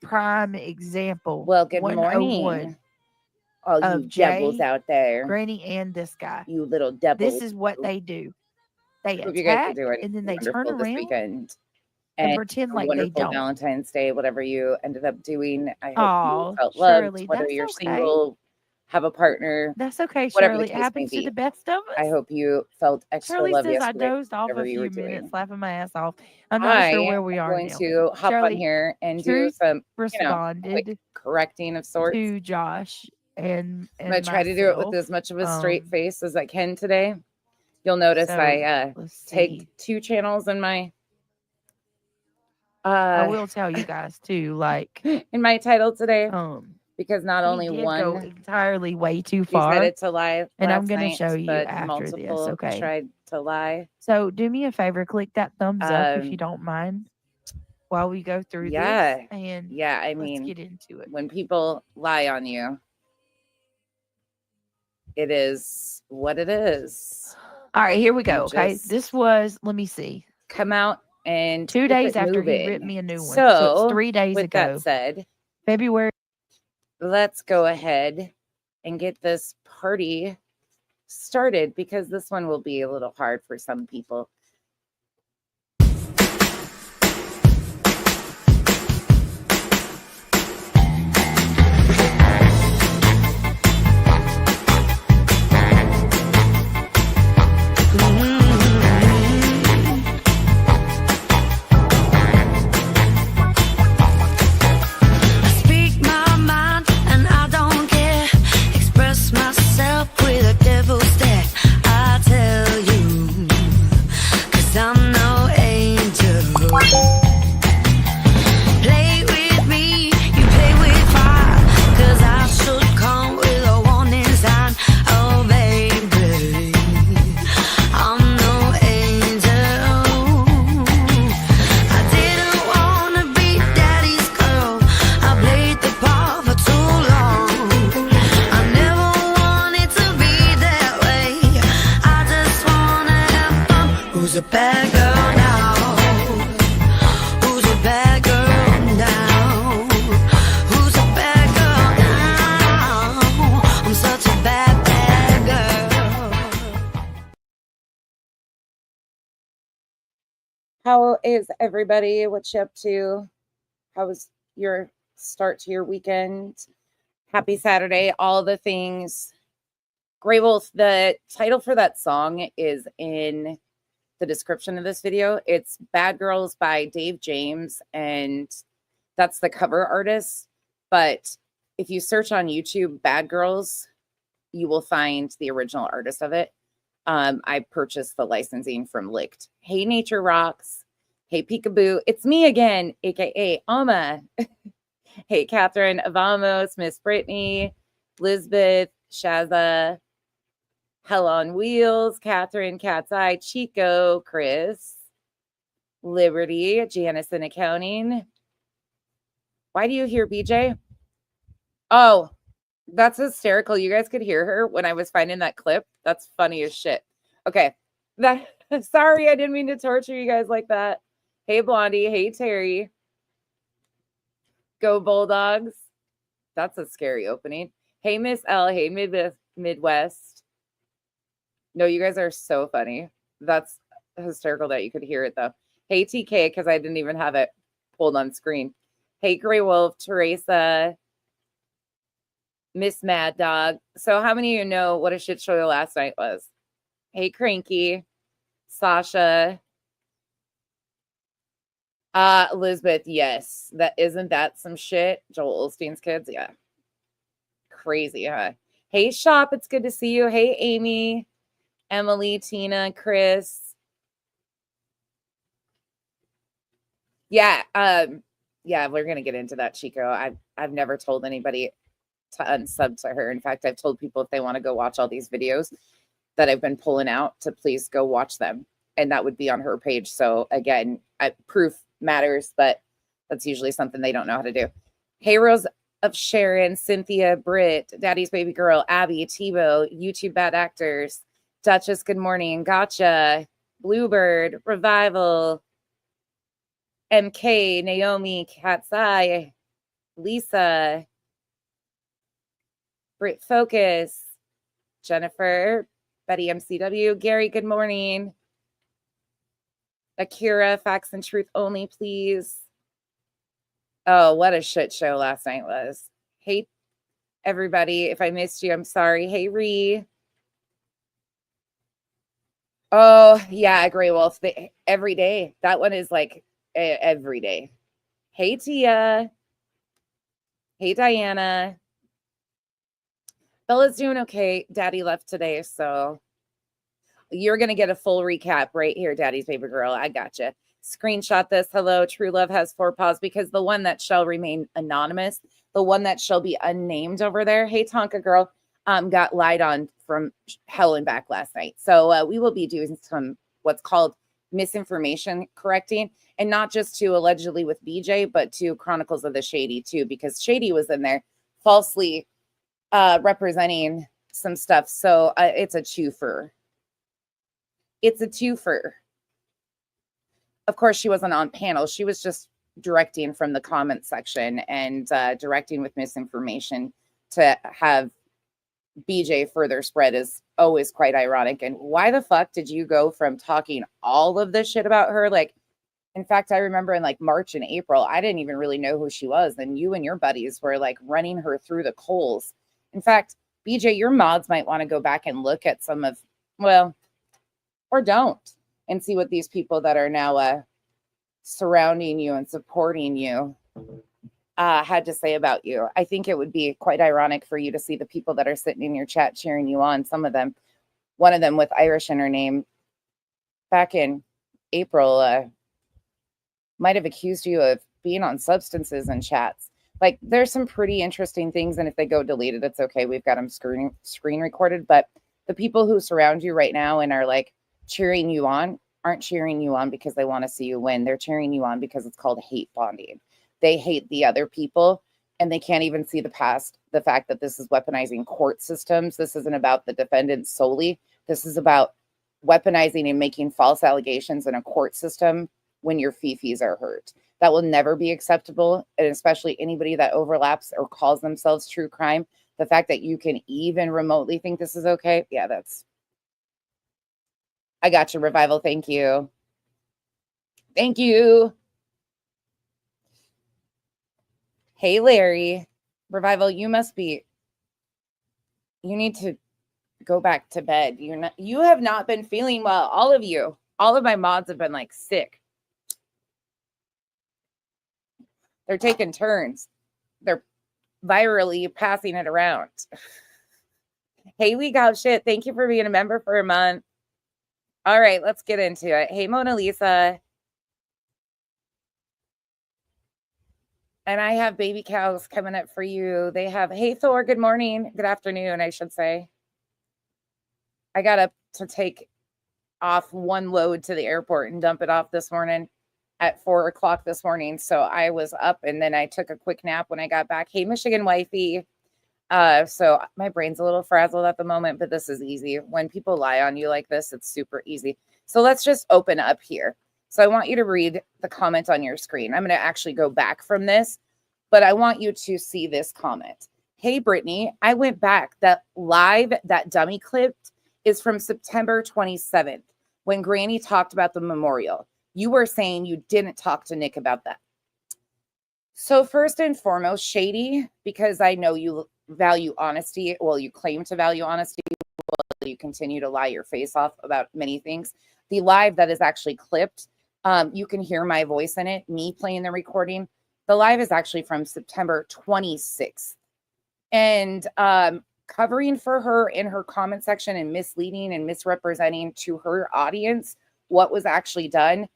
prime example. Well, good 101 morning, all of you devils Jay, out there. Granny, and this guy. You little This devils. is what they do. They Hope you guys are attack doing and then they turn wonderful this around weekend. and And pretend a like they wonderful don't. Valentine's Day, whatever you ended up doing. I hope you Oh, felt loved, Shirley, whether that's you're okay. single, have a partner, That's okay, whatever the Shirley. It case may happens to the be. best of I us. hope you felt extra Shirley love says I yesterday, dozed off whatever a you were few minutes, doing. laughing my ass off. I'm not sure I where we am are going now. to hop on Shirley, here and do Truth some, quick responded correcting of sorts. to Josh and I'm going to try to do it with myself. as much of a straight face as I can today. You'll notice So I let's tagged see. 2 channels in my I will tell you guys too, like in my title today because not he only did go one entirely way too far, decided to lie and I'm last gonna night, show you but after this. multiple Okay. tried to lie. So do me a favor, click that thumbs up if you don't mind while we go through Yeah. this, and Yeah, I let's mean, get into it. when people lie on you, it is what it is. All right, here we go. You Okay, just this was, let me see, come out and 2 keep days it after he ripped moving. me a new one. So it's So, 3 days with ago, that said, February. let's go ahead and get this party started because this one will be a little hard for some people. How is everybody? What you up to? How was your start to your weekend? Happy Saturday, all the things. Grey Wolf, the title for that song is in the description of this video. It's Bad Girls by Dave James, and that's the cover artist. But if you search on YouTube, Bad Girls, you will find the original artist of it. I purchased the licensing from Licked. Hey, Nature Rocks. Hey, Peekaboo. It's me again, aka Alma. Hey, Catherine Avamos, Miss Brittany, Lisbeth, Shaza, Hell on Wheels, Catherine, Cat's Eye, Chico, Chris, Liberty, Janice in Accounting. Why do you hear BJ? Oh, that's hysterical. You guys could hear her when I was finding that clip. That's funny as shit. Okay. Sorry, I didn't mean to torture you guys like that. Hey, Blondie. Hey, Terry. Go Bulldogs. That's a scary opening. Hey, Miss L. Hey, Midwest. No, you guys are so funny. That's hysterical that you could hear it, though. Hey, TK, because I didn't even have it pulled on screen. Hey, Grey Wolf, Teresa, Miss Mad Dog. So how many of you know what a shit show last night was? Hey, Cranky, Sasha, Elizabeth. Yes, isn't that some shit? Joel Osteen's kids. Yeah, crazy, huh? Hey, Shop. It's good to see you. Hey, Amy, Emily, Tina, Chris. Yeah, yeah, we're gonna get into that, Chico. I've never told anybody to unsub to her. In fact, I've told people if they want to go watch all these videos that I've been pulling out to please go watch them. And that would be on her page. So again, proof matters, but that's usually something they don't know how to do. Hey, Rose of Sharon, Cynthia, Britt, Daddy's Baby Girl, Abby, Tebow, YouTube Bad Actors, Duchess, good morning, Gotcha, Bluebird, Revival, MK, Naomi, Cat's Eye, Lisa, Brit Focus, Jennifer, Betty MCW, Gary, good morning. Akira, Facts and Truth Only, please. Oh, what a shit show last night was. Hey, everybody. If I missed you, I'm sorry. Hey, Ree. Oh, yeah, Grey Wolf. Every day. That one is like every day. Hey, Tia. Hey, Diana. Bella's doing okay. Daddy left today, so you're going to get a full recap right here, Daddy's baby girl. I gotcha. Screenshot this. Hello, True Love has 4 paws, because the one that shall remain anonymous, the one that shall be unnamed over there, hey, Tonka girl, got lied on from hell and back last night. So we will be doing some what's called misinformation correcting, and not just to allegedly with BJ, but to Chronicles of the Shady too, because Shady was in there falsely representing some stuff. So it's a twofer. It's a twofer. Of course, she wasn't on panel. She was just directing from the comment section and directing with misinformation to have BJ further spread is always quite ironic. And why the fuck did you go from talking all of this shit about her? Like, in fact, I remember in like March and April, I didn't even really know who she was. And you and your buddies were like running her through the coals. In fact, BJ, your mods might want to go back and look at some of, well, or don't, and see what these people that are now surrounding you and supporting you had to say about you. I think it would be quite ironic for you to see the people that are sitting in your chat cheering you on. Some of them, one of them with Irish in her name, back in April, might have accused you of being on substances in chats. Like, there's some pretty interesting things, and if they go deleted, it's okay. We've got them screen recorded. But the people who surround you right now and are like cheering you on aren't cheering you on because they want to see you win. They're cheering you on because it's called hate bonding. They hate the other people, and they can't even see the past, the fact that this is weaponizing court systems. This isn't about the defendant solely. This is about weaponizing and making false allegations in a court system when your fifis are hurt. That will never be acceptable, and especially anybody that overlaps or calls themselves true crime. The fact that you can even remotely think this is okay, yeah, that's... I got you, Revival. Thank you. Thank you. Hey, Larry. Revival, you need to go back to bed. You have not been feeling well. All of you. All of my mods have been like sick. They're taking turns. They're virally passing it around. Hey, we got shit. Thank you for being a member for a month. All right, let's get into it. Hey, Mona Lisa. And I have baby cows coming up for you. They have, hey, Thor, good morning. Good afternoon, I should say. I got up to take off one load to the airport and dump it off this morning at 4 o'clock this morning. So I was up, and then I took a quick nap when I got back. Hey, Michigan wifey. So my brain's a little frazzled at the moment, but this is easy. When people lie on you like this, it's super easy. So let's just open up here. So I want you to read the comment on your screen. I'm going to actually go back from this, but I want you to see this comment. Hey, Brittany, I went back. That live, that dummy clip is from September 27th when Granny talked about the memorial. You were saying you didn't talk to Nick about that. So first and foremost, Shady, because I know you value honesty. Well, you claim to value honesty. Well, you continue to lie your face off about many things. The live that is actually clipped, you can hear my voice in it, me playing the recording. The live is actually from September 26th. And covering for her in her comment section and misleading and misrepresenting to her audience what was actually done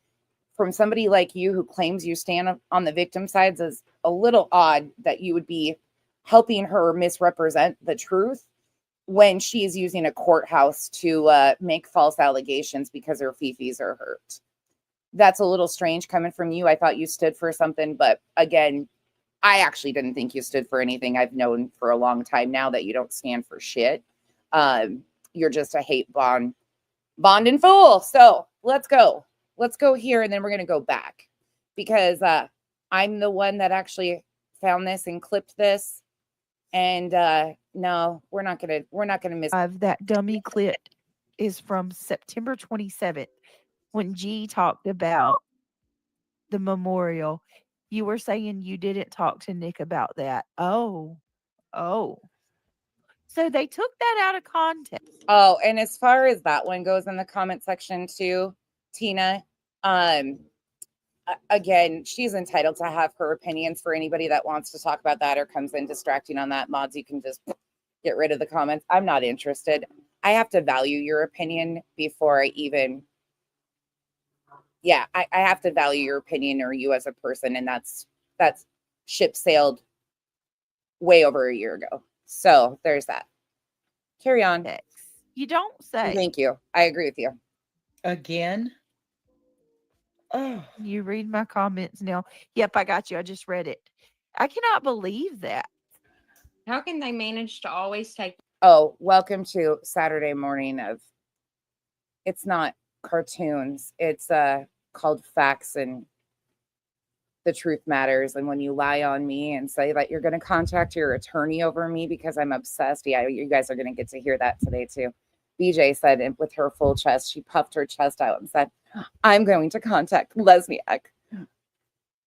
from somebody like you who claims you stand on the victim sides is a little odd that you would be helping her misrepresent the truth when she is using a courthouse to make false allegations because her fifis are hurt. That's a little strange coming from you. I thought you stood for something, but again, I actually didn't think you stood for anything. I've known for a long time now that you don't stand for shit. You're just a hate bond and fool. So let's go. Let's go here, and then we're going to go back because I'm the one that actually found this and clipped this. And no, we're not gonna miss. That dummy clip is from September 27th when G talked about the memorial. You were saying you didn't talk to Nick about that. Oh. So they took that out of context. Oh, and as far as that one goes in the comment section too, Tina, again, she's entitled to have her opinions. For anybody that wants to talk about that or comes in distracting on that, mods, you can just get rid of the comments. I'm not interested. I have to value your opinion before I even, I have to value your opinion or you as a person. And that's ship sailed way over a year ago. So there's that. Carry on. You don't say. Thank you. I agree with you. Again? Oh, you read my comments now. Yep, I got you. I just read it. I cannot believe that. How can they manage to always take? Oh, welcome to Saturday morning of, it's not cartoons. It's called Facts and the Truth Matters. And when you lie on me and say that you're going to contact your attorney over me because I'm obsessed. Yeah, you guys are going to get to hear that today too. BJ said, and with her full chest, she puffed her chest out and said, I'm going to contact Lesniak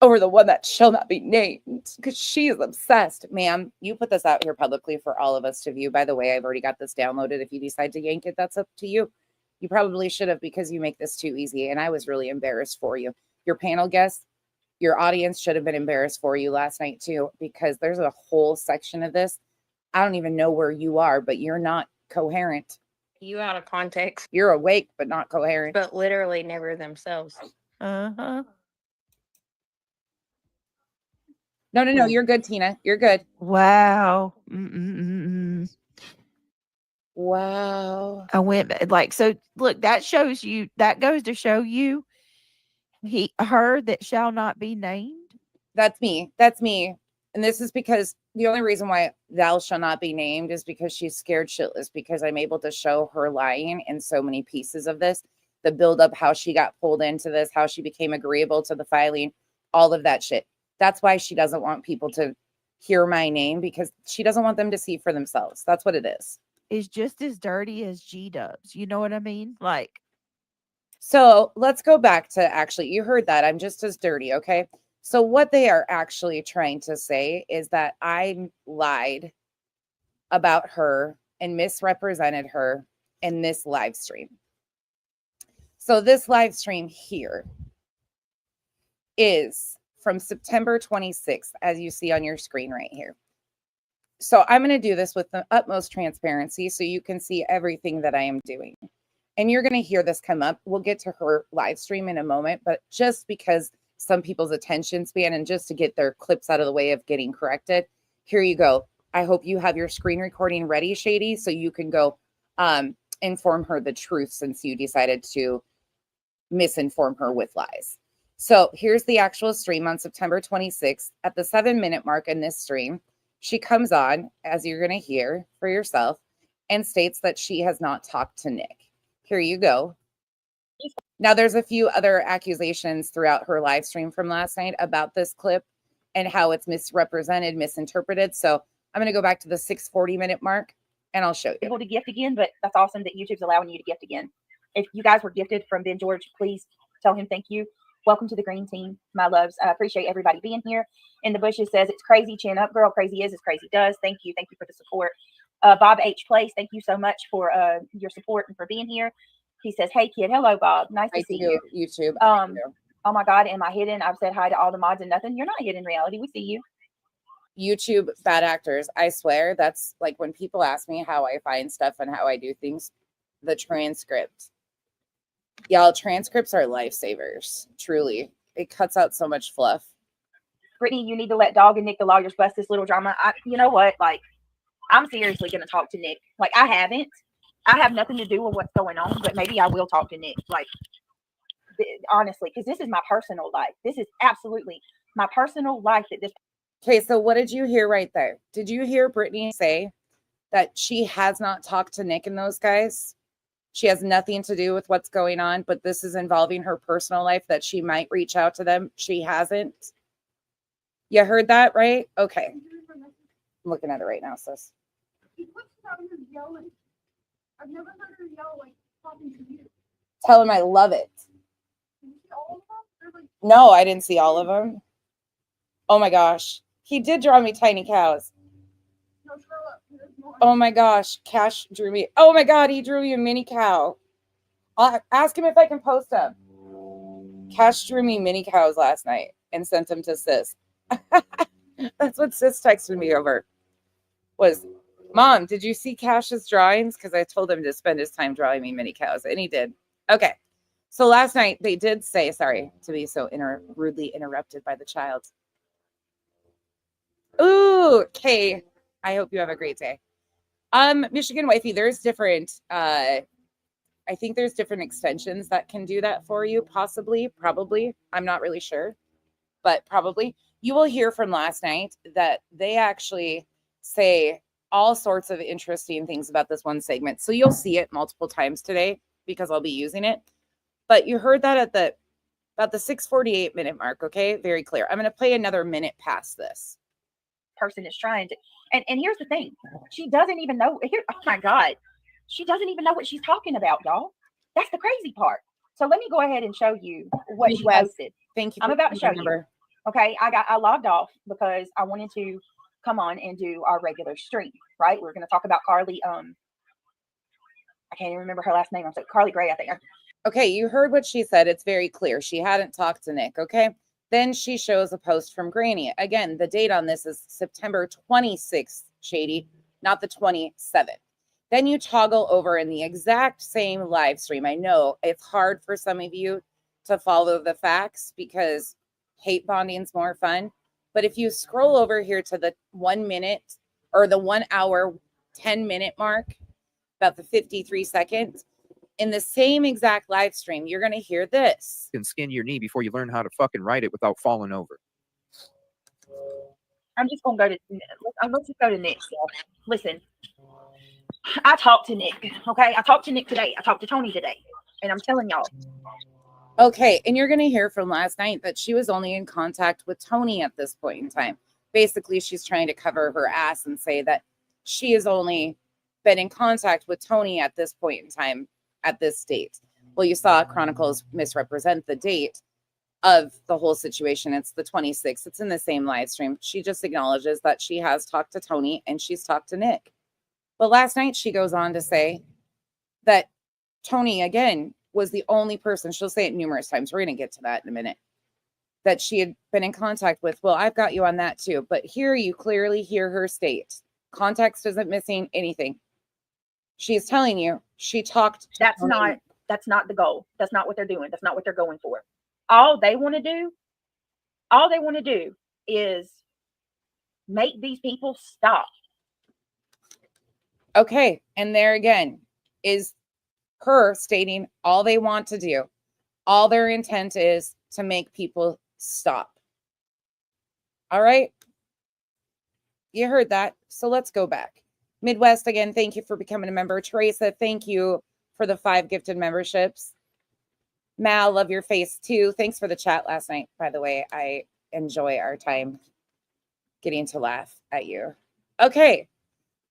over the one that shall not be named because she is obsessed. Ma'am, you put this out here publicly for all of us to view. By the way, I've already got this downloaded. If you decide to yank it, that's up to you. You probably should have because you make this too easy. And I was really embarrassed for you. Your panel guests, your audience should have been embarrassed for you last night too, because there's a whole section of this. I don't even know where you are, but you're not coherent. You out of context, You're awake, but not coherent. but literally never themselves. Uh-huh. No. You're good, Tina. You're good. Wow. Wow. I went like, so look, that shows you, that goes to show you her that shall not be named. That's me. And this is because the only reason why thou shall not be named is because she's scared shitless, because I'm able to show her lying in so many pieces of this, the build up, how she got pulled into this, how she became agreeable to the filing, all of that shit. That's why she doesn't want people to hear my name, because she doesn't want them to see for themselves. That's what it is. Is just as dirty as G does. You know what I mean? Like, so let's go back to, actually, you heard that. I'm just as dirty. Okay. So what they are actually trying to say is that I lied about her and misrepresented her in this live stream. So this live stream here is from September 26th, as you see on your screen right here. So I'm going to do this with the utmost transparency so you can see everything that I am doing. And you're going to hear this come up. We'll get to her live stream in a moment, but just because some people's attention span and just to get their clips out of the way of getting corrected, here you go. I hope you have your screen recording ready, Shady, so you can go inform her the truth, since you decided to misinform her with lies. So here's the actual stream on September 26th. At the 7-minute mark in this stream, she comes on, as you're going to hear for yourself, and states that she has not talked to Nick. Here you go. Now, there's a few other accusations throughout her live stream from last night about this clip and how it's misrepresented, misinterpreted. So I'm going to go back to the 6:40-minute mark and I'll show you. Able to gift again, but that's awesome that YouTube's allowing you to gift again. If you guys were gifted from Ben George, please tell him thank you. Welcome to the green team, my loves. I appreciate everybody being here. In the bushes says, it's crazy, chin up, girl. Crazy is as crazy does. Thank you for the support. Bob H. Place, thank you so much for your support and for being here. He says, hey kid, hello Bob, nice to see you. YouTube. Oh my God, am I hidden? I've said hi to all the mods and nothing. You're not hidden in reality. We see you. YouTube bad actors. I swear, that's like when people ask me how I find stuff and how I do things, the transcript. Y'all, transcripts are lifesavers. Truly. It cuts out so much fluff. Brittany, you need to let Dog and Nick, the lawyers, bust this little drama. You know what? Like, I'm seriously going to talk to Nick. Like, I have nothing to do with what's going on, but maybe I will talk to Nick. Like, honestly, because this is my personal life. This is absolutely my personal life. Okay, so what did you hear right there? Did you hear Brittany say that she has not talked to Nick and those guys? She has nothing to do with what's going on, but this is involving her personal life, that she might reach out to them. She hasn't. You heard that, right? Okay. I'm looking at it right now, sis. I've never heard her yell like talking to you. Tell him I love it. Did you see all of them? They're like, No, I didn't see all of them. Oh my gosh. He did draw me tiny cows. no, scroll up. There's more. Oh my gosh. Cash drew me. Oh my God. He drew me a mini cow. I'll ask him if I can post them. Cash drew me mini cows last night and sent them to sis. That's what sis texted me over. Was, Mom, did you see Cash's drawings? Because I told him to spend his time drawing me mini cows, and he did. Okay. So last night they did say, sorry to be so rudely interrupted by the child. Ooh, Kay, I hope you have a great day. Michigan Wifey, there's different, I think there's different extensions that can do that for you, possibly, probably. I'm not really sure, but probably. You will hear from last night that they actually say all sorts of interesting things about this one segment. So you'll see it multiple times today because I'll be using it. But you heard that at about the 6:48 minute mark, okay? Very clear. I'm going to play another minute past this. Person is trying to, and here's the thing, she doesn't even know. Here, oh my God, she doesn't even know what she's talking about, y'all. That's the crazy part. So let me go ahead and show you what she Midwest. posted. Thank you. I'm about to show you. Remember. Okay, I logged off because I wanted to come on and do our regular stream. Right, we're going to talk about Carly. I can't even remember her last name. I'm sorry, Carly Gray, I think. Okay, you heard what she said. It's very clear. She hadn't talked to Nick, okay? Then she shows a post from Granny. Again, the date on this is September 26th, Shady, not the 27th. Then you toggle over in the exact same live stream. I know it's hard for some of you to follow the facts because hate bonding's more fun. But if you scroll over here to the 1 minute or the 1 hour, 10-minute mark, about the 53 seconds, in the same exact live stream, you're going to hear this. And skin your knee before you learn how to fucking write it without falling over. I'm just going to go to, let's just go to Nick. So, listen, I talked to Nick, okay? I talked to Nick today. I talked to Tony today. And I'm telling y'all. Okay, and you're going to hear from last night that she was only in contact with Tony at this point in time. Basically, she's trying to cover her ass and say that she has only been in contact with Tony at this point in time, at this date. Well, you saw Chronicles misrepresent the date of the whole situation. It's the 26th. It's in the same live stream. She just acknowledges that she has talked to Tony and she's talked to Nick. But last night she goes on to say that Tony, again, was the only person, she'll say it numerous times, we're going to get to that in a minute, that she had been in contact with. Well, I've got you on that too. But here you clearly hear her state. Context isn't missing anything. She's telling you she talked to That's Tony. not the goal. That's not what they're doing. That's not what they're going for. All they want to do is make these people stop. Okay, and there again is her stating all they want to do. All their intent is to make people stop. All right? You heard that. So let's go back. Midwest, again, thank you for becoming a member. Teresa, thank you for the 5 gifted memberships. Mal, love your face too. Thanks for the chat last night, by the way. I enjoy our time getting to laugh at you. Okay,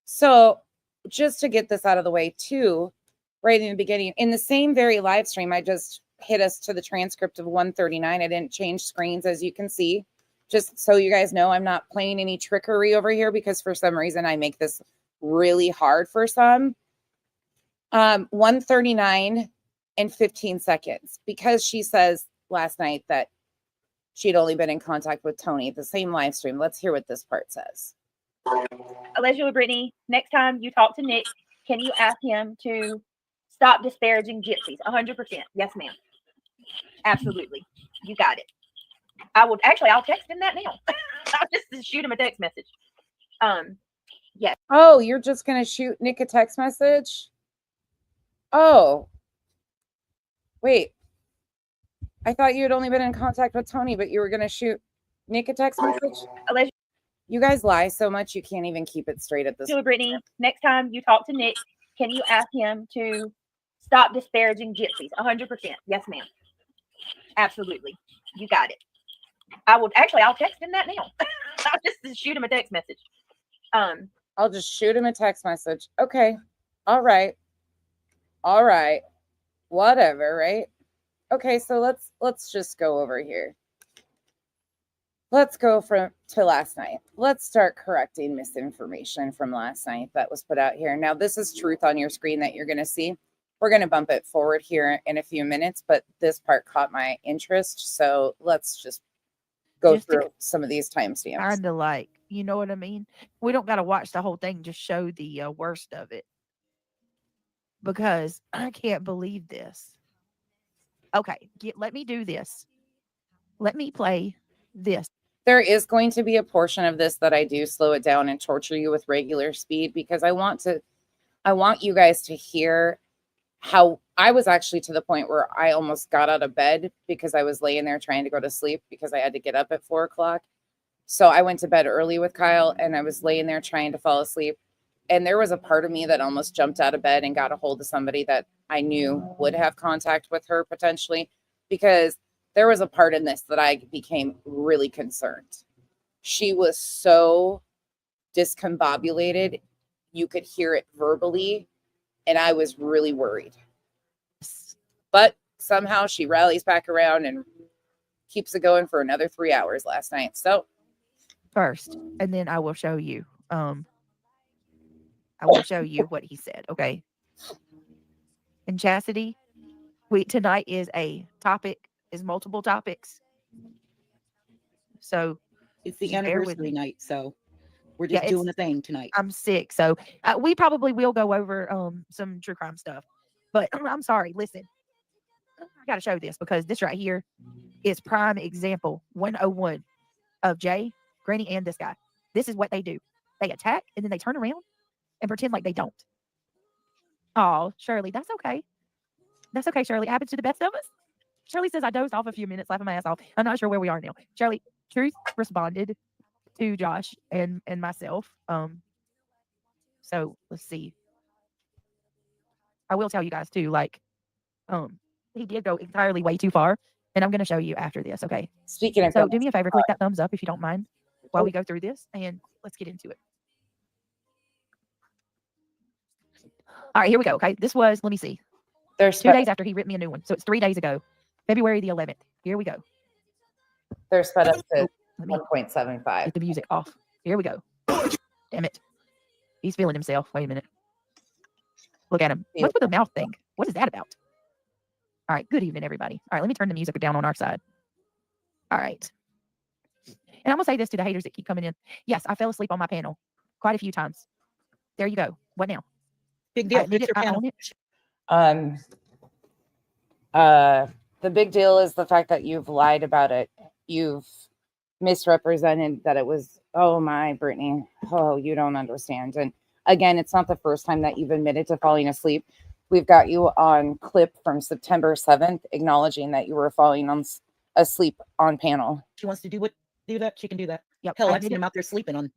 so just to get this out of the way too, right in the beginning, in the same very live stream, I just hit us to the transcript of 139. I didn't change screens, as you can see. Just so you guys know, I'm not playing any trickery over here because for some reason I make this really hard for some. 139 and 15 seconds, because she says last night that she'd only been in contact with Tony, the same live stream. Let's hear what this part says. Allegedly, Brittany, next time you talk to Nick, can you ask him to stop disparaging gypsies? 100%. Yes, ma'am. Absolutely. You got it. I'll text him that now. I'll just shoot him a text message. Yes. Oh, you're just going to shoot Nick a text message? Oh. Wait. I thought you had only been in contact with Tony, but you were going to shoot Nick a text message? Allegedly, You guys lie so much you can't even keep it straight at this point. Brittany, next time you talk to Nick, can you ask him to stop disparaging gypsies? 100%. Yes, ma'am. Absolutely. You got it. I'll text him that now. I'll just shoot him a text message. I'll just shoot him a text message. Okay. All right. Whatever, right? Okay, so let's just go over here. Let's go to last night. Let's start correcting misinformation from last night that was put out here. Now, this is truth on your screen that you're going to see. We're going to bump it forward here in a few minutes, but this part caught my interest. So let's just go through some of these timestamps. Kind of like, you know what I mean? We don't got to watch the whole thing, just show the worst of it. Because I can't believe this. Okay, let me do this. Let me play this. There is going to be a portion of this that I do slow it down and torture you with regular speed because I want you guys to hear how I was actually to the point where I almost got out of bed because I was laying there trying to go to sleep because I had to get up at 4 o'clock. So I went to bed early with Kyle and I was laying there trying to fall asleep. And there was a part of me that almost jumped out of bed and got a hold of somebody that I knew would have contact with her potentially, because there was a part in this that I became really concerned. She was so discombobulated. You could hear it verbally. And I was really worried. But somehow she rallies back around and keeps it going for another 3 hours last night. So first, and then I will show you. I will show you what he said. Okay. And Chastity, tonight is multiple topics. So It's the bear with anniversary me. night, so we're just doing a thing tonight. I'm sick, so we probably will go over some true crime stuff. But I'm sorry. Listen, I got to show this because this right here is prime example 101 of Jay, Granny, and this guy. This is what they do. They attack and then they turn around and pretend like they don't. Oh, Shirley, that's okay. That's okay, Shirley. It happens to the best of us. Shirley says I dozed off a few minutes, laughing my ass off. I'm not sure where we are now. Shirley, Truth responded to Josh and myself. So let's see. I will tell you guys too, like, he did go entirely way too far, and I'm gonna show you after this, okay? speaking of So do me a favor, click that thumbs up if you don't mind while we go through this, and let's get into it. All right, here we go. Okay, this was, let me see, there's 2 days after he ripped me a new one, so it's 3 days ago, February the 11th. Here we go. they're sped up to Let me 1.75. get the music off. Here we go. Damn it, he's feeling himself. Wait a minute. Look at him. What's with the mouth thing? What is that about? All right, good evening, everybody. All right, let me turn the music down on our side. All right. And I'm going to say this to the haters that keep coming in. Yes, I fell asleep on my panel quite a few times. There you go. What now? Big deal. I admit it, I own it. The big deal is the fact that you've lied about it. You've misrepresented that it was, oh my, Brittany, oh, you don't understand. And again, it's not the first time that you've admitted to falling asleep. We've got you on clip from September 7th, acknowledging that you were falling asleep on panel. She wants to do that. She can do that. Yep, Hell, I I've did seen it. him out there sleeping on.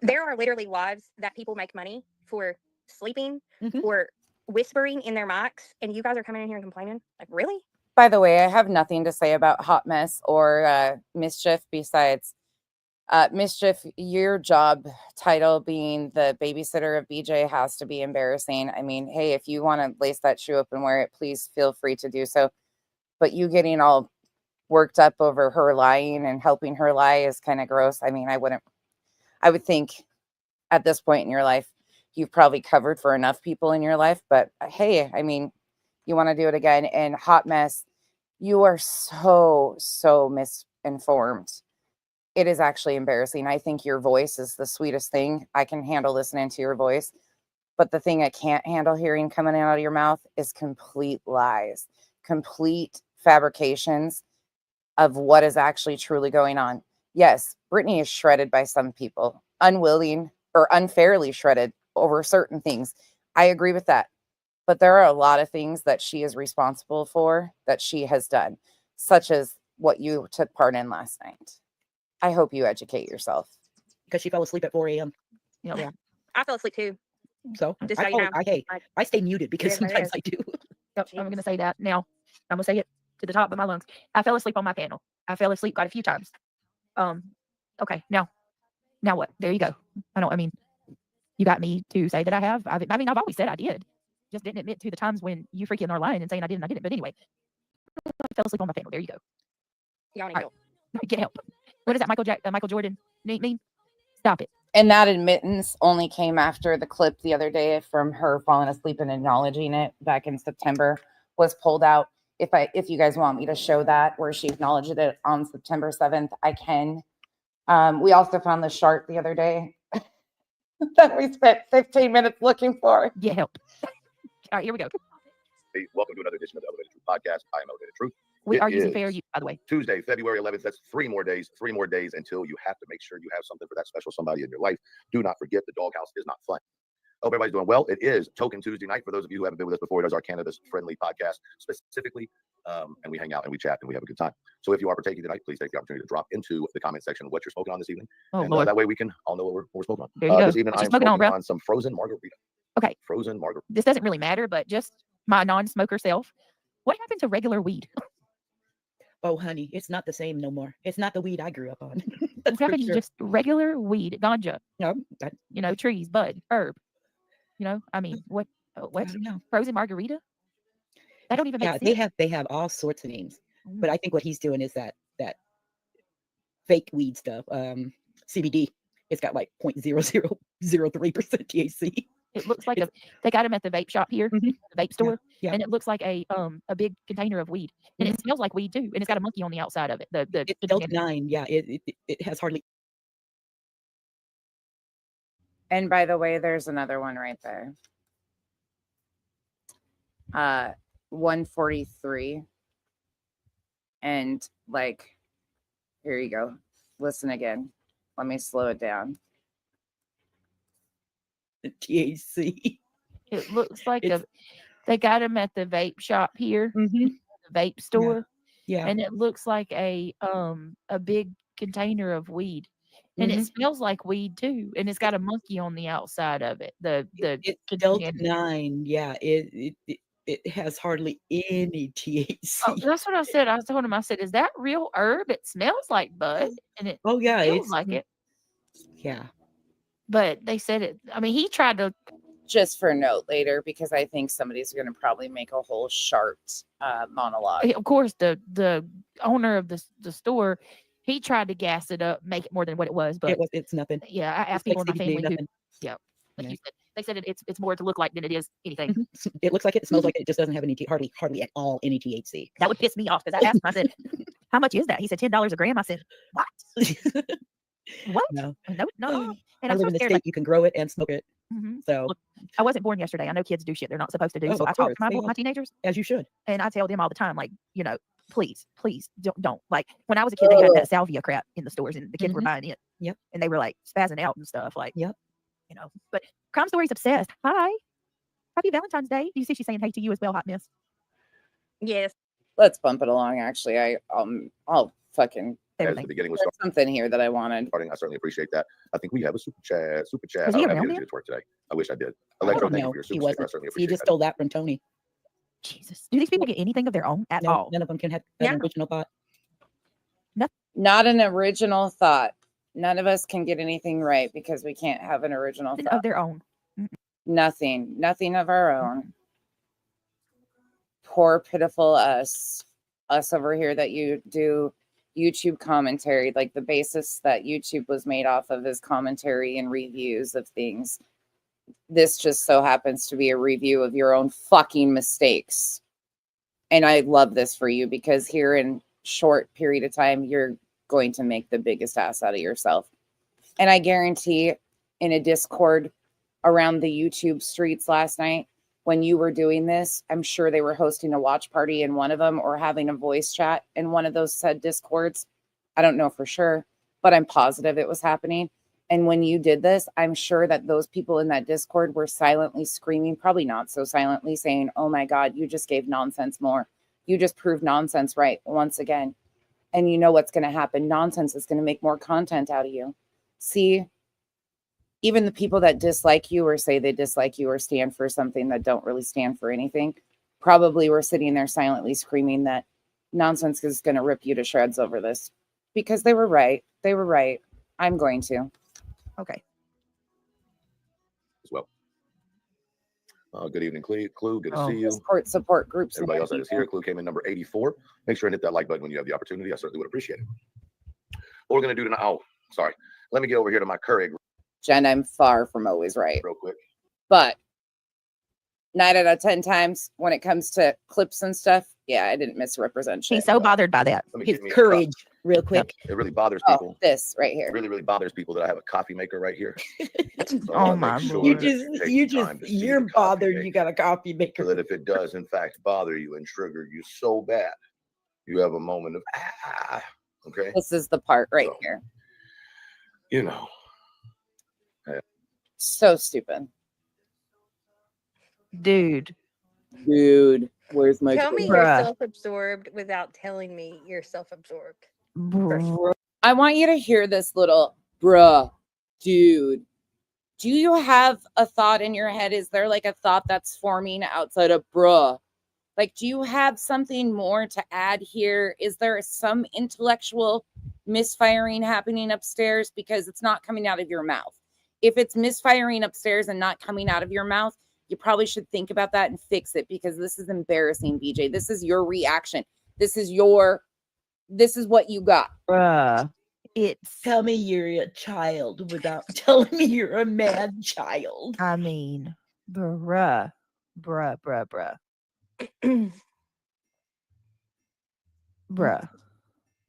There are literally lives that people make money for sleeping Mhm. or whispering in their mics, and you guys are coming in here and complaining. Like, really? By the way, I have nothing to say about Hot Mess or Mischief besides Mischief, your job title being the babysitter of BJ has to be embarrassing. I mean, hey, if you want to lace that shoe up and wear it, please feel free to do so. But you getting all worked up over her lying and helping her lie is kind of gross. I mean, I would think at this point in your life, you've probably covered for enough people in your life. But hey, I mean, you want to do it again. And Hot Mess, you are so misinformed. It is actually embarrassing. I think your voice is the sweetest thing. I can handle listening to your voice. But the thing I can't handle hearing coming out of your mouth is complete lies, complete fabrications of what is actually truly going on. Yes, Brittany is shredded by some people, unwilling or unfairly shredded over certain things. I agree with that. But there are a lot of things that she is responsible for that she has done, such as what you took part in last night. I hope you educate yourself. Because she fell asleep at 4 a.m. Yeah. I fell asleep too. So Just so you know. I stay muted because Yeah, there sometimes is. I do. Yep, I'm going to say that now. I'm going to say it to the top of my lungs. I fell asleep on my panel. I fell asleep quite a few times. Okay, now what? There you go. I mean, you got me to say that I have. I've always said I did. Just didn't admit to the times when you freaking are lying and saying I didn't. But anyway, I fell asleep on my family. There you go. Y'all need All right. help. Get help. What does that Michael Jordan mean? Stop it. And that admittance only came after the clip the other day from her falling asleep and acknowledging it back in September was pulled out. If you guys want me to show that where she acknowledged it on September 7th, I can. We also found the shark the other day that we spent 15 minutes looking for. Get help. All right, here we go. Hey, welcome to another edition of the Elevated Truth Podcast. I am Elevated Truth. We It are using is fair use, by the way. Tuesday, February 11th. That's 3 more days until you have to make sure you have something for that special somebody in your life. Do not forget the doghouse is not fun. Hope everybody's doing well. It is Token Tuesday night. For those of you who haven't been with us before, it is our cannabis-friendly podcast specifically, and we hang out and we chat and we have a good time. So if you are partaking tonight, please take the opportunity to drop into the comment section what you're smoking on this evening. Oh, and Lord. that way we can all know what we're smoking on. There you go. This evening What I you am smoking on, smoking bro? on some frozen margarita. Okay. Frozen margarita. This doesn't really matter, but just my non-smoker self. What happened to regular weed? Oh, honey, it's not the same no more. It's not the weed I grew up on. What That's for happened to sure. just regular weed, ganja? No, Trees, bud, herb. I mean, what? I What? don't know. Frozen margarita? That don't even make Yeah, sense. they have all sorts of names, Mm. but I think what he's doing is that fake weed stuff. CBD. It's got like 0.0003% THC. It looks like they got them at the vape shop here, Mhm. the vape store, yeah. and it looks like a big container of weed, and it smells like weed too, and it's got a monkey on the outside of it. It's Delta 9. Yeah, it has hardly. And by the way, there's another one right there. 143. And like, here you go. Listen again. Let me slow it down. THC. It looks like It's- they got them at the vape shop here, Mhm. the vape store, Yeah. and it looks like a big container of weed, and it smells like weed too, and it's got a monkey on the outside of it. It's Delta container. 9. Yeah, it has hardly any THC. Oh, that's what I said. I told him, I said, "Is that real herb? It smells like bud, and it Oh yeah, feels it's like it." yeah. But they said it. I mean, he tried to. Just for note later, because I think somebody's going to probably make a whole chart monologue. Of course, the owner of the store, he tried to gas it up, make it more than what it was. But It's nothing. yeah, I asked It's people in my CBD, family who. nothing. Yeah, like Yeah. you said, they said it's more to look like than it is anything. It looks like it smells like it just doesn't have any hardly at all any THC. That would piss me off because I asked him. I said, "How much is that?" He said $10 a gram. I said, "What? What? No, No." And I I'm live so in the scared. state Like, you can grow it and smoke it. mhm. So Look, I wasn't born yesterday. I know kids do shit they're not supposed to do. Oh, So of I talk course, to they my are. teenagers, as you should. and I tell them all the time, like, please don't. Like when I was a kid, they had that salvia crap in the stores, and the kids were Mhm. buying it. Yep. And they were like spazzing out and stuff. Like, Yep. But Crime Story's obsessed. Hi, happy Valentine's Day. Do you see she's saying hey to you as well, Hot Miss? Yes. Let's bump it along. Actually, I'll fucking As the Everything. beginning was there's something here that I wanted. starting, I certainly appreciate that. I think we have a super chat. Super chat. Was I he don't have around the there? energy to work today. I wish I did. I Electro, don't thank you know. for your He super sticker. I wasn't. certainly You appreciate just that. stole that from Tony. Jesus. Do these people get anything of their own at No, all? none of them can have Yeah. an original thought. Not an original thought. None of us can get anything right because we can't have an original Of thought. their own. Nothing of our own. Poor pitiful us over here that you do YouTube commentary. Like the basis that YouTube was made off of is commentary and reviews of things. This just so happens to be a review of your own fucking mistakes. And I love this for you because here in short period of time, you're going to make the biggest ass out of yourself. And I guarantee in a Discord around the YouTube streets last night, when you were doing this, I'm sure they were hosting a watch party in one of them or having a voice chat in one of those said Discords. I don't know for sure, but I'm positive it was happening. And when you did this, I'm sure that those people in that Discord were silently screaming, probably not so silently, saying, "Oh my God, you just gave nonsense more. You just proved nonsense right once again." And you know what's going to happen? Nonsense is going to make more content out of you. See, even the people that dislike you or say they dislike you or stand for something that don't really stand for anything, probably were sitting there silently screaming that nonsense is going to rip you to shreds over this. because they were right. They were right. I'm going to. Okay. as well. Good evening, Clue. Good to Oh. see you. Discord support groups. Everybody else that is here, Clue came in number 84. Make sure and hit that like button when you have the opportunity. I certainly would appreciate it. What we're going to do tonight. Oh, sorry. Let me get over here to my Keurig Jen, I'm far from always right. real quick. But 9 out of 10 times when it comes to clips and stuff, yeah, I didn't misrepresent shit. She's so bothered by that. Let me His get me a courage, real quick. cup. It really bothers Oh, people. this right here. It really bothers people that I have a coffee maker right here. So I Oh wanna my make sure Lord. that you take the time to see You're the coffee bothered. You maker, got a coffee so maker. that if it does in fact bother you and trigger you so bad, you have a moment of okay. This is the part right So. here. You know, So stupid. Dude. Dude, where's my Tell me phone? you're Bruh. self-absorbed without telling me you're self-absorbed. Bruh. I want you to hear this little bruh, dude. Do you have a thought in your head? Is there like a thought that's forming outside of bruh? Like, do you have something more to add here? Is there some intellectual misfiring happening upstairs? Because it's not coming out of your mouth. If it's misfiring upstairs and not coming out of your mouth, you probably should think about that and fix it, because this is embarrassing, BJ. This is your reaction. This is what you got. Bruh. It's, Tell me you're a child without telling me you're a mad child. I mean, bruh. Bruh.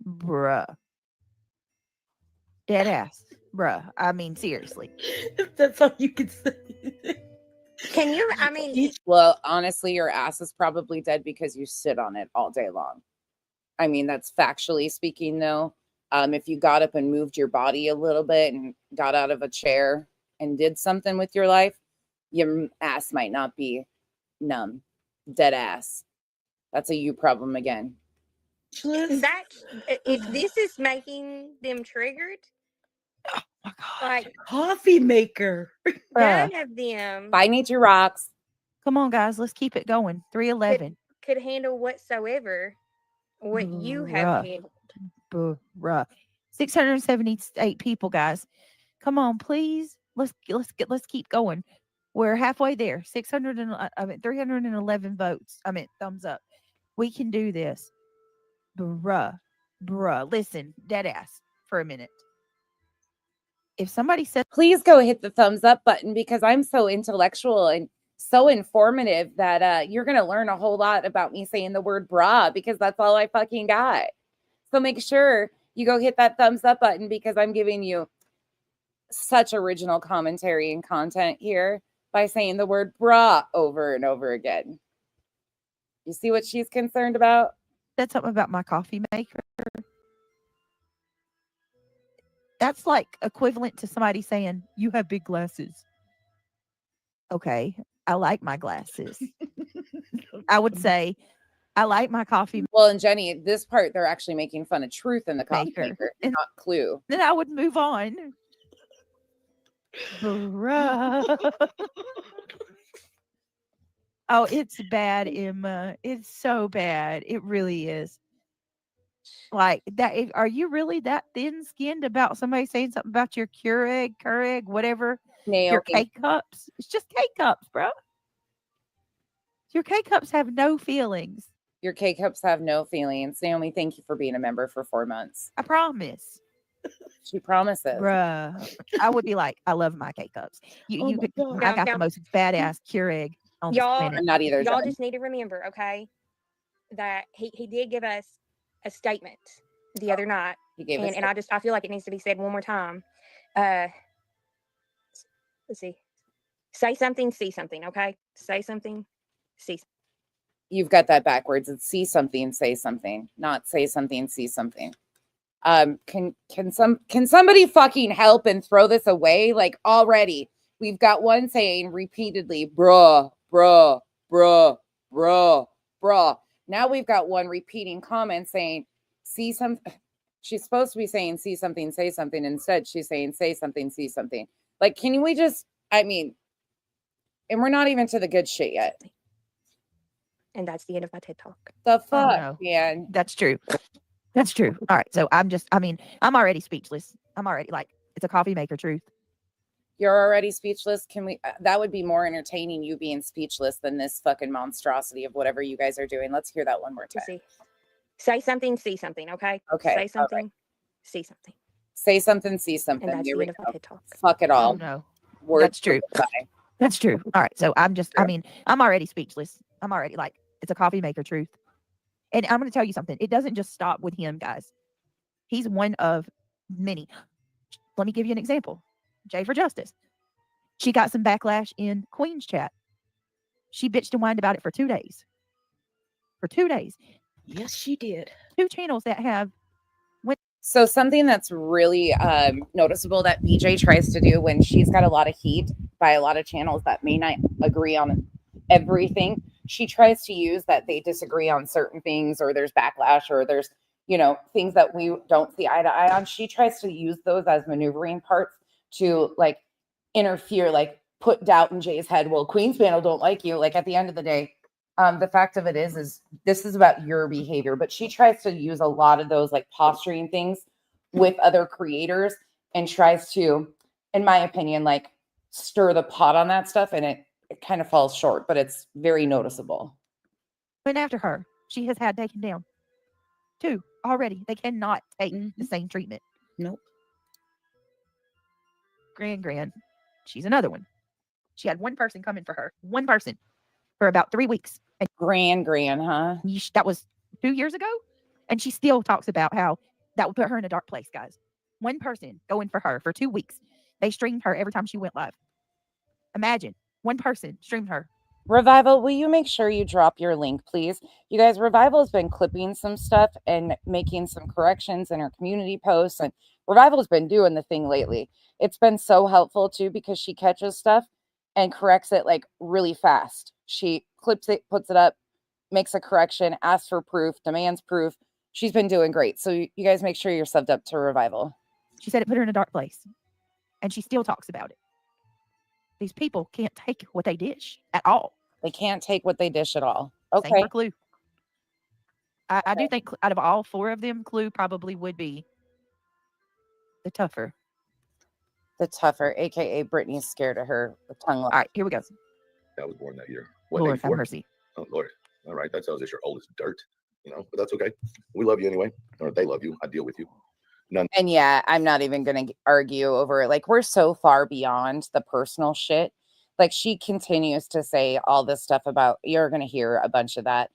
Bruh. Dead ass. Bruh. I mean, seriously. That's all you can say. Can you, I mean, Well, honestly, your ass is probably dead because you sit on it all day long. I mean, that's factually speaking, though. If you got up and moved your body a little bit and got out of a chair and did something with your life, your ass might not be numb. Dead ass. That's a you problem again. that if this is making them triggered, Oh my God. like Coffee maker. Bruh. none of them Bye, Nature Rocks. Come on, guys. Let's keep it going. 311. could handle whatsoever what you have Bruh. handled. Bruh. 678 people, guys. Come on, please. Let's keep going. We're halfway there. 311 votes. Thumbs up. We can do this. Bruh. Listen, dead ass for a minute. If somebody says Please go hit the thumbs up button, because I'm so intellectual and so informative that you're going to learn a whole lot about me saying the word bra, because that's all I fucking got. So make sure you go hit that thumbs up button, because I'm giving you such original commentary and content here by saying the word bra over and over again. You see what she's concerned about? said something about my coffee maker, that's like equivalent to somebody saying, you have big glasses. Okay. I like my glasses. I would say, I like my coffee Well, and Jenny, this part, they're actually making fun of Truth in the coffee Maker. maker, And- not Clue. then I would move on. Bruh. Oh, it's bad, Emma. It's so bad. It really is. Like that. Are you really that thin skinned about somebody saying something about your Keurig, whatever, your Naomi, K cups? It's just K cups, bro. Your K cups have no feelings. your K-Cups have no feelings. Naomi, thank you for being a member for 4 months. I promise. She promises. Bruh. I would be like, I love my K cups. You, Oh you my could, God. I got Now- the most badass Keurig on the Y'all- planet. I'm not either. Y'all Jen. just need to remember, okay, that he did give us a statement the other night, He gave us and I feel like it needs to be said one more time. Let's see. Say something, see something, okay? Say something, see. You've got that backwards. It's see something, say something, not say something, see something. Can somebody fucking help and throw this away? Like, already we've got one saying repeatedly, bruh. Now we've got one repeating comment saying, see something. She's supposed to be saying see something, say something. Instead, she's saying say something, see something. Like, can we just, and we're not even to the good shit yet. And that's the end of my TED Talk. The fuck, no. man. That's true. That's true. All right. So I'm already speechless. I'm already like, it's a coffee maker truth. You're already speechless. Can we? That would be more entertaining, you being speechless, than this fucking monstrosity of whatever you guys are doing. Let's hear that one more time. Let's see. Say something, see something, okay? Okay, all Say right. something, see something. Say something, see something. And that's There the we end of my go. TED Talk. Fuck it Oh all. no. Words That's true. to live by. That's true. All right. So Yeah. I'm already speechless. I'm already like, it's a coffee maker truth. And I'm going to tell you something. It doesn't just stop with him, guys. He's one of many. Let me give you an example. Jay for Justice. She got some backlash in Queen's chat. She bitched and whined about it for 2 days. For 2 days. Yes, she did. 2 channels that have So something that's really noticeable that BJ tries to do when she's got a lot of heat by a lot of channels that may not agree on everything, she tries to use that they disagree on certain things, or there's backlash, or there's, you know, things that we don't see eye to eye on. She tries to use those as maneuvering parts to like interfere, like put doubt in Jay's head. Well, Queen's panel don't like you. Like at the end of the day, the fact of it is this is about your behavior. But she tries to use a lot of those like posturing things with other creators and tries to, in my opinion, like stir the pot on that stuff, and it kind of falls short, but it's very noticeable. went after her. She has had taken down 2 already. They cannot take the same treatment. Nope. Grand. She's another one. She had one person coming for her. One person for about 3 weeks. And Grand, huh? that was 2 years ago. And she still talks about how that would put her in a dark place, guys. One person going for her for 2 weeks. They streamed her every time she went live. Imagine one person streamed her. Revival, will you make sure you drop your link, please? You guys, Revival has been clipping some stuff and making some corrections in her community posts, and Revival's been doing the thing lately. It's been so helpful too, because she catches stuff and corrects it like really fast. She clips it, puts it up, makes a correction, asks for proof, demands proof. She's been doing great. So you guys make sure you're subbed up to Revival. She said it put her in a dark place. And she still talks about it. These people can't take what they dish at all. They can't take what they dish at all. Same Okay. for Clue. I do think out of all 4 of them, Clue probably would be the tougher. The tougher, aka Brittany's scared of her tongue. All right, here we go. I was born that year. Lord have 84? mercy. Oh, Lord. All right. That tells us you're old as dirt, you know, but that's okay. We love you anyway, or they love you. I deal with you. And yeah, I'm not even going to argue over it. Like, we're so far beyond the personal shit. Like, she continues to say all this stuff about, you're going to hear a bunch of that.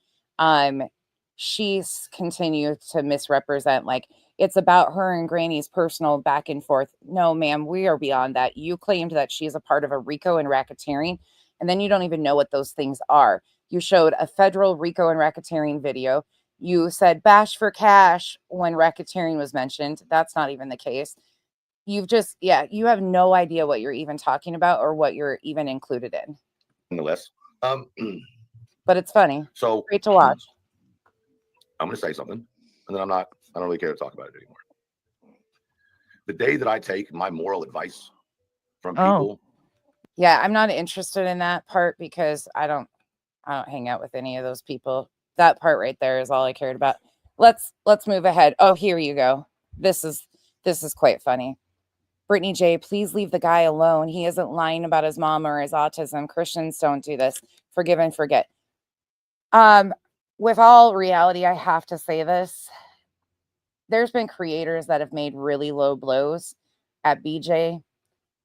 She's continued to misrepresent, like, it's about her and Granny's personal back and forth. No, ma'am, we are beyond that. You claimed that she's a part of a RICO and racketeering, and then you don't even know what those things are. You showed a federal RICO and racketeering video. You said bash for cash when racketeering was mentioned. That's not even the case. You've just, you have no idea what you're even talking about or what you're even included in. Nonetheless, But it's funny. so Great to watch. I'm going to say something, and then I don't really care to talk about it anymore. The day that I take my moral advice from people, Yeah, I'm not interested in that part because I don't hang out with any of those people. That part right there is all I cared about. Let's move ahead. Oh, here you go. This is quite funny. Brittany J, please leave the guy alone. He isn't lying about his mom or his autism. Christians don't do this. Forgive and forget. With all reality, I have to say this. There's been creators that have made really low blows at BJ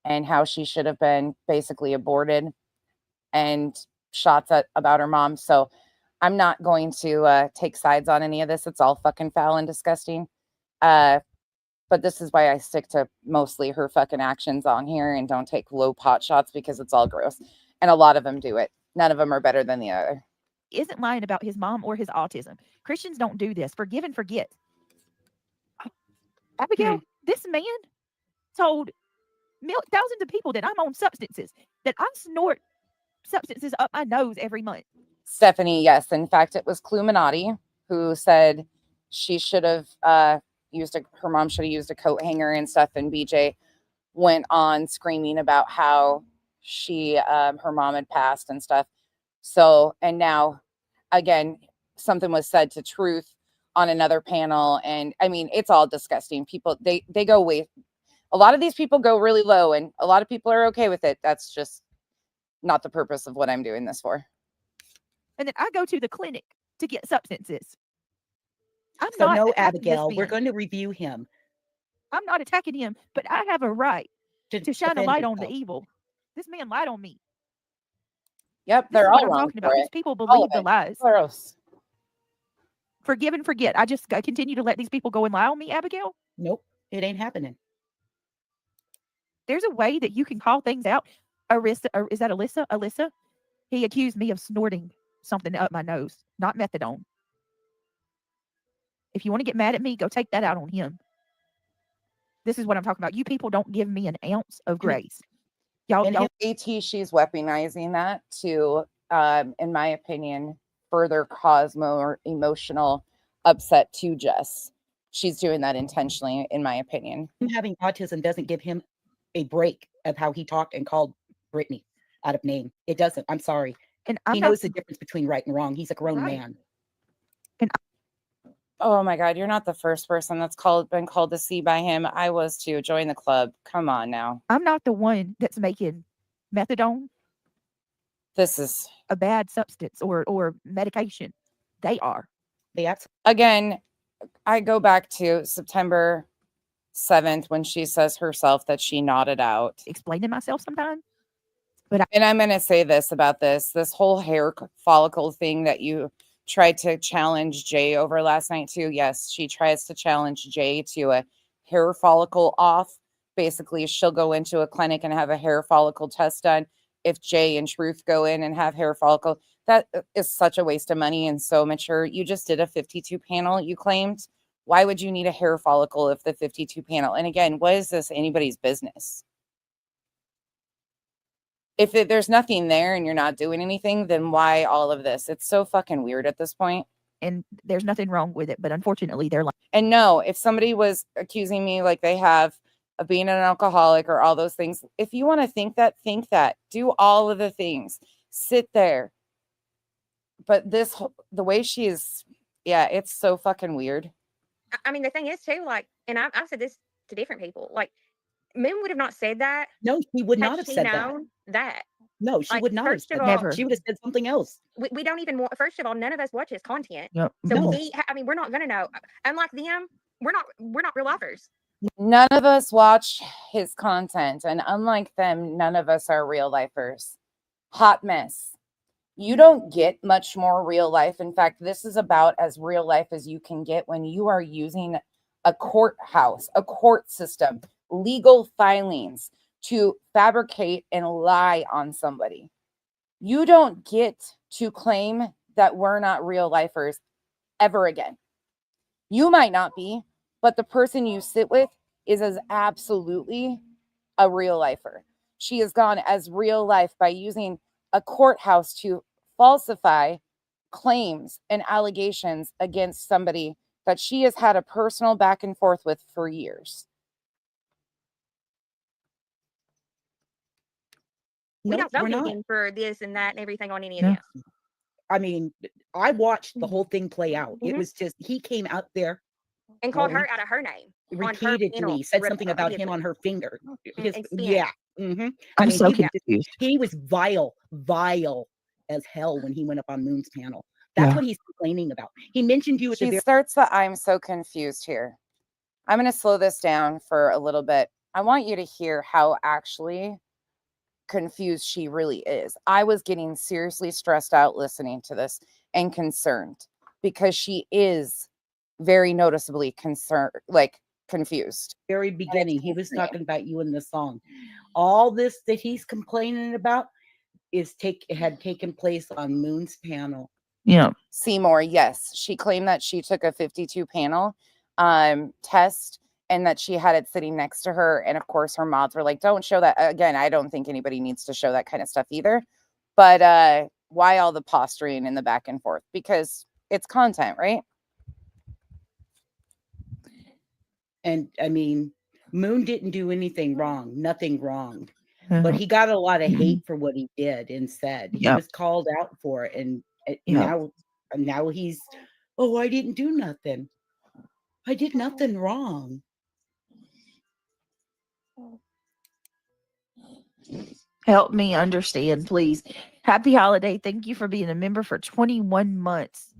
and how she should have been basically aborted and shots at about her mom. So I'm not going to take sides on any of this. It's all fucking foul and disgusting. But this is why I stick to mostly her fucking actions on here and don't take low pot shots, because it's all gross. And a lot of them do it. None of them are better than the other. Isn't lying about his mom or his autism. Christians don't do this. Forgive and forget. Abigail, this man told thousands of people that I'm on substances, that I snort substances up my nose every month. Stephanie, yes. In fact, it was Cluminati who said she should have her mom should have used a coat hanger and stuff. And BJ went on screaming about how her mom had passed and stuff. So, and now again, something was said to Truth on another panel. And I mean, it's all disgusting. People, they go way, a lot of these people go really low, and a lot of people are okay with it. That's just not the purpose of what I'm doing this for. And then I go to the clinic to get substances. I'm So not no, attacking this Abigail, we're man. going to review him I'm not attacking him, but I have a right to shine a defend light on the yourself. evil. This man lied on me. Yep, This they're is what all I'm wrong talking for about. These it. people All believe of the it. lies. Gross. Forgive and forget. I continue to let these people go and lie on me, Abigail. Nope, it ain't happening. There's a way that you can call things out. Arissa, or is that Alyssa? Alyssa? He accused me of snorting something up my nose, not methadone. If you want to get mad at me, go take that out on him. This is what I'm talking about. You people don't give me an ounce of grace. Y'all, And y'all AT, she's weaponizing that to, in my opinion, further cause more emotional upset to Jess. She's doing that intentionally, in my opinion. Him having autism doesn't give him a break of how he talked and called Brittany out of name. It doesn't. I'm sorry. and I'm He not knows the difference between right and wrong. He's a grown Right. man. Oh my God, you're not the first person that's been called to see by him. I was too. Join the club. Come on now. I'm not the one that's making methadone This is, a bad substance or medication. They are. They absolutely again, I go back to September 7th when she says herself that she nodded out. Explaining myself sometimes. And I'm going to say this about this whole hair follicle thing that you tried to challenge Jay over last night too. Yes, she tries to challenge Jay to a hair follicle off. Basically, she'll go into a clinic and have a hair follicle test done. If Jay and Truth go in and have hair follicle, that is such a waste of money and so mature. You just did a 52 panel, you claimed. Why would you need a hair follicle if the 52 panel? And again, what is this anybody's business? If there's nothing there and you're not doing anything, then why all of this? It's so fucking weird at this point. And there's nothing wrong with it, but unfortunately they're like, And no, if somebody was accusing me like they have of being an alcoholic or all those things, if you want to think that. Do all of the things. Sit there. But the way she is, yeah, it's so fucking weird. I mean, the thing is too, like, and I've said this to different people, like, Moon would have not said that No, she would not had have she said that. known that. No, she Like, would not have first of said all, that. Never. She would have said something else. we don't even want, first of all, none of us watch his content. yep. So No. I mean, we're not going to know. Unlike them, we're not real lifers. None of us watch his content, and unlike them, none of us are real lifers. Hot mess. You don't get much more real life. In fact, this is about as real life as you can get when you are using a courthouse, a court system, legal filings to fabricate and lie on somebody. You don't get to claim that we're not real lifers ever again. You might not be, but the person you sit with is as absolutely a real lifer. She has gone as real life by using a courthouse to falsify claims and allegations against somebody that she has had a personal back and forth with for years. We No, don't we're vote not. him for this and that and everything on any of No. this. I mean, I watched the whole thing play out. It Mhm. was just, he came out there And called Well, her out of her name. on her repeatedly, panel said something about him repeatedly. on her finger. His, and spin. yeah. hmm I I'm mean, so he was, confused. he was vile as hell when he went up on Moon's panel. That's Yeah. what he's complaining about. He mentioned you at the She very starts the I'm so confused here. I'm going to slow this down for a little bit. I want you to hear how actually confused she really is. I was getting seriously stressed out listening to this and concerned because she is very noticeably concerned, like confused. very beginning. He was extreme. talking about you in the song. All this that he's complaining about had taken place on Moon's panel. Yeah. Seymour, yes, she claimed that she took a 52 panel test and that she had it sitting next to her. And of course, her mods were like, don't show that. Again, I don't think anybody needs to show that kind of stuff either. But why all the posturing and the back and forth? Because it's content, right? And I mean, Moon didn't do anything wrong, nothing wrong. Uh, But he got a lot of Mhm. hate for what he did and said. He Yep. was called out for it. And Yeah. now he's Oh, I didn't do nothing. I did nothing wrong. Help me understand, please. Happy holiday. Thank you for being a member for 21 months.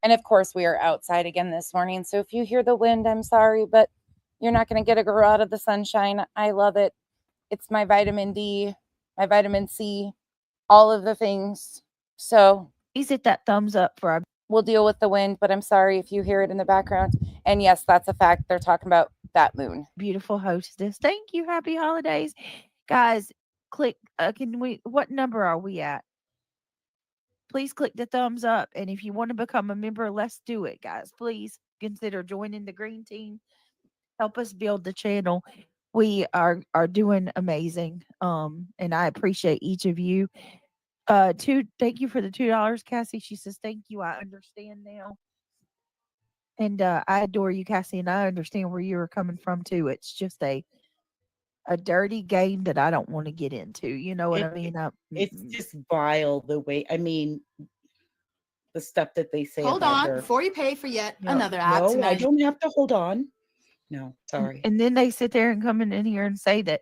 And of course, we are outside again this morning. So if you hear the wind, I'm sorry, but you're not going to get a girl out of the sunshine. I love it. It's my vitamin D, my vitamin C, all of the things. So Please hit that thumbs up for our we'll deal with the wind, but I'm sorry if you hear it in the background. And yes, that's a fact. They're talking about that moon. beautiful hostess. Thank you. Happy holidays. Guys, click what number are we at? Please click the thumbs up. And if you want to become a member, let's do it, guys. Please consider joining the green team. Help us build the channel. We are doing amazing. And I appreciate each of you. Thank you for the $2, Cassie. She says, thank you. I understand now. And I adore you, Cassie, and I understand where you're coming from too. It's just a dirty game that I don't want to get into. You know what I mean? It's just vile the way. I mean, the stuff that they say. Hold about on her. before you pay for yet No, another app. No, I don't have to hold on. No, sorry. And then they sit there and come in here and say that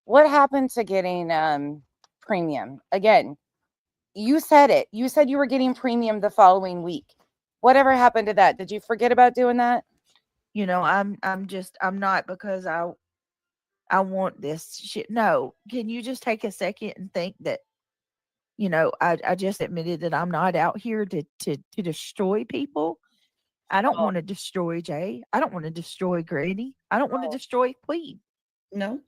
What happened to getting premium? Again, you said it. You said you were getting premium the following week. Whatever happened to that? Did you forget about doing that? you know, I'm not because I want this shit. No, can you just take a second and think that, you know, I just admitted that I'm not out here to destroy people. I don't Oh. want to destroy Jay. I don't want to destroy Granny. I don't want to Oh. destroy Queen. No.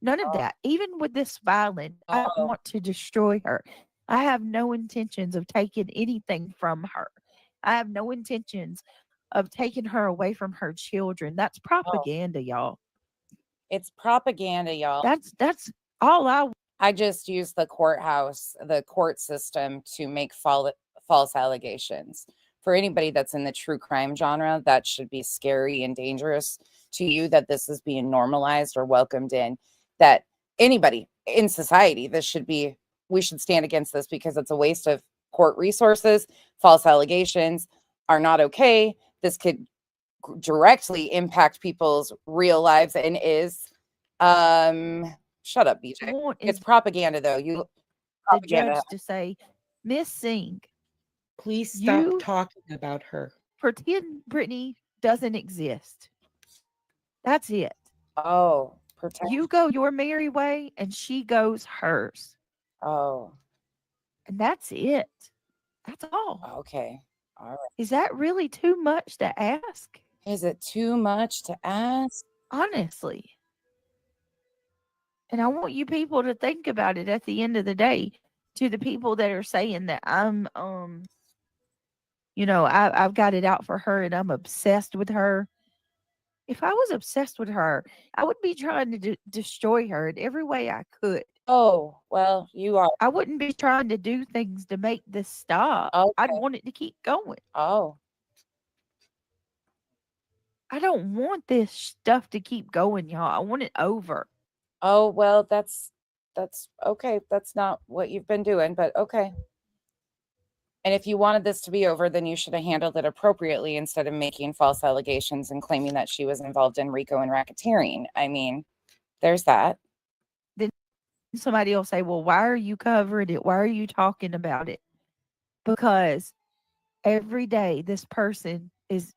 None of Oh. that. Even with this filing, I don't Oh. want to destroy her. I have no intentions of taking anything from her. I have no intentions of taking her away from her children. That's propaganda, y'all. It's propaganda, y'all. That's all I just use the courthouse, the court system to make false allegations. For anybody that's in the true crime genre, that should be scary and dangerous to you that this is being normalized or welcomed in. That anybody in society, we should stand against this because it's a waste of court resources. False allegations are not okay. This could directly impact people's real lives and is shut up, BJ. want It's is propaganda, though. You the propaganda. judge to say, Miss Singh, Please stop You- talking about her. pretend Brittany doesn't exist. That's it. Oh, protect. You go your merry way and she goes hers. Oh, And that's it. That's all. okay. All right. Is that really too much to ask? Is it too much to ask? Honestly. And I want you people to think about it at the end of the day. To the people that are saying that I'm you know, I've got it out for her and I'm obsessed with her. If I was obsessed with her, I would be trying to destroy her in every way I could. Oh, well, you are. I wouldn't be trying to do things to make this stop. I'd Okay. want it to keep going. Oh, I don't want this stuff to keep going, y'all. I want it over. oh, well, that's okay. That's not what you've been doing, but okay. And if you wanted this to be over, then you should have handled it appropriately instead of making false allegations and claiming that she was involved in RICO and racketeering. I mean, there's that. Somebody will say, well, why are you covering it? Why are you talking about it? Because every day this person is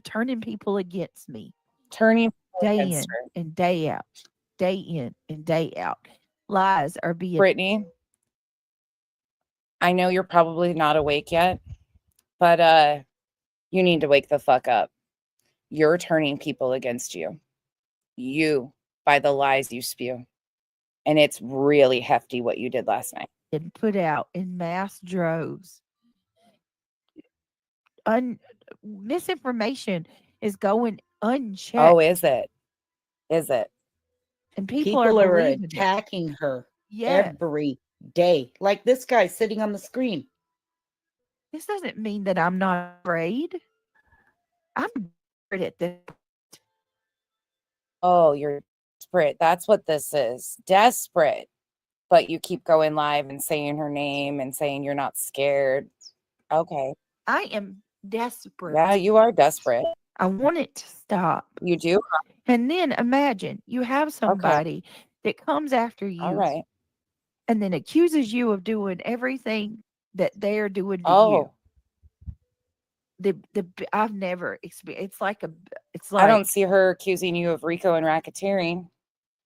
turning people against me Turning day in against her. and day out, day in and day out. Lies are being Brittany, I know you're probably not awake yet, but you need to wake the fuck up. You're turning people against you. You, by the lies you spew. And it's really hefty what you did last night. put out in mass droves. Misinformation is going unchecked. Oh, is it? Is it? And people People are are believing it. attacking her Yes. every day. Like this guy sitting on the screen. This doesn't mean that I'm not afraid. I'm desperate at this. Oh, you're desperate. That's what this is. Desperate. But you keep going live and saying her name and saying you're not scared. Okay. I am desperate. Yeah, you are desperate. I want it to stop. You do? And then imagine you have somebody that comes after All you right. and then accuses you of doing everything that they're doing to you. Oh, I've never experienced. It's I don't like see her accusing you of RICO and racketeering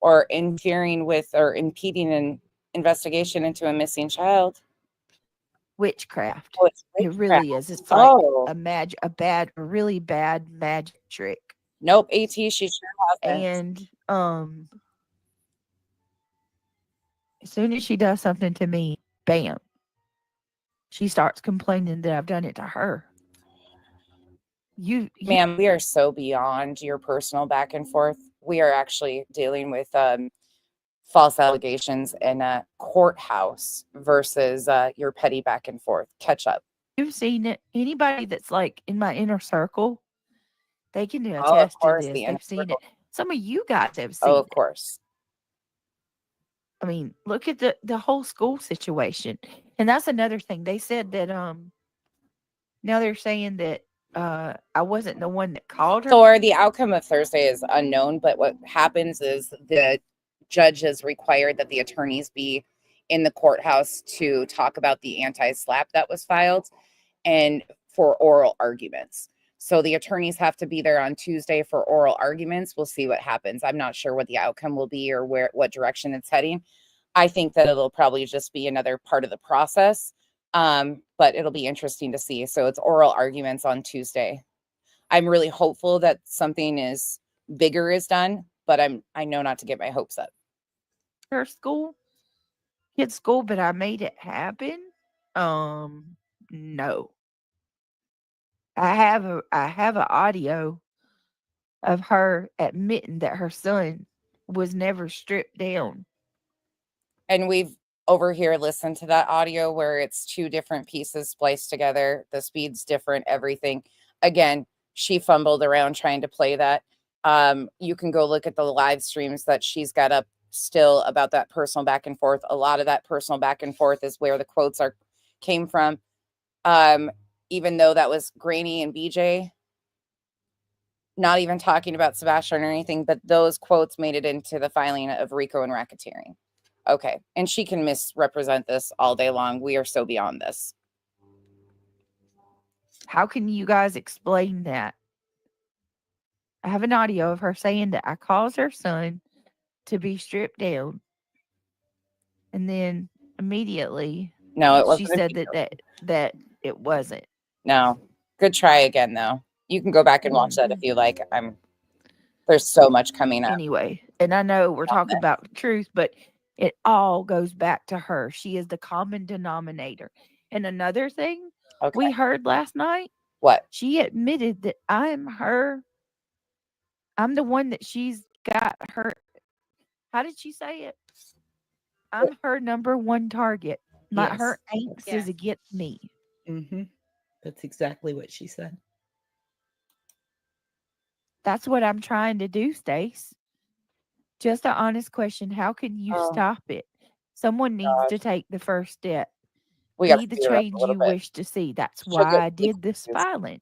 or interfering with or impeding an investigation into a missing child. witchcraft. Oh, it's It witchcraft. really is. It's like Oh, a really bad magic trick. nope. AT, she sure hasn't. And as soon as she does something to me, bam, she starts complaining that I've done it to her. You Ma'am, we are so beyond your personal back and forth. We are actually dealing with false allegations in a courthouse versus your petty back and forth. Catch up. you've seen it. Anybody that's like in my inner circle, they can Oh, of attest to course, this. the inner They've seen it. circle. Some of you guys have seen Oh, of it. course. I mean, look at the whole school situation. And that's another thing. They said that now they're saying that I wasn't the one that called her. So the outcome of Thursday is unknown, but what happens is the judge has required that the attorneys be in the courthouse to talk about the anti-SLAPP that was filed and for oral arguments. So the attorneys have to be there on Tuesday for oral arguments. We'll see what happens. I'm not sure what the outcome will be or what direction it's heading. I think that it'll probably just be another part of the process, but it'll be interesting to see. So it's oral arguments on Tuesday. I'm really hopeful that something bigger is done, but I know not to get my hopes up. Her kid's school, but I made it happen. No. I have an audio of her admitting that her son was never stripped down. And we've over here listened to that audio where it's two different pieces spliced together. The speed's different, everything. Again, she fumbled around trying to play that. You can go look at the live streams that she's got up still about that personal back and forth. A lot of that personal back and forth is where the quotes came from. Even though that was Granny and BJ, not even talking about Sebastian or anything, but those quotes made it into the filing of RICO and racketeering. Okay. And she can misrepresent this all day long. We are so beyond this. How can you guys explain that? I have an audio of her saying that I caused her son to be stripped down. And then immediately No, it wasn't. she said that it wasn't. No. Good try again, though. You can go back and watch that if you like. There's so much coming up. Anyway, and I know we're talking about the truth, but it all goes back to her. She is the common denominator. And another thing we heard last night, what? She admitted that I'm the one that she's got her. How did she say it? I'm her number one target. Her angst is against me. Mm-hmm. That's exactly what she said. That's what I'm trying to do, Stace. Just an honest question. How can you stop it? Someone needs to take the first step. Be the change you wish to see. That's why I did this filing.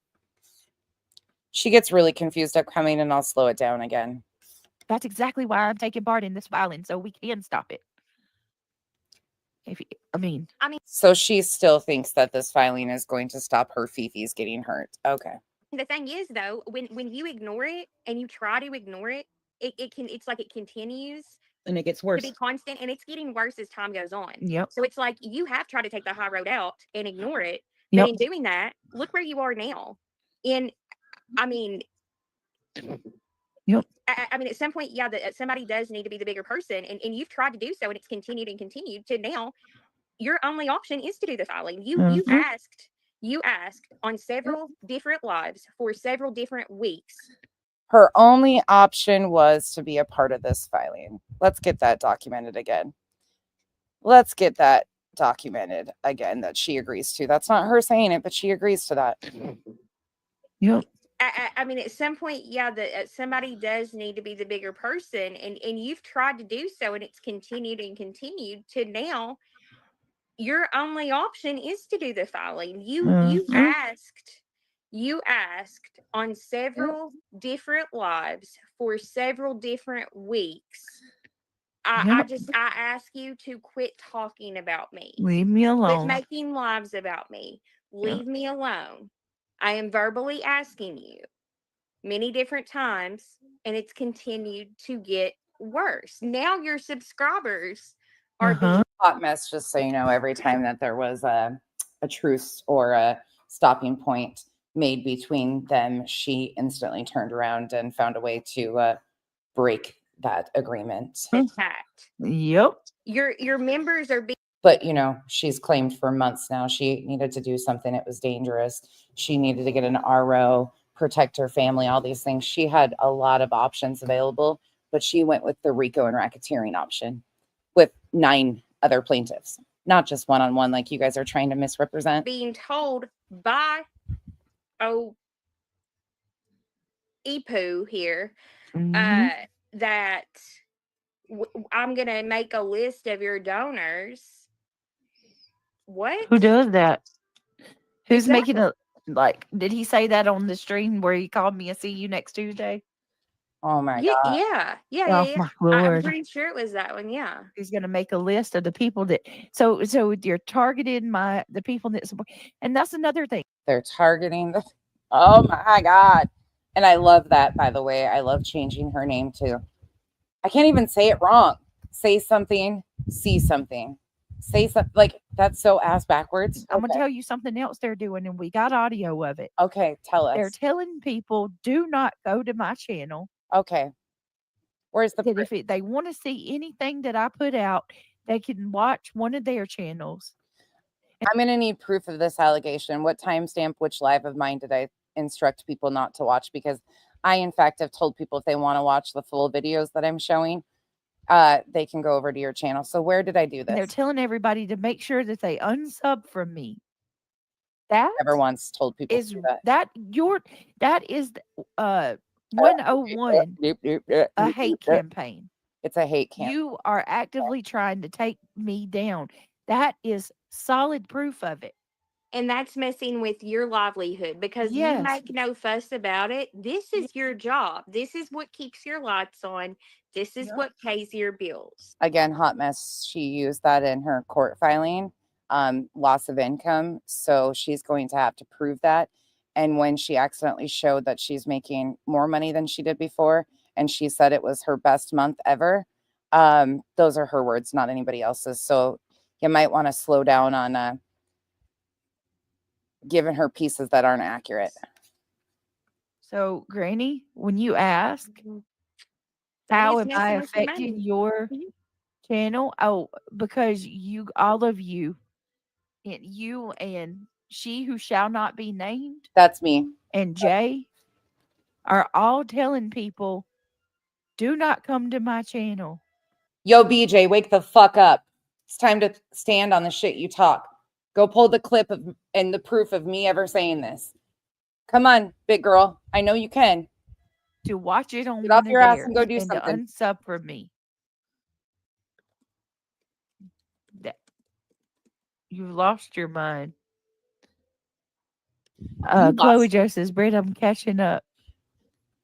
She gets really confused upcoming, and I'll slow it down again. That's exactly why I'm taking part in this filing, so we can stop it. So she still thinks that this filing is going to stop her Fifi's getting hurt. Okay. The thing is, though, when you ignore it and you try to ignore it, it's like it continues and it gets worse to be constant, and it's getting worse as time goes on. Yep. So it's like you have tried to take the high road out and ignore it, but in doing that, look where you are now. Yep. At some point, that somebody does need to be the bigger person, and you've tried to do so, and it's continued and continued to now. Your only option is to do the filing. You asked on several different lives for several different weeks. Her only option was to be a part of this filing. Let's get that documented again. That she agrees to. That's not her saying it, but she agrees to that. Yep. At some point, that somebody does need to be the bigger person, and you've tried to do so, and it's continued and continued to now. Your only option is to do the filing. You asked You asked on several different lives for several different weeks. I ask you to quit talking about me. Leave me Quit alone. making lives about me. Leave me alone. I am verbally asking you many different times, and it's continued to get worse. Now your subscribers are being Hot mess, just so you know, every time that there was a truce or a stopping point made between them, she instantly turned around and found a way to break that agreement. attacked. Yep. Your members are being But you know, she's claimed for months now she needed to do something. It was dangerous. She needed to get an RO, protect her family, all these things. She had a lot of options available, but she went with the RICO and racketeering option with 9 other plaintiffs, not just one-on-one like you guys are trying to misrepresent. being told by Epu here Mhm. that I'm gonna make a list of your donors. What? Who does that? Who's making Exactly. a like? Did he say that on the stream where he called me a see you next Tuesday? Oh my Yeah, god. yeah. Oh my I'm lord! pretty sure it was that one. Yeah. He's gonna make a list of the people that. So you're targeting the people that support, and that's another thing. They're targeting the Oh my god. And I love that, by the way. I love changing her name too. I can't even say it wrong. Say something, see something. Say something like that's so ass backwards. I'm gonna tell you something else they're doing, and we got audio of it. Okay, tell They're us. telling people do not go to my channel. Okay. Where's the That if they want to see anything that I put out, they can watch one of their channels. I'm going to need proof of this allegation. What timestamp, which live of mine did I instruct people not to watch? Because I, in fact, have told people if they want to watch the full videos that I'm showing, they can go over to your channel. So where did I do And they're this? telling everybody to make sure that they unsub from me. That Never once told people to is do that. that is 101 a hate campaign. It's a hate campaign. You are actively trying to take me down. That is solid proof of it. And that's messing with your livelihood because you Yes. make no fuss about it. This is your job. This is what keeps your lights on. This is what pays your bills. Again, hot mess. She used that in her court filing, loss of income. So she's going to have to prove that. And when she accidentally showed that she's making more money than she did before, and she said it was her best month ever, those are her words, not anybody else's. So you might want to slow down on giving her pieces that aren't accurate. So, Granny, when you ask, Mhm. how That is am I messing with your affecting money. your Mhm. channel? Oh, because all of you, and you and she who shall not be named, That's me. and Jay are all telling people, do not come to my channel. Yo, BJ, wake the fuck up. It's time to stand on the shit you talk. Go pull the clip of and the proof of me ever saying this. Come on, big girl. I know you can. To watch it on Get off one your of ass theirs and go do and to something. unsub from me. You've lost your mind. Chloe Joe says, Britt, I'm catching up.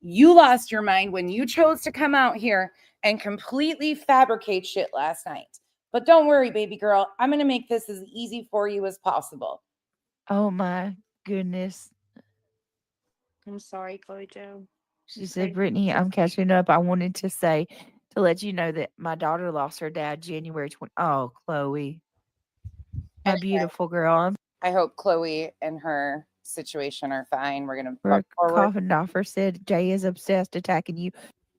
You lost your mind when you chose to come out here and completely fabricate shit last night. But don't worry, baby girl. I'm going to make this as easy for you as possible. Oh my goodness. I'm sorry, Chloe Joe. She said, Brittany, I'm catching up. I wanted to say, to let you know that my daughter lost her dad January 20. Oh, Chloe. My beautiful girl. I hope Chloe and her situation are fine. We're going to Her fuck forward. coffin offer said, Jay is obsessed attacking you.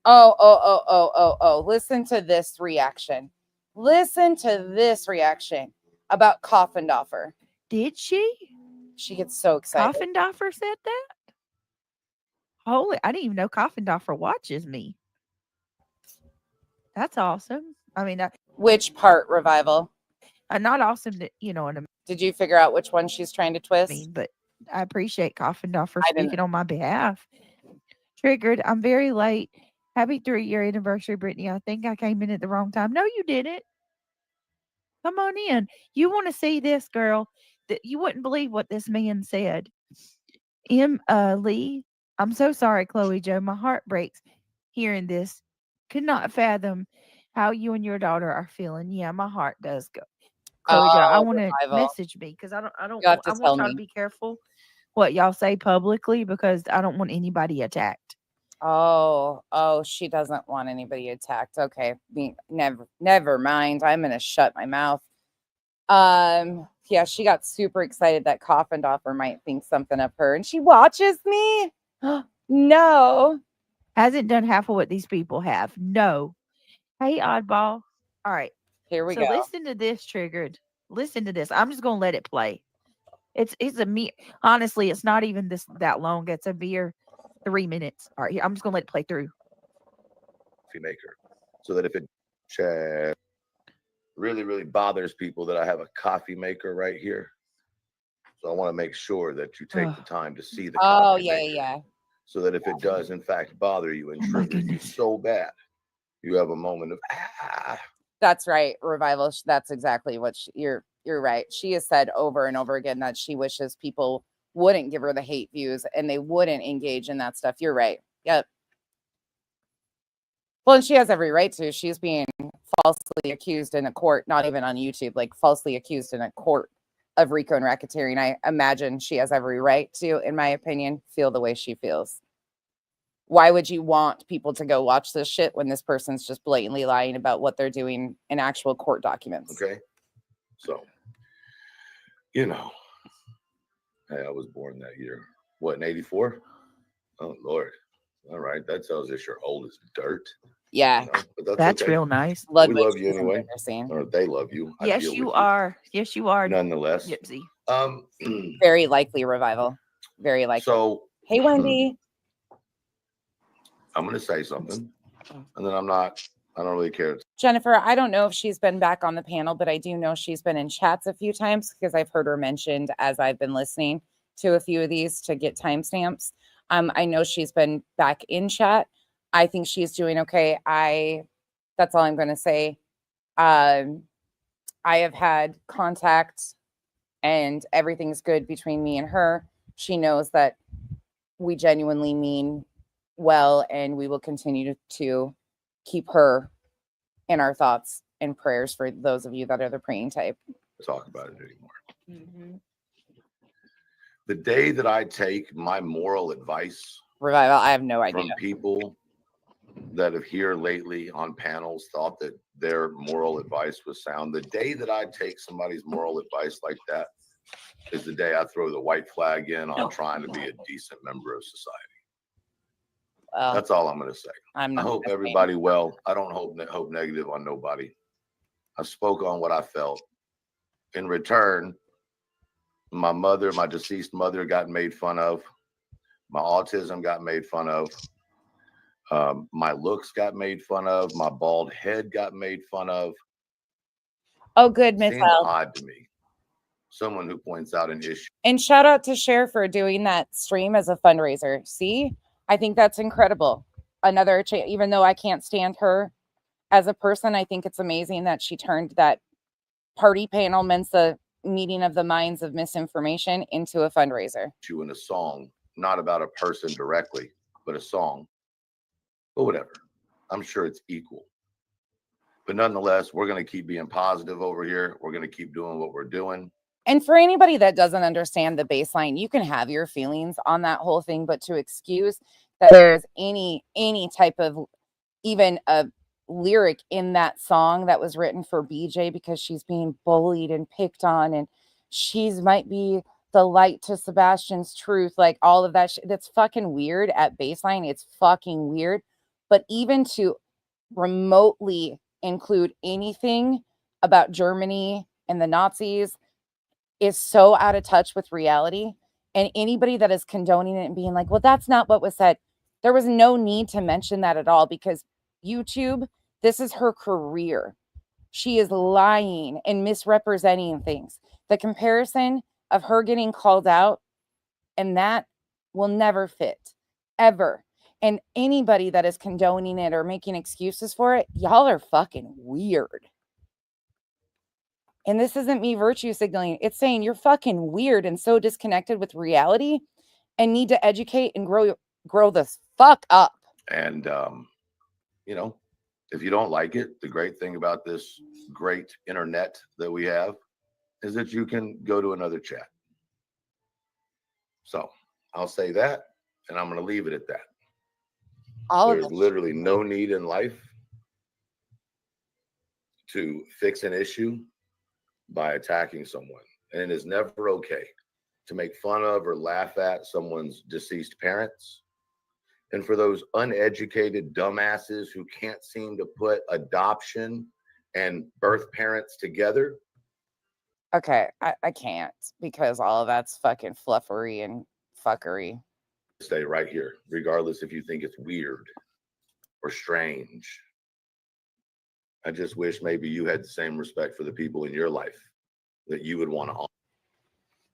Oh. Listen to this reaction. Listen to this reaction about Coffindoffer. Did she? She gets so excited. Coffindoffer said that? Holy, I didn't even know Coffindoffer watches me. That's awesome. I mean, Which part, Revival? not awesome that, what I Did you figure out which one she's trying to twist? mean, but I appreciate Coffindoffer I didn't. speaking on my behalf. Triggered. I'm very late. Happy 3-year anniversary, Brittany. I think I came in at the wrong time. No, you didn't. Come on in. You want to see this girl? That you wouldn't believe what this man said. Lee, I'm so sorry, Chloe Joe. My heart breaks hearing this. Could not fathom how you and your daughter are feeling. Yeah, my heart does go. Chloe Joe, I Oh, want to Revival. message me because I don't You have want, to I want tell y'all to me. be careful what y'all say publicly because I don't want anybody attacked. Oh, she doesn't want anybody attacked. Okay, never mind. I'm gonna shut my mouth. Yeah, she got super excited that Coffin Doffer might think something of her, and she watches me. No. Hasn't done half of what these people have. No. Hey, oddball. All right. Here we So go. listen to this, triggered. Listen to this. I'm just gonna let it play. It's a mere. Honestly, it's not even that long. It's a mere 3 minutes. All right, here, I'm just gonna let it play through. Coffee maker, so that if it really bothers people that I have a coffee maker right here. So I want to make sure that you take the time to see the Oh, coffee yeah, maker, yeah. so that if it does in fact bother you and Oh my trigger you goodness. so bad, you have a moment of That's right, Revival. That's exactly what you're right. She has said over and over again that she wishes people wouldn't give her the hate views and they wouldn't engage in that stuff. You're right. Yep. Well, and she has every right to. She's being falsely accused in a court, not even on YouTube, like falsely accused in a court of RICO and racketeering. I imagine she has every right to, in my opinion, feel the way she feels. Why would you want people to go watch this shit when this person's just blatantly lying about what they're doing in actual court documents? Okay. So, you know, hey, I was born that year. What, in 84? Oh, Lord. All right. That tells us you're old as dirt. Yeah. You know, but That's okay. real nice. We love you anyway. Embarrassing. Or they love you. I Yes, deal you with are. Yes, you are. Nonetheless. Gypsy. Very likely Revival. Very likely. So, hey, Wendy. I'm going to say something, and then I don't really care. Jennifer, I don't know if she's been back on the panel, but I do know she's been in chats a few times because I've heard her mentioned as I've been listening to a few of these to get timestamps. I know she's been back in chat. I think she's doing okay. That's all I'm going to say. I have had contact and everything's good between me and her. She knows that we genuinely mean well, and we will continue to keep her in our thoughts and prayers for those of you that are the praying type. Talk about it anymore. The day that I take my moral advice, Revival, I have no idea. From people that have here lately on panels thought that their moral advice was sound. The day that I take somebody's moral advice like that is the day I throw the white flag in on trying to be a decent member of society. Well, that's all I'm going to say. I hope everybody well. I don't hope negative on nobody. I spoke on what I felt. In return, my deceased mother got made fun of. My autism got made fun of. My looks got made fun of. My bald head got made fun of. Oh, good, Miss Seems L. odd to me. Someone who points out an issue. And shout out to Cher for doing that stream as a fundraiser. See, I think that's incredible. Another, even though I can't stand her as a person, I think it's amazing that she turned that party panel Mensa meeting of the minds of misinformation into a fundraiser. In a song, not about a person directly, but a song. But whatever. I'm sure it's equal. But nonetheless, we're going to keep being positive over here. We're going to keep doing what we're doing. And for anybody that doesn't understand the baseline, you can have your feelings on that whole thing, but to excuse that there's any type of even a lyric in that song that was written for BJ because she's being bullied and picked on and she's might be the light to Sebastian's truth, like all of that that's fucking weird at baseline. It's fucking weird. But even to remotely include anything about Germany and the Nazis is so out of touch with reality. And anybody that is condoning it and being like, well, that's not what was said. There was no need to mention that at all because YouTube, this is her career. She is lying and misrepresenting things. The comparison of her getting called out and that will never fit ever. And anybody that is condoning it or making excuses for it, y'all are fucking weird. And this isn't me virtue signaling. It's saying you're fucking weird and so disconnected with reality and need to educate and grow this fuck up. And, you know, if you don't like it, the great thing about this great internet that we have is that you can go to another chat. So I'll say that, and I'm going to leave it at that. There's literally no need in life to fix an issue by attacking someone. And it is never okay to make fun of or laugh at someone's deceased parents. And for those uneducated dumbasses who can't seem to put adoption and birth parents together. Okay, I can't, because all of that's fucking fluffery and fuckery. Stay right here, regardless if you think it's weird or strange. I just wish maybe you had the same respect for the people in your life that you would want to honor.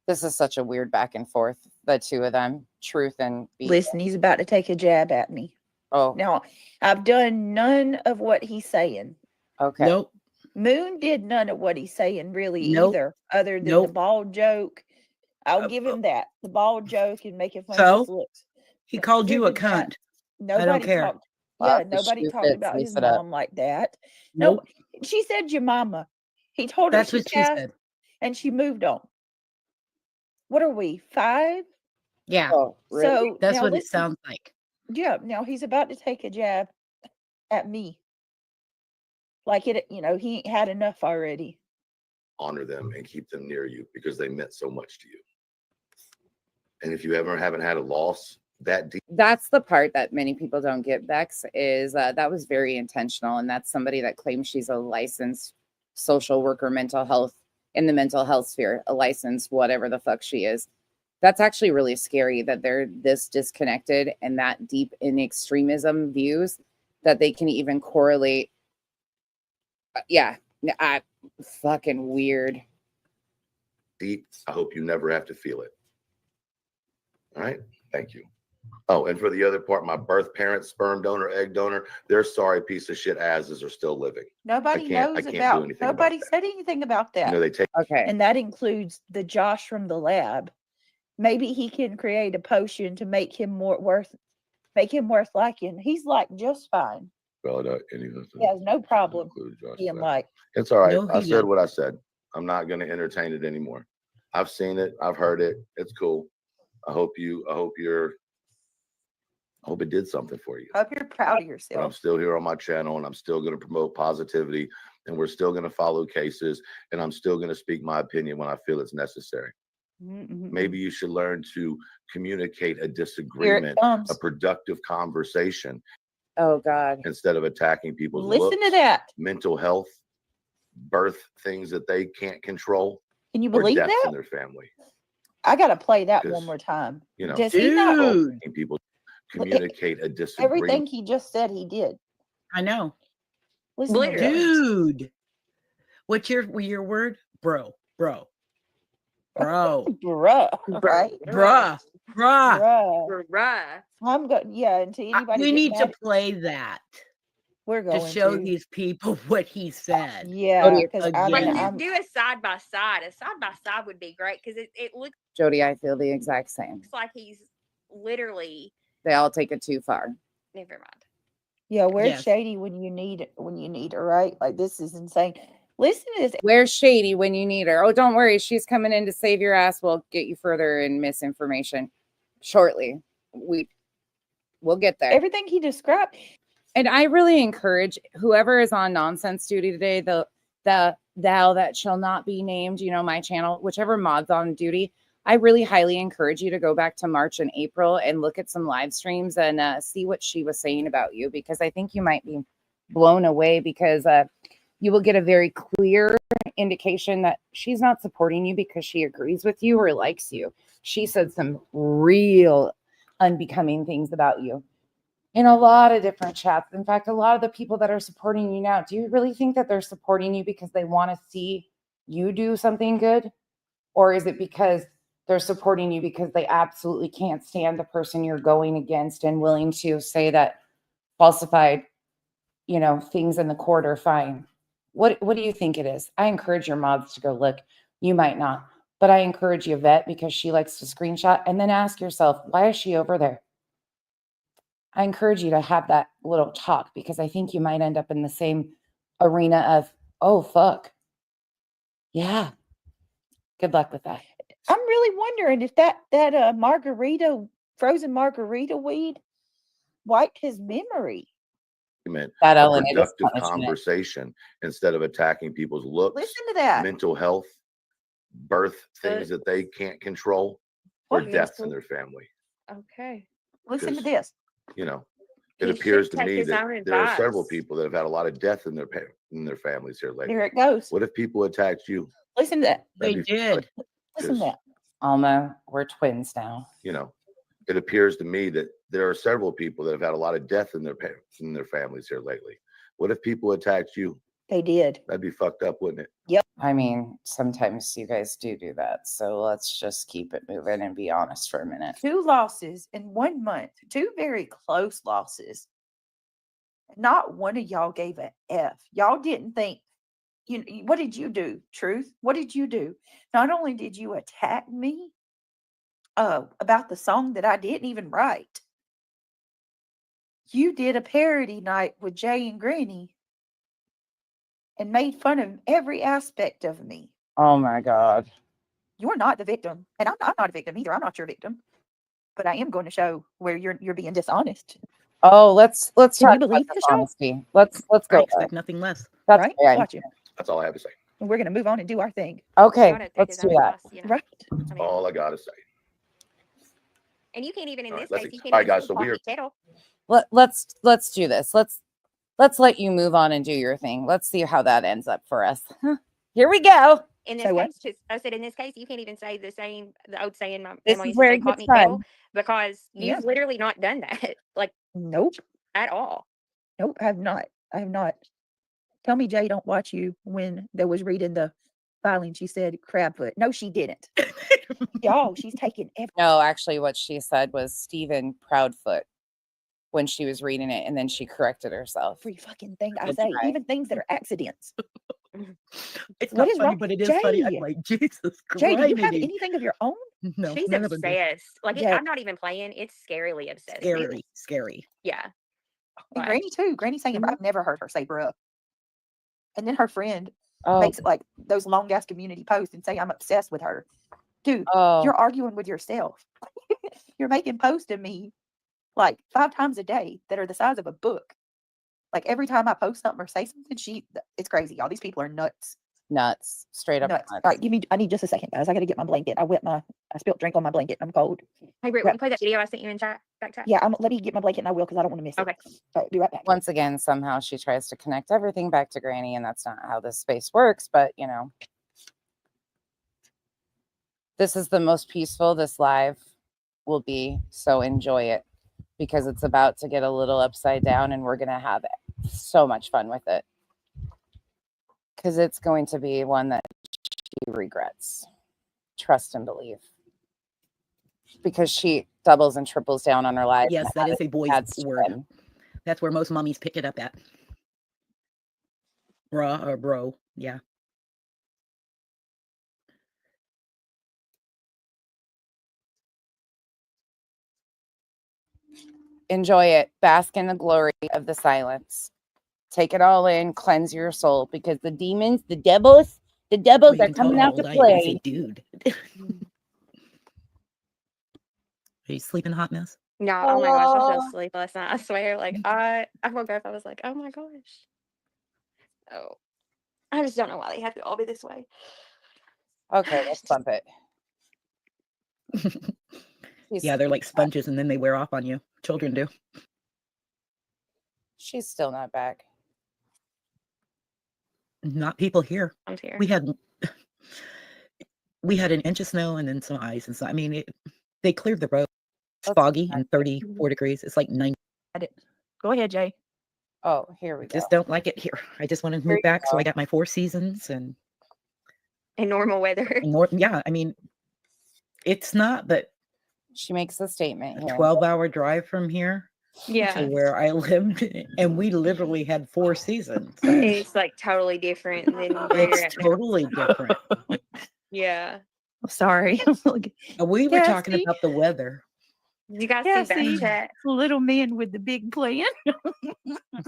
This is such a weird back and forth, the two of them, Truth and B. Listen, he's about to take a jab at me. Oh, Now, I've done none of what he's saying. okay. Nope. Moon did none of what he's saying really Nope. either, other than the Nope. ball joke. I'll give him that. The ball joke and making fun So? of his looks. He called you a Given that, cunt. Nobody care. talked. Well, Yeah, the nobody shoe talked fits, about we his set up. mom like that. Nope. No, she said your mama. He told That's her what she passed, said. and she moved on. What are we, 5? Yeah. Oh, really? So That's now what it listen, sounds like. yeah, now he's about to take a jab at me. Like it, he ain't had enough already. Honor them and keep them near you because they meant so much to you. And if you ever haven't had a loss that deep, That's the part that many people don't get, Bex, is that was very intentional. And that's somebody that claims she's a licensed social worker, mental health, in the mental health sphere, a licensed whatever the fuck she is. That's actually really scary that they're this disconnected and that deep in extremism views that they can even correlate. Yeah, fucking weird. deep, I hope you never have to feel it. All right. Thank you. Oh, and for the other part, my birth parents, sperm donor, egg donor, they're sorry piece of shit asses are still living. Nobody can't knows do about. anything about Nobody that. said anything about that. You know, they take Okay. And that includes the Josh from the lab. Maybe he can create a potion to make him worth liking. He's like just fine. He has no problem being like. It's all right. No, I he said don't. what I said. I'm not going to entertain it anymore. I've seen it. I've heard it. It's cool. I hope it did something for you. Hope you're proud of But I'm yourself. still here on my channel, and I'm still going to promote positivity, and we're still going to follow cases, and I'm still going to speak my opinion when I feel it's necessary. Maybe you should learn to communicate a Here it disagreement, comes. a productive conversation, Oh God. instead of attacking people's Listen to looks, that. mental health, birth things that they can't control, Can you or believe deaths that? in their family. I gotta play that one 'Cause, more time. you know, Does he not? Dude, helping people communicate a disagreement. Everything he just said, he did. I know. Listen to Literally. this. Dude. What's your word? Bro. Bruh, Bruh. right? Bruh. Bruh. I'm going. Yeah, and to anybody We get need to mad, play that we're to going show to. these people what he said. Yeah, because Again. Like, I'm do a side by side. A side by side would be great because it looks Jody, I feel the exact same. like he's literally. They all take it too far. Never mind. yeah. Where's Yes. Shady when you need it? When you need her, right? Like this is insane. Listen to this. Where's Shady when you need her? Oh, don't worry. She's coming in to save your ass. We'll get you further in misinformation shortly. We'll get there. Everything he described. And I really encourage whoever is on nonsense duty today, the thou that shall not be named, my channel, whichever mod's on duty, I really highly encourage you to go back to March and April and look at some live streams and see what she was saying about you, because I think you might be blown away, because you will get a very clear indication that she's not supporting you because she agrees with you or likes you. She said some real unbecoming things about you in a lot of different chats. In fact, a lot of the people that are supporting you now, do you really think that they're supporting you because they want to see you do something good? Or is it because they're supporting you because they absolutely can't stand the person you're going against and willing to say that falsified, things in the court are fine? What do you think it is? I encourage your mods to go look. You might not. But I encourage you, vet, because she likes to screenshot and then ask yourself, why is she over there? I encourage you to have that little talk because I think you might end up in the same arena of, oh, fuck. Yeah. Good luck with that. I'm really wondering if that frozen margarita weed wiped his memory. That A Ellen, it is productive punishment. conversation instead of attacking people's looks, Listen to that. mental health, birth things that they can't control, or What? deaths in their family. Okay. Listen to Because- this. You know, it He appears should to take me his that own there are several advice. people that have had a lot of death in their families here lately. There it goes. What if people attacked you? Listen to that. They That'd be did. Listen to that. Alma, we're twins now. You know, it appears to me that there are several people that have had a lot of death in their families here lately. What if people attacked you? They did. That'd be fucked up, wouldn't it? I mean, sometimes you guys do that. So let's just keep it moving and be honest for a minute. 2 losses in 1 month. 2 very close losses. Not one of y'all gave a F. Y'all didn't think, what did you do, Truth? What did you do? Not only did you attack me about the song that I didn't even write, you did a parody night with Jay and Granny and made fun of every aspect of me. Oh my God. You're not the victim, and I'm not a victim either. I'm not your victim, but I am going to show where you're being dishonest. Oh, let's Can you talk about believe this this show? honesty. Let's I go. there. expect nothing less. That's Right? fine. Watch it. That's all I have to say. And we're going to move on and do our thing. Okay, Gotta take let's his do own that. advice, you know. Right? I mean, All I gotta say. and you can't even in All this right, case. You all can't right, even guys, say so we are- coffee kettle. Let's do this. Let's let you move on and do your thing. Let's see how that ends up for us. Here we go. In this Say what? case, I said in this case, you can't even say the old saying. My This grandma is used to where say, it "Pot gets me kettle," fun. because you've Yeah. literally not done that, like Nope. at all. Nope. I have not. I have not. Tell me Jay don't watch you when there was reading the filing. She said crabfoot. No, she didn't. Y'all, she's taking every. No, actually, what she said was Stephen Proudfoot when she was reading it, and then she corrected herself. Every fucking thing I Good say, try. even things that are accidents. It's What not is funny, wrong? but it is funny. I'm Jay! like, Jesus Jay, do you have Christ. anything of your own? No, She's none of them do. obsessed. Like Jay. I'm not even playing. It's scarily obsessed. Scary, scary. Yeah. And Like, Granny too. Granny saying, Mhm. I've never heard her say bruh. And then her friend Oh, makes like those long ass community posts and say I'm obsessed with her. Dude, oh, you're arguing with yourself. You're making posts of me like 5 times a day that are the size of a book. Like every time I post something or say something, it's crazy. Y'all, these people are nuts. nuts, straight up Nuts. nuts. All right, I need just a second, guys. I gotta get my blanket. I spilled drink on my blanket. I'm cold. hey, Britt, Right. will you play that video I sent you in back chat? Yeah, let me get my blanket and I will because I don't want to miss Okay. it. All right, be right back. Once again, somehow she tries to connect everything back to Granny, and that's not how this space works. But this is the most peaceful this live will be. So enjoy it because it's about to get a little upside down, and we're gonna have so much fun with it because it's going to be one that she regrets. Trust and believe. Because she doubles and triples down on her life. Yes, and that how is a boy's that's word. been. That's where most mummies pick it up at. Bruh or bro. Yeah. Enjoy it. Bask in the glory of the silence. Take it all in. Cleanse your soul because the demons, the devils Well, are you can tell coming how out to old I am. I say, play. dude. Are you sleeping, hot mess? No, oh my gosh, I fell Oh. asleep last night. I swear, like I woke up, I was like, oh my gosh. Oh, I just don't know why they have to all be this way. Okay, let's bump it. Yeah, they're like sponges and then they wear off on you. Children do. She's still not back. Not people here. I'm here. We had an inch of snow and then some ice and so I mean they cleared the road. It's That's foggy fine. and 34 degrees. It's like 90. Go ahead, Jay. Oh, here we go. Just don't like it here. I just want to Here move you back. So I go. got my 4 seasons and In normal weather. more. Yeah, I mean, it's not, but She makes a statement a here. 12-hour drive from here to Yeah. where I lived, and we literally had 4 seasons. It's like totally different than where you're It's at now. totally different. Yeah. Sorry. We were Yeah, talking see? about the weather. You guys Yeah, see see? back chat? Little man with the big plan.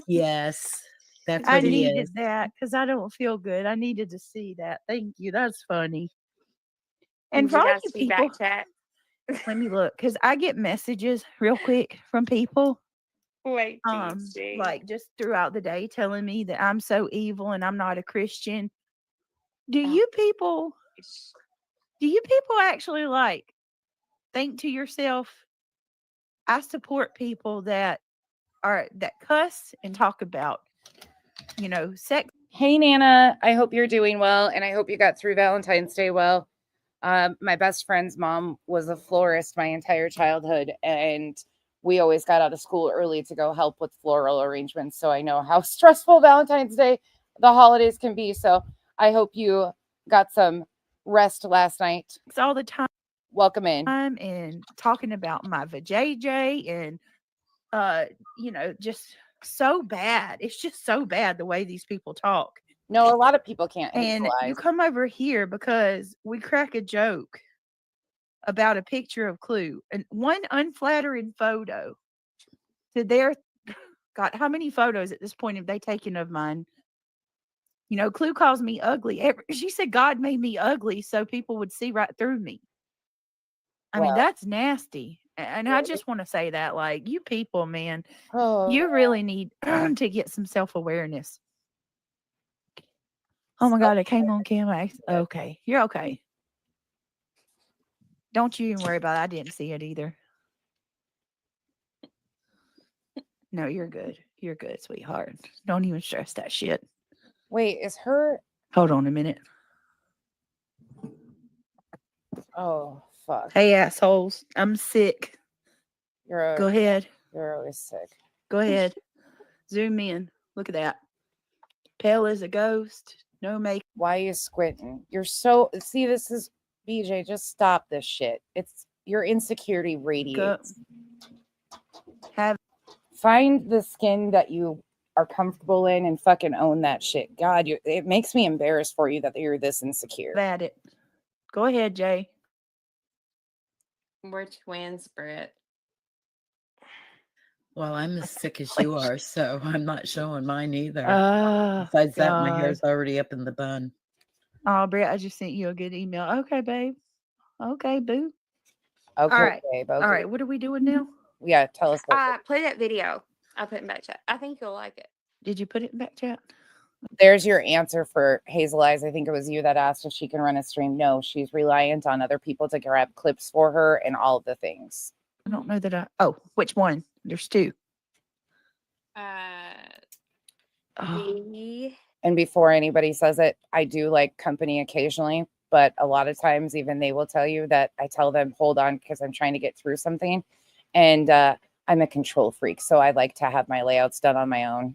Yes, that's I what he needed is. that because I don't feel good. I needed to see that. Thank you. That's funny. And Did for you all guys you see people, back chat? let me look because I get messages real quick from people, Wait, see. like just throughout the day telling me that I'm so evil and I'm not a Christian. Do Oh. you people actually like think to yourself, I support people that cuss and talk about, sex. Hey, Nana. I hope you're doing well, and I hope you got through Valentine's Day well. My best friend's mom was a florist my entire childhood, and we always got out of school early to go help with floral arrangements. So I know how stressful Valentine's Day, the holidays can be. So I hope you got some rest last night. All the time. Welcome in. And talking about my vajayjay and just so bad. It's just so bad the way these people talk. No, a lot of people can't. And you come over here because we crack a joke about a picture of Clue and one unflattering photo to their God, how many photos at this point have they taken of mine? Clue calls me ugly. She said God made me ugly so people would see right through me. I mean, that's nasty. And I just want to say that, like, you people, man, you really need to get some self-awareness. Oh my God, it came on camera. Okay, you're okay. Don't you even worry about it. I didn't see it either. No, you're good. You're good, sweetheart. Don't even stress that shit. Wait, is her? Hold on a minute. Oh, fuck. Hey, assholes. I'm sick. Go ahead. You're always sick. Go ahead. Zoom in. Look at that. Pale as a ghost. No makeup. Why are you squinting? You're so. See, this is BJ. Just stop this shit. It's your insecurity radiates. Find the skin that you are comfortable in and fucking own that shit. God, it makes me embarrassed for you that you're this insecure. At it. Go ahead, Jay. We're twins, Britt. Well, I'm as sick as you are, so I'm not showing mine either. Oh, Besides that, my God. hair's already up in the bun. Oh, Britt, I just sent you a good email. Okay, babe. Okay, boo. Okay, All right. babe. Okay. All right. What are we doing now? Yeah, tell us. Play that video. I put in back chat. I think you'll like it. Did you put it in back chat? There's your answer for Hazel Eyes. I think it was you that asked if she can run a stream. No, she's reliant on other people to grab clips for her and all of the things. I don't know that Oh, which one? There's two. And before anybody says it, I do like company occasionally, but a lot of times even they will tell you that I tell them, hold on, because I'm trying to get through something. And I'm a control freak, so I like to have my layouts done on my own.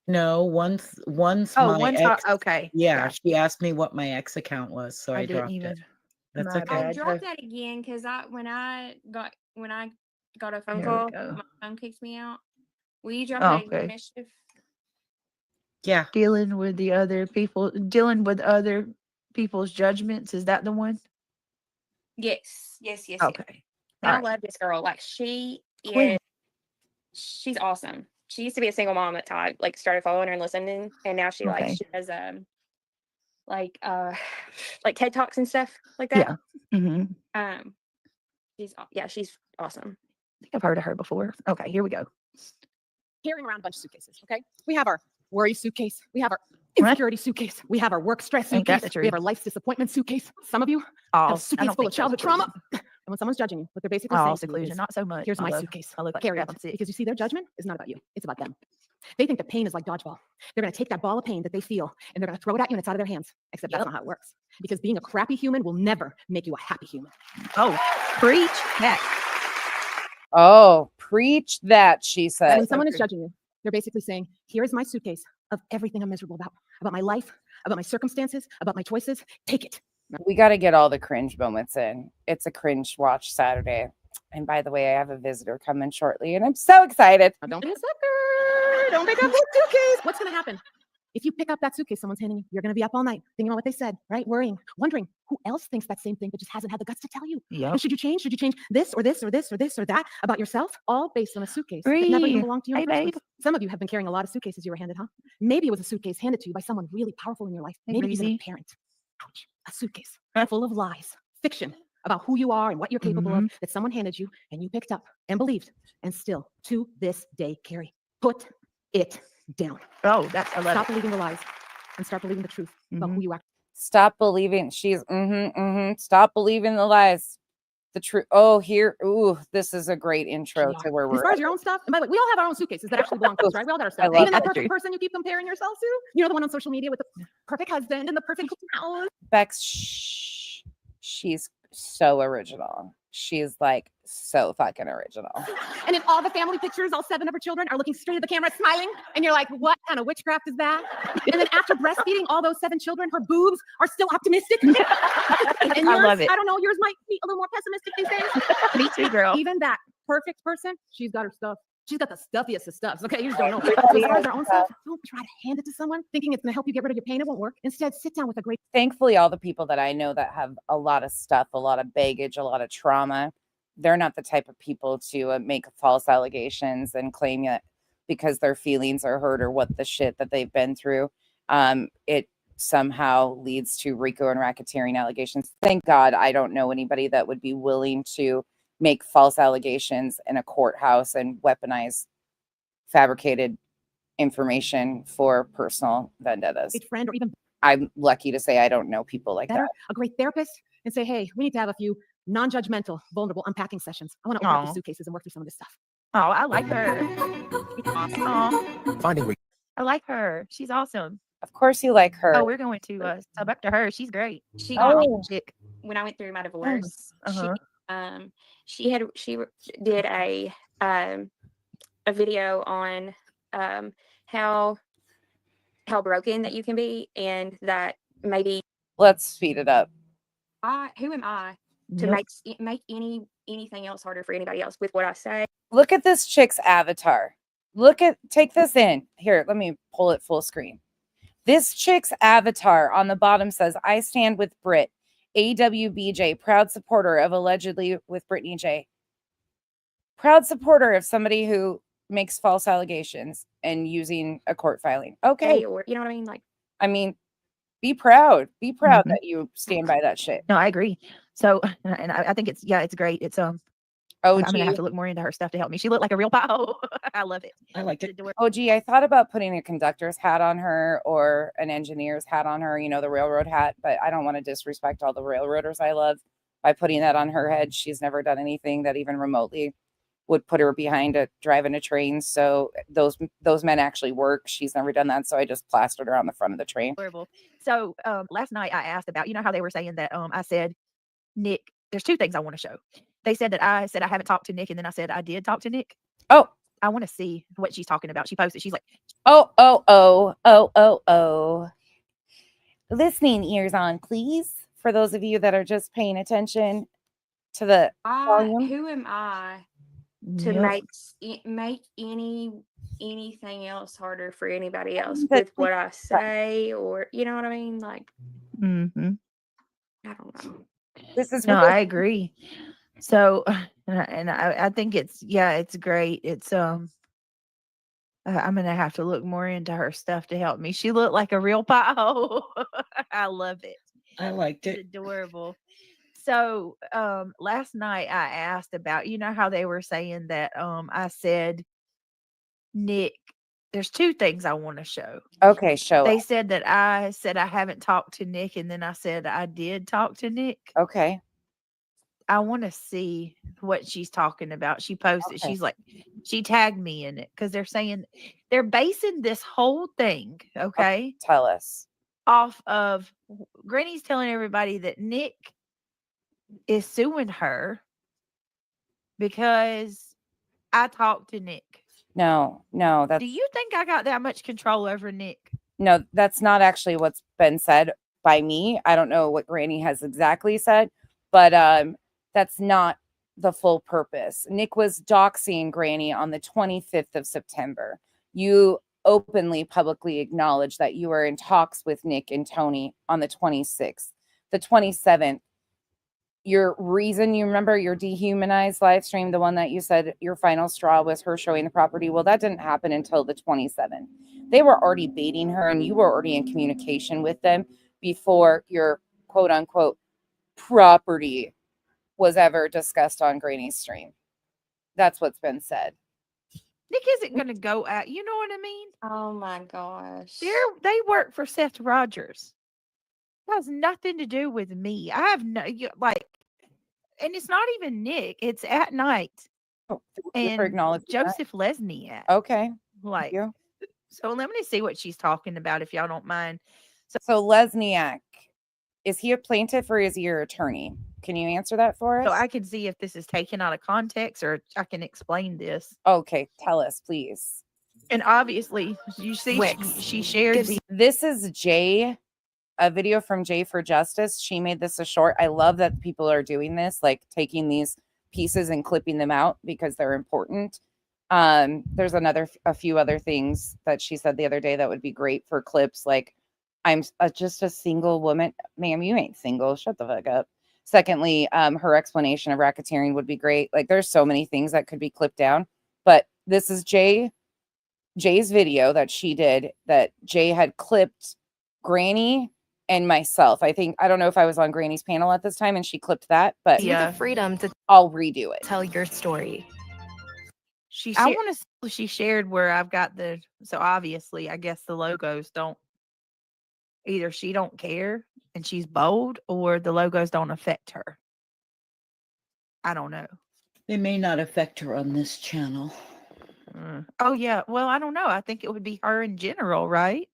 No, once my ex, okay. Yeah, she asked me what my ex account was, so I dropped it. That's my okay. bad. I'll drop that again because when I got a phone call, my phone kicks me out. Will you drop that again, Mischief? Yeah. Dealing with other people's judgments. Is that the one? Yes. Yes. Okay. And I love this girl. Like she's awesome. She used to be a single mom at Todd, like started following her and listening. And now she she does like TED Talks and stuff like that. Yeah. Mm-hmm. She's awesome. I think I've heard of her before. Okay, here we go. Carrying around a bunch of suitcases. Okay. We have our worry suitcase. We have our insecurity suitcase. We have our work stress suitcase. We have our life's disappointment suitcase. Some of you have a suitcase full of childhood trauma. And when someone's judging you, what they're basically saying seclusion, not so much. Here's my suitcase. Carry it. Because you see, their judgment is not about you. It's about them. They think that pain is like dodgeball. They're going to take that ball of pain that they feel and they're going to throw it at you and it's out of their hands. Except that's not how it works. Because being a crappy human will never make you a happy human. Oh, preach that. Oh, preach that, she said. When someone is judging you, they're basically saying, here is my suitcase of everything I'm miserable about my life, about my circumstances, about my choices. Take it. We got to get all the cringe moments in. It's a cringe watch Saturday. And by the way, I have a visitor coming shortly and I'm so excited. Don't be a sucker. Don't pick up the suitcase. What's going to happen? If you pick up that suitcase someone's handing you, you're going to be up all night thinking about what they said, right? Worrying, wondering who else thinks that same thing, but just hasn't had the guts to tell you. Yeah. And should you change? Should you change this or this or this or this or that about yourself? All based on a suitcase that never even belonged to you in the first place. Some of you have been carrying a lot of suitcases you were handed, huh? Maybe it was a suitcase handed to you by someone really powerful in your life. Maybe even a parent. Ouch. A suitcase full of lies, fiction about who you are and what you're capable of that someone handed you and you picked up and believed and still to this day carry. Put it down. Oh, that's I love Stop it. believing the lies and start believing the truth about who you are. Stop believing. Stop believing the lies. The truth. Oh, this is a great intro to where we're as far at. as your own stuff. And by the way, we all have our own suitcases that actually belong to us, right? We all got our I stuff. love Even that that. perfect person you keep comparing yourself to. You know, the one on social media with the perfect husband and the perfect house. Bex, she's so original. She's like so fucking original. And in all the family pictures, all 7 of her children are looking straight at the camera, smiling. And you're like, what kind of witchcraft is that? And then after breastfeeding all those 7 children, her boobs are still optimistic. And yours, I love it. I don't know, yours might be a little more pessimistic these days. Me too, girl. Even that perfect person, she's got her stuff. She's got the stuffiest of stuffs. Okay, you just don't know. So as far as our own stuff, don't try to hand it to someone thinking it's going to help you get rid of your pain. It won't work. Instead, sit down with a great. Thankfully, all the people that I know that have a lot of stuff, a lot of baggage, a lot of trauma, they're not the type of people to make false allegations and claim it because their feelings are hurt or what the shit that they've been through. It somehow leads to RICO and racketeering allegations. Thank God I don't know anybody that would be willing to make false allegations in a courthouse and weaponize fabricated information for personal vendettas. Friend or even I'm lucky to say I don't know people like better, that. a great therapist, and say, hey, we need to have a few non-judgmental, vulnerable unpacking sessions. I want to open up the suitcases and work through some of this stuff. Oh, I like her. Finding I like her. She's awesome. Of course you like her. Oh, we're going to sub up to her. She's great. She got me chick. when I went through my divorce. Uh-huh. She did a video on how broken that you can be, and that maybe Let's speed it up. who am I to make anything else harder for anybody else with what I say? Look at this chick's avatar. Take this in. Here, let me pull it full screen. This chick's avatar on the bottom says, I stand with Brit, AWBJ, proud supporter of allegedly with Brittany J. Proud supporter of somebody who makes false allegations and using a court filing. Okay. Or, you know what I mean? Like, I mean, be proud. Be proud that you stand by that shit. No, I agree. So, and I think it's great. It's OG. I'm gonna have to look more into her stuff to help me. She looked like a real pile. I love it. I liked it. OG, I thought about putting a conductor's hat on her or an engineer's hat on her, you know, the railroad hat, but I don't want to disrespect all the railroaders I love by putting that on her head. She's never done anything that even remotely would put her behind driving a train. So those men actually work. She's never done that. So I just plastered her on the front of the train. Horrible. So last night I asked about, you know how they were saying that I said, Nick, there's 2 things I want to show. They said that I said I haven't talked to Nick, and then I said I did talk to Nick. Oh, I want to see what she's talking about. She posted, she's like, oh. Listening ears on, please. For those of you that are just paying attention to the volume. Who am I to make anything else harder for anybody else with what I say, or you know what I mean? Like, I don't know. This is I agree. So, and I think it's great. It's I'm gonna have to look more into her stuff to help me. She looked like a real pile. I love it. I liked It's it. adorable. So last night I asked about, you know how they were saying that I said, Nick, there's 2 things I want to show. Okay, show They it. said that I said I haven't talked to Nick, and then I said I did talk to Nick. Okay. I want to see what she's talking about. She posted, Okay. she's like, she tagged me in it because they're saying they're basing this whole thing, okay, Tell us. off of Granny's telling everybody that Nick is suing her because I talked to Nick. No, Do you think I got that much control over Nick? no, that's not actually what's been said by me. I don't know what Granny has exactly said, but that's not the full purpose. Nick was doxing Granny on the 25th of September. You openly, publicly acknowledge that you were in talks with Nick and Tony on the 26th. The 27th, your reason, you remember your dehumanized live stream, the one that you said your final straw was her showing the property. Well, that didn't happen until the 27th. They were already baiting her, and you were already in communication with them before your quote unquote property was ever discussed on Granny's stream. That's what's been said. Nick isn't going to go out. You know what I mean? Oh my gosh. They work for Seth Rogers. It has nothing to do with me. I have no, like, and it's not even Nick. It's at night. Oh, thank you for And acknowledging that. Joseph Lesniak. Okay. Like, you. so let me see what she's talking about, if y'all don't mind. So Lesniak, is he a plaintiff or is he your attorney? Can you answer that for us? So I can see if this is taken out of context, or I can explain this. Okay, tell us, please. And obviously, you see, she shared This is Jay, a video from Jay for Justice. She made this a short. I love that people are doing this, like taking these pieces and clipping them out because they're important. There's a few other things that she said the other day that would be great for clips. Like, I'm just a single woman. Ma'am, you ain't single. Shut the fuck up. Secondly, her explanation of racketeering would be great. Like, there's so many things that could be clipped down. But this is Jay's video that she did, that Jay had clipped Granny and myself. I don't know if I was on Granny's panel at this time and she clipped that, but the freedom to I'll redo it. tell your story. She shared where I've got so obviously I guess the logos don't, either she don't care and she's bold, or the logos don't affect her. I don't know. They may not affect her on this channel. Oh yeah. Well, I don't know. I think it would be her in general, right?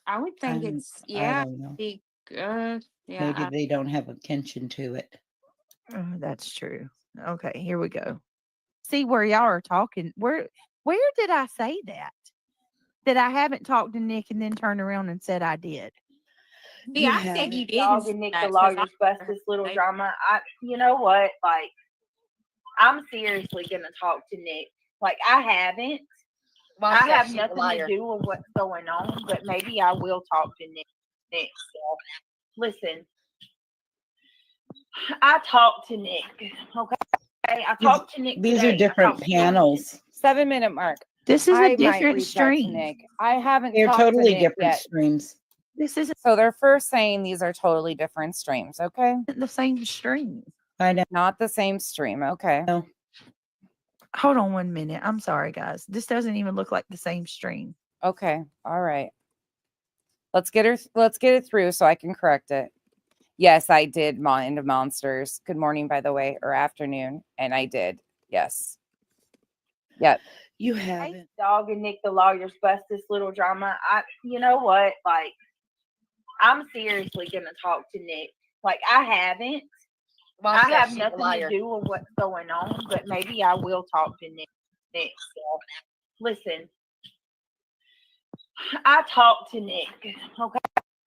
I would think I don't know. be good. Yeah. Maybe they don't have attention to it. Oh, that's true. Okay, here we go. See where y'all are talking. Where did I say that? That I haven't talked to Nick and then turned around and said I did. Yeah, I said you did. Dog and Nick the lawyers bust this little drama. You know what? Like, I'm seriously gonna talk to Nick. Like, I haven't. I have nothing to do with what's going on, but maybe I will talk to Nick. So, listen, I talked to Nick. Okay, I talked to Nick. These today. are different panels. 7-minute mark. This is I a might different reach out to stream. Nick. I haven't. They're talked to totally Nick different yet. streams. This isn't So they're first saying these are totally different streams. Okay, the same stream. I know. not the same stream. Okay. No. Hold on 1 minute. I'm sorry, guys. This doesn't even look like the same stream. Okay. All right. Let's get it through so I can correct it. Yes, I did into monsters. Good morning, by the way, or afternoon. And I did. Yes. Yep. You Hey, haven't. Dog and Nick the lawyers bust this little drama. You know what? Like, I'm seriously gonna talk to Nick. Like, I haven't. I have nothing to do with what's going on, but maybe I will talk to Nick. So, listen, I talked to Nick. Okay,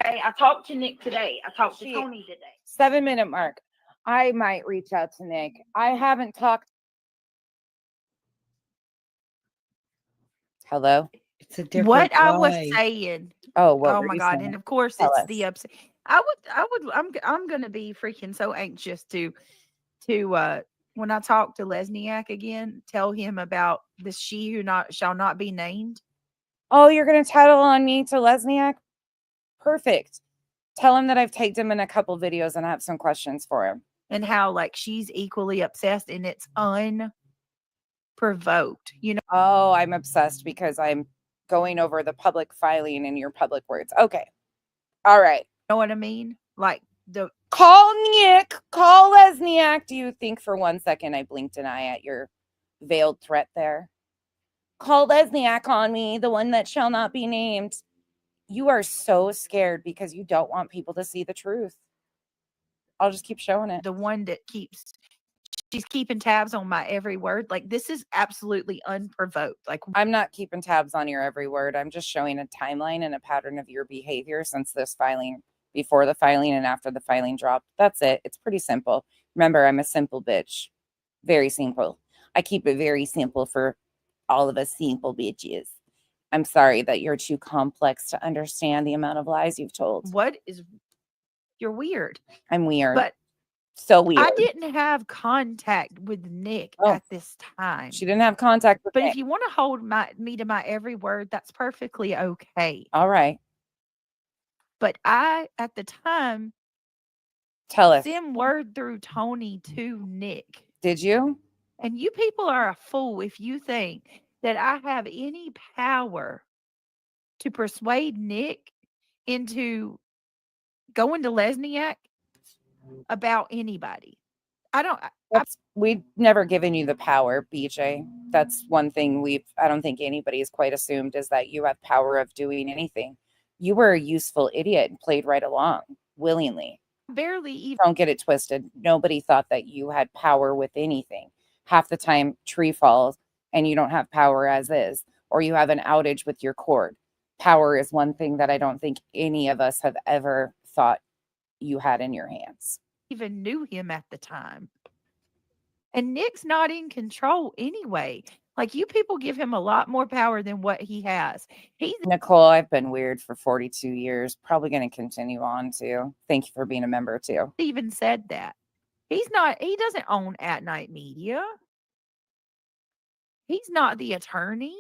I talked to Nick today. I talked to Tony today. 7-minute mark. I might reach out to Nick. I haven't talked. Hello? It's a different What I was lie. saying. Oh, what Oh were my you God. saying? And of course Tell it's us. the upset. I'm going to be freaking so anxious to when I talk to Lesniak again, tell him about this she who shall not be named. Oh, you're going to tattle on me to Lesniak? Perfect. Tell him that I've tagged him in a couple videos and I have some questions for him. And how like she's equally obsessed and it's unprovoked, you know. Oh, I'm obsessed because I'm going over the public filing in your public words. Okay. All right. Know what I mean? Like Call Nick. Call Lesniak. Do you think for 1 second I blinked an eye at your veiled threat there? Call Lesniak on me, the one that shall not be named. You are so scared because you don't want people to see the truth. I'll just keep showing it. The one that she's keeping tabs on my every word. Like, this is absolutely unprovoked. Like, I'm not keeping tabs on your every word. I'm just showing a timeline and a pattern of your behavior since this filing, before the filing and after the filing dropped. That's it. It's pretty simple. Remember, I'm a simple bitch. Very simple. I keep it very simple for all of us simple bitches. I'm sorry that you're too complex to understand the amount of lies you've told. You're weird. I'm weird. But so weird. I didn't have contact with Nick at this time. She didn't have contact with But Nick. if you want to hold me to my every word, that's perfectly okay. All right. But I, at the time, Tell us. sent word through Tony to Nick. Did you? And you people are a fool if you think that I have any power to persuade Nick into going to Lesniak about anybody. We've never given you the power, BJ. That's one thing I don't think anybody's quite assumed is that you have power of doing anything. You were a useful idiot and played right along willingly. Barely even. Don't get it twisted. Nobody thought that you had power with anything. Half the time, tree falls and you don't have power as is, or you have an outage with your cord. Power is one thing that I don't think any of us have ever thought you had in your hands. Even knew him at the time. And Nick's not in control anyway. Like, you people give him a lot more power than what he has. Nicole, I've been weird for 42 years. Probably going to continue on too. Thank you for being a member too. Even said that. He doesn't own At Night Media. He's not the attorney.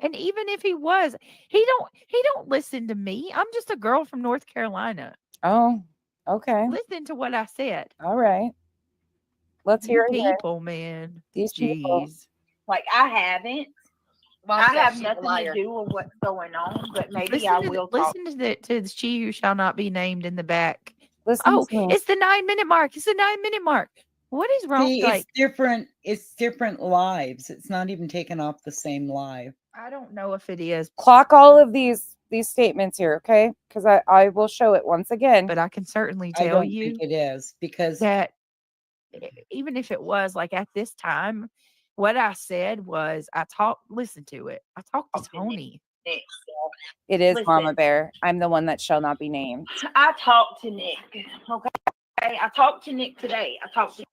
And even if he was, he don't listen to me. I'm just a girl from North Carolina. Oh, okay. Listen to what I said. All right. Let's hear it. People, man. These people. Like, I haven't. Mom I said have she's a nothing to liar. do with what's going on, but maybe I will talk. Listen to the She Who Shall Not Be Named in the back. Listen to me. It's the 9-minute mark. It's the 9-minute mark. What is wrong? See, it's different lives. It's not even taken off the same live. I don't know if it is. Clock all of these statements here, okay? Because I will show it once again. But I can certainly I tell don't you think it is, because that even if it was, like, at this time, what I said was listen to it. I talked to Tony. It is Listen. Mama Bear. I'm the one that shall not be named. I talked to Nick. Okay. I talked to Nick today.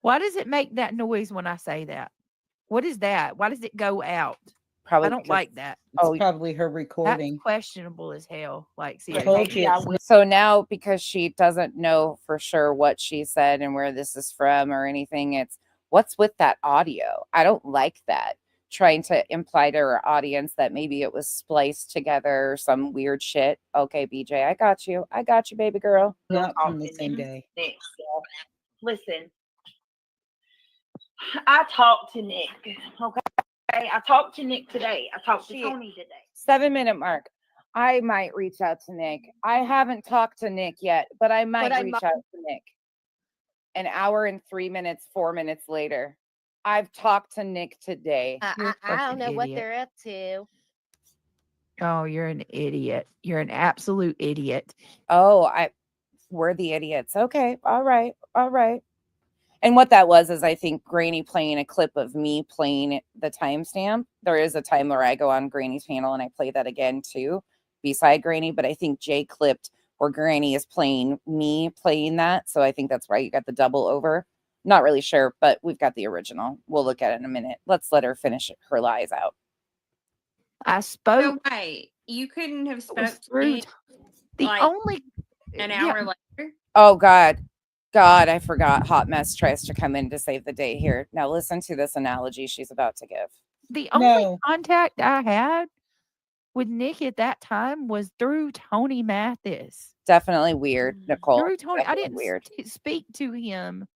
Why does it make that noise when I say that? What is that? Why does it go out? Probably I don't because like that. it's probably her That's recording. questionable as hell. Like, I told seriously. you it's not- So now, because she doesn't know for sure what she said and where this is from or anything, it's what's with that audio? I don't like that. Trying to imply to her audience that maybe it was spliced together or some weird shit. Okay, BJ, I got you. I got you, baby girl. not from the same day. Nick. Listen. I talked to Nick. Okay. I talked to Nick today. I talked to Tony today. 7-minute mark. I might reach out to Nick. I haven't talked to Nick yet, but I might reach out to Nick. An hour and 3 minutes, 4 minutes later. I've talked to Nick today. You're a I don't know fucking what idiot. they're up to. Oh, you're an idiot. You're an absolute idiot. Oh, we're the idiots. Okay. All right. All right. And what that was is I think Granny playing a clip of me playing the timestamp. There is a time where I go on Granny's panel and I play that again too, beside Granny. But I think Jay clipped where Granny is playing me playing that. So I think that's why you got the double over. Not really sure, but we've got the original. We'll look at it in a minute. Let's let her finish her lies out. I spoke. So wait, you couldn't have It was spoke to through me the like only an yeah, hour later? Oh, God, I forgot. Hot Mess tries to come in to save the day here. Now listen to this analogy she's about to give. the only contact I had with Nick at that time was through Tony Mathis. Definitely weird, Nicole. Through Tony, I Definitely didn't weird. speak to him,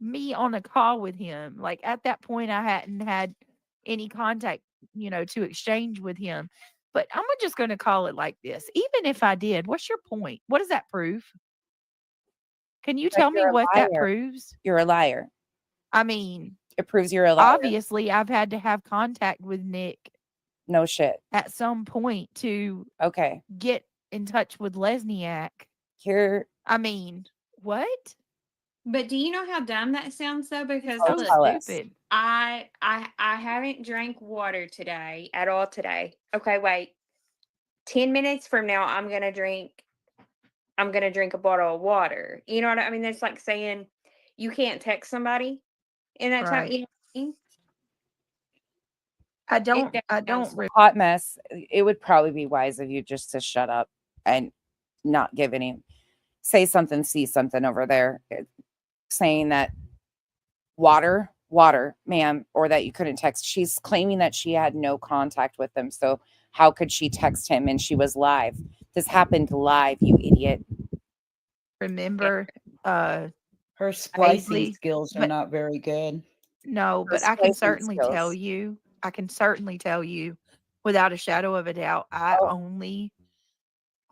me on a call with him. Like, at that point, I hadn't had any contact, to exchange with him. But I'm just going to call it like this. Even if I did, what's your point? What does that prove? Can you tell me you're a what that liar. proves? You're a liar. I mean, It proves you're a liar. obviously, I've had to have contact with Nick No shit. at some point to Okay. get in touch with Lesniak. Here. I mean, what? But do you know how dumb that sounds though? Because Oh, look, tell us. Stupid. I haven't drank water today at all today. Okay, wait. 10 minutes from now, I'm gonna drink a bottle of water. You know what I mean? That's like saying you can't text somebody in that time. Right. You know what I mean? I don't hot mess. It would probably be wise of you just to shut up and not give any, say something, see something over there, saying that water, ma'am, or that you couldn't text. She's claiming that she had no contact with him. So how could she text him? And she was live. This happened live, you idiot. remember Her splicing Paisley, skills are but- not very good. No, but I can certainly tell you, without a shadow of a doubt, I only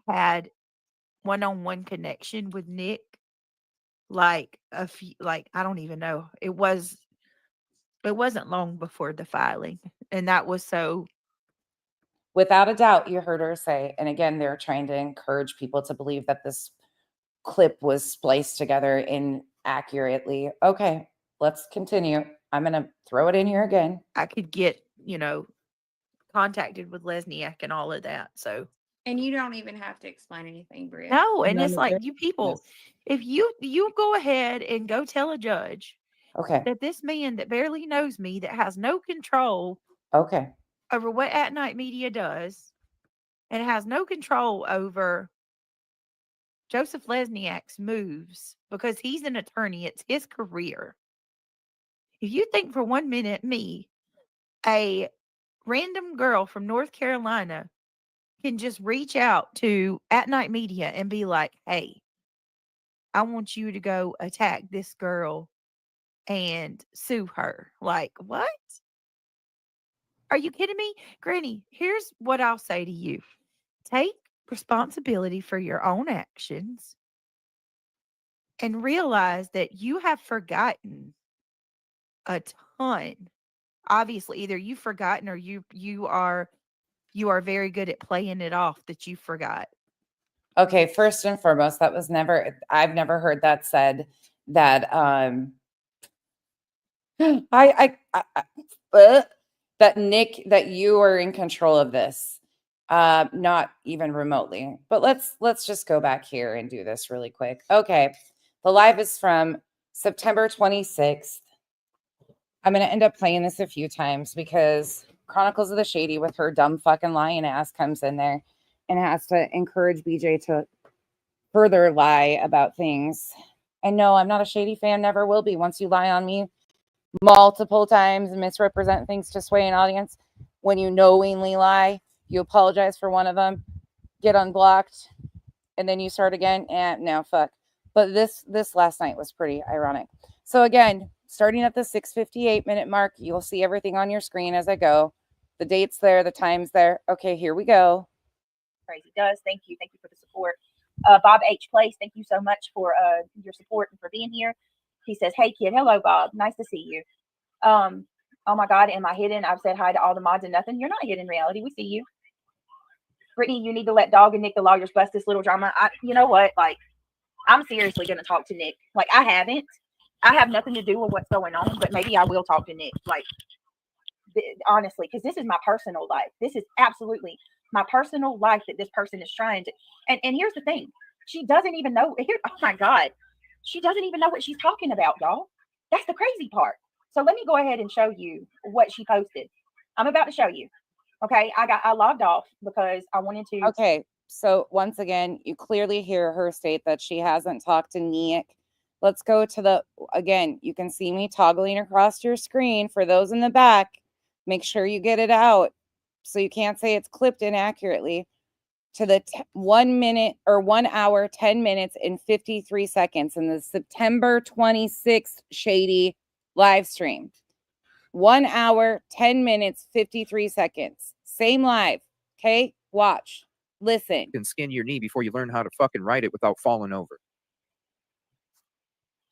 had one-on-one connection with Nick. Like a few, like I don't even know. It wasn't long before the filing, and that was so. Without a doubt, you heard her say, and again, they're trying to encourage people to believe that this clip was spliced together inaccurately. Okay, let's continue. I'm going to throw it in here again. I could get, contacted with Lesniak and all of that. So. And you don't even have to explain anything, Bria. No, and None it's of like their you people, business. if you go ahead and go tell a judge Okay. that this man that barely knows me, that has no control Okay. over what At Night Media does, and has no control over Joseph Lesniak's moves because he's an attorney, it's his career. If you think for 1 minute me, a random girl from North Carolina, can just reach out to At Night Media and be like, hey, I want you to go attack this girl and sue her. Like, what? Are you kidding me? Granny, here's what I'll say to you. Take responsibility for your own actions and realize that you have forgotten a ton. Obviously, either you've forgotten or you are very good at playing it off that you forgot. Okay, first and foremost, I've never heard that said, that that Nick, that you are in control of this. Not even remotely. But let's just go back here and do this really quick. Okay. The live is from September 26th. I'm going to end up playing this a few times because Chronicles of the Shady with her dumb fucking lying ass comes in there and has to encourage BJ to further lie about things. And no, I'm not a Shady fan, never will be. Once you lie on me multiple times and misrepresent things to sway an audience, when you knowingly lie, you apologize for one of them, get unblocked, and then you start again. And no, fuck. But this last night was pretty ironic. So again, starting at the 6:58 minute mark, you'll see everything on your screen as I go. The date's there, the time's there. Okay, here we go. Crazy does. Thank you for the support. Bob H. Place, thank you so much for your support and for being here. He says, hey kid, hello Bob, nice to see you. Oh my God, am I hidden? I've said hi to all the mods and nothing. You're not hidden in reality. We see you. Brittany, you need to let Dog and Nick the lawyers bust this little drama. You know what? Like, I'm seriously going to talk to Nick. Like, I have nothing to do with what's going on, but maybe I will talk to Nick. Like, honestly, because this is my personal life. This is absolutely my personal life that this person is trying to. And here's the thing. She doesn't even know. Oh my God. She doesn't even know what she's talking about, y'all. That's the crazy part. So let me go ahead and show you what she posted. I'm about to show you. Okay. I logged off because I wanted to. Okay. So once again, you clearly hear her state that she hasn't talked to Nick. Let's go to again, you can see me toggling across your screen. For those in the back, make sure you get it out so you can't say it's clipped inaccurately. To the 1 minute or 1 hour, 10 minutes and 53 seconds in the September 26th Shady live stream. 1 hour, 10 minutes, 53 seconds. Same live. Okay, watch, listen. And skin your knee before you learn how to fucking write it without falling over.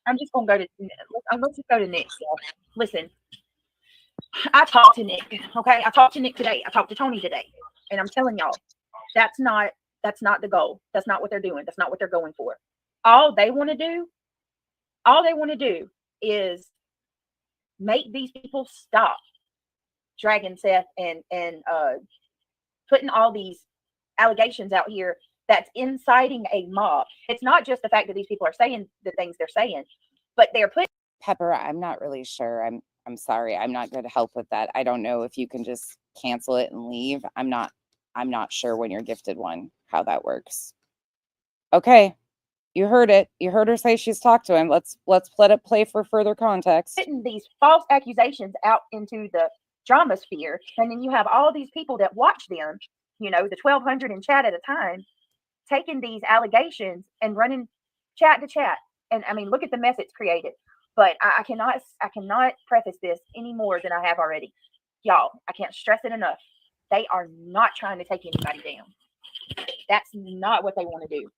I'm just gonna go to. Let's just go to Nick. So, listen, I talked to Nick. Okay, I talked to Nick today. I talked to Tony today, and I'm telling y'all, that's not the goal. That's not what they're doing. That's not what they're going for. All they want to do is make these people stop dragging Seth and putting all these allegations out here that's inciting a mob. It's not just the fact that these people are saying the things they're saying, but they're putting. Pepper, I'm not really sure. I'm sorry. I'm not going to help with that. I don't know if you can just cancel it and leave. I'm not sure when you're gifted one, how that works. Okay. You heard it. You heard her say she's talked to him. Let's let it play for further context. Putting these false accusations out into the drama sphere, and then you have all these people that watch them, you know, the 1,200 in chat at a time, taking these allegations and running chat to chat. And I mean, look at the mess it's created. But I cannot preface this any more than I have already. Y'all, I can't stress it enough. They are not trying to take anybody down. That's not what they want to do.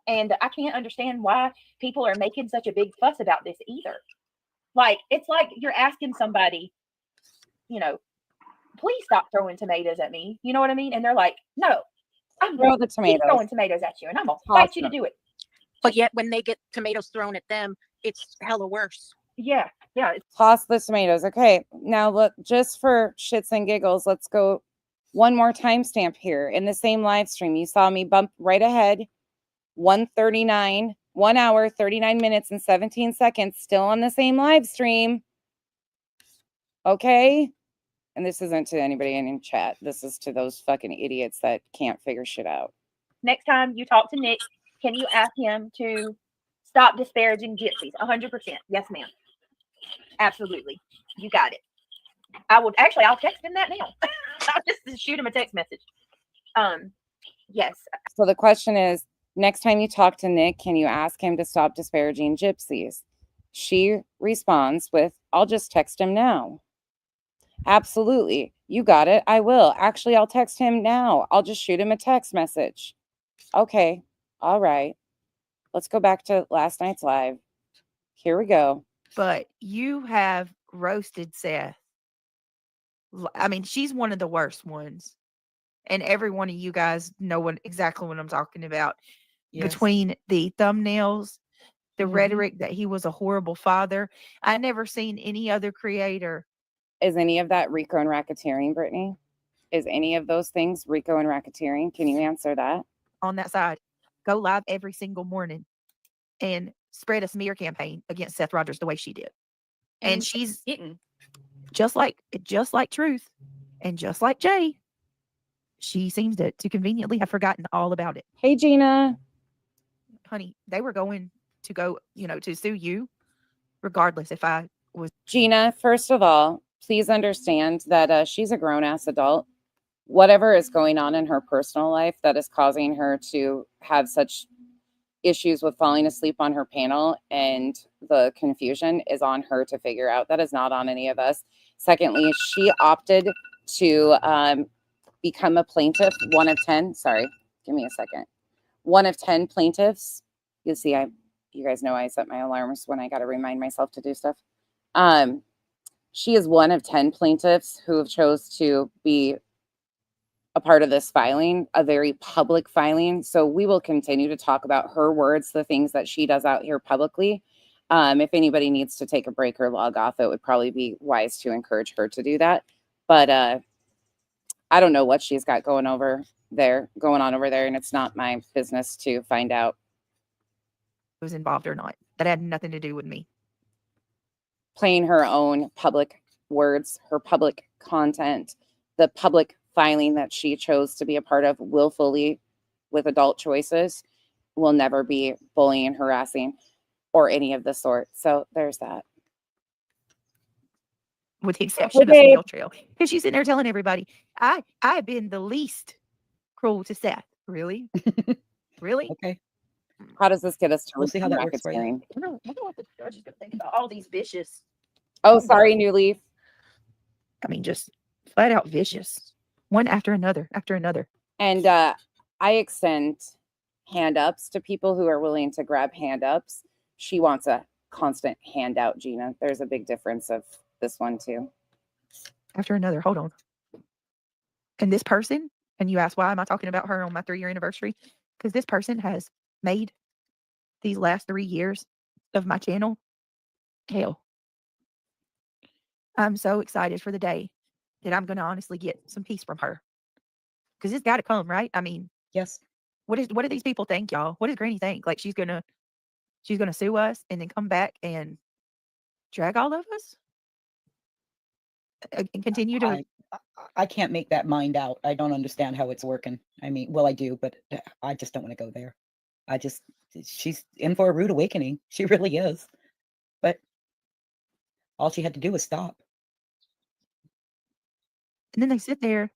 And I can't understand why people are making such a big fuss about this either. Like, it's like you're asking somebody, you know, please stop throwing tomatoes at me. You know what I mean? And they're like, no, I'm Throw the keep tomatoes. throwing tomatoes at you, and I'm going to fight you to do it. But yet when they get tomatoes thrown at them, it's hella worse. Yeah. Toss the tomatoes. Okay. Now look, just for shits and giggles, let's go one more timestamp here. In the same live stream, you saw me bump right ahead. 1:39, 1 hour, 39 minutes and 17 seconds, still on the same live stream. Okay. And this isn't to anybody in chat. This is to those fucking idiots that can't figure shit out. Next time you talk to Nick, can you ask him to stop disparaging gypsies? 100%. Yes, ma'am. Absolutely. You got it. I'll text him that now. I'll just shoot him a text message. Yes. So the question is, next time you talk to Nick, can you ask him to stop disparaging gypsies? She responds with, I'll just text him now. Absolutely. You got it. I will. Actually, I'll text him now. I'll just shoot him a text message. Okay. All right. Let's go back to last night's live. Here we go. But you have roasted Seth. I mean, she's one of the worst ones. And every one of you guys know exactly what I'm talking about. Yes. Between the thumbnails, the rhetoric that he was a horrible father. I never seen any other creator. Is any of that Rico and racketeering, Brittany? Is any of those things Rico and racketeering? Can you answer that? On that side, go live every single morning and spread a smear campaign against Seth Rogers the way she did. And she's just like Truth and just like Jay, she seems to conveniently have forgotten all about it. Hey, Gina. Honey, they were going to go, to sue you regardless if I was. Gina, first of all, please understand that she's a grown-ass adult. Whatever is going on in her personal life that is causing her to have such issues with falling asleep on her panel and the confusion is on her to figure out. That is not on any of us. Secondly, she opted to become a plaintiff, one of 10. Sorry, give me a second. One of 10 plaintiffs. You'll see, you guys know I set my alarms when I got to remind myself to do stuff. She is one of 10 plaintiffs who have chose to be a part of this filing, a very public filing. So we will continue to talk about her words, the things that she does out here publicly. If anybody needs to take a break or log off, it would probably be wise to encourage her to do that. But I don't know what she's got going on over there, and it's not my business to find out. Was involved or not. That had nothing to do with me. Playing her own public words, her public content, the public filing that she chose to be a part of willfully with adult choices will never be bullying, harassing, or any of the sort. So there's that. With the exception of Snail Trail. Because she's sitting there telling everybody, I've been the least cruel to Seth. Really? Really? Okay. How does this get us to We'll see how that works for you. I wonder what the judge is going to think about all these vicious. Oh, sorry, New Leaf. I mean, just flat out vicious. One after another, after another. And I extend hand ups to people who are willing to grab hand ups. She wants a constant handout, Gina. There's a big difference of this one too. After another. Hold on. And this person, and you ask, why am I talking about her on my 3-year anniversary? Because this person has made these last 3 years of my channel hell. I'm so excited for the day that I'm going to honestly get some peace from her. Because it's got to come, right? I mean, yes. What do these people think, y'all? What does Granny think? Like she's gonna sue us and then come back and drag all of us and continue to. I can't make that mind out. I don't understand how it's working. I mean, well, I do, but I just don't want to go there. She's in for a rude awakening. She really is. But all she had to do was stop. And then they sit there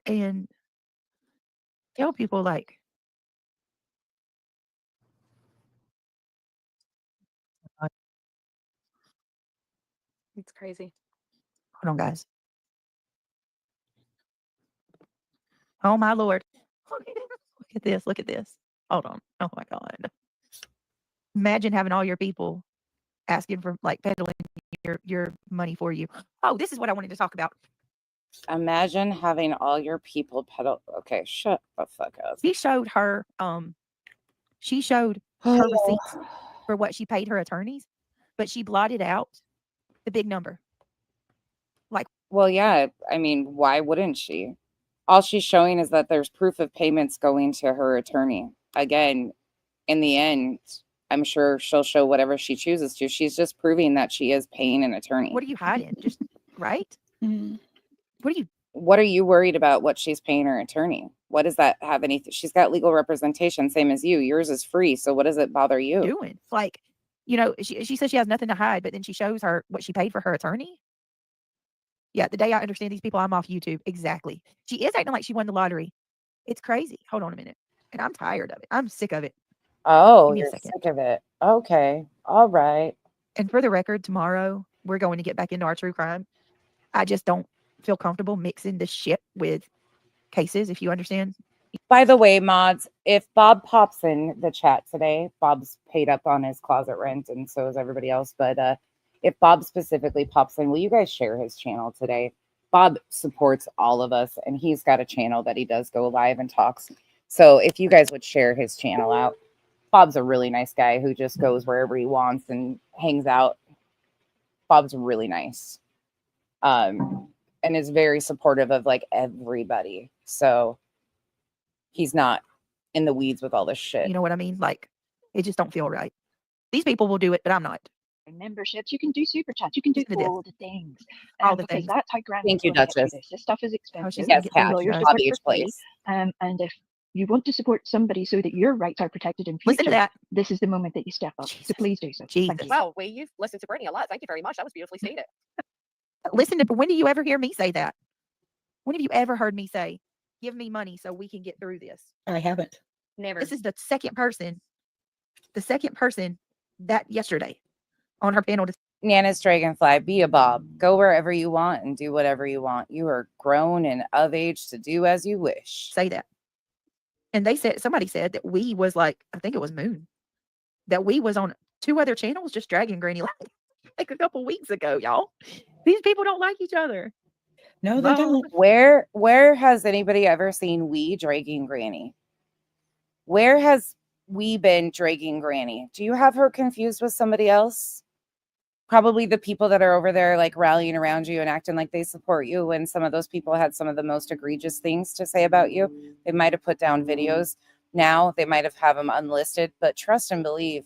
and tell people like, It's crazy. hold on, guys. Oh my Lord. Look at this. Look at this. Hold on. Oh my God. Imagine having all your people asking for like peddling your money for you. Oh, this is what I wanted to talk about. Imagine having all your people pedal. Okay, shut the fuck up. She showed her receipts for what she paid her attorneys, but she blotted out the big number. Well, yeah, I mean, why wouldn't she? All she's showing is that there's proof of payments going to her attorney. Again, in the end, I'm sure she'll show whatever she chooses to. She's just proving that she is paying an attorney. What are you hiding? Just right? What are you worried about what she's paying her attorney? What does that have anything? She's got legal representation, same as you. Yours is free. So what does it bother you? Doing? Like, she says she has nothing to hide, but then she shows her what she paid for her attorney. Yeah, the day I understand these people, I'm off YouTube. Exactly. She is acting like she won the lottery. It's crazy. Hold on a minute. And I'm tired of it. I'm sick of it. Oh, Give me a you're second. sick of it. Okay. All right. And for the record, tomorrow we're going to get back into our true crime. I just don't feel comfortable mixing this shit with cases, if you understand. By the way, mods, if Bob pops in the chat today, Bob's paid up on his closet rent, and so is everybody else. But if Bob specifically pops in, will you guys share his channel today? Bob supports all of us, and he's got a channel that he does go live and talks. So if you guys would share his channel out, Bob's a really nice guy who just goes wherever he wants and hangs out. Bob's really nice. And is very supportive of like everybody. So he's not in the weeds with all this shit. You know what I mean? Like, it just don't feel right. These people will do it, but I'm not. Memberships, you can do super chats, you can do Listen to this. all the things. All the because things. that's how Granny Thank you, gonna get through Duchess. This stuff is she's expensive. gonna Yes, get through Pat. it. Lawyers Bobby work H. for free. Place. And if you want to support somebody so that your rights are protected in Listen to future, that. this is the moment that you step up. Jesus. So please do so. Jesus. Thank you. Well, you've listened to Brittany a lot. Thank you very much. That was beautifully stated. Listen to, when do you ever hear me say that? When have you ever heard me say, give me money so we can get through this? I haven't. Never. This is the second person that yesterday on her panel. Nana's Dragonfly, be a Bob. Go wherever you want and do whatever you want. You are grown and of age to do as you wish. Say that. And somebody said that we was like, I think it was Moon, that we was on 2 other channels just dragging Granny like a couple weeks ago, y'all. These people don't like each other. No, they don't. Where has anybody ever seen we dragging Granny? Where has we been dragging Granny? Do you have her confused with somebody else? Probably the people that are over there like rallying around you and acting like they support you when some of those people had some of the most egregious things to say about you. They might have put down videos. Now they might have them unlisted, but trust and believe,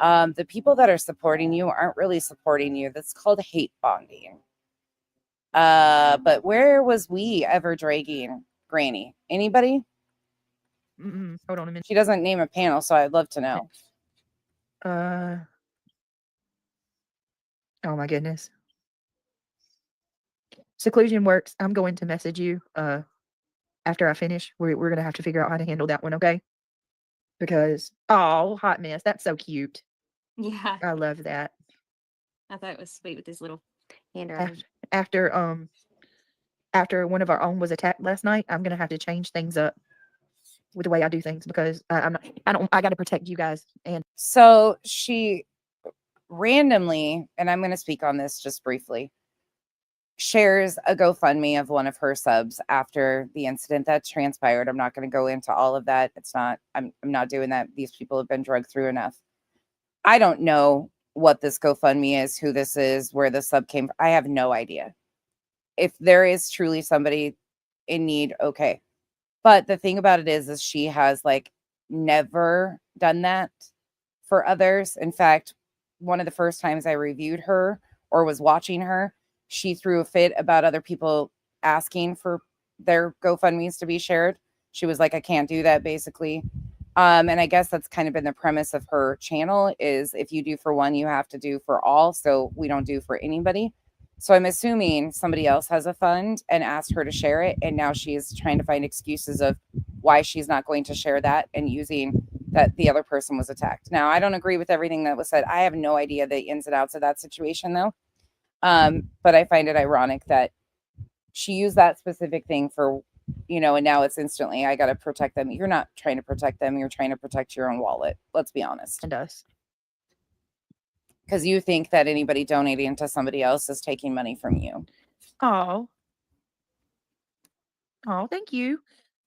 the people that are supporting you aren't really supporting you. That's called hate bonding. But where was we ever dragging Granny? Anybody? Hold on a minute. She doesn't name a panel, so I'd love to know. Oh my goodness. Seclusion works. I'm going to message you after I finish. We're going to have to figure out how to handle that one, okay? Because, oh, hot mess. That's so cute. Yeah. I love that. I thought it was sweet with his little handwriting. After one of our own was attacked last night, I'm going to have to change things up with the way I do things because I got to protect you guys. And so she randomly, and I'm going to speak on this just briefly, shares a GoFundMe of one of her subs after the incident that transpired. I'm not going to go into all of that. I'm not doing that. These people have been drugged through enough. I don't know what this GoFundMe is, who this is, where the sub came from. I have no idea. If there is truly somebody in need, okay. But the thing about it is she has like never done that for others. In fact, one of the first times I reviewed her or was watching her, she threw a fit about other people asking for their GoFundMe's to be shared. She was like, I can't do that, basically. And I guess that's kind of been the premise of her channel is if you do for one, you have to do for all. So we don't do for anybody. So I'm assuming somebody else has a fund and asked her to share it. And now she is trying to find excuses of why she's not going to share that and using that the other person was attacked. Now, I don't agree with everything that was said. I have no idea the ins and outs of that situation, though. But I find it ironic that she used that specific thing for, and now it's instantly, I got to protect them. You're not trying to protect them. You're trying to protect your own wallet. Let's be honest. And us. Because you think that anybody donating to somebody else is taking money from you. Oh, thank you.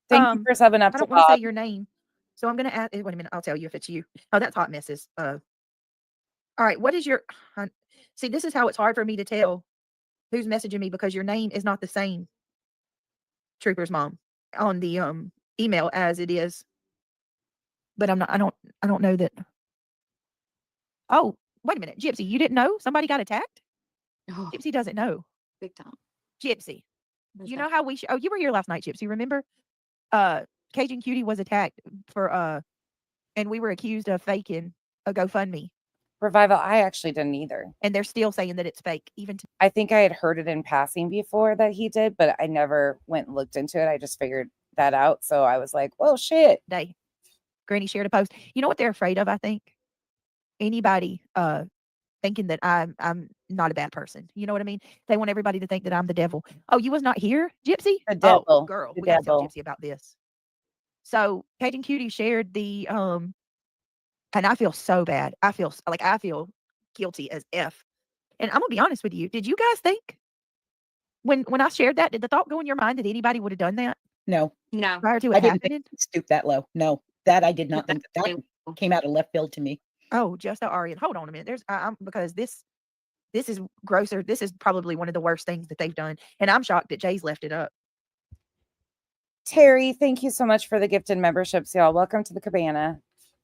Thank you for subbing up I to don't want to Bob. say your name, so I'm gonna ask. Wait a minute, I'll tell you if it's you. Oh, that's hot messes. All right, what is your? See, this is how it's hard for me to tell who's messaging me because your name is not the same, Trooper's mom, on the email as it is. But I'm not. I don't know that. Oh, wait a minute, Gypsy, you didn't know somebody got attacked? Oh, Gypsy doesn't know. big time. Gypsy, Where's you that? know how we? Oh, you were here last night, Gypsy. Remember? Cajun Cutie was attacked for and we were accused of faking a GoFundMe, Revival, I actually didn't either. and they're still saying that it's fake. Even I think I had heard it in passing before that he did, but I never went and looked into it. I just figured that out. So I was like, well, shit. today, Granny shared a post. You know what they're afraid of? I think anybody thinking that I'm not a bad person. You know what I mean? They want everybody to think that I'm the devil. Oh, you was not here, Gypsy? The devil. Oh, girl, The we gotta tell devil. Gypsy about this. So Cajun Cutie shared the and I feel so bad. I feel guilty as F. And I'm gonna be honest with you. Did you guys think when I shared that, did the thought go in your mind that anybody would have done that No, No. prior to I it didn't happening? think it stooped that low. No, that I did not No, think that they- came out of left field to me. Oh, just Arian. Hold on a minute. There's I'm because this is grosser. This is probably one of the worst things that they've done. And I'm shocked that Jay's left it up. Terry, thank you so much for the gifted memberships, y'all. Welcome to the cabana.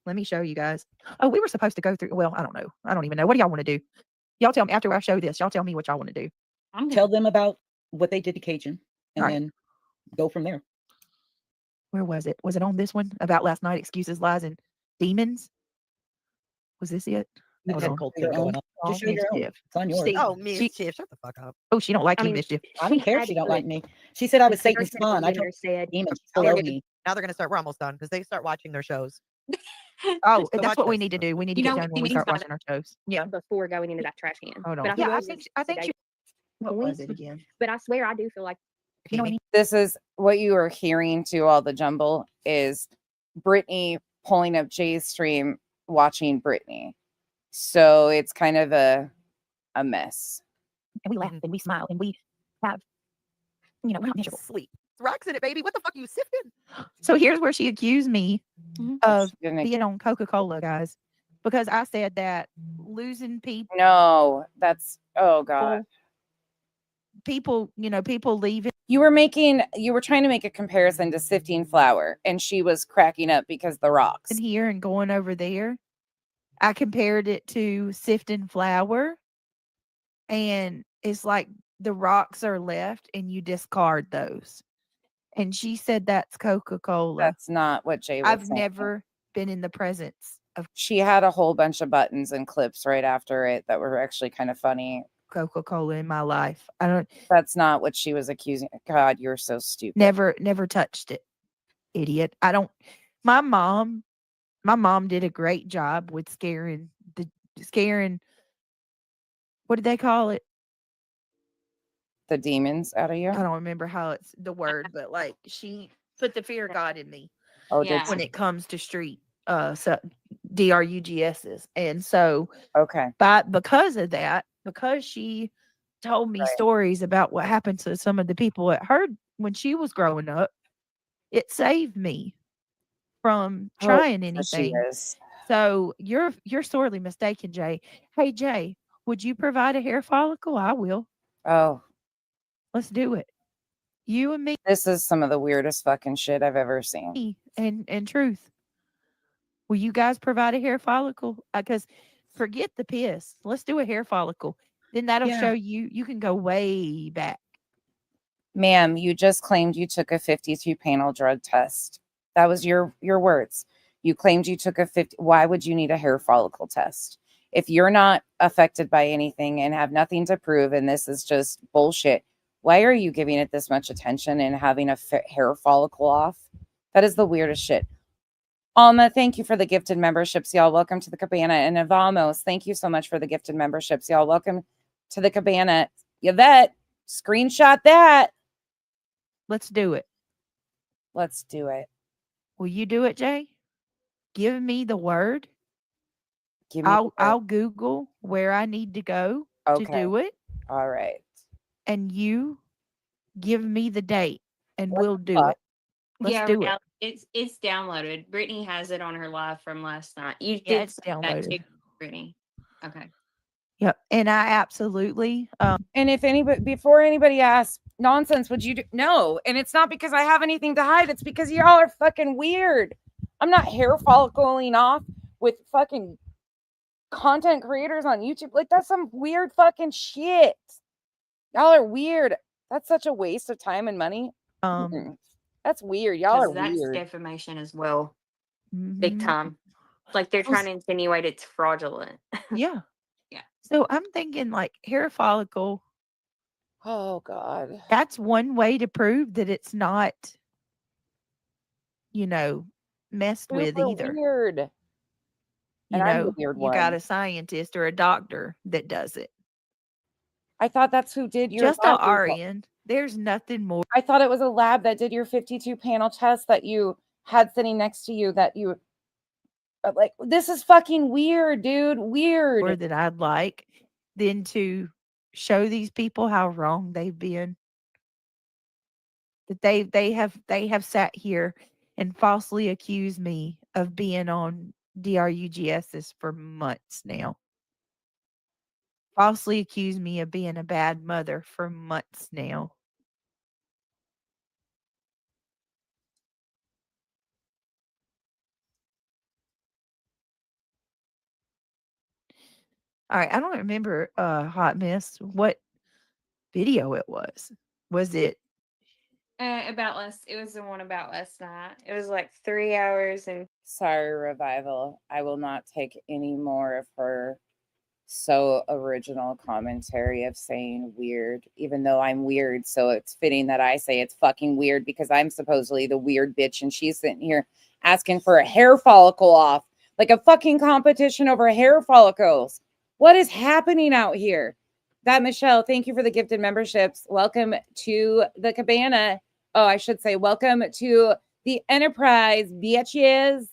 Let me show you guys. Oh, we were supposed to go through. Well, I don't know. I don't even know. What do y'all want to do? Y'all tell me after I show this. Y'all tell me what y'all want to do. I'm Tell gonna, them about what they did to Cajun and All right. then go from there. Where was it? Was it on this one about last night? Excuses, lies, and demons. Was this it? You Hold had on. a cold thing going on. Oh, Just show your own. mischief. It's on yours. See, Oh, she, mischief. Shut the fuck up. oh, she don't like I you, mean, mischief. I don't care if had she don't to- like me. She said I was the Satan's person son. I told said, demon. She's Oh, below yeah. me. Now they're gonna start. We're almost done because they start watching their shows. Oh, So that's watch what we this. need to do. We need to You get know done what when we demons start by watching our shows. Yeah. before going into that trash can. Hold on. But Yeah, I, I think today. you. What was it again? But I swear I do feel like You know what I mean? This is what you are hearing to all the jumble is Brittany pulling up Jay's stream, watching Brittany. So it's kind of a mess. And we laugh and we smile and we have, we're not miserable. Sleep. Rocks in it, baby. What the fuck are you sifting? So here's where she accused me Mhm. of Gonna- being on Coca-Cola, guys, because I said that losing people, No, that's, oh God. people leaving. You were trying to make a comparison to sifting flour, and she was cracking up because the rocks. in here and going over there. I compared it to sifting flour, and it's like the rocks are left and you discard those. And she said that's Coca-Cola. That's not what Jay was I've saying. never been in the presence of She had a whole bunch of buttons and clips right after it that were actually kind of funny. Coca-Cola in my life. I don't That's not what she was accusing. God, you're so stupid. never touched it. Idiot. I don't my mom did a great job with scaring what did they call it? The demons out of you. I don't remember how it's the word, but like she put the fear of God in me Oh, Yeah. did when she? it comes to street so DRUGSs. And so Okay. because of that, because she told me Right. stories about what happened to some of the people at her when she was growing up, it saved me from trying Oh, so she anything. is. So you're sorely mistaken, Jay. Hey Jay, would you provide a hair follicle? I will. Oh, Let's do it. You and me this is some of the weirdest fucking shit I've ever seen. and Truth. Will you guys provide a hair follicle? Because Forget the piss. Let's do a hair follicle. Then that'll Yeah. show you can go way back. Ma'am, you just claimed you took a 52 panel drug test. That was your words. You claimed you took a 50. Why would you need a hair follicle test? If you're not affected by anything and have nothing to prove, and this is just bullshit, why are you giving it this much attention and having a hair follicle off? That is the weirdest shit. Alma, thank you for the gifted memberships, y'all. Welcome to the Cabana. And Avamos, thank you so much for the gifted memberships, y'all. Welcome to the Cabana. Yvette, screenshot that. Let's do it. Let's do it. Will you do it, Jay? Give me the word. Give me the word. I'll Google where I need to go to do it. All right. And you give me the date and What we'll the do fuck? it. Let's Yeah, do it. it's downloaded. Brittany has it on her live from last night. You Yeah, did it's send that to downloaded. Brittany. Okay. Yep. And I absolutely And if anybody, before anybody asks, nonsense, would you do? No. And it's not because I have anything to hide. It's because y'all are fucking weird. I'm not hair follicling off with fucking content creators on YouTube. Like, that's some weird fucking shit. Y'all are weird. That's such a waste of time and money. That's weird. Y'all are That's weird. defamation as well. Big mhm. time. Like they're Well, trying to insinuate it's fraudulent. Yeah. Yeah. So I'm thinking like hair follicle. Oh God. That's one way to prove that it's not, messed with Super either. weird. You And I'm the know, weird you got one. a scientist or a doctor that does it. I thought that's who did your Just a lab result. RN. There's nothing more. I thought it was a lab that did your 52 panel test that you had sitting next to you that you like. This is fucking weird, dude. Weird. More that I'd like than to show these people how wrong they've been. That they have sat here and falsely accused me of being on DRUGSs for months now. Falsely accused me of being a bad mother for months now. All right, I don't remember Hot Mess what video it was. Was it It was the one about last night. It was like 3 hours and Sorry, Revival. I will not take any more of her so original commentary of saying weird, even though I'm weird. So it's fitting that I say it's fucking weird because I'm supposedly the weird bitch and she's sitting here asking for a hair follicle off, like a fucking competition over hair follicles. What is happening out here? That Michelle, thank you for the gifted memberships. Welcome to the Cabana. Oh, I should say welcome to the Enterprise, bitches.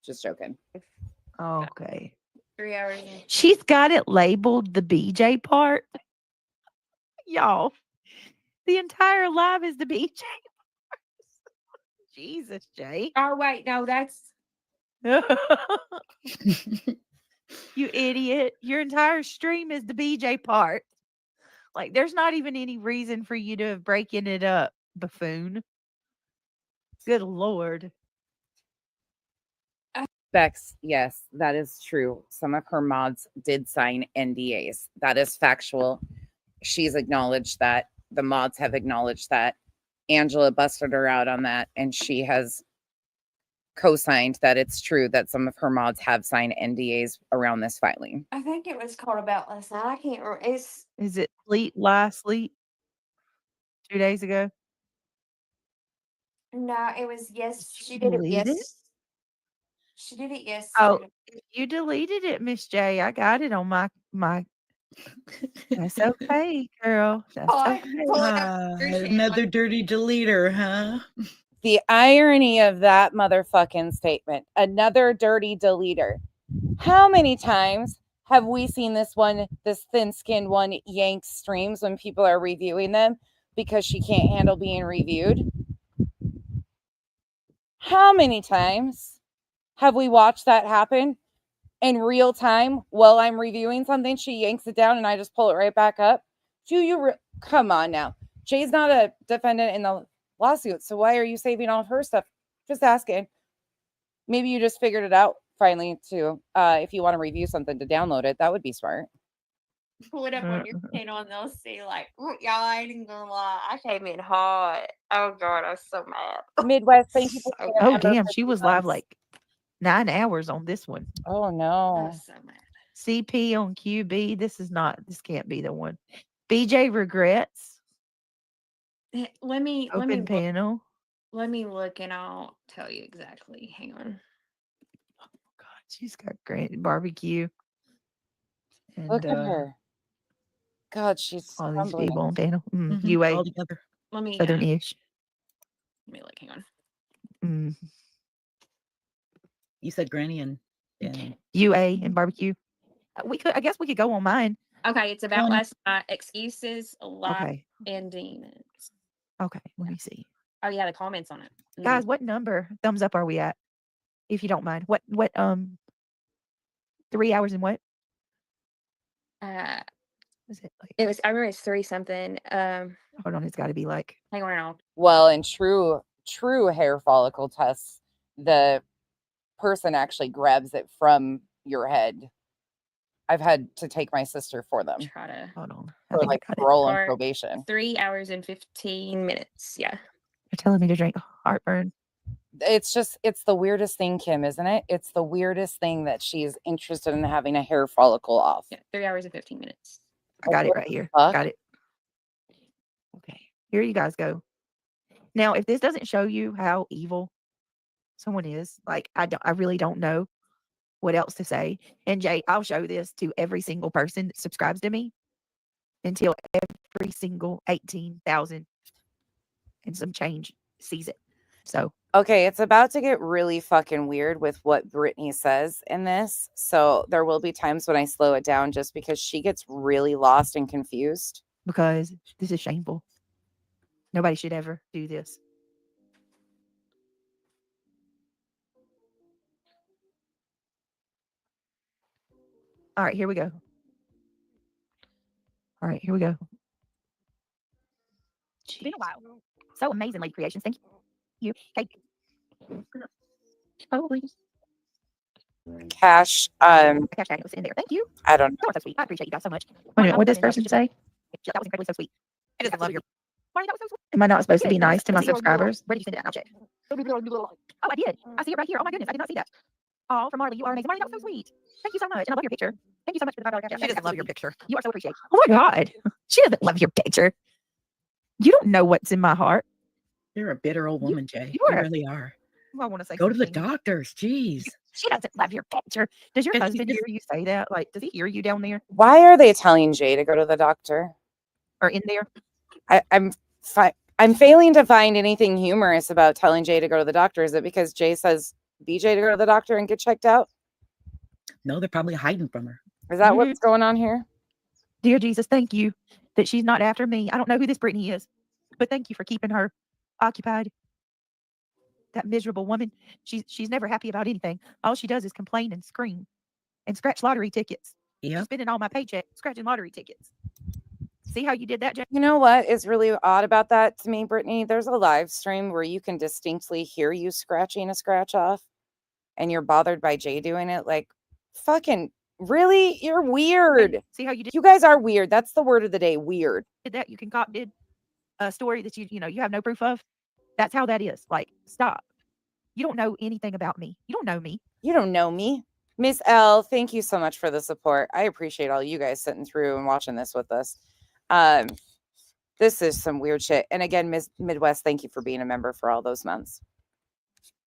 Just joking. okay? 3 hours and She's got it labeled the BJ part. Y'all, the entire live is the BJ part. Jesus, Jay. oh wait, no, that's You idiot. Your entire stream is the BJ part. Like, there's not even any reason for you to have breaking it up, buffoon. Good Lord. Bex, yes, that is true. Some of her mods did sign NDAs. That is factual. She's acknowledged that. The mods have acknowledged that. Angela busted her out on that, and she has co-signed that it's true that some of her mods have signed NDAs around this filing. I think it was called about last night. I can't remember. It's Is it last sleep? 2 days ago? no, it was Did she delete it? She did it Oh, yesterday. if you deleted it, Miss J, I got it on my That's okay, girl. That's okay. Another dirty deleter, huh? The irony of that motherfucking statement. Another dirty deleter. How many times have we seen this thin-skinned one yank streams when people are reviewing them because she can't handle being reviewed? How many times have we watched that happen in real time while I'm reviewing something? She yanks it down and I just pull it right back up. Come on now. Jay's not a defendant in the lawsuit, so why are you saving all of her stuff? Just asking. Maybe you just figured it out finally too. If you want to review something to download it, that would be smart. Pull it up on your channel and they'll see like, oh, y'all, I ain't gonna lie, I came in hot. Oh god, I was so mad. Midwest, thank you for being a Oh member damn, for she 2 was live months. like 9 hours on this one. Oh I no. was so mad. CP on QB. This can't be the one. BJ regrets. Let me Open panel. let me look and I'll tell you exactly. Hang on. God, she's got great barbecue. And Look at her. God, she's all these crumbling. people on panel. All UA. together. Let me Southern-ish. let me look. Hang on. You said Granny and UA and barbecue. I guess we could go on mine. Okay, it's about On- last night. Excuses, lies, Okay. and demons. Okay, let me see. Oh yeah, the comments on it. Guys, what number thumbs up are we at? If you don't mind. What 3 hours and what? Was it like It was. I remember it's 3 something. hold on, it's gotta be like Hang on, I'll. Well, in true hair follicle tests, the person actually grabs it from your head. I've had to take my sister for them Try to hold on. I for think I like got it. parole and Or- probation. 3 hours and 15 minutes. Yeah. They're telling me to drink heartburn. It's the weirdest thing, Kim, isn't it? It's the weirdest thing that she's interested in having a hair follicle off. Yeah. 3 hours and 15 minutes. I got it What right the here. fuck? Got it. Okay. Here you guys go. Now, if this doesn't show you how evil someone is, like I really don't know what else to say. And Jay, I'll show this to every single person that subscribes to me until every single 18,000 and some change sees it. So Okay, it's about to get really fucking weird with what Brittany says in this. So there will be times when I slow it down just because she gets really lost and confused. because this is shameful. Nobody should ever do this. All right, here we go. All right, here we go. It's been a while. So amazing, Lady Creations. Thank you. Cake. Oh, please. Cash, Hashtag was in there. Thank you. I don't know. That was so sweet. I appreciate you guys so much. Wait a minute, what did this person say? That was incredibly so sweet. I just love your. Marty, that was so sweet. Am I not supposed to be nice to my Let's see. subscribers? Where did you send it? I'll check. Oh, I did. I see it right here. Oh my goodness, I did not see that. Oh, from Marley, you are amazing. Marley, that was so sweet. Thank you so much. And I love your picture. Thank you so much for the $5 cash. She doesn't love your picture. You are so appreciated. Oh my God. She doesn't love your picture. You don't know what's in my heart. You're a bitter old woman, Jay. you You are. really are. I want to say Go to the something. doctors. Jeez. She doesn't love your picture. Does your Does she husband hear you say that? Like, does he hear you down there Why are they telling Jay to go to the doctor? or in there? I'm failing to find anything humorous about telling Jay to go to the doctor. Is it because Jay says BJ to go to the doctor and get checked out? No, they're probably hiding from her. Is that Mhm. what's going on here? Dear Jesus, thank you that she's not after me. I don't know who this Brittany is, but thank you for keeping her occupied. That miserable woman. She's never happy about anything. All she does is complain and scream and scratch lottery tickets. She's Yep. spending all my paycheck scratching lottery tickets. See how you did that, Jay? You know what is really odd about that to me, Brittany? There's a live stream where you can distinctly hear you scratching a scratch off and you're bothered by Jay doing it. Like, fucking, really? You're weird. See how you did You guys are weird. That's the word of the day, weird. that? You concocted a story that you have no proof of. That's how that is. Like, stop. You don't know anything about me. You don't know me. You don't know me. Miss L, thank you so much for the support. I appreciate all you guys sitting through and watching this with us. This is some weird shit. And again, Miss Midwest, thank you for being a member for all those months.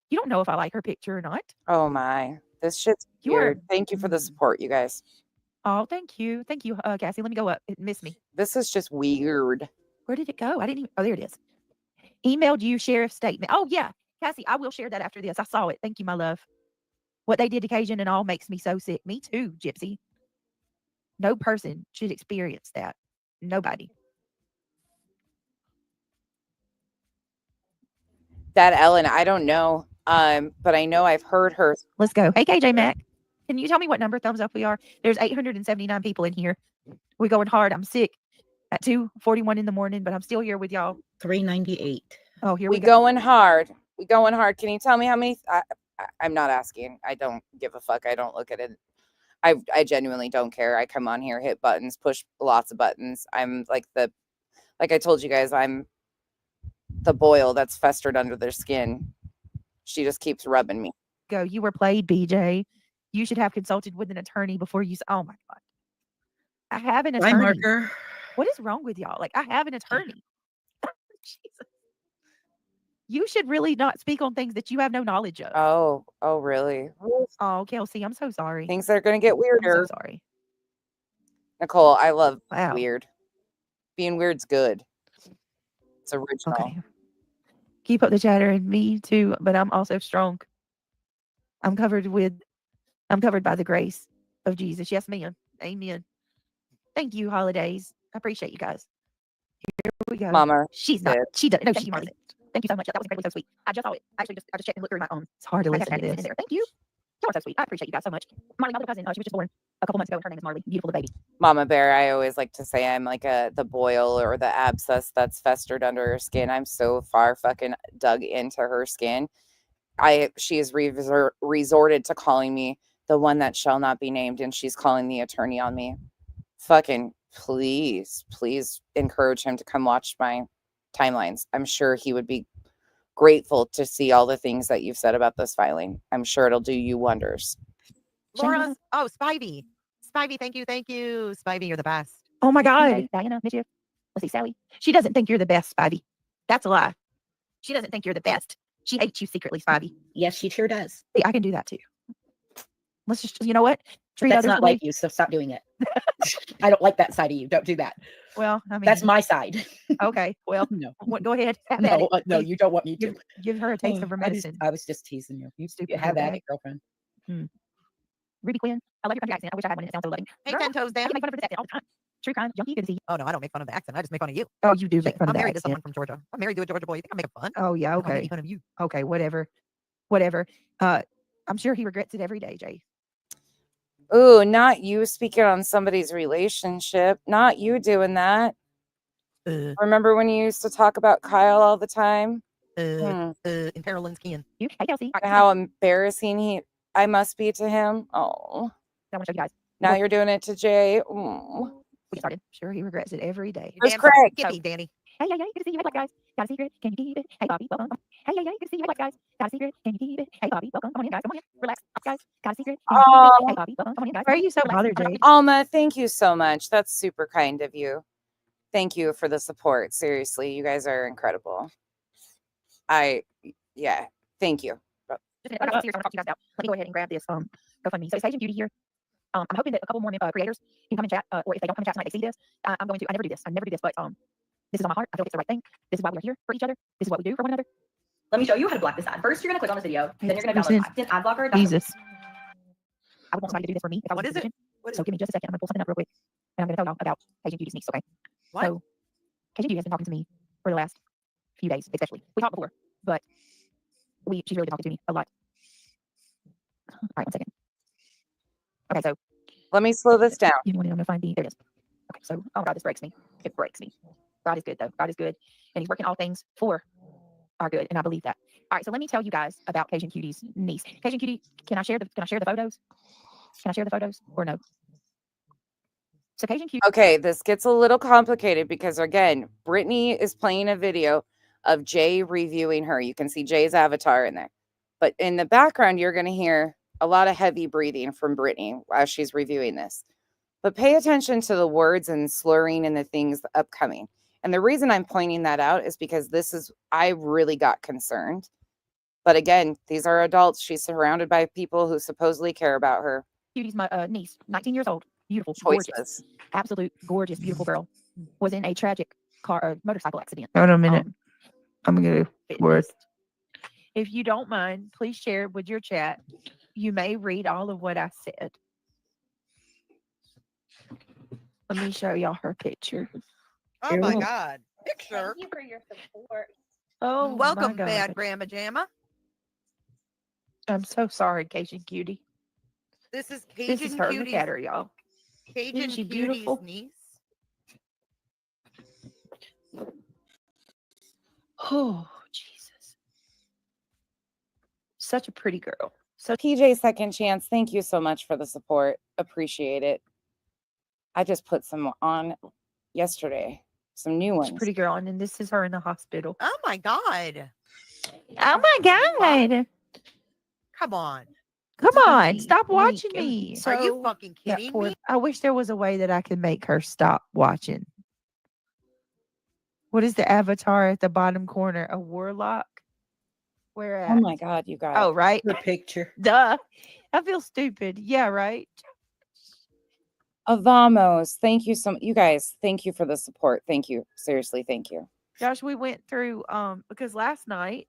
You don't know if I like her picture or not. Oh my, this shit's You are- weird. Thank you for the support, you guys. Oh, thank you. Thank you, Cassie. Let me go up. It missed me. This is just weird. Where did it go? I didn't even. Oh, there it is. Emailed you sheriff's statement. Oh, yeah. Cassie, I will share that after this. I saw it. Thank you, my love. What they did to Cajun and all makes me so sick. Me too, Gypsy. No person should experience that. Nobody. That Ellen, I don't know. But I know I've heard her. Let's go. Hey, KJ Mac. Can you tell me what number thumbs up we are? There's 879 people in here. We're going hard. I'm sick at 2:41 in the morning, but I'm still here with y'all. 398. Oh, here We we go. going hard. We going hard. Can you tell me how many? I'm not asking. I don't give a fuck. I don't look at it. I genuinely don't care. I come on here, hit buttons, push lots of buttons. I'm like I told you guys, I'm the boil that's festered under their skin. She just keeps rubbing me. Go. You were played, BJ. You should have consulted with an attorney before you. Oh my God. I have an Bye, attorney. Marker. What is wrong with y'all? Like, I have an attorney. Jesus. You should really not speak on things that you have no knowledge of. Oh, really? Oh, Kelsey, I'm so sorry. Things are gonna get I'm weirder. so sorry. Nicole, I love Wow. weird. Being weird's good. It's original. Okay. Keep up the chatter, and me too, but I'm also strong. I'm covered by the grace of Jesus. Yes, ma'am. Amen. Thank you, holidays. I appreciate you guys. Here we go. Mama. She's not. did. She doesn't. No, thank you, Marley. Thank you so much. That was incredibly so sweet. I just saw it. I just checked and looked through my It's hard to listen to this. There. Thank you. Y'all are so sweet. I appreciate you guys so much. Marley, my little cousin, she was just born a couple months ago, and her name is Marley. Beautiful little baby. Mama Bear, I always like to say I'm like the boil or the abscess that's festered under her skin. I'm so far fucking dug into her skin. She has resorted to calling me the one that shall not be named, and she's calling the attorney on me. Fucking please encourage him to come watch my timelines. I'm sure he would be grateful to see all the things that you've said about this filing. I'm sure it'll do you wonders. Laura, Spivey. Spivey, thank you. Spivey, you're the best. Oh my God. Diana, Mitchell. Let's see, Sally. She doesn't think you're the best, Spivey. That's a lie. She doesn't think you're the best. She hates you secretly, Spivey. Yes, she sure does. See, I can do that too. Let's just, you know what? Treat That's others not the way- like you, so stop doing it. I don't like that side of you. Don't do that. Well, I mean, That's my side. okay. Well, No. Go ahead. Have at No, it. no, you don't want me to. Give her a taste of her medicine. I was just teasing you. You Stupid have little at bag. it, girlfriend. Ruby Quinn, I love your country accent. I wish I had one. It sounds so loving. Hey, Girl, 10 toes I down. get made fun of for this accent all the time. True crime junkie, good to see you. Oh, no, I don't make fun of the accent. I just make fun of you. Oh, you do make Shit, fun I'm of the married to accent. someone from Georgia. I'm married to a Georgia boy. You think I'm making fun? Oh yeah, I'm okay. making fun of you. Okay, whatever. I'm sure he regrets it every day, Jay. Ooh, not you speaking on somebody's relationship. Not you doing that. Remember when you used to talk about Kyle all the time? Imperial skin. You, hey Kelsey. How embarrassing I must be to him. Oh, I want to show you guys. now you're doing it to Jay. Mm. We get started. Sure, he regrets it every day. Where's Damn, Craig? Get me, Danny. Hey, good to see you. Hey, guys. Got a secret? Can you keep it? Hey, Bobby, welcome. Hey, good to see you. Hey, guys. Got a secret? Can you keep it? Hey, Bobby, welcome. Come on in, guys. Come on in. Relax, guys. Got a secret? Can you keep it? Hey, Bobby, welcome. Come on in, guys. Why are you so bothered, Jay? Alma, thank you so much. That's super kind of you. Thank you for the support. Seriously, you guys are incredible. Yeah, thank you. Just a minute. I got serious. I want to talk to you guys about. Let me go ahead and grab this GoFundMe. So it's Asian Beauty here. I'm hoping that a couple more creators can come in chat, or if they don't come in chat tonight, they see this. I'm going to. I never do this, but this is on my heart. I feel like it's the right thing. This is why we're here for each other. This is what we do for one another. Let me show you how to block this ad. First, you're going to click on this video, then you're going to download an ad blocker. Jesus. I would want somebody to do this for me if I was What in is a it? position. So give me just a second. I'm going to pull something up real quick, and I'm going to tell y'all about Asian Beauty sneaks. Okay. What? So Asian Beauty has been talking to me for the last few days, especially. We talked before, but she's really been talking to me a lot. All right, 1 second. Okay, so let me slow this down. You want to find there it is. Okay, so oh God, this breaks me. It breaks me. God is good though. God is good, and He's working all things for our good, and I believe that. All right, so let me tell you guys about Cajun Cutie's niece. Cajun Cutie, can I share the photos? Can I share the photos or no? So Cajun Cutie. Okay, this gets a little complicated because again, Brittany is playing a video of Jay reviewing her. You can see Jay's avatar in there, but in the background, you're going to hear a lot of heavy breathing from Brittany as she's reviewing this. But pay attention to the words and slurring and the things upcoming. And the reason I'm pointing that out is because I really got concerned. But again, these are adults. She's surrounded by people who supposedly care about her. Cutie's my niece, 19 years old, beautiful, Choices. Gorgeous, absolute gorgeous, beautiful girl, was in a tragic motorcycle accident. Hold on a minute. I'm going to word. If you don't mind, please share it with your chat. You may read all of what I said. Let me show y'all her picture. Oh my God. Picture. Thank you for your support. Oh, Welcome, my God. Bad Grandma Jamma. I'm so sorry, Cajun Cutie. This is Cajun This is her. Cutie's, Look at her, y'all. Cajun Isn't she Cutie's beautiful? niece. Oh, Jesus. such a pretty girl. So PJ Second Chance, thank you so much for the support. Appreciate it. I just put some on yesterday, some new ones. pretty girl, and then this is her in the hospital. Oh my God. Oh my God! Come on. Come on, stop watching Are me. you fucking kidding me? I wish there was a way that I could make her stop watching. What is the avatar at the bottom corner? A warlock? Where at? Oh my God, you guys. Oh, right. The picture. Duh. I feel stupid. Yeah, right. Avamos, thank you so much. You guys, thank you for the support. Thank you. Seriously, thank you. Josh, we went through because last night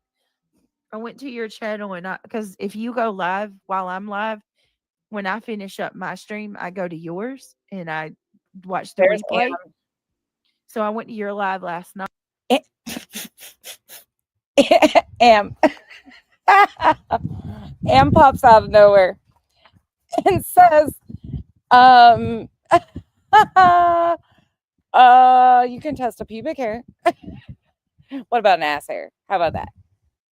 I went to your channel and because if you go live while I'm live, when I finish up my stream, I go to yours and I watch the There's replay. So I went to your live last night. Am pops out of nowhere and says, you can test a pubic hair. What about an ass hair? How about that?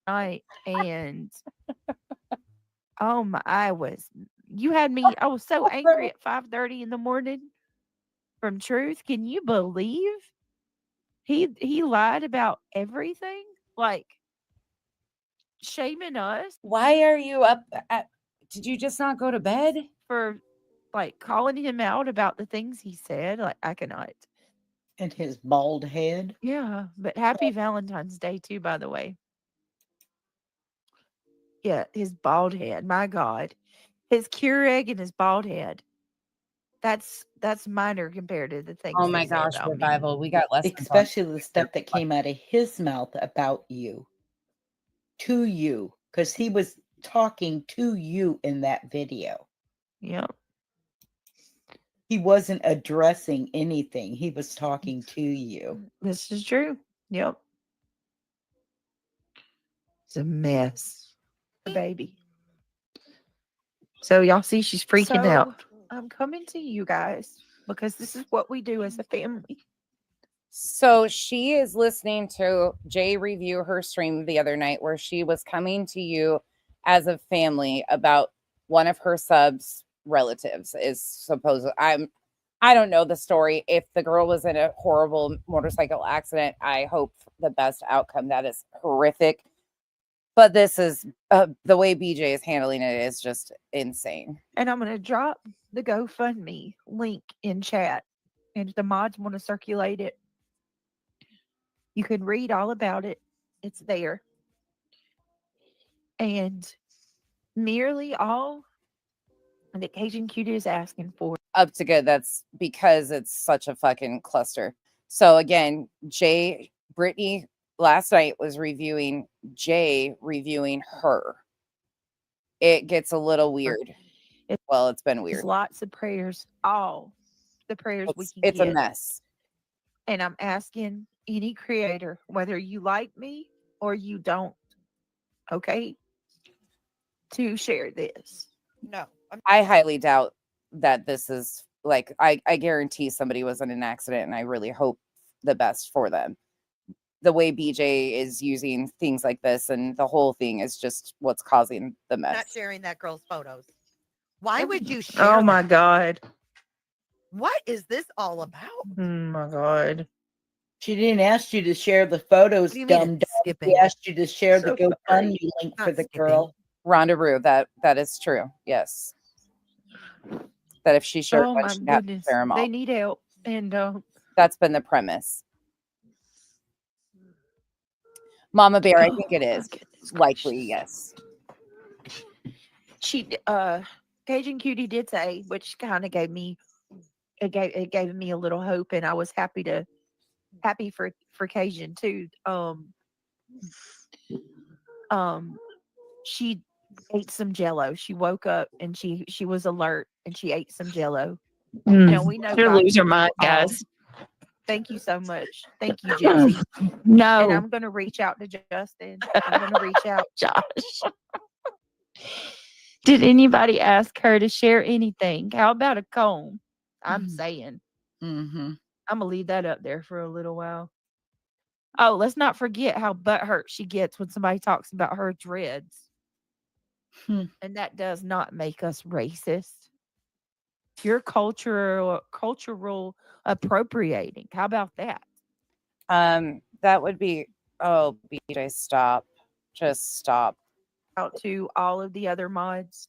Right. And I was so angry at 5:30 in the morning from Truth. Can you believe he lied about everything? Like shaming us. Why are you up did you just not go to bed? For like calling him out about the things he said. Like I cannot. And his bald head. Yeah, but happy Valentine's Day too, by the way. Yeah, his bald head. My God. His Keurig and his bald head. That's minor compared to the things. Oh my they say gosh, about me. Revival. We got less than Especially the stuff that came out of his mouth about you. To you. Because he was talking to you in that video. Yep. He wasn't addressing anything. He was talking to you. This is true. Yep. It's a mess. Baby. So y'all see she's freaking out. I'm coming to you guys because this is what we do as a family. So she is listening to Jay review her stream the other night where she was coming to you as a family about one of her subs relatives is supposed. I don't know the story. If the girl was in a horrible motorcycle accident, I hope the best outcome. That is horrific. But this is the way BJ is handling it is just insane. And I'm going to drop the GoFundMe link in chat. And if the mods want to circulate it, you can read all about it. It's there. And merely all that Cajun Cutie is asking for. Up to good. That's because it's such a fucking cluster. So again, Brittany last night was reviewing Jay reviewing her. It gets a little weird. It's been weird. Lots of prayers. All the prayers we can It's get. a mess. And I'm asking any creator, whether you like me or you don't, okay, to share this. No. I highly doubt that this is like, I guarantee somebody was in an accident and I really hope the best for them. The way BJ is using things like this and the whole thing is just what's causing the mess. Not sharing that girl's photos. Why would you share? Oh my God. What is this all about? Oh my God. She didn't ask you to share the photos, What do you mean dumb it's dumb. skipping? She asked you to share the So GoFundMe link Not for the skipping. girl. Rhonda Rue, that is true. Yes. That if she shared Oh one, my she'd have to goodness. share them all. They need help. And That's been the premise. Mama Bear, I think it is. Likely, yes. Cajun Cutie did say, which kind of gave me a little hope, and I was happy for Cajun too. She ate some Jello. She woke up and she was alert and she ate some Jello. Now we know You're God losing your can do mind, all. guys. Thank you so much. Thank you, Jesse. And No, I'm gonna reach out to Justin. I'm gonna reach out. Josh. Did anybody ask her to share anything? How about a comb? I'm Mhm. saying. Mm-hmm. I'm gonna leave that up there for a little while. Oh, let's not forget how butthurt she gets when somebody talks about her dreads. And that does not make us racist. You're cultural appropriating. How about that? That would be, oh, BJ, stop. Just stop. Out to all of the other mods.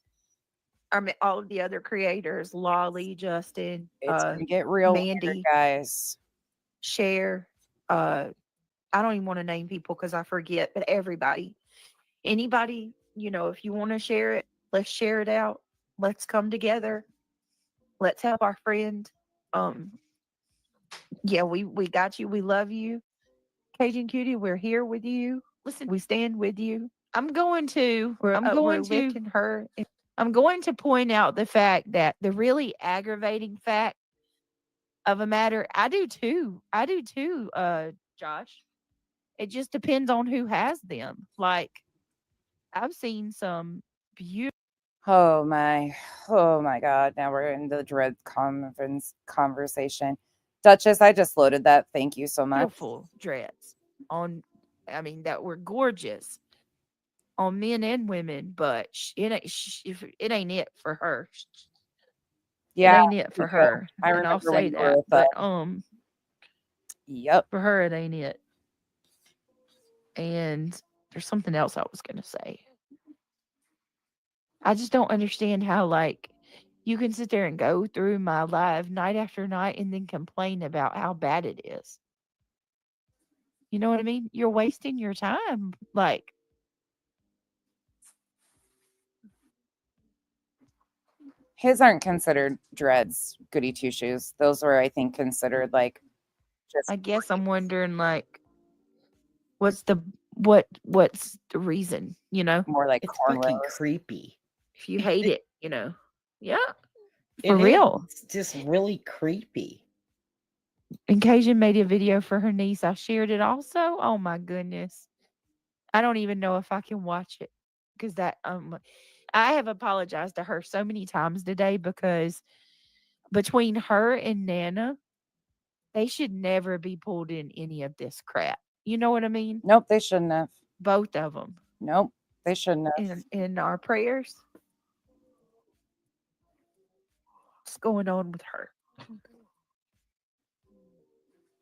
I mean, all of the other creators, Lolly, Justin, It's gonna get real weird, Mandy, guys. Share. I don't even want to name people because I forget, but everybody, anybody, if you want to share it, let's share it out. Let's come together. Let's help our friend. Yeah, we got you. We love you. Cajun Cutie, we're here with you. Listen, we stand with you. I'm going to lifting her. I'm going to point out the fact that the really aggravating fact of a matter, I do too, Josh. It just depends on who has them. Like, I've seen some beautiful. Oh my God. Now we're in the dread conversation. Duchess, I just loaded that. Thank you so much. Beautiful dreads that were gorgeous on men and women, but it ain't it for her. Yeah, it ain't it for her. I And I'll remember when say you were that, with but yep, for her it ain't it. And there's something else I was gonna say. I just don't understand how, like, you can sit there and go through my live night after night and then complain about how bad it is. You know what I mean? You're wasting your time. Like, his aren't considered dreads, goody two shoes. Those were, I think, considered like just. I guess I'm wondering, like, what's the reason? More like It's fucking cornrows. creepy. If you hate it, yeah, It for real. is. It's just really creepy. And Cajun made a video for her niece. I shared it also. Oh my goodness. I don't even know if I can watch it because I have apologized to her so many times today because between her and Nana, they should never be pulled in any of this crap. You know what I mean? Nope, they shouldn't have. Both of them. Nope, they shouldn't have. In our prayers. What's going on with her?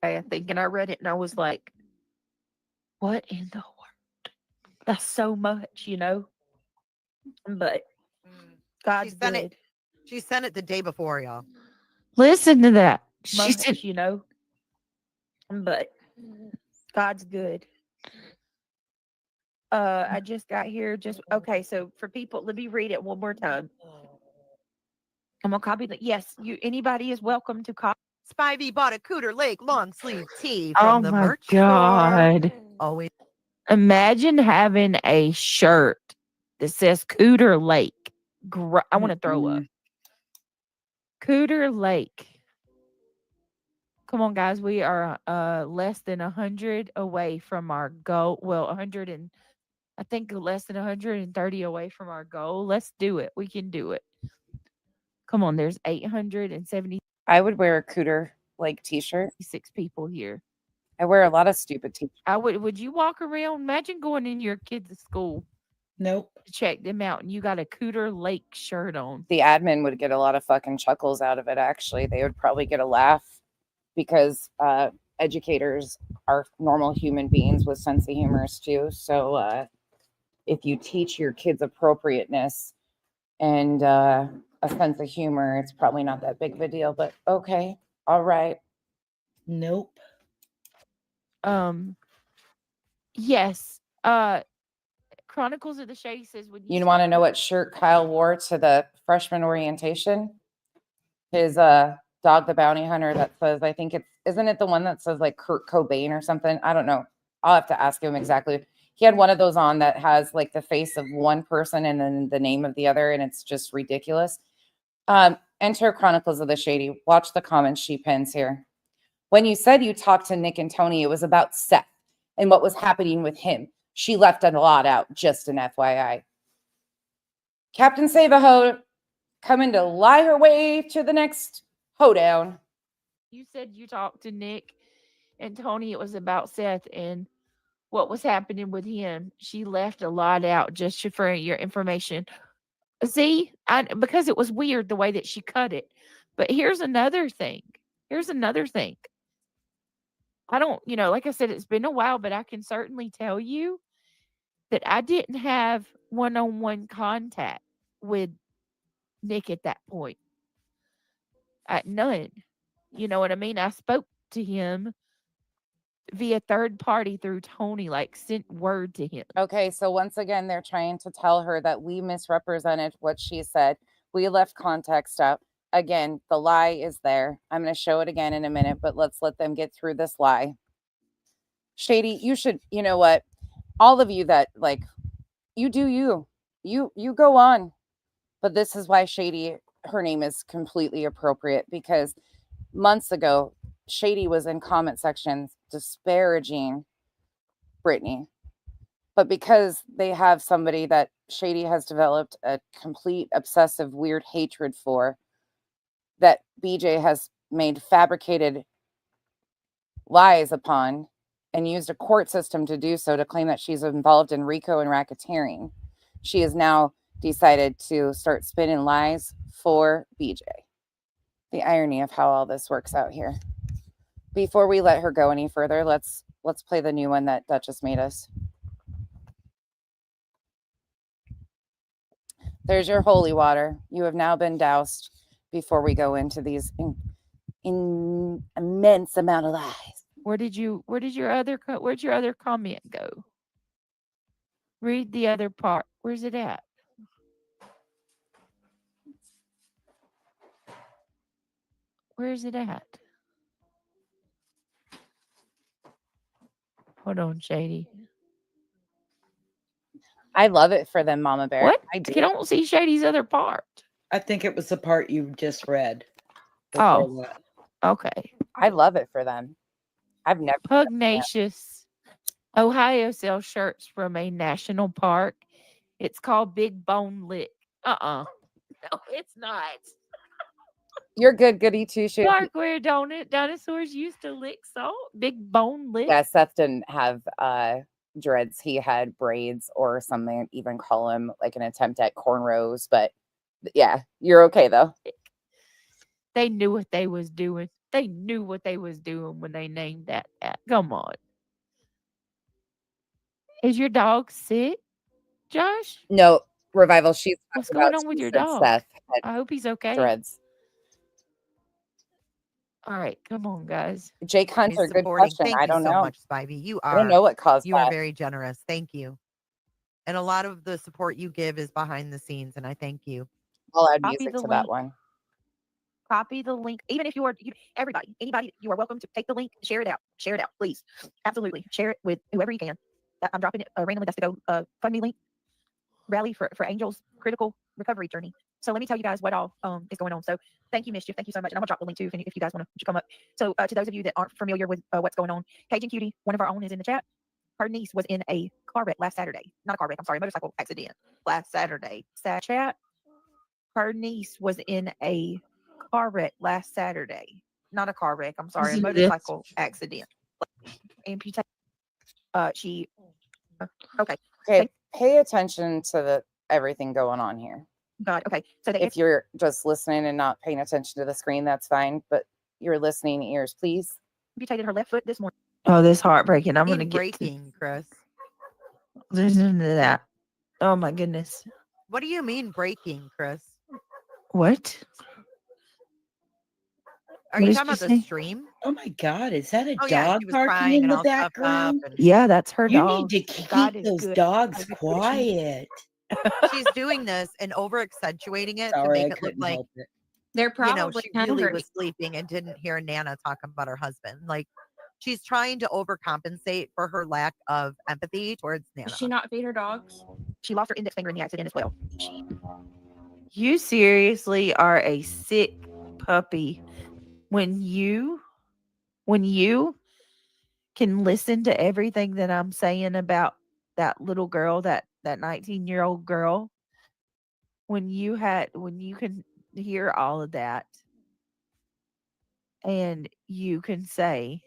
I think, and I read it and I was like, what in the world? That's so much, But God's good. She sent it the day before, y'all. Listen to that. She Much, said, But God's good. I just got here. Okay. So for people, let me read it one more time. I'm gonna copy that. Yes, anybody is welcome to copy. Spivey bought a Cooter Lake long sleeve tee Oh from the my merch God. store. Always. Imagine having a shirt that says Cooter Lake. I want to throw up. Cooter Lake. Come on, guys. We are less than 100 away from our goal. Well, 100 and I think less than 130 away from our goal. Let's do it. We can do it. Come on, there's 870. I would wear a Cooter Lake t-shirt. 6 people here. I wear a lot of stupid t-shirts. Would you walk around? Imagine going in your kids' school. Nope. To check them out and you got a Cooter Lake shirt on. The admin would get a lot of fucking chuckles out of it, actually. They would probably get a laugh because educators are normal human beings with sense of humors too. So if you teach your kids appropriateness and a sense of humor, it's probably not that big of a deal, but okay. All right. Nope. Yes. Chronicles of the Shady says, would you want to know what shirt Kyle wore to the freshman orientation? His Dog the Bounty Hunter that says, I think isn't it the one that says like Kurt Cobain or something? I don't know. I'll have to ask him exactly. He had one of those on that has like the face of one person and then the name of the other, and it's just ridiculous. Enter Chronicles of the Shady. Watch the comments she pins here. When you said you talked to Nick and Tony, it was about Seth and what was happening with him. She left a lot out, just an FYI. Captain Save-A-Ho coming to lie her way to the next hoedown. You said you talked to Nick and Tony. It was about Seth and what was happening with him. She left a lot out, just for your information. See, because it was weird the way that she cut it. But here's another thing. Here's another thing. I don't, like I said, it's been a while, but I can certainly tell you that I didn't have one-on-one contact with Nick at that point. None. You know what I mean? I spoke to him via third party through Tony, like sent word to him. Okay, so once again, they're trying to tell her that we misrepresented what she said. We left context out. Again, the lie is there. I'm going to show it again in a minute, but let's let them get through this lie. Shady, you should, you know what? All of you that like, you do you go on. But this is why Shady, her name is completely appropriate, because months ago, Shady was in comment sections disparaging Brittany. But because they have somebody that Shady has developed a complete obsessive weird hatred for, that BJ has made fabricated lies upon and used a court system to do so, to claim that she's involved in RICO and racketeering, she has now decided to start spinning lies for BJ. The irony of how all this works out here. Before we let her go any further, let's play the new one that Duchess made us. There's your holy water. You have now been doused before we go into these immense amount of lies. Where'd your other comment go? Read the other part. Where's it at? Where's it at? Hold on, Shady. I love it for them, Mama Bear. What? I do. You don't see Shady's other part. I think it was the part you just read. Oh, okay. I love it for them. I've never. Pugnacious. Ohio sells shirts from a national park. It's called Big Bone Lick. No, it's not. You're good, goody two shoes. Park where dinosaurs used to lick salt. Big Bone Lick. Yeah, Seth didn't have dreads. He had braids or something. Even call him like an attempt at cornrows. But yeah, you're okay though. They knew what they was doing. They knew what they was doing when they named that. Come on. Is your dog sick, Josh? No, Revival. She's What's going on with your dog? Seth I hope he's okay. dreads. All right, come on, guys. Jake Hunter, good Supporting. question. Thank I you don't so know. much, Spivey. You I don't know what caused you that. are very generous. Thank you. And a lot of the support you give is behind the scenes, and I thank you. I'll add Copy music the to that link. one. Copy the link. Even if anybody, you are welcome to take the link, share it out, please. Absolutely. Share it with whoever you can. I'm dropping it randomly. That's the Go Fund Me link. Rally for Angels Critical Recovery Journey. So let me tell you guys what all is going on. So thank you, Mischief. Thank you so much. And I'm going to drop the link too if you guys want to come up. So to those of you that aren't familiar with what's going on, Cajun Cutie, one of our own, is in the chat. Her niece was in a car wreck last Saturday. Not a car wreck. I'm sorry. Motorcycle accident last Saturday. Chat. Her niece was in a car wreck last Saturday. Not a car wreck. I'm sorry. A motorcycle accident. Amputation. She. Okay. Okay. Pay attention to everything going on here. God. Okay. So if you're just listening and not paying attention to the screen, that's fine. But your listening ears, please. Amputated her left foot this morning. Oh, this heartbreaking. I'm going to get breaking, Chris. Listen to that. Oh my goodness. What do you mean breaking, Chris? What? Are What you did talking you about the say? stream? Oh my God, is that a Oh, yeah, dog she was barking crying in and the all stuffed up background? and- Yeah, that's her You dog. need to God keep is those good. dogs Every quiet. She's doing this and over accentuating it to Sorry, make I it look couldn't like help it. They're you know probably she really hungry. was sleeping and didn't hear Nana talk about her husband. Like she's trying to overcompensate for her lack of empathy towards Nana. Does she not feed her dogs? She lost her index finger in the accident as well. You seriously are a sick puppy. When you can listen to everything that I'm saying about that little girl, that 19-year-old girl, when you can hear all of that and you can say,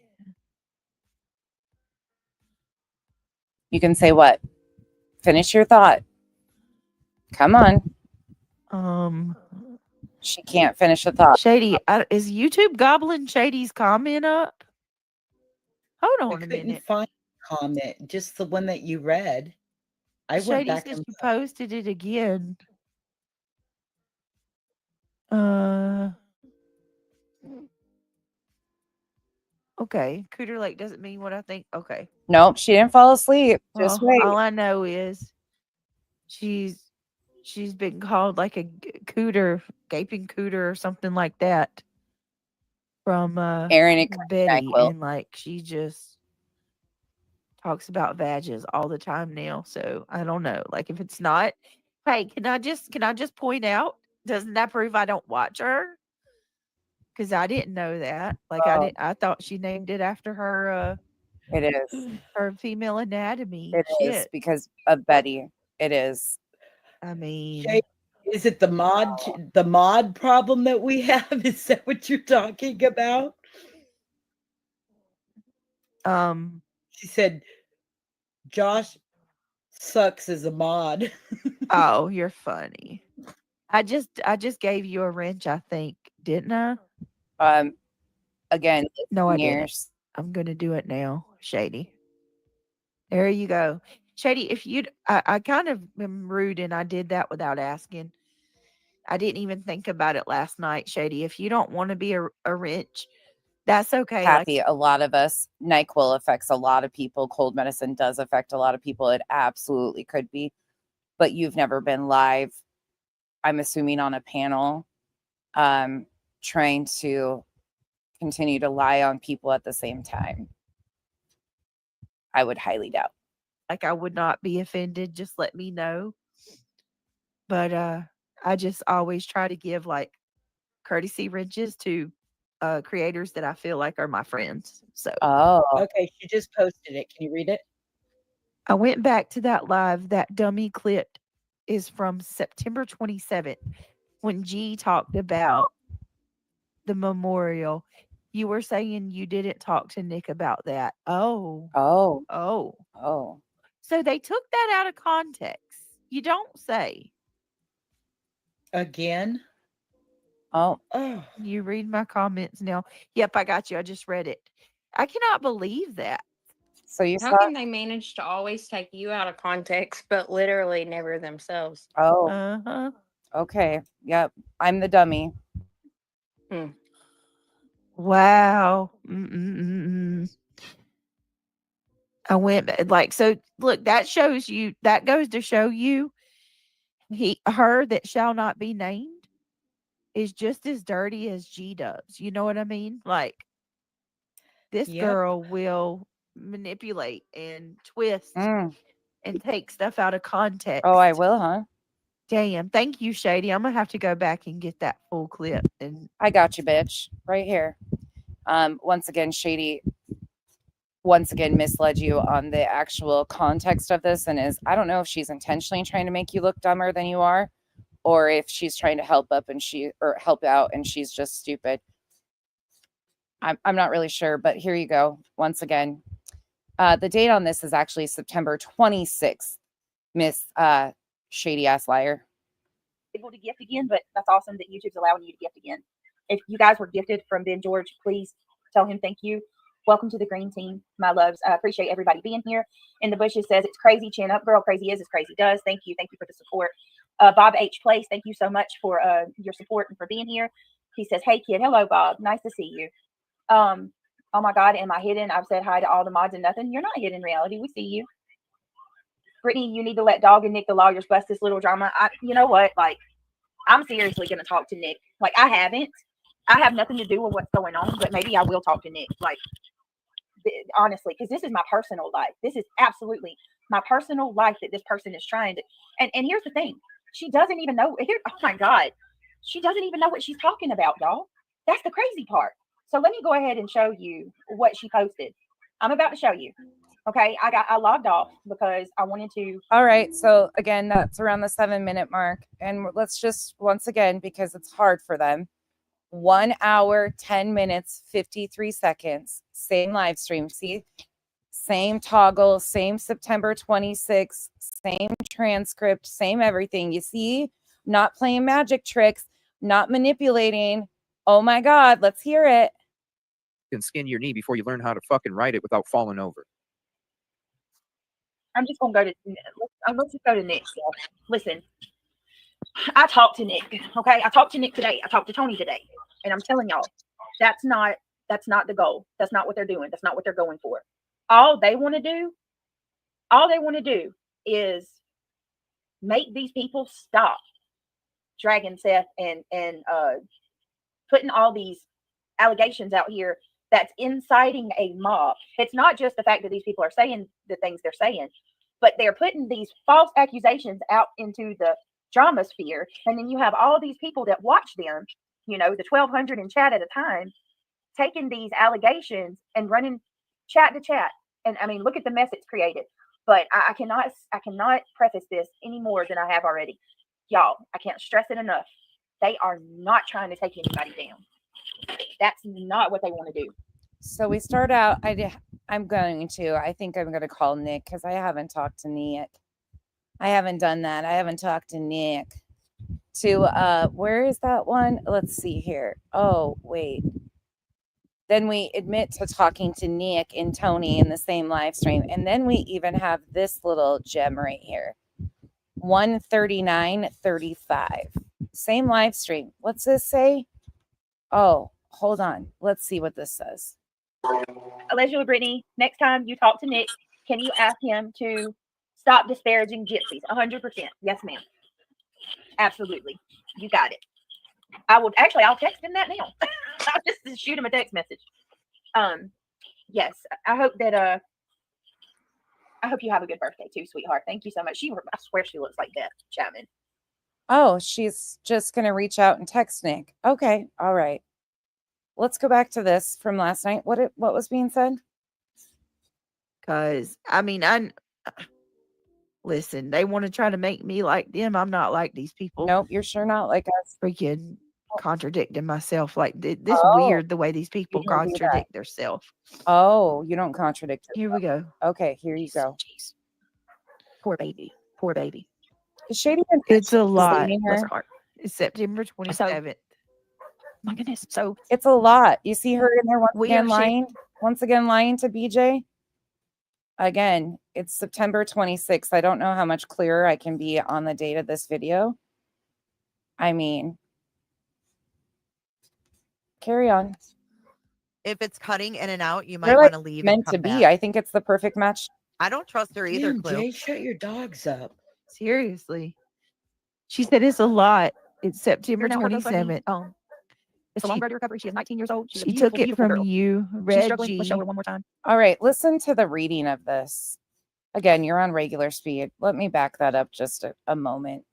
You can say what? Finish your thought. Come on. She can't finish a thought. Shady, is YouTube gobbling Shady's comment up? Hold I on a couldn't minute. find a comment, just the one that you read. I went Shady back says and she posted it again. Okay. Cooter Lake doesn't mean what I think. Okay. Nope, she didn't fall asleep. Just Well, wait. all I know is she's been called like a gaping cooter or something like that from Aaron and Betty, NyQuil. and like she just talks about vages all the time now. So I don't know. Like if it's not, hey, can I just point out? Doesn't that prove I don't watch her? Because I didn't know that. Like I thought she named it after her It is. her female anatomy. It is Shit. because of Betty. It is. I mean, Shay, is it the mod problem that we have? Is that what you're talking about? She said Josh sucks as a mod. oh, you're funny. I just gave you a wrench, I think, didn't I? Again, No, I didn't. years. I'm gonna do it now, Shady. There you go. Shady, if you'd I kind of am rude and I did that without asking. I didn't even think about it last night, Shady. If you don't want to be a wrench, that's okay. Kathy, a lot of us, NyQuil affects a lot of people. Cold medicine does affect a lot of people. It absolutely could be. But you've never been live, I'm assuming, on a panel, trying to continue to lie on people at the same time. I would highly doubt. Like I would not be offended. Just let me know. But I just always try to give like courtesy wrenches to creators that I feel like are my friends. So Okay, she just posted it. Can you read it? I went back to that live. That dummy clip is from September 27th when G talked about the memorial. You were saying you didn't talk to Nick about that. Oh. So they took that out of context. You don't say. Again? Oh. You read my comments now. Yep, I got you. I just read it. I cannot believe that. So you How can they manage to always take you out of context, but literally never themselves? Oh. Uh-huh. Okay. Yep. I'm the dummy. Wow. I went like so. Look, that shows you. That goes to show you, her that shall not be named is just as dirty as G does. You know what I mean? Like this girl will manipulate and twist and take stuff out of context. Oh, I will, huh? Damn. Thank you, Shady. I'm gonna have to go back and get that full clip. And I got you, bitch. Right here. Once again, Shady once again misled you on the actual context of this, and I don't know if she's intentionally trying to make you look dumber than you are, or if she's trying to help out and she's just stupid. I'm not really sure, but here you go. Once again, the date on this is actually September 26th. Miss Shady ass liar. Able to gift again, but that's awesome that YouTube's allowing you to gift again. If you guys were gifted from Ben George, please tell him thank you. Welcome to the green team, my loves. I appreciate everybody being here. In the bushes says it's crazy. Chin up, girl. Crazy is as crazy does. Thank you for the support. Bob H. Place, thank you so much for your support and for being here. He says, "Hey kid, hello Bob, nice to see you." Oh my God, am I hidden? I've said hi to all the mods and nothing. You're not hidden in reality. We see you. Brittany, you need to let Dog and Nick, the lawyers, bust this little drama. You know what? Like, I'm seriously going to talk to Nick. Like, I have nothing to do with what's going on, but maybe I will talk to Nick. Like, honestly, because this is my personal life. This is absolutely my personal life that this person is trying to. And here's the thing. She doesn't even know. Oh my God. She doesn't even know what she's talking about, y'all. That's the crazy part. So let me go ahead and show you what she posted. I'm about to show you. Okay, I logged off because I wanted to. All right, so again, that's around the 7-minute mark, and let's just once again, because it's hard for them, 1 hour 10 minutes 53 seconds, same live stream. See, same toggle, same September 26th, same transcript, same everything. You see, not playing magic tricks, not manipulating. Oh my God, let's hear it. And skin your knee before you learn how to fucking ride it without falling over. I'm just gonna go to. Let's just go to Nick. So, listen, I talked to Nick. Okay, I talked to Nick today. I talked to Tony today, and I'm telling y'all, that's not the goal. That's not what they're doing. That's not what they're going for. All they want to do is make these people stop dragging Seth and putting all these allegations out here that's inciting a mob. It's not just the fact that these people are saying the things they're saying, but they're putting these false accusations out into the drama sphere. And then you have all these people that watch them, the 1,200 in chat at a time, taking these allegations and running chat to chat. And I mean, look at the mess it's created. But I cannot preface this any more than I have already. Y'all, I can't stress it enough. They are not trying to take anybody down. That's not what they want to do. So we start out. I think I'm going to call Nick because I haven't talked to Nick. I haven't done that. I haven't talked to Nick. Where is that one? Let's see here. Oh, wait. Then we admit to talking to Nick and Tony in the same live stream. And then we even have this little gem right here. 139:35. Same live stream. What's this say? Oh, hold on. Let's see what this says. Allegedly, Brittany, next time you talk to Nick, can you ask him to stop disparaging gypsies? 100%. Yes, ma'am. Absolutely. You got it. I'll text him that now. I'll just shoot him a text message. Yes, I hope that I hope you have a good birthday too, sweetheart. Thank you so much. I swear she looks like Beth Chapman. Oh, she's just going to reach out and text Nick. Okay. All right. Let's go back to this from last night. What was being said? Because, I mean, listen, they want to try to make me like them. I'm not like these people. Nope, you're sure not like us. Freaking contradicting myself. Like, this Oh, weird the way these people you don't do that. contradict themselves. Oh, you don't contradict yourself. Here we go. Okay, here you go. Jeez. Poor baby. Poor baby. Is Shady been It's a lot. seeing Bless her? her heart. It's September 27th. My goodness. So It's a lot. You see her in there once We again are lying? Once again lying to BJ? Again, it's September 26th. I don't know how much clearer I can be on the date of this video. I mean, carry on. If it's cutting in and out, you might They're want like to leave. meant and to come be. back. I think it's the perfect match. I don't trust her either, Damn, Clue. Jay, shut your dogs up. Seriously. She said it's a lot. It's September You're now her GoFundMe. 27th. It's a long road to recovery. She is 19 years old. She's a She beautiful, took it beautiful from girl. you, She's struggling. Reggie. Let's show her one more time. All right, listen to the reading of this. Again, you're on regular speed. Let me back that up just a moment.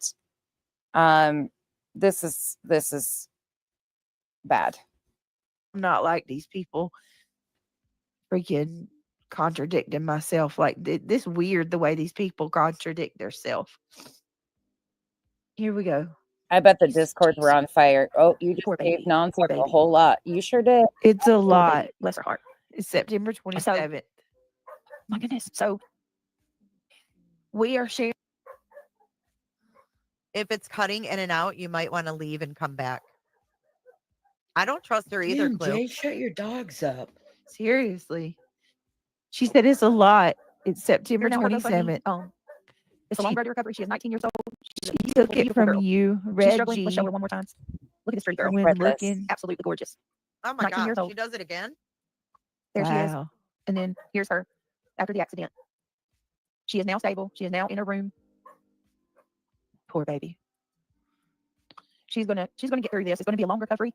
This is bad. I'm not like these people. Freaking contradicting myself. Like, this weird the way these people contradict themselves. Here we go. I bet the discords were on fire. Oh, you just Poor gave baby. nonsense Poor a baby. whole lot. You sure did. It's a Poor lot. baby. Bless her heart. It's September 27th. My goodness. So We are sharing. If it's cutting in and out, you might want to leave and come back. I don't trust her either, Damn, Clue. Jay, shut your dogs up. Seriously. She said it's a lot. It's September you're now her 27th. GoFundMe. It's a long road to recovery. She is 19 years old. She's a She beautiful, took it beautiful from girl. you, She's struggling. Let's show her Reggie. one more time. Look at this pretty girl. When Read this. looking. Absolutely gorgeous. Oh my 19 years God, old. she does it again. There she is. Wow. And then here's her after the accident. She is now stable. She is now in her room. Poor baby. She's gonna get through this. It's gonna be a long recovery.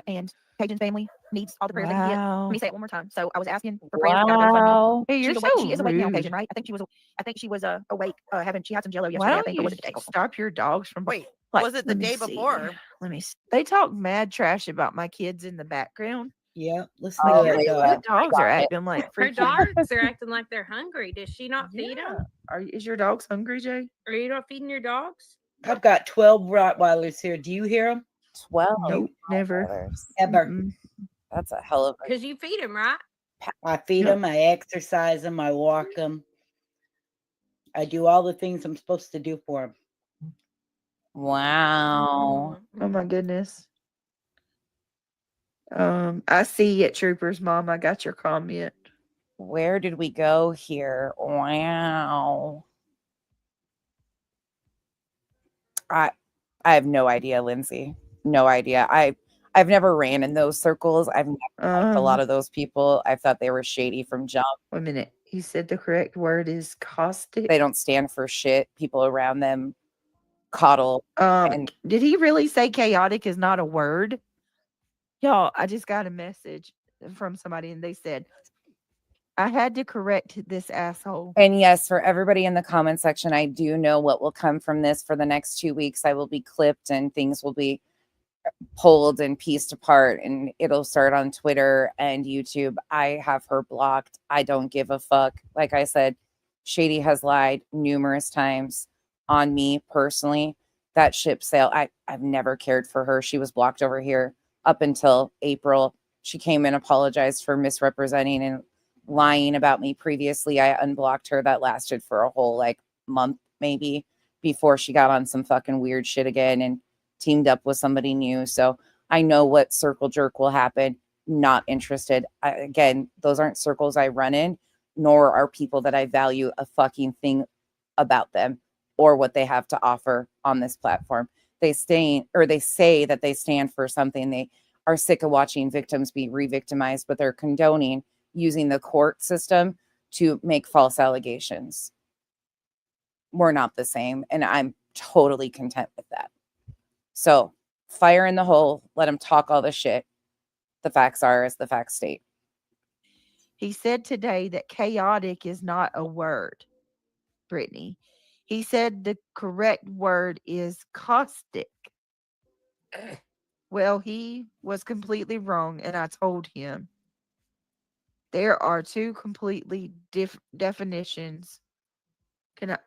And Cajun's family needs all the prayers they can get. Let Wow. me say it one more time. So I was asking for prayers. We got a GoFundMe. Wow. Hey, you're She's awake. so She is awake now, rude. Cajun, right? I think she was awake. She had some Jello Why yesterday. I don't think, you or was it the day before? stop your dogs from Wait, like, was it the let me day see. before? Let me see. They talk mad trash about my kids in the background. Yeah, listen Oh, to that wait, Your dog. dogs are got it. acting like Her freaking. dogs are acting like they're hungry. Does she not feed them? Is your dogs hungry, Jay? Are you not feeding your dogs? I've got 12 Rottweilers here. Do you hear them? 12. Nope, never. Rottweilers. Ever. Mm-mm. That's a hell of a Because you feed them, right? I feed Yep. them, I exercise them, I walk them. I do all the things I'm supposed to do for them. Wow. Oh my goodness. I see it, Troopers Mom. I got your comment. Where did we go here? Wow. I have no idea, Lindsay. No idea. I've never ran in those circles. I've never liked a lot of those people. I thought they were shady from jump. Wait a minute. He said the correct word is caustic. They don't stand for shit. People around them coddle. And Did he really say chaotic is not a word? Y'all, I just got a message from somebody and they said, I had to correct this asshole. And yes, for everybody in the comment section, I do know what will come from this for the next 2 weeks. I will be clipped and things will be pulled and pieced apart, and it'll start on Twitter and YouTube. I have her blocked. I don't give a fuck. Like I said, Shady has lied numerous times on me personally. That ship sail, I've never cared for her. She was blocked over here up until April. She came and apologized for misrepresenting and lying about me previously. I unblocked her. That lasted for a whole month maybe before she got on some fucking weird shit again and teamed up with somebody new. So I know what circle jerk will happen. Not interested. Again, those aren't circles I run in, nor are people that I value a fucking thing about them or what they have to offer on this platform. They say that they stand for something. They are sick of watching victims be re-victimized, but they're condoning using the court system to make false allegations. We're not the same, and I'm totally content with that. So fire in the hole, let them talk all the shit. The facts are as the facts state. He said today that chaotic is not a word, Brittany. He said the correct word is caustic. Well, he was completely wrong, and I told him. There are two completely definitions.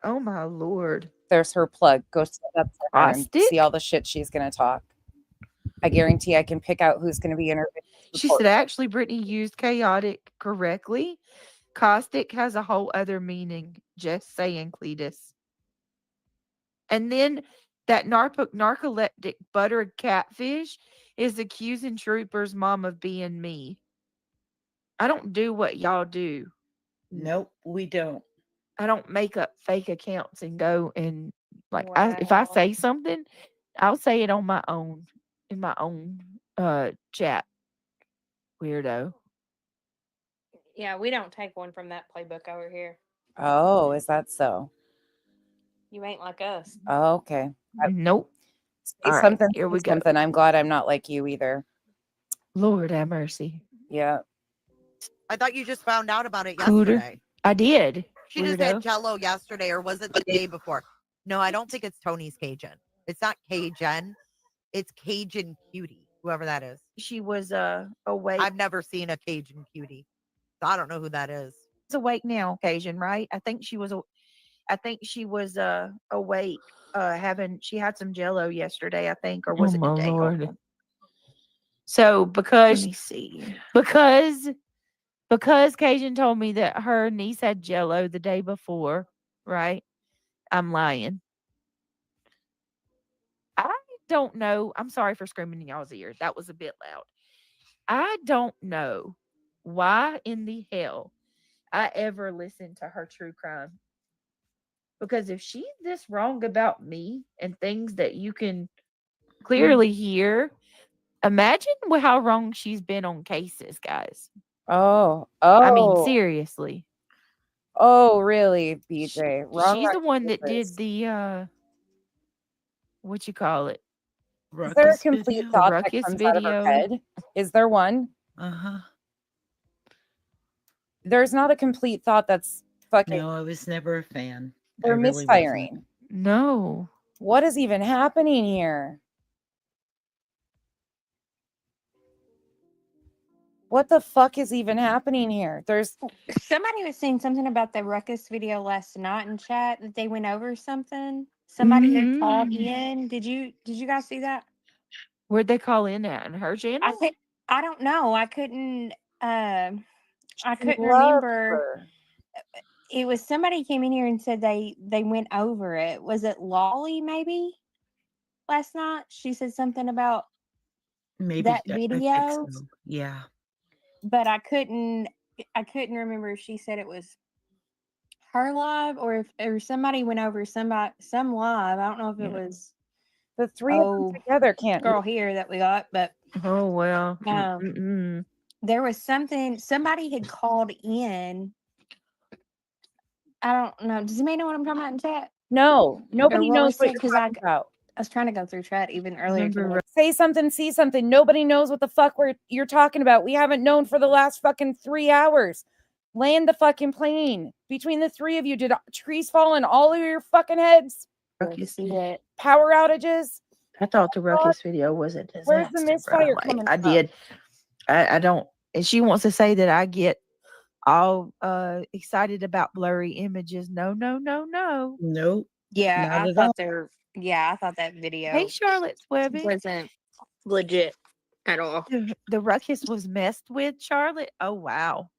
Oh my Lord. There's her plug. Go sit up to her and Caustic? see all the shit she's going to talk. I guarantee I can pick out who's going to be in her. She said, actually, Brittany used chaotic correctly. Caustic has a whole other meaning. Just saying, Cletus. And then that narcoleptic buttered catfish is accusing Trooper's mom of being me. I don't do what y'all do. Nope, we don't. I don't make up fake accounts and go and if I say something, I'll say it on my own, in my own chat. Weirdo. Yeah, we don't take one from that playbook over here. Oh, is that so? You ain't like us. Oh, okay. Nope. Say All something. right, here we say go. something. I'm glad I'm not like you either. Lord have mercy. Yeah. I thought you just found out about it Cooter. yesterday. I did. She just had Jello yesterday, or was it the day before? No, I don't think it's Tony's Cajun. It's not Cajun. It's Cajun Cutie, whoever that is. She was awake. I've never seen a Cajun Cutie, so I don't know who that is. She's awake now, Cajun, right? I think she was awake. She had some Jello yesterday, I think, or was it my today? Lord. Hold on. So Let me see. Because Cajun told me that her niece had Jello the day before, right? I'm lying. I don't know. I'm sorry for screaming in y'all's ear. That was a bit loud. I don't know why in the hell I ever listened to her true crime. Because if she's this wrong about me and things that you can clearly hear, imagine how wrong she's been on cases, guys. Oh. I mean, seriously. Oh, really, BJ? She's the one that did the what you call it? Is there a complete The thought that ruckus comes out of her video. head? Is there one? Uh-huh. There's not a complete thought that's fucking. No, I was never a fan. They're really misfiring. wasn't. No. What is even happening here? What the fuck is even happening here? There's Somebody was saying something about the ruckus video last night in chat that they went over something. Somebody who called in. Did you guys see that? Where'd they call in at? In her channel? I don't know. I couldn't love remember. her. It was somebody came in here and said they went over it. Was it Lolly maybe? last night. She said something about Maybe that I think video, so. Yeah. but I couldn't remember if she said it was her live or if somebody went over some live. I don't know if it was The three of them together can't. girl here that we got, but Oh well. there was something somebody had called in. I don't know. Does anybody know what I'm talking about in chat? No, nobody what knows was what said? you're 'Cause talking about. I was trying to go through chat even earlier today. Say something, see something. Nobody knows what the fuck you're talking about. We haven't known for the last fucking 3 hours. Land the fucking plane. Between the three of you, did trees fall on all of your fucking heads? Power outages? I thought the Ruckus video was a disaster. Where's the misfire like, coming I from? did. I don't. And she wants to say that I get all excited about blurry images. No. Nope. Yeah, Not I at thought all. I thought that video Hey, Charlotte's Webbing. wasn't legit at all. The Ruckus was messed with, Charlotte. Oh wow.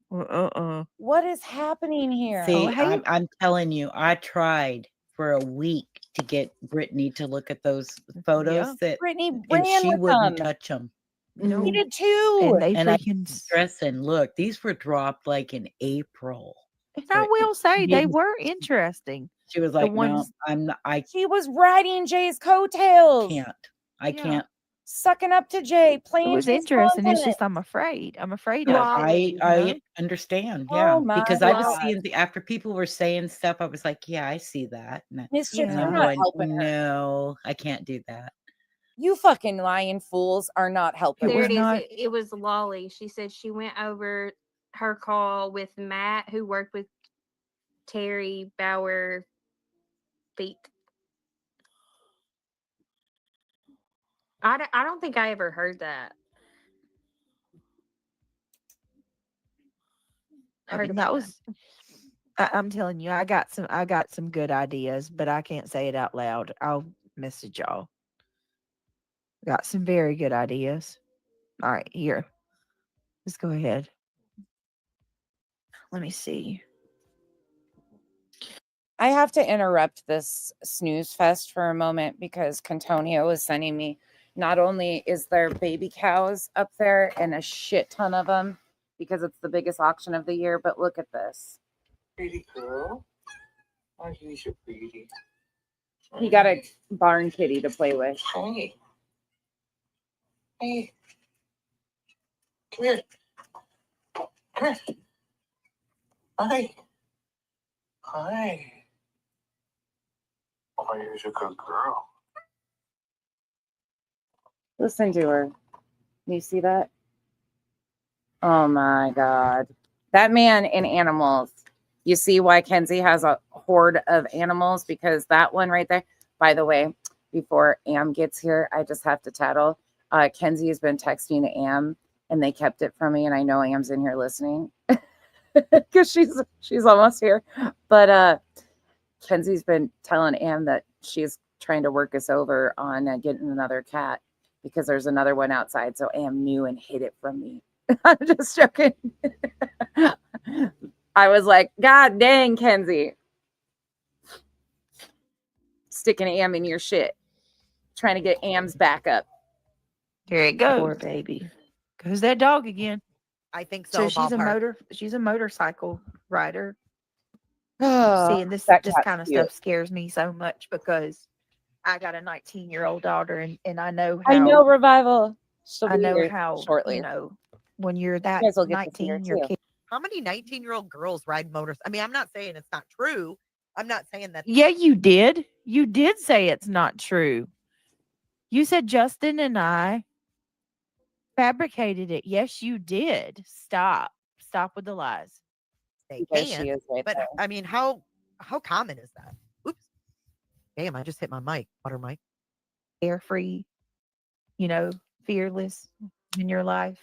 What is happening here? See, hey. I'm telling you, I tried for a week to get Brittany to look at those photos Brittany and ran she with wouldn't them. touch them. We did too. And they And I freaking. stressing, look, these were dropped like in April. And I will say they were interesting. She was The like, no, ones- I'm not. She was riding Jay's coattails. I can't. Sucking up to Jay, It playing was his interesting. It's content. just I'm afraid. I'm afraid Yeah, of it. I understand. Oh Yeah, my because I was God. seeing after people were saying stuff, I was like, yeah, I see that. Mischief, And you're I'm not going, helping her. no, I can't do that. You fucking lying fools are not helping There her. it is. It was Lolly. She said she went over her call with Matt, who worked with Terry Bauer Feet. I don't think I ever heard that. I mean, that was. I'm telling you, I got some good ideas, but I can't say it out loud. I'll message y'all. Got some very good ideas. All right, here. Let's go ahead. Let me see. I have to interrupt this snooze fest for a moment because Cantonio is sending me. Not only is there baby cows up there and a shit ton of them because it's the biggest auction of the year, but look at this. Pretty girl. Oh, he's so pretty. He got a barn kitty to play with. Hey. Hey. Come here. Come here. Hi. Hi. Oh, you're a good girl. Listen to her. You see that? Oh my God. That man and animals. You see why Kenzie has a horde of animals? Because that one right there, by the way, before Am gets here, I just have to tattle. Kenzie has been texting Am and they kept it from me. And I know Am's in here listening because she's almost here. But Kenzie's been telling Am that she's trying to work us over on getting another cat because there's another one outside. So Am knew and hid it from me. I'm just joking. I was like, God dang, Kenzie. Sticking Am in your shit. Trying to get Am's back up. Here it goes. Poor baby. Goes that dog again. I think so. She's a motorcycle rider. Oh, See, and this that this cat's kind of cute. stuff scares me so much because I got a 19-year-old daughter and I know how I know, Revival. I know how shortly. you know when you're that guys will get to see her 19, your too. kid. How many 19-year-old girls ride motors? I mean, I'm not saying it's not true. I'm not saying that. Yeah, you did. You did say it's not true. You said Justin and I fabricated it. Yes, you did. Stop. Stop with the lies. They There can. she is right But there. I mean, how common is that? Oops. Damn, I just hit my mic. Water mic. Carefree, fearless in your life.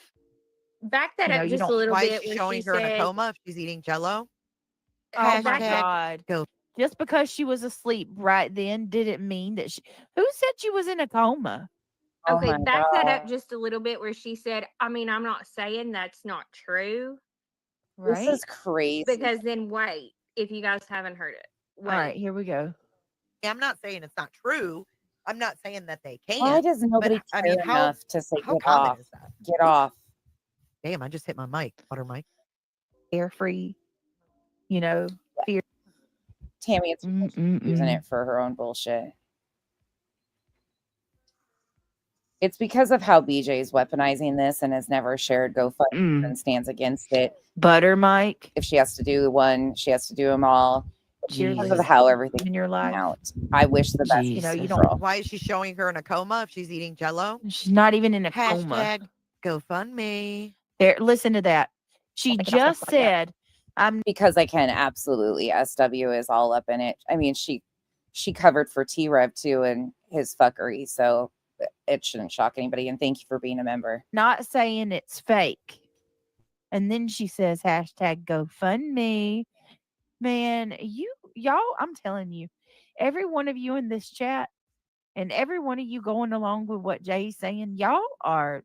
Back that No, up you just a don't- little Why bit. is she when showing she her in a said- coma if she's eating Jello? Oh my Hashtag God. Go. Just because she was asleep right then didn't mean that who said she was in a coma? Oh Okay, my back that up God. just a little bit where she said, I mean, I'm not saying that's not true. Right? This is crazy. Because then wait, if you guys haven't heard it. All Wait. right, here we go. I'm not saying it's not true. I'm not saying that they can't. Why does nobody I care mean, how enough to say how get common off? is that? Get off. Damn, I just hit my mic, butter mic. Air free, you know, fear. Tammy, it's because she's using it for her own bullshit. It's because of how BJ is weaponizing this and has never shared GoFundMe and stands against it. Butter Mike. If she has to do one, she has to do them all. Because of Jesus. how everything in your life. out. I wish the best. Jesus. You You know, Why is she showing her in a coma if she's eating Jello? She's not even in a coma. Hashtag GoFundMe. There, listen to that. She just said, "I'm." Because I can absolutely. SW is all up in it. I mean, she covered for T-Rev too and his fuckery, so it shouldn't shock anybody. And thank you for being a member. Not saying it's fake. And then she says hashtag GoFundMe. Man, y'all, I'm telling you, every one of you in this chat and every one of you going along with what Jay's saying, y'all are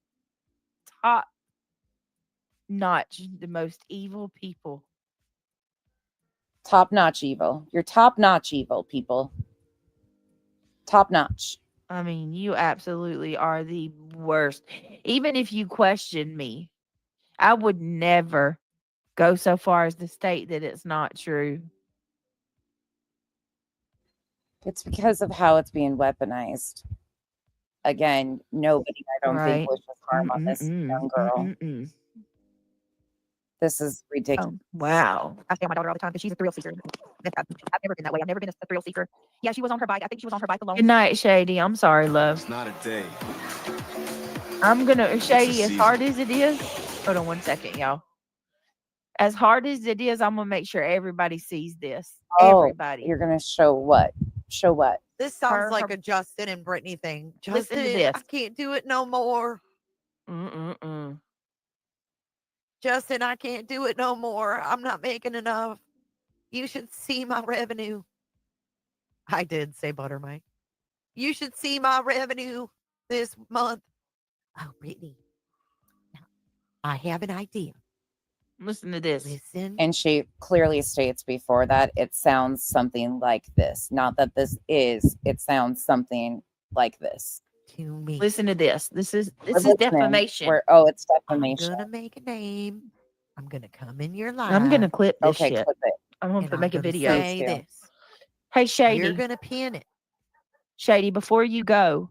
top notch, the most evil people. Top notch evil. You're top notch evil, people. Top notch. I mean, you absolutely are the worst. Even if you question me, I would never go so far as to state that it's not true. It's because of how it's being weaponized. Again, nobody, I don't think, wishes harm on this young girl. This is ridiculous. Oh, wow. I say my daughter all the time because she's a thrill seeker. I've never been that way. I've never been a thrill seeker. Yeah, she was on her bike. I think she was on her bike alone. Good night, Shady. I'm sorry, love. It's not a day. I'm gonna, Shady, as hard as it is. Hold on 1 second, y'all. As hard as it is, I'm gonna make sure everybody sees this. Everybody. You're gonna show what? Show what? This sounds like a Justin and Brittany thing. Listen to Justin, this. I can't do it no more. Justin, I can't do it no more. I'm not making enough. You should see my revenue. I did say butter, Mike. You should see my revenue this month. Oh, Brittany. I have an idea. Listen to this. Listen. And she clearly states before that it sounds something like this. Not that this is, it sounds something like this. To me. Listen to this. This is listening. defamation. It's defamation. I'm gonna make a name. I'm gonna come in your life. I'm gonna clip this Okay, shit. clip it. I'm gonna and make a gonna video. Say this. Hey, Shady. You're gonna pin it. Shady, before you go,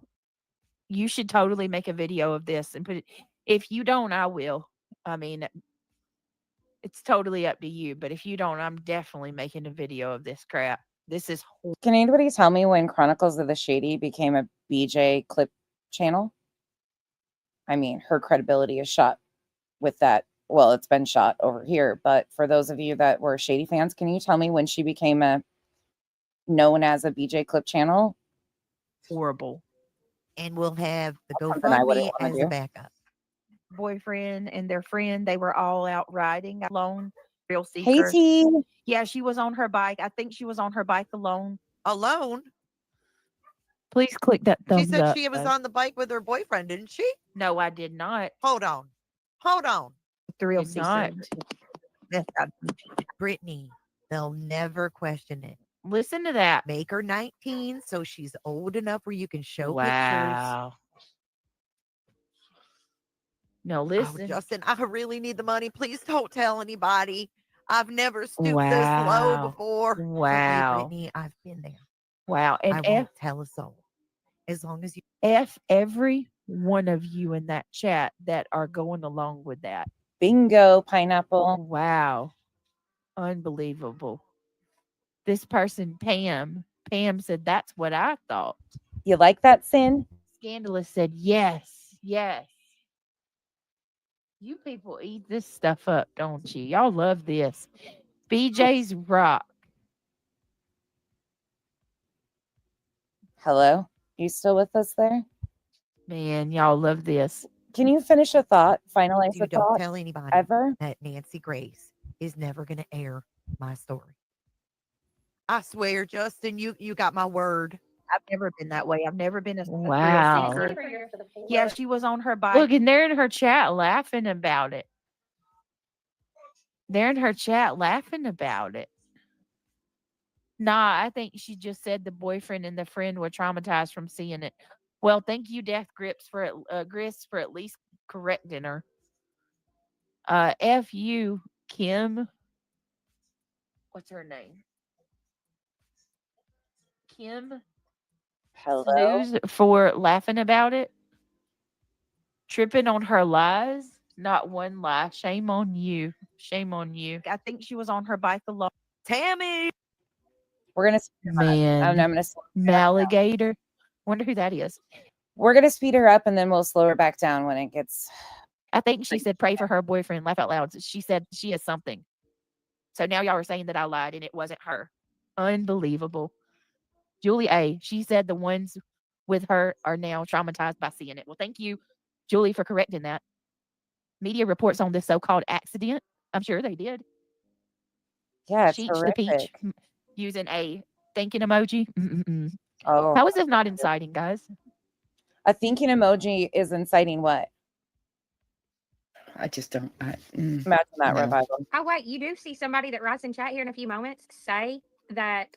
you should totally make a video of this and put it. If you don't, I will. I mean, it's totally up to you. But if you don't, I'm definitely making a video of this crap. This is horrible. Can anybody tell me when Chronicles of the Shady became a BJ clip channel? I mean, her credibility is shot with that. Well, it's been shot over here. But for those of you that were Shady fans, can you tell me when she became known as a BJ clip channel? Horrible. And we'll have the Something I wouldn't GoFundMe wanna as do. a backup. Boyfriend and their friend, they were all out riding alone. Thrill seeker. Hey, T. Yeah, she was on her bike. I think she was on her bike alone. Alone? Please click that thumbs She said up. she was on the bike with her boyfriend, didn't she? No, I did not. Hold on. Hold on. Thrill Did not. seeker. Brittany, they'll never question it. Listen to that. Make her 19 so she's old enough where you can show pictures. Wow. No, Oh, listen. Justin, I really need the money. Please don't tell anybody. I've never stooped this low Wow. before. Believe me, Wow. Brittany, I've been there. Wow. I And won't tell a soul. As long as you F every one of you in that chat that are going along with that. Bingo, pineapple. Wow. Unbelievable. This person, Pam said, that's what I thought. You like that, Sin? Scandalous said, yes, yes. You people eat this stuff up, don't you? Y'all love this. BJ's rock. Hello? You still with us there? Man, y'all love this. Can you finish a thought? Finalize you a don't thought? tell anybody Ever? that Nancy Grace is never going to air my story. I swear, Justin, you got my word. I've never been that way. I've never been a Wow. thrill seeker. Yeah, she was on her bike. Look, and they're in her chat laughing about it. They're in her chat laughing about it. Nah, I think she just said the boyfriend and the friend were traumatized from seeing it. Well, thank you, Death Grips, Gris, for at least correcting her. F you, Kim. What's her name? Kim Hello. Snooze for laughing about it. Tripping on her lies. Not one lie. Shame on you. Shame on you. I think she was on her bike a lot. Tammy. We're gonna Man. I'm gonna slow her down. Malligator. Wonder who that is. We're gonna speed her up and then we'll slow her back down when it gets. I think she said pray for her boyfriend. Laugh out loud. She said she is something. So now y'all are saying that I lied and it wasn't her. Unbelievable. Julie A. She said the ones with her are now traumatized by seeing it. Well, thank you, Julie, for correcting that. Media reports on this so-called accident. I'm sure they did. Yeah, it's Sheech the Peach horrific. using a thinking emoji. Mm-mm-mm. Oh, How is this not inciting, guys? a thinking emoji is inciting what? I just don't. Imagine that no. revival. Oh wait, you do see somebody that writes in chat here in a few moments say that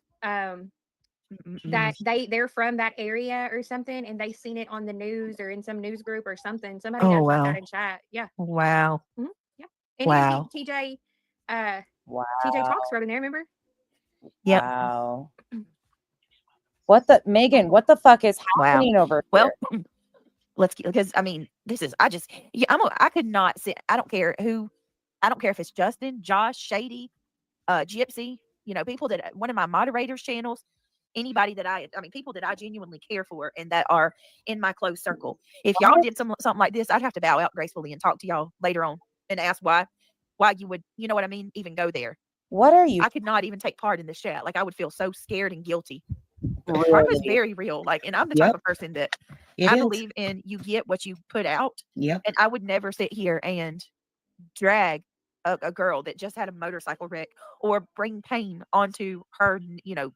that they're from that area or something and they seen it on the news or in some news group or something. Somebody Oh, does write wow. that in chat. Yeah. Wow. Yeah. And Wow. even TJ TJ Wow. Talks wrote in there, remember? Yep. Wow. What the Megan? What the fuck is Wow. happening over Well, here? let's because I mean, this is I just yeah, I could not sit. I don't care who. I don't care if it's Justin, Josh, Shady, Gypsy. You know, people that one of my moderators' channels. Anybody that I mean, people that I genuinely care for and that are in my close circle. If y'all did something like this, I'd have to bow out gracefully and talk to y'all later on and ask why you would, you know what I mean, even go there. What are you? I could not even take part in this chat. Like I would feel so scared and guilty. Karma is very real. Like, and I'm the type Yep. of person that It I is. believe in. You get what you put out. Yep. And I would never sit here and drag a girl that just had a motorcycle wreck or bring pain onto her, you know,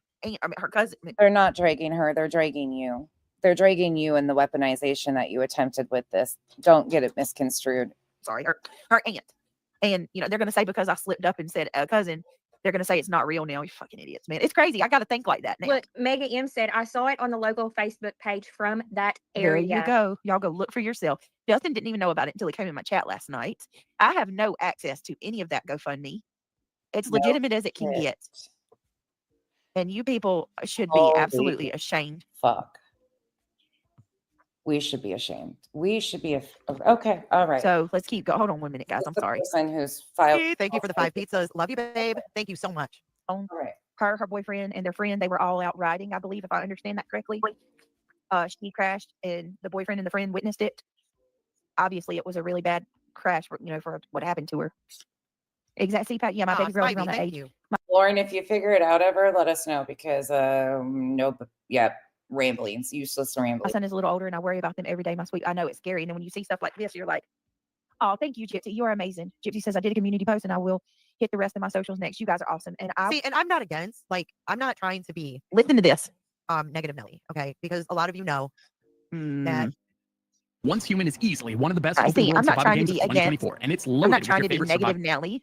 her cousin. They're not dragging her. They're dragging you. They're dragging you in the weaponization that you attempted with this. Don't get it misconstrued. Sorry, her aunt. And, you know, they're going to say because I slipped up and said cousin, they're going to say it's not real now. You fucking idiots, man. It's crazy. I got to think like that now. Look, Mega M said, I saw it on the local Facebook page from that There area. you go. Y'all go look for yourself. Justin didn't even know about it until he came in my chat last night. I have no access to any of that GoFundMe. It's legitimate as it can get. And you people should be absolutely ashamed. Fuck. We should be ashamed. We should be okay. All right. So let's keep going. Hold on 1 minute, guys. I'm sorry. Person who's filed. Thank you for the 5 pizzas. Love you, babe. Thank you so much. All right. Her boyfriend and their friend, they were all out riding, I believe, if I understand that correctly. She crashed and the boyfriend and the friend witnessed it. Obviously, it was a really bad crash, you know, for what happened to her. Exactly, Pat. Yeah, my baby girl's around that age. Lauren, if you figure it out ever, let us know because ramblings, useless My ramblings. son is a little older and I worry about them every day. My sweet, I know it's scary. And then when you see stuff like this, you're like, oh, thank you, Gypsy. You are amazing. Gypsy says I did a community post and I will hit the rest of my socials next. You guys are awesome. And See, and I'm not against, like, I'm not trying to be listen to this. Negative Nelly, okay? Because a lot of you know that Once Human is easily one of the best I open see. world I'm not survival trying to games be of against. 2024, and it's I'm loaded not with trying your to be favorite negative, survival. Nelly.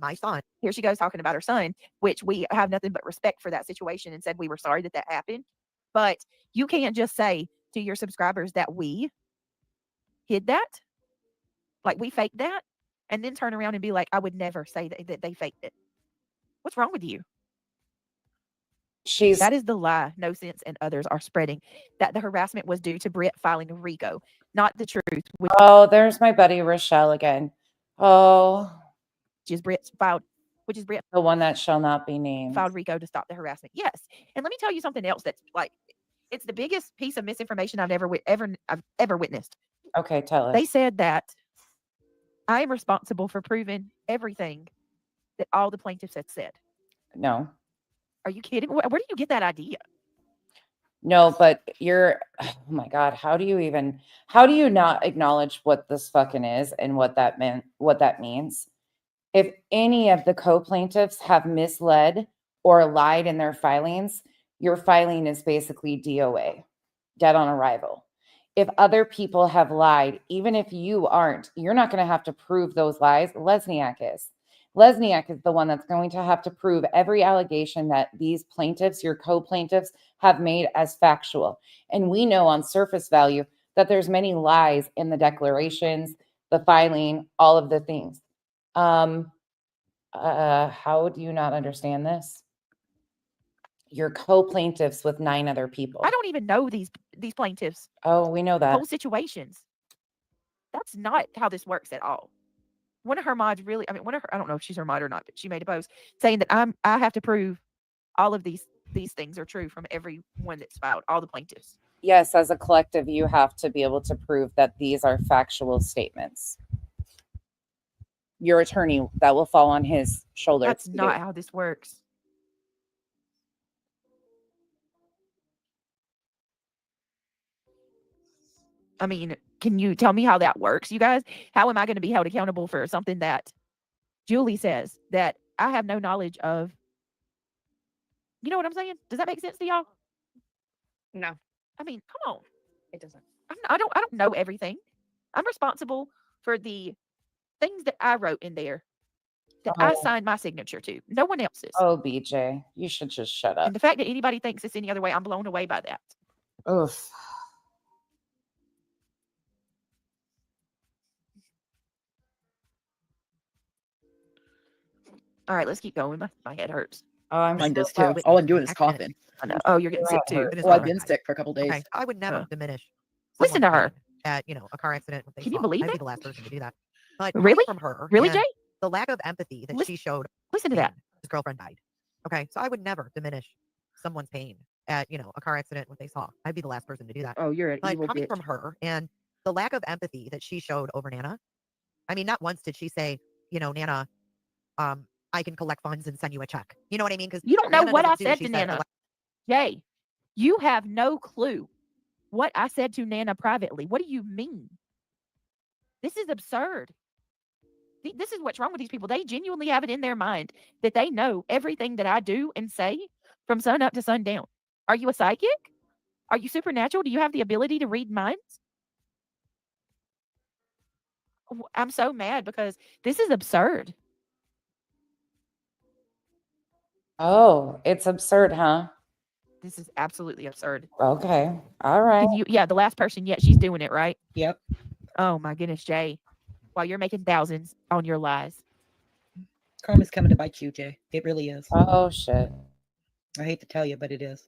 my son. Here she goes talking about her son, which we have nothing but respect for that situation and said we were sorry that that happened. But you can't just say to your subscribers that we hid that, like we faked that, and then turn around and be like, I would never say that they faked it. What's wrong with you? That is the lie No Sense and others are spreading, that the harassment was due to Britt filing a RICO, not the truth. Oh, there's my buddy Rochelle again. Oh, which is Britt filed the one that shall not be named. filed RICO to stop the harassment. Yes, and let me tell you something else that's like, it's the biggest piece of misinformation I've ever witnessed. Okay, tell us. They said that I am responsible for proving everything that all the plaintiffs had said. No. Are you kidding? Where do you get that idea? No, but oh my God, how do you not acknowledge what this fucking is and what that means? If any of the co-plaintiffs have misled or lied in their filings, your filing is basically DOA, dead on arrival. If other people have lied, even if you aren't, you're not going to have to prove those lies. Lesniak is. Lesniak is the one that's going to have to prove every allegation that these plaintiffs, your co-plaintiffs, have made as factual. And we know on surface value that there's many lies in the declarations, the filing, all of the things. How do you not understand this? Your co-plaintiffs with 9 other people. I don't even know these plaintiffs. Oh, we know that. Whole situations. That's not how this works at all. One of her mods really, I mean, I don't know if she's her mod or not, but she made a post saying that I have to prove all of these things are true from everyone that's filed, all the plaintiffs. Yes, as a collective, you have to be able to prove that these are factual statements. Your attorney, that will fall on his shoulders. That's not how this works. I mean, can you tell me how that works, you guys? How am I going to be held accountable for something that Julie says that I have no knowledge of? You know what I'm saying? Does that make sense to y'all? No, I mean, come on. it doesn't. I don't know everything. I'm responsible for the things that I wrote in there that I signed my signature to. No one else's. Oh, BJ, you should just shut up. And the fact that anybody thinks it's any other way, I'm blown away by that. Oof. All right, let's keep going. My head hurts. Oh, I'm Mine so does too. All I'm doing is coughing. I know. Oh, you're getting sick too. Well, I've been sick for a couple days. Okay, I would never diminish. Listen to her. At a car accident. Can you believe I'd be it? the last person to do that. But Really? from her, Really, and Jay? the lack of empathy that she showed. Listen to that. His girlfriend died. Okay, so I would never diminish someone's pain at a car accident what they saw. I'd be the last person to do that. Oh, you're an But evil coming bitch. from her and the lack of empathy that she showed over Nana. I mean, not once did she say, Nana, I can collect funds and send you a check. You know what I mean? Because You don't know what I said to Nana. Jay, you have no clue what I said to Nana privately. What do you mean? This is absurd. This is what's wrong with these people. They genuinely have it in their mind that they know everything that I do and say from sun up to sundown. Are you a psychic? Are you supernatural? Do you have the ability to read minds? I'm so mad because this is absurd. Oh, it's absurd, huh? This is absolutely absurd. Okay. All right. Yeah, the last person yet, she's doing it, right? Yep. Oh my goodness, Jay. While you're making thousands on your lies. Karma's coming to bite you, Jay. It really is. Oh, shit. I hate to tell you, but it is.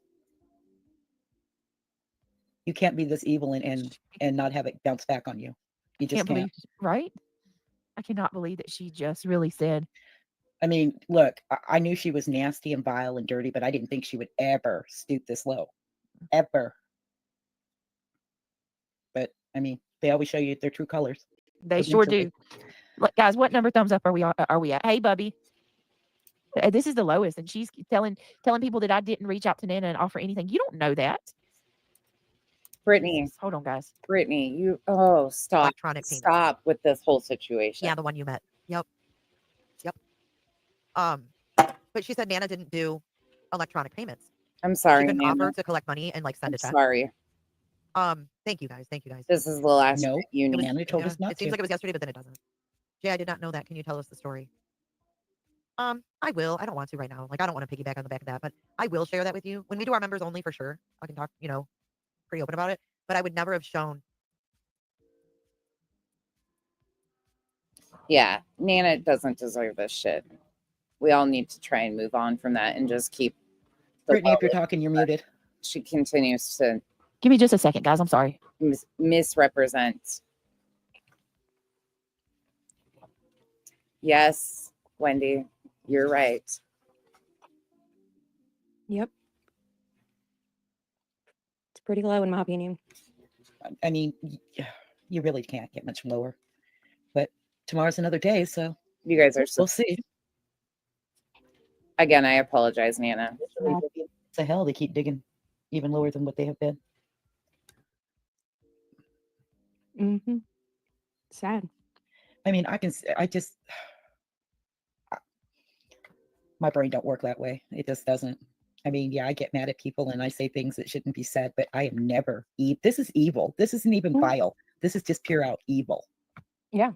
You can't be this evil and not have it bounce back on you. You just can't. Believe, right? I cannot believe that she just really said. I mean, look, I knew she was nasty and vile and dirty, but I didn't think she would ever stoop this low. Ever. But, I mean, they always show you their true colors. They sure do. Look, guys, what number thumbs up are we at? Hey, Bubby. This is the lowest, and she's telling people that I didn't reach out to Nana and offer anything. You don't know that. Brittany. Hold on, guys. Brittany, stop. Electronic payments. Stop with this whole situation. Yeah, the one you met. Yep. But she said Nana didn't do electronic payments. I'm sorry, She couldn't Nana. offer to collect money and send a check. Sorry. Thank you guys. This is the last No, you Nana need. told us not It seems to. like it was yesterday, but then it doesn't. Jay, I did not know that. Can you tell us the story? I will. I don't want to right now. Like, I don't want to piggyback on the back of that, but I will share that with you. When we do our members only, for sure, I can talk, pretty open about it. But I would never have shown. Yeah, Nana doesn't deserve this shit. We all need to try and move on from that and just keep. Brittany, if you're talking, you're muted. She continues to Give me just a second, guys. I'm sorry. misrepresent. Yes, Wendy, you're right. Yep. It's pretty low in my opinion. I mean, you really can't get much lower. But tomorrow's another day, so You guys are so. we'll see. Again, I apologize, Nana. What the hell? They keep digging even lower than what they have been. Mm-hmm. Sad. I mean, my brain don't work that way. It just doesn't. I mean, yeah, I get mad at people and I say things that shouldn't be said, but I am never this is evil. This isn't even vile. This is just pure out evil. Yeah.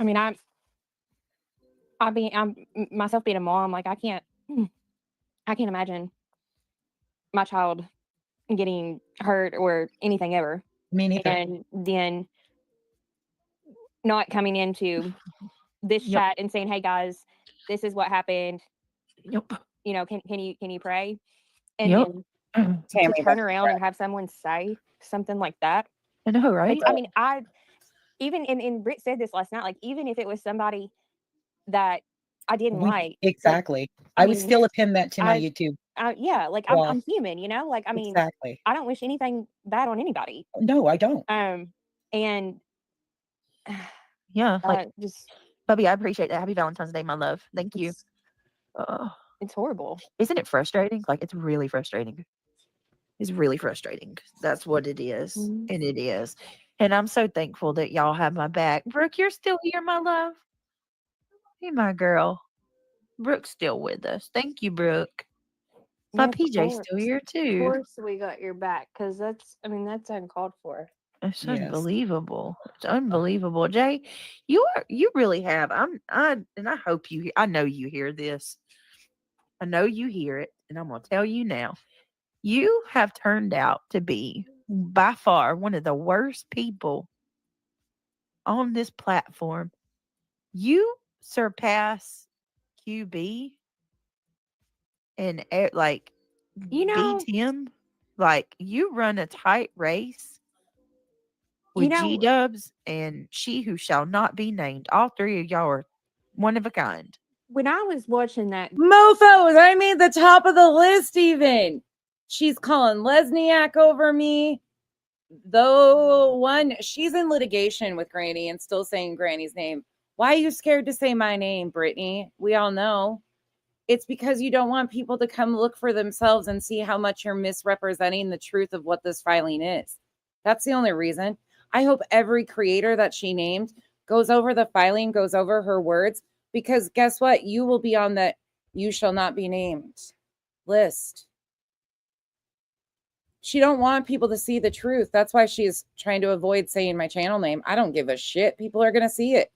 I mean, I'm myself being a mom, like I can't imagine my child getting hurt or anything ever. Me neither. And then not coming into this Yep. chat and saying, "Hey guys, this is what happened. Yep. You know, can you pray?" And Yep. then Tammy to turn doesn't around pray. and have someone say something like that. I know, right? I mean, I even and Britt said this last night. Like, even if it was somebody that I didn't like, Exactly. I I would mean, still append that to my I- YouTube. yeah, like Well, I'm human, you know. Like, I mean, exactly. I don't wish anything bad on anybody. No, I don't. And Yeah, like just Bubby, I appreciate that. Happy Valentine's Day, my love. Thank you. it's horrible. Isn't it frustrating? Like, it's really frustrating. It's really frustrating. That's what it is. Mhm. And it is. And I'm so thankful that y'all have my back. Brooke, you're still here, my love. Hey, my girl. Brooke's still with us. Thank you, Brooke. My Yeah, of PJ's still here Of too. course, we got your back because that's uncalled for. It's Yes. unbelievable. It's unbelievable. Jay, you really have. And I hope I know you hear this. I know you hear it, and I'm gonna tell you now. You have turned out to be by far one of the worst people on this platform. You surpass QB and like You know, beat him. Like, you run a tight race You with G know, Dubs and She Who Shall Not Be Named. All three of y'all are one of a kind. when I was watching that, Mofos, I made the top of the list even. She's calling Lesniak over me. Though she's in litigation with Granny and still saying Granny's name. Why are you scared to say my name, Brittany? We all know. It's because you don't want people to come look for themselves and see how much you're misrepresenting the truth of what this filing is. That's the only reason. I hope every creator that she named goes over the filing, goes over her words, because guess what? You will be on that you shall not be named list. She don't want people to see the truth. That's why she's trying to avoid saying my channel name. I don't give a shit. People are going to see it.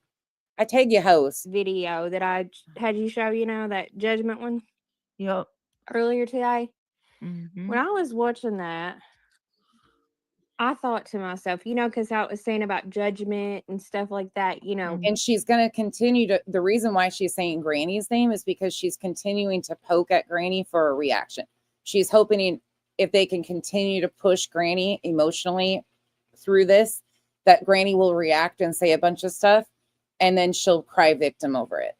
I tag you, host. video that I had you show, that judgment one. Yep. Earlier today. Mm-hmm. When I was watching that, I thought to myself, because I was saying about judgment and stuff like that, And she's going to continue to, the reason why she's saying Granny's name is because she's continuing to poke at Granny for a reaction. She's hoping if they can continue to push Granny emotionally through this, that Granny will react and say a bunch of stuff, and then she'll cry victim over it.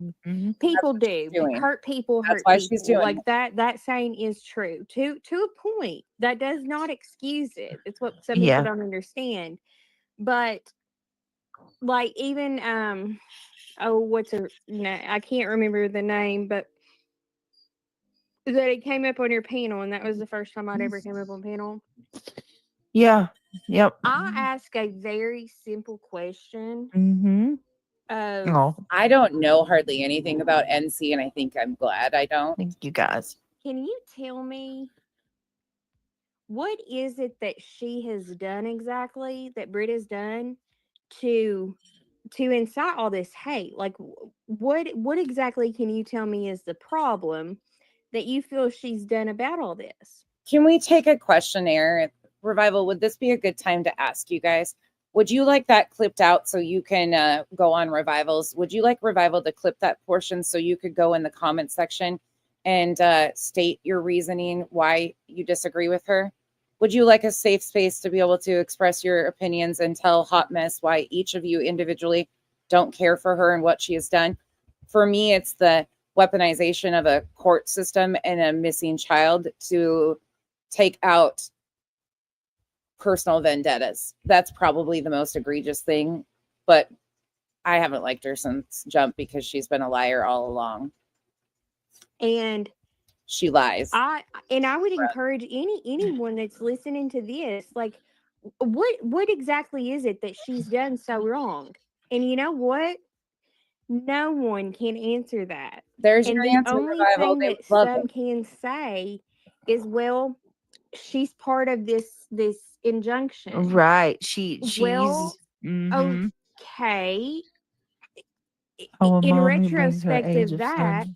Mm-hmm. People do hurt people. That's why she's doing like it. that saying is true to a point. That does not excuse it. It's what some Yeah. people don't understand. But like even what's her I can't remember the name, but that it came up on your panel, and that was the first time I'd ever came up on panel. Yeah. Yep. I ask a very simple question. Mm-hmm. I don't know hardly anything about NC, and I think I'm glad I don't. Thank you, guys. Can you tell me what is it that she has done exactly, that Britt has done to incite all this hate? Like, what exactly can you tell me is the problem that you feel she's done about all this? Can we take a questionnaire? Revival, would this be a good time to ask you guys? Would you like that clipped out so you can go on Revivals? Would you like Revival to clip that portion so you could go in the comment section and state your reasoning why you disagree with her? Would you like a safe space to be able to express your opinions and tell Hot Mess why each of you individually don't care for her and what she has done? For me, it's the weaponization of a court system and a missing child to take out personal vendettas. That's probably the most egregious thing, but I haven't liked her since Jump because she's been a liar all along. And she lies. I would encourage anyone that's listening to this, like, what exactly is it that she's done so wrong? And you know what? No one can answer that. There's and your the answer, only Revival. thing They that would love some it. can say is, well, she's part of this injunction. Right. She's Well, mhm. okay. Oh, a in mom who brings her retrospect age of of that,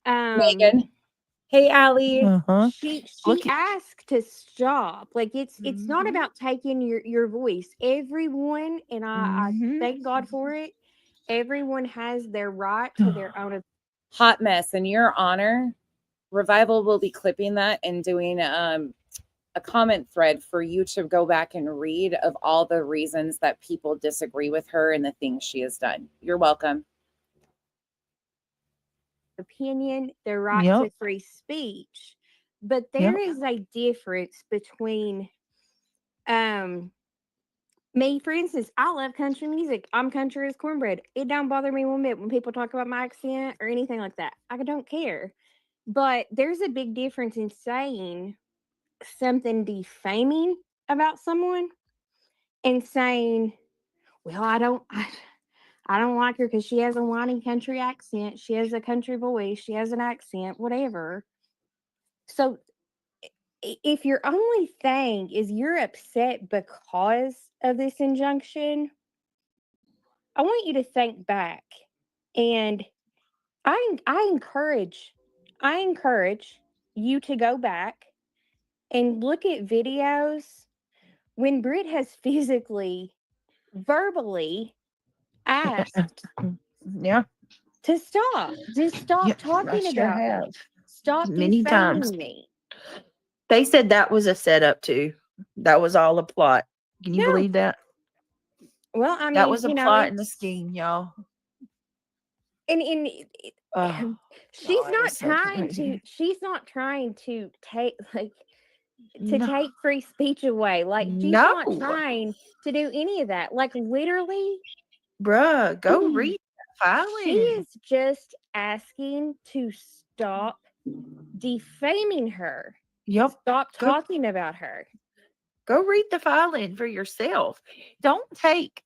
son. Megan. Hey, Allie. Uh-huh. she Look at asked to stop. Like it's not Mhm. about taking your voice. Everyone, and I Mhm. thank God for it. Everyone has their right to their own. Hot mess. In your honor, Revival will be clipping that and doing a comment thread for you to go back and read of all the reasons that people disagree with her and the things she has done. You're welcome. Opinion, their right to Yep. free speech. But there is a difference between me, for instance, I love country music. I'm country as cornbread. It don't bother me one bit when people talk about my accent or anything like that. I don't care. But there's a big difference in saying something defaming about someone and saying, well, I don't like her because she has a whiny country accent. She has a country voice. She has an accent, whatever. So if your only thing is you're upset because of this injunction, I want you to think back. And I encourage you to go back and look at videos when Britt has physically, verbally asked Yeah. to stop. Just stop Yep. I talking sure about me. have. Stop Many defaming times. me. They said that was a setup too. That was all a plot. Can you Yeah. believe that? Well, I That mean, was a plot and a scheme, y'all. And Oh, she's God, not it's so trying to crazy. take to No. take free speech away. Like she's No. not trying to do any of that. Like literally, Bruh, go read that she filing. is just asking to stop defaming her. Yep. Stop Go talking about her. go read the filing for yourself. Don't take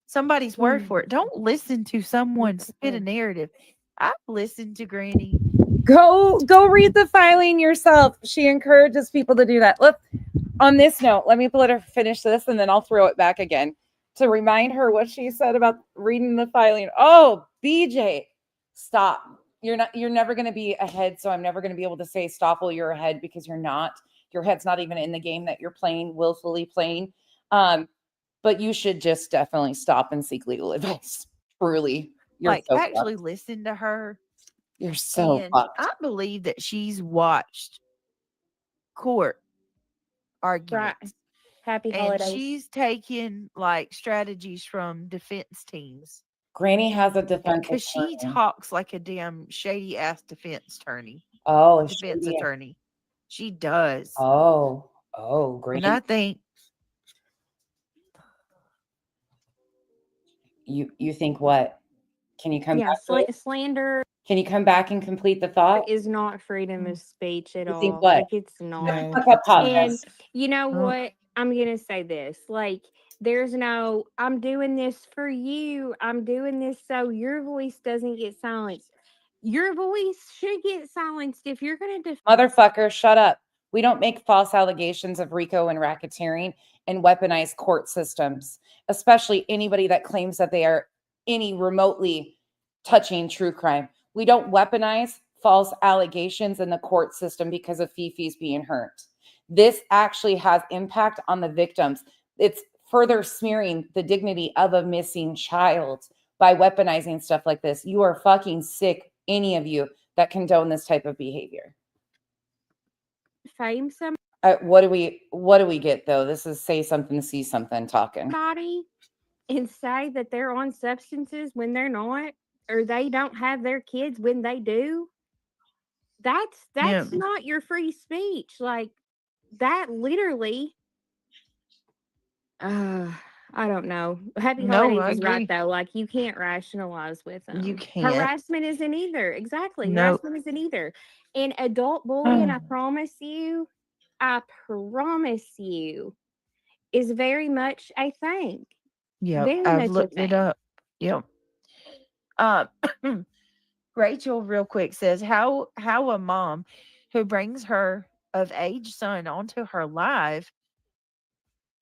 somebody's word for it. Don't listen to someone spit a narrative. I've listened to Granny. Go read the filing yourself. She encourages people to do that. Look, on this note, let me let her finish this and then I'll throw it back again to remind her what she said about reading the filing. Oh, BJ, stop. You're never going to be ahead, so I'm never going to be able to say stop while you're ahead because you're not. Your head's not even in the game that you're playing, willfully playing. But you should just definitely stop and seek legal advice. Truly. You're Like so actually fucked. listen to her. You're so And fucked. I believe that she's watched court arguments. Happy And holidays. she's taken like strategies from defense teams. Granny has a defense Because she attorney. talks like a damn shady ass defense attorney. Oh, Defense shady. attorney. She does. Oh, And Granny. I think You think what? Can you come Yeah, back to it? slander Can you come back and complete the thought? is not freedom of speech at You think all. what? Like it's not. Fuck up, hot And mess. you know Oh. what? I'm gonna say this. Like, there's no, I'm doing this for you. I'm doing this so your voice doesn't get silenced. Your voice should get silenced if you're gonna Motherfucker, shut up. We don't make false allegations of RICO and racketeering and weaponize court systems, especially anybody that claims that they are any remotely touching true crime. We don't weaponize false allegations in the court system because of Fifi's being hurt. This actually has impact on the victims. It's further smearing the dignity of a missing child by weaponizing stuff like this. You are fucking sick, any of you that condone this type of behavior. defame What do we get though? This is say something, see something talking. somebody and say that they're on substances when they're not, or they don't have their kids when they do. That's Yeah. not your free speech. Like that literally. I don't know. Happy No, holidays I is right agree. though. Like you can't rationalize with them. You can't. Harassment isn't either. Exactly. No. Harassment isn't either. And adult bullying, I promise you, is very much a thing. Yeah, Very I've much a looked it thing. up. Yep. Rachel, real quick, says how a mom who brings her of age son onto her live,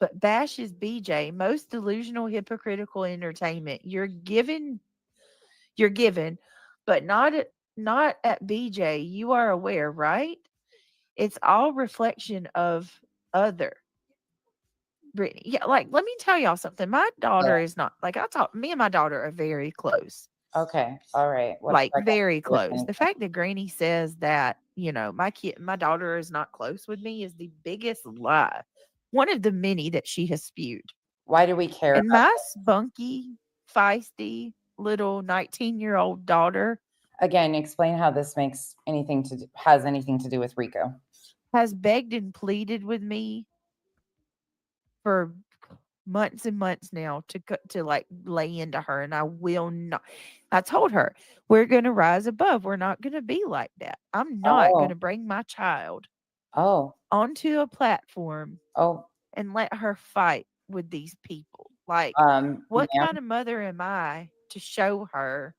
but bashes BJ, most delusional, hypocritical entertainment. You're giving you're given, but not at BJ. You are aware, right? It's all reflection of other. Brittany. Yeah, like let me tell y'all something. My daughter is not like me and my daughter are very close. Okay. All right. What's Like that got to very do with close. The anything? fact that Granny says that, my daughter is not close with me is the biggest lie. One of the many that she has spewed. Why do we care And about my this? spunky, feisty little 19-year-old daughter Again, explain how this has anything to do with Rico. has begged and pleaded with me for months and months now to like lay into her, and I will not. I told her we're going to rise above. We're not going to be like that. I'm not going Oh. to bring my child Oh. onto a platform Oh. and let her fight with these people. Like, what Ma'am, kind of mother am I to show her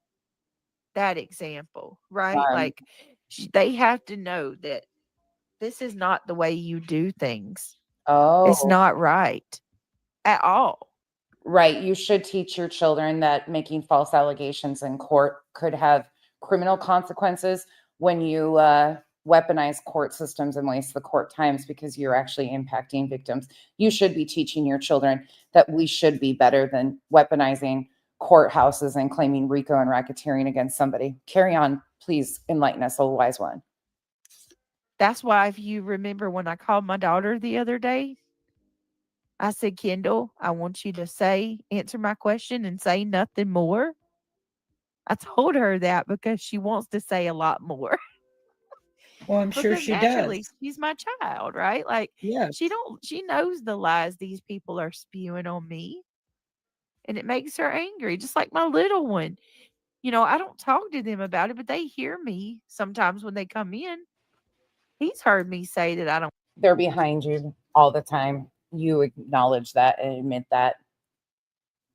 that example, right? Like, they have to know that this is not the way you do things. It's oh, not right at all. right. You should teach your children that making false allegations in court could have criminal consequences when you weaponize court systems and waste the court times because you're actually impacting victims. You should be teaching your children that we should be better than weaponizing courthouses and claiming RICO and racketeering against somebody. Carry on. Please enlighten us, old wise one. That's why, if you remember when I called my daughter the other day, I said, Kendall, I want you to answer my question and say nothing more. I told her that because she wants to say a lot more. Well, I'm sure Because she naturally, does. she's my child, right? Like, Yeah. she knows the lies these people are spewing on me, and it makes her angry, just like my little one. I don't talk to them about it, but they hear me sometimes when they come in. He's heard me say that I don't. They're behind you all the time. You acknowledge that and admit that.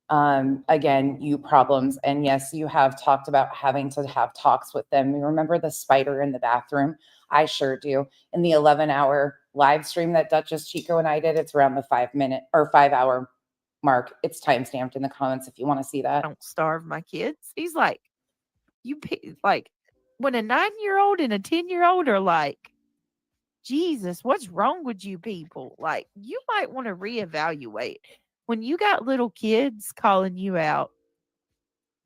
Again, you problems. And yes, you have talked about having to have talks with them. You remember the spider in the bathroom? I sure do. In the 11-hour live stream that Duchess Chico and I did, it's around the 5-minute or 5-hour mark. It's timestamped in the comments if you want to see that. Don't starve my kids. He's like, like, when a 9-year-old and a 10-year-old are like, Jesus, what's wrong with you people? Like, you might want to reevaluate. When you got little kids calling you out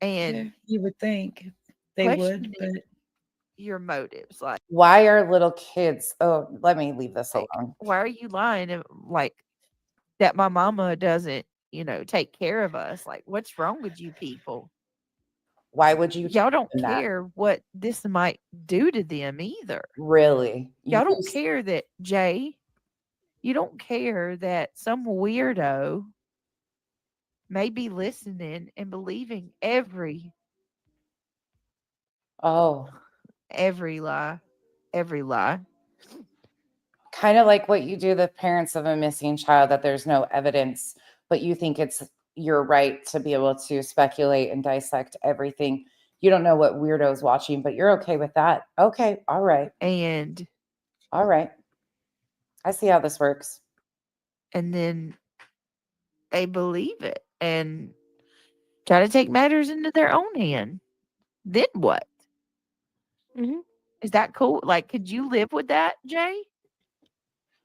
and Yeah, you would think they would, questioning but your motives, like, Why are little kids? Oh, let me leave this alone. why are you lying? Like, that my mama doesn't, take care of us. Like, what's wrong with you people? Why would you Y'all don't do that? care what this might do to them either. Really? Y'all don't care that, Jay, you don't care that some weirdo may be listening and believing every Oh, lie. Every lie. kind of like what you do the parents of a missing child, that there's no evidence, but you think it's your right to be able to speculate and dissect everything. You don't know what weirdo's watching, but you're okay with that. Okay. All right. And All right. I see how this works. and then they believe it and try to take matters into their own hand. Then what? Is that cool? Like, could you live with that, Jay?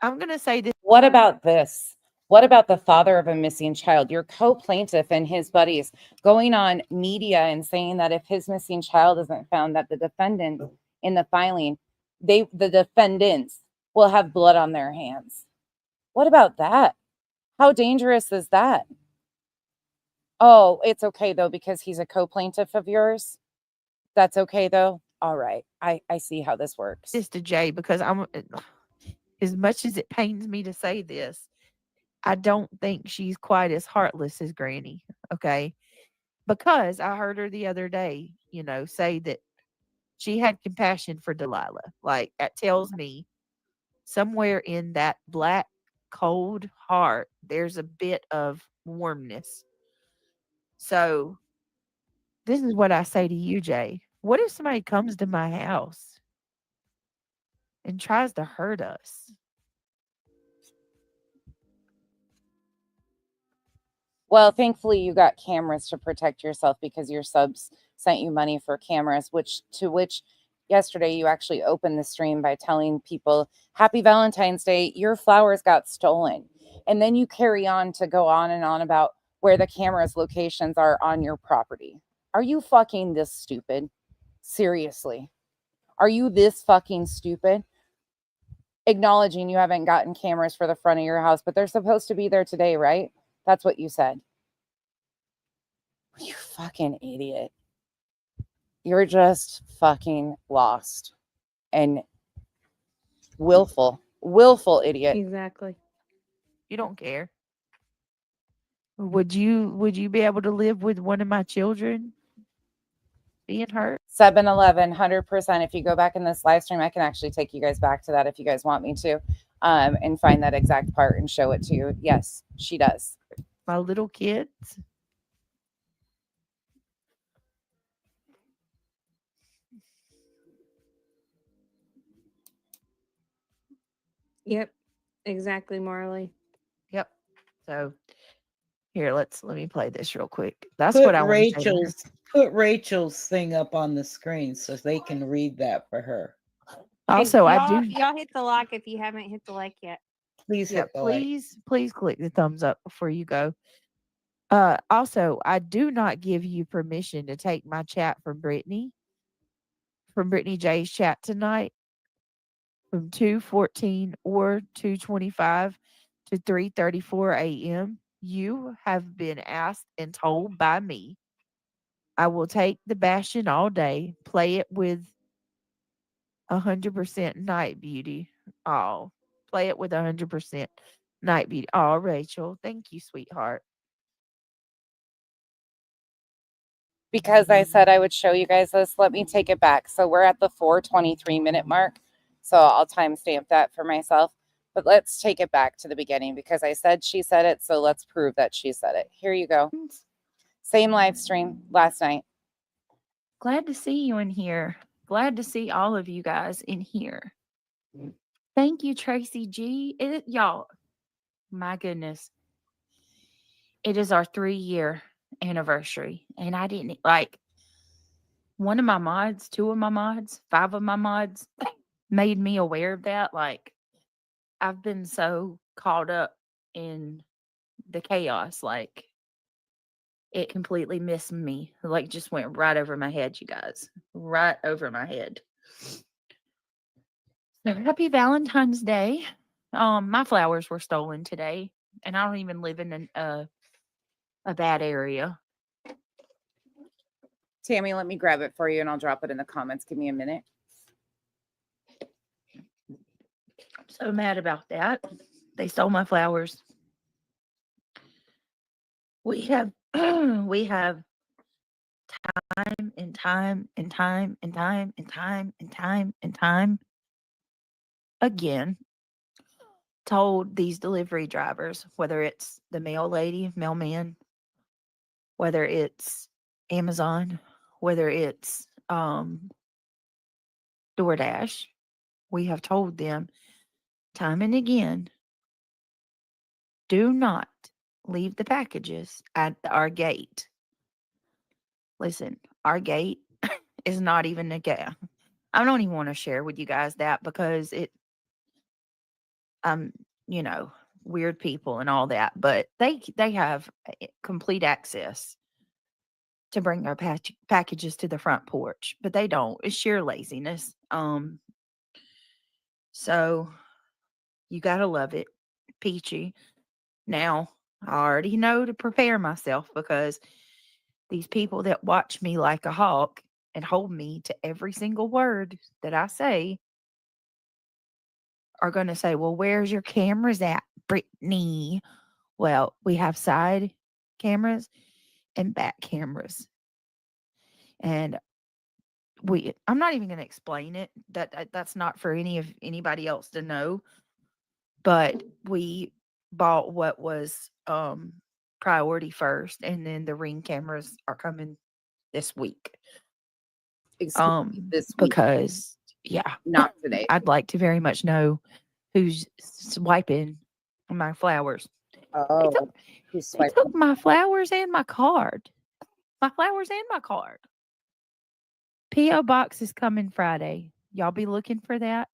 I'm gonna say this. What about this? What about the father of a missing child? Your co-plaintiff and his buddies going on media and saying that if his missing child isn't found, that the defendant in the filing, the defendants will have blood on their hands. What about that? How dangerous is that? Oh, it's okay though, because he's a co-plaintiff of yours. That's okay though. All right. I see how this works. This to Jay because as much as it pains me to say this, I don't think she's quite as heartless as Granny. Okay. Because I heard her the other day, say that she had compassion for Delilah. Like, that tells me somewhere in that black, cold heart, there's a bit of warmness. So, this is what I say to you, Jay. What if somebody comes to my house and tries to hurt us? Well, thankfully you got cameras to protect yourself because your subs sent you money for cameras, which yesterday you actually opened the stream by telling people, Happy Valentine's Day, your flowers got stolen. And then you carry on to go on and on about where the cameras locations are on your property. Are you fucking this stupid? Seriously. Are you this fucking stupid? Acknowledging you haven't gotten cameras for the front of your house, but they're supposed to be there today, right? That's what you said. You fucking idiot. You're just fucking lost and willful idiot. Exactly. You don't care. Would you be able to live with one of my children being hurt? 7-Eleven, 100%. If you go back in this live stream, I can actually take you guys back to that if you guys want me to, and find that exact part and show it to you. Yes, she does. My little kids. Yep. Exactly, Marley. Yep. So here, let me play this real quick. That's Put what I want to say to her. Rachel's thing up on the screen so they can read that for her. Also, Hey, I do. Y'all hit the like if you haven't hit the like yet. Please Yeah, hit the like. please click the thumbs up before you go. Also, I do not give you permission to take my chat from Brittany J's chat tonight from 2:14 or 2:25 to 3:34 a.m. You have been asked and told by me. I will take the Bastion all day, play it with 100% Night Beauty. Oh, play it with 100% Night Beauty. Oh, Rachel, thank you, sweetheart. Because I said I would show you guys this, let me take it back. So we're at the 4:23 minute mark. So I'll timestamp that for myself. But let's take it back to the beginning because I said she said it. So let's prove that she said it. Here you go. Same live stream last night. Glad to see you in here. Glad to see all of you guys in here. Thank you, Tracy G. Y'all, my goodness. It is our 3-year anniversary. And I didn't one of my mods, 2 of my mods, 5 of my mods made me aware of that. Like, I've been so caught up in the chaos. Like, it completely missed me. Like, just went right over my head, you guys. Right over my head. So happy Valentine's Day. My flowers were stolen today, and I don't even live in a bad area. Tammy, let me grab it for you and I'll drop it in the comments. Give me a minute. I'm so mad about that. They stole my flowers. We have we have time and time and time and time and time and time and time again told these delivery drivers, whether it's the mail lady, mailman, whether it's Amazon, whether it's DoorDash, we have told them time and again, do not leave the packages at our gate. Listen, our gate is not even a gate. I don't even want to share with you guys that because you know, weird people and all that, but they have complete access to bring our packages to the front porch, but they don't. It's sheer laziness. So you got to love it. Peachy. Now, I already know to prepare myself because these people that watch me like a hawk and hold me to every single word that I say are going to say, well, where's your cameras at, Brittany? Well, we have side cameras and back cameras. And I'm not even going to explain it. That's not for anybody else to know. But we bought what was priority first, and then the Ring cameras are coming this week. This week. Because not today. I'd like to very much know who's swiping my flowers. Oh, who's They swiping? took my flowers and my card. My flowers and my card. P.O. box is coming Friday. Y'all be looking for that.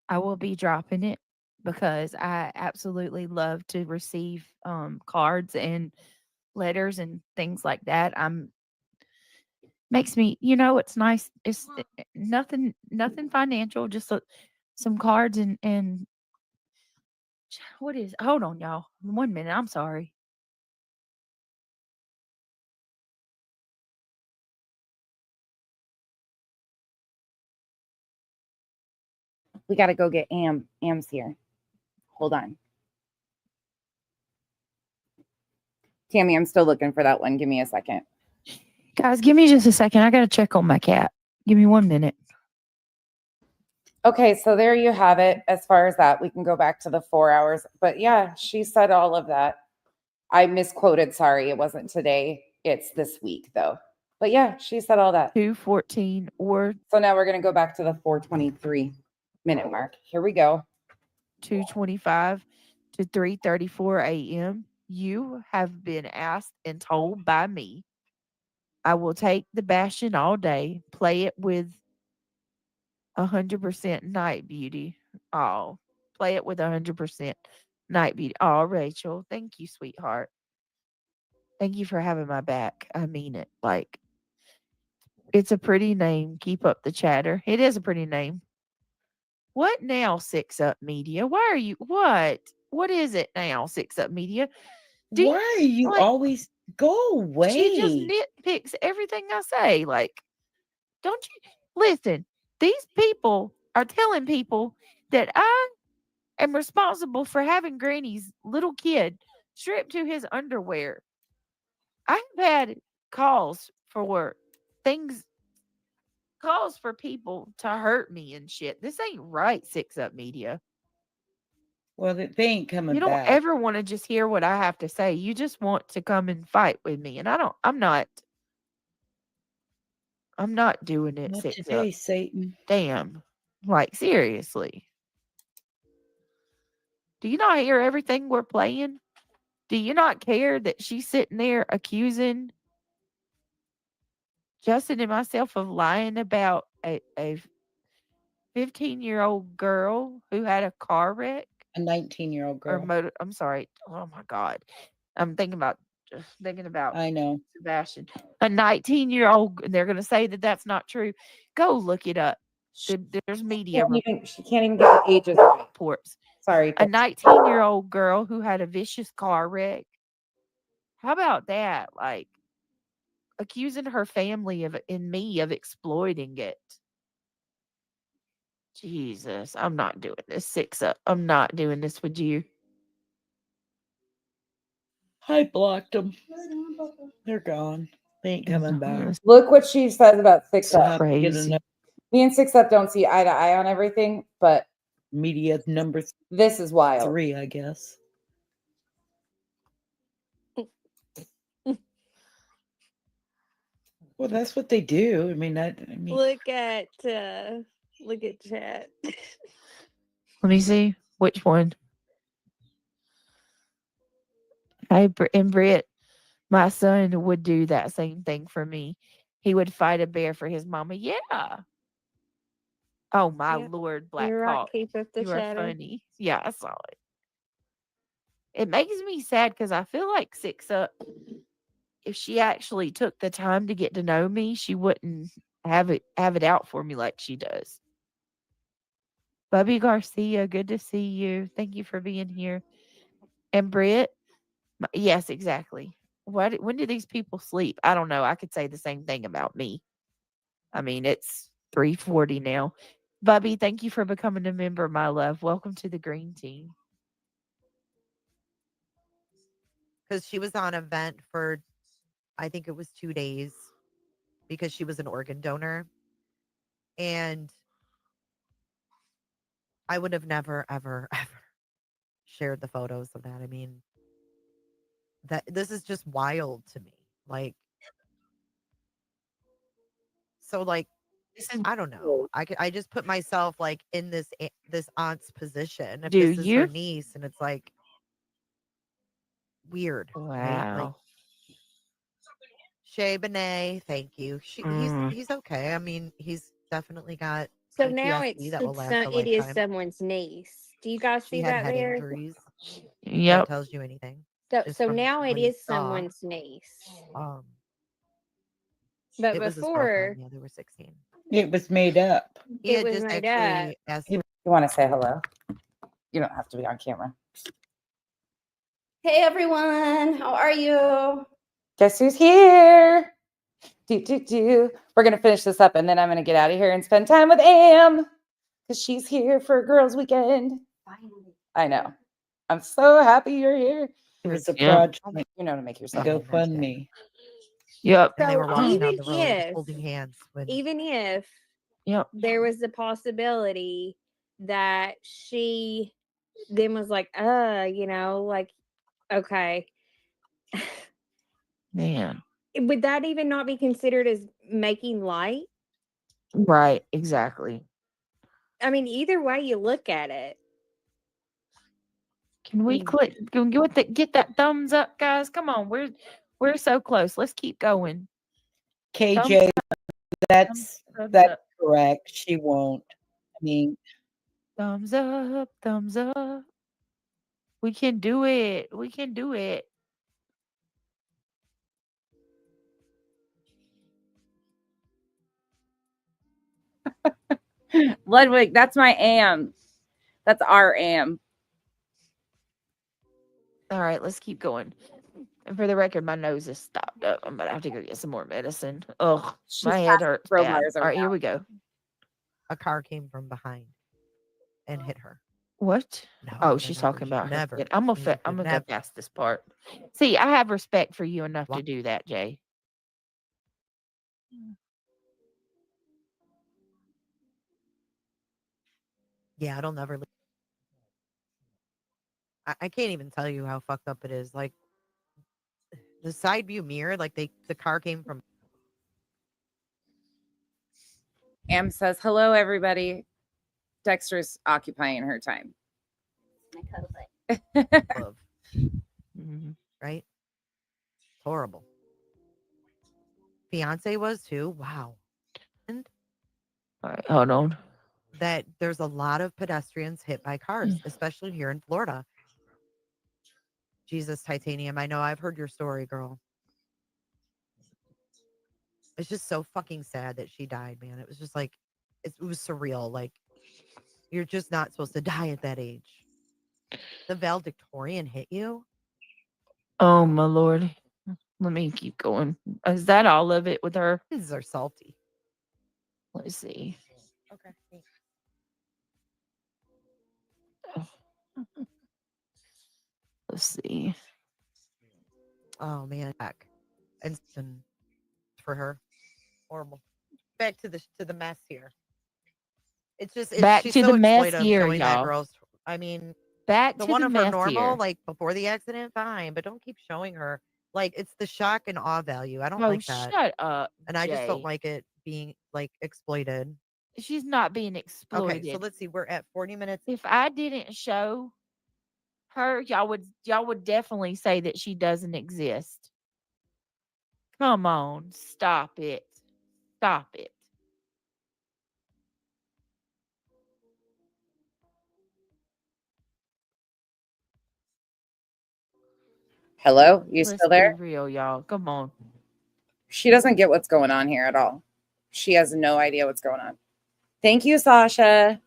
I will be dropping it because I absolutely love to receive cards and letters and things like that. Makes me, it's nice. It's nothing financial, just some cards and what is? Hold on, y'all. 1 minute. I'm sorry. We got to go get Am's here. Hold on. Tammy, I'm still looking for that one. Give me a second. Guys, give me just a second. I got to check on my cat. Give me 1 minute. Okay, so there you have it. As far as that, we can go back to the 4 hours. But yeah, she said all of that. I misquoted. Sorry, it wasn't today. It's this week, though. But yeah, she said all that. 2:14 or So now we're going to go back to the 4:23-minute mark. Here we go. 2:25 to 3:34 a.m. You have been asked and told by me, I will take the bashing all day, play it with 100% night beauty. Oh, play it with 100% night beauty. Oh, Rachel, thank you, sweetheart. Thank you for having my back. I mean it. Like, it's a pretty name. Keep up the chatter. It is a pretty name. What now, Six Up Media? Why are you, what is it now, Six Up Media? Why are you always go away? She just nitpicks everything I say. Like, don't you listen? These people are telling people that I am responsible for having Granny's little kid stripped to his underwear. I've had calls for things, calls for people to hurt me and shit. This ain't right, Six Up Media. Well, they ain't coming You don't back. ever want to just hear what I have to say. You just want to come and fight with me. And I'm not doing it, Not Six today, Up. Satan. Damn. Like, seriously. Do you not hear everything we're playing? Do you not care that she's sitting there accusing Justin and myself of lying about a 15-year-old girl who had a car wreck? A 19-year-old Or girl. I'm sorry. Oh my God. I'm thinking about I know. Sebastian. A 19-year-old, and they're going to say that that's not true. Go look it up. There's media She can't even get the ages right. reports. Sorry. A 19-year-old girl who had a vicious car wreck. How about that? Like, accusing her family and me of exploiting it. Jesus, I'm not doing this. Six Up. I'm not doing this with you. I blocked them. They're gone. They ain't coming back. Look what she says about Six Up. Crazy. Me and Six Up don't see eye to eye on everything, but media number this is wild. 3, I guess. Well, that's what they do. I mean, Look at chat. Let me see which one. Hey, and Britt, my son would do that same thing for me. He would fight a bear for his mama. Yeah. Oh my Lord, Black You're right. Hawk. Keep up the You are chatter. funny. Yeah, I saw it. It makes me sad because I feel like Six Up, if she actually took the time to get to know me, she wouldn't have it out for me like she does. Bubby Garcia, good to see you. Thank you for being here. And Britt, yes, exactly. When do these people sleep? I don't know. I could say the same thing about me. I mean, it's 3:40 now. Bubby, thank you for becoming a member, my love. Welcome to the green team. Because she was on a vent for, I think it was 2 days, because she was an organ donor. And I would have never, ever, ever shared the photos of that. I mean, this is just wild to me. Like, so like, I don't know. I just put myself like in this aunt's position. If Do this is her you? niece, and it's like weird, right? Like, Wow. Shay Benet, thank you. He's okay. I mean, he's definitely got So now PTSD that will last a it is lifetime. someone's niece. Do you guys She see had that head there? injuries. That Yep. tells you anything. So Just so from now it what you is saw. someone's niece. It But was his before girlfriend. Yeah, they were 16. It was made up. He it had was just made up. actually asked. You want to say hello? You don't have to be on camera. Hey everyone, how are you? Guess who's here? We're gonna finish this up and then I'm gonna get out of here and spend time with Am because she's here for girls' weekend. Finally. I know. I'm so happy you're here. It was a Yeah. project. You know to make yourself GoFundMe. Yep. And they So were walking down even the road if holding hands when Yep. there was the possibility that she then was like, like, okay. Man. Would that even not be considered as making light? Right. Exactly. I mean, either way you look at it. Can we click? Can we get that thumbs up, guys? Come on, we're so close. Let's keep going. KJ, that's thumbs that's up. correct. She won't. I mean, Thumbs up, thumbs up. We can do it. We can do it. Ludwig, that's my Am. That's our Am. All right, let's keep going. And for the record, my nose is stopped up. I'm gonna have to go get some more medicine. Ugh, my head hurts bad. All right, here we go. a car came from behind and hit her. What? No, Oh, no, she's no, talking you about her never. kid. I'm You gonna would go never. past this part. See, I have respect for you enough to do that, Jay. Yeah, it'll never leave. I can't even tell you how fucked up it is. Like the side view mirror, like the car came from. Am says, hello, everybody. Dexter's occupying her time. Love. Right? Horrible. Fiance was too. Wow. And All right, hold on. that there's a lot of pedestrians hit by cars, especially here in Florida. Jesus, Titanium. I know I've heard your story, girl. It's just so fucking sad that she died, man. It was just like, it was surreal. Like, you're just not supposed to die at that age. The valedictorian hit you? Oh my lord. Let me keep going. Is that all of it with her? These are salty. Let's see. Okay. Let's see. Oh man, back and for her, horrible. Back to the mess here. It's just Back she's to so the mess exploitive here, showing that y'all. girl's. I mean, Back the to one the of her mess normal, here. like before the accident, fine, but don't keep showing her. Like it's the shock and awe value. I don't Oh, like that. shut up, And I just don't Jay. like it being like exploited. She's not being Okay, exploited. so let's see. We're at 40 minutes. If I didn't show her, y'all would definitely say that she doesn't exist. Come on, stop it. Stop it. Hello? You Let's still there? be real, y'all. Come on. She doesn't get what's going on here at all. She has no idea what's going on. Thank you, Sasha.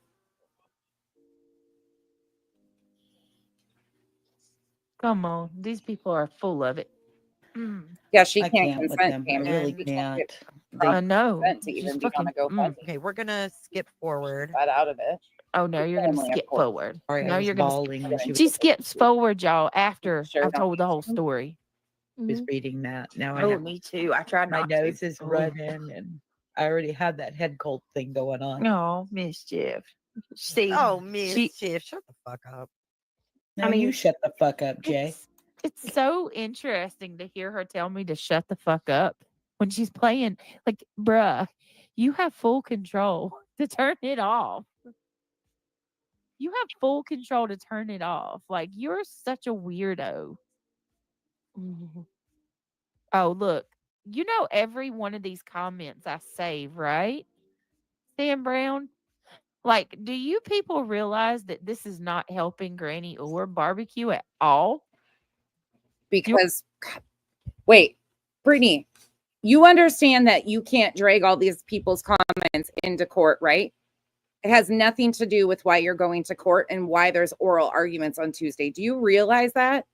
Come on. These people are full of it. Yeah, she I can't can't with consent, them. I Tammy. really She can't. get I know. consent to Just even be on a fucking. GoFundMe. Okay, we're gonna skip forward. Got out of it. Oh no, you're gonna Family, of skip course. forward. Sorry, Now I was you're gonna. bawling when she She was skips forward, y'all, after Sure I've don't told the whole story. reading that. Now I Oh, have me too. I tried my not to. nose is running and I already have that head cold thing going on. Oh, mischief. See, Oh, she mischief. Shut the fuck up. Now I mean, you shut the fuck up, Jay. It's so interesting to hear her tell me to shut the fuck up when she's playing. Like, bruh, you have full control to turn it off. You have full control to turn it off. Like, you're such a weirdo. Oh, look. you know, every one of these comments I save, right? Sam Brown? Like, do you people realize that this is not helping Granny or barbecue at all? Because, wait, Brittany, you understand that you can't drag all these people's comments into court, right? It has nothing to do with why you're going to court and why there's oral arguments on Tuesday. Do you realize that?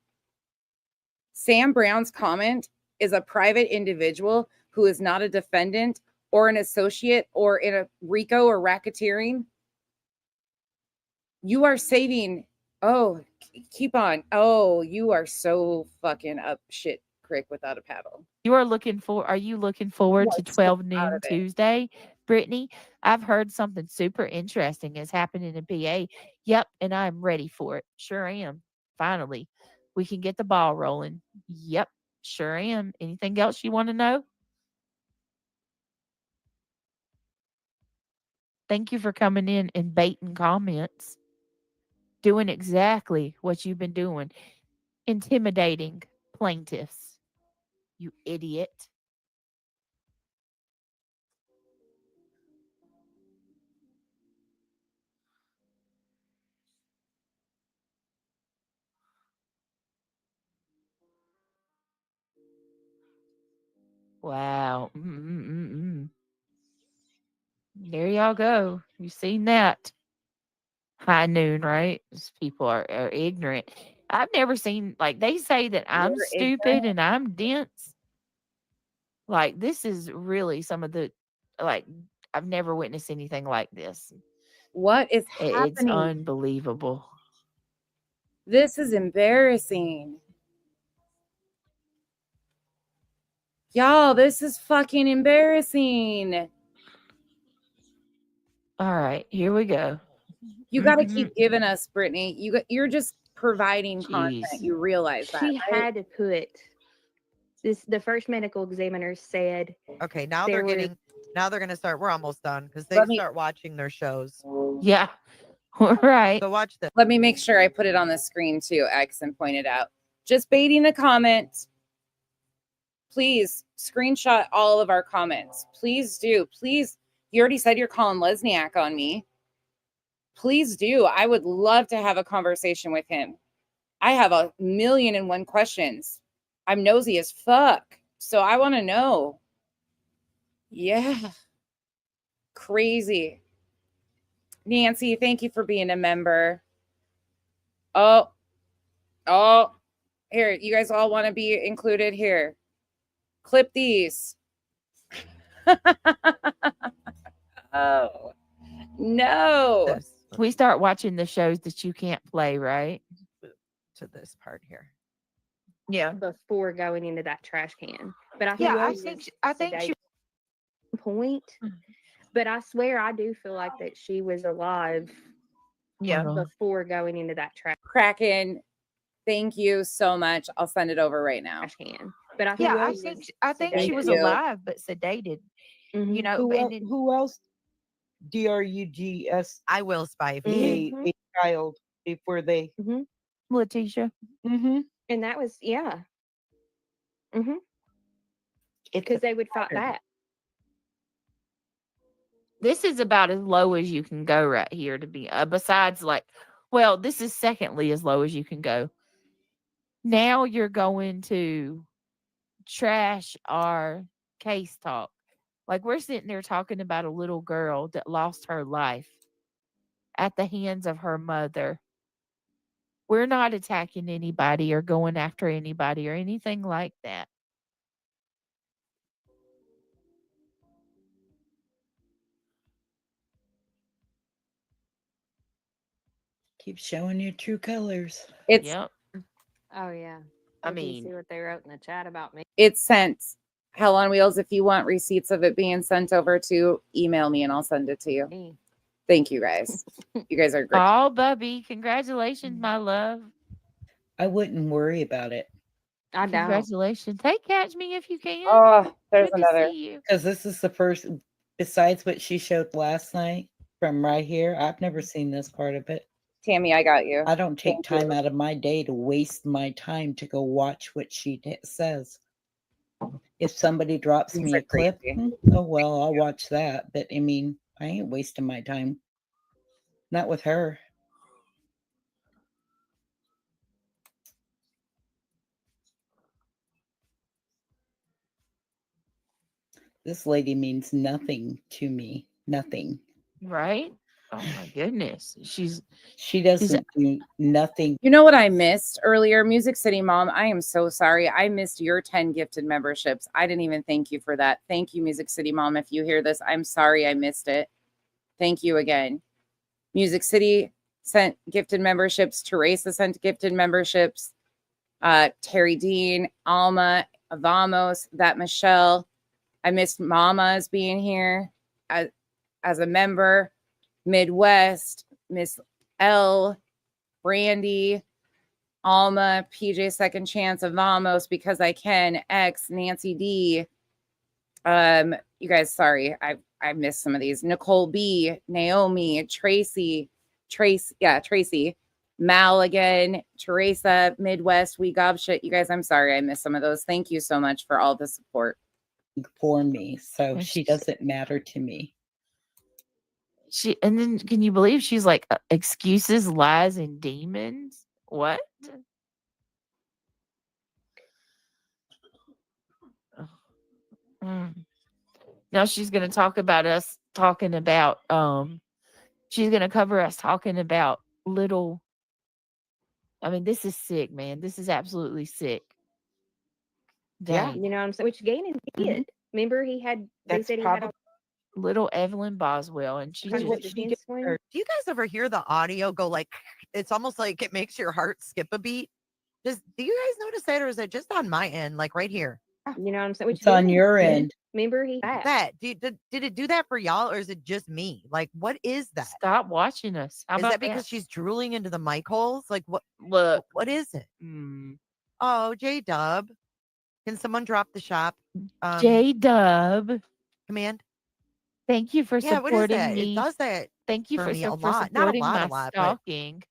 Sam Brown's comment is a private individual who is not a defendant or an associate or in a RICO or racketeering. You are saving. Oh, keep on. Oh, you are so fucking up shit creek without a paddle. Are you looking forward to 12 noon Tuesday, Brittany? I've heard something super interesting is happening in PA. Yep, and I'm ready for it. Sure am. Finally, we can get the ball rolling. Yep, sure am. Anything else you want to know? Thank you for coming in and baiting comments. Doing exactly what you've been doing. Intimidating plaintiffs. You idiot. Wow. There y'all go. You seen that? High noon, right? These people are ignorant. I've never seen, like, they say that I'm You're stupid ignorant. and I'm dense. Like, this is really some of the, like, I've never witnessed anything like this. What is It's happening? unbelievable. This is embarrassing. Y'all, this is fucking embarrassing. All right, here we go. You got to keep giving us, Brittany. You're just providing content. Jeez. You realize that, She right? had to put this. The first medical examiner said, Okay, now there they're were- getting. Now they're gonna start. We're almost done because they Let me- start watching their shows. Yeah. All right. So watch this. Let me make sure I put it on the screen too. Exon pointed out. Just baiting a comment. Please screenshot all of our comments. Please do. Please. You already said you're calling Lesniak on me. Please do. I would love to have a conversation with him. I have 1,000,001 questions. I'm nosy as fuck. So I want to know. Yeah. Crazy. Nancy, thank you for being a member. Oh. Here, you guys all want to be included here. Clip these. Oh. No. We start watching the shows that you can't play, right? To this part here. Yeah. before going into that trash can. But I Yeah, think I think she point. But I swear I do feel like that she was alive. Yeah. Before going into that trash Kraken, thank you so much. I'll send it over right now. can. But I think I think she Thank was you. alive but sedated. You know, Who else? DRUGS. I will spy. A child before they. Letitia. Mm-hmm. And that was It's because they would fight back. This is about as low as you can go right here to be besides like, well, this is secondly as low as you can go. Now you're going to trash our case talk. Like, we're sitting there talking about a little girl that lost her life at the hands of her mother. We're not attacking anybody or going after anybody or anything like that. Keep showing your true colors. It's Yep. Oh yeah. I Did you mean, see what they wrote in the chat about me? it's sent. Hell on Wheels. If you want receipts of it being sent over to, email me and I'll send it to you. Thank you guys. You guys are great. oh, Bubby, congratulations, my love. I wouldn't worry about it I don't. Congratulations. Hey, catch me if you can. Oh, there's Good another. to see you. because this is the first. Besides what she showed last night from right here, I've never seen this part of it. Tammy, I got you. I don't take Thank time you. out of my day to waste my time to go watch what she says. If somebody drops These me are a clip, crazy. oh well, I'll watch that. But I mean, I ain't wasting my time. Not with her. This lady means nothing to me. Nothing. Right? Oh my goodness. She doesn't do nothing. You know what I missed earlier? Music City Mom, I am so sorry. I missed your 10 gifted memberships. I didn't even thank you for that. Thank you, Music City Mom. If you hear this, I'm sorry I missed it. Thank you again. Music City sent gifted memberships. Teresa sent gifted memberships. Terry Dean, Alma, Vamos, that Michelle. I missed Mama's being here as a member. Midwest, Miss L, Brandy, Alma, PJ Second Chance of Vamos, Because I Can, X, Nancy D. You guys, sorry, I missed some of these. Nicole B, Naomi, Tracy, Mal again, Teresa, Midwest, We Gob Shit. You guys, I'm sorry I missed some of those. Thank you so much for all the support. For me, so she doesn't matter to me. And then can you believe she's like excuses, lies, and demons? What? Now she's gonna talk about us talking about she's gonna cover us talking about little. I mean, this is sick, man. This is absolutely sick. Yeah, Dang. you know what I'm saying? Which Gannon did. Remember he had they That's said he had probably a little Evelyn Boswell, and she kind of just defense swing. Do you guys ever hear the audio go like it's almost like it makes your heart skip a beat? Do you guys notice that, or is it just on my end, like right here? You know what I'm saying? Which It's on Gannon your did. end. Remember he That did it do that for y'all, or is it just me? Like, what is that? Stop watching us. How Is about that because she's drooling into the mic holes? Like, what? Look, what is it? Oh, J Dub, can someone drop the shop? J Dub. Command. Thank you for Yeah, what is supporting that? me. It does that. Thank you for for, me a for lot. Not a supporting lot, my a lot, but stalking.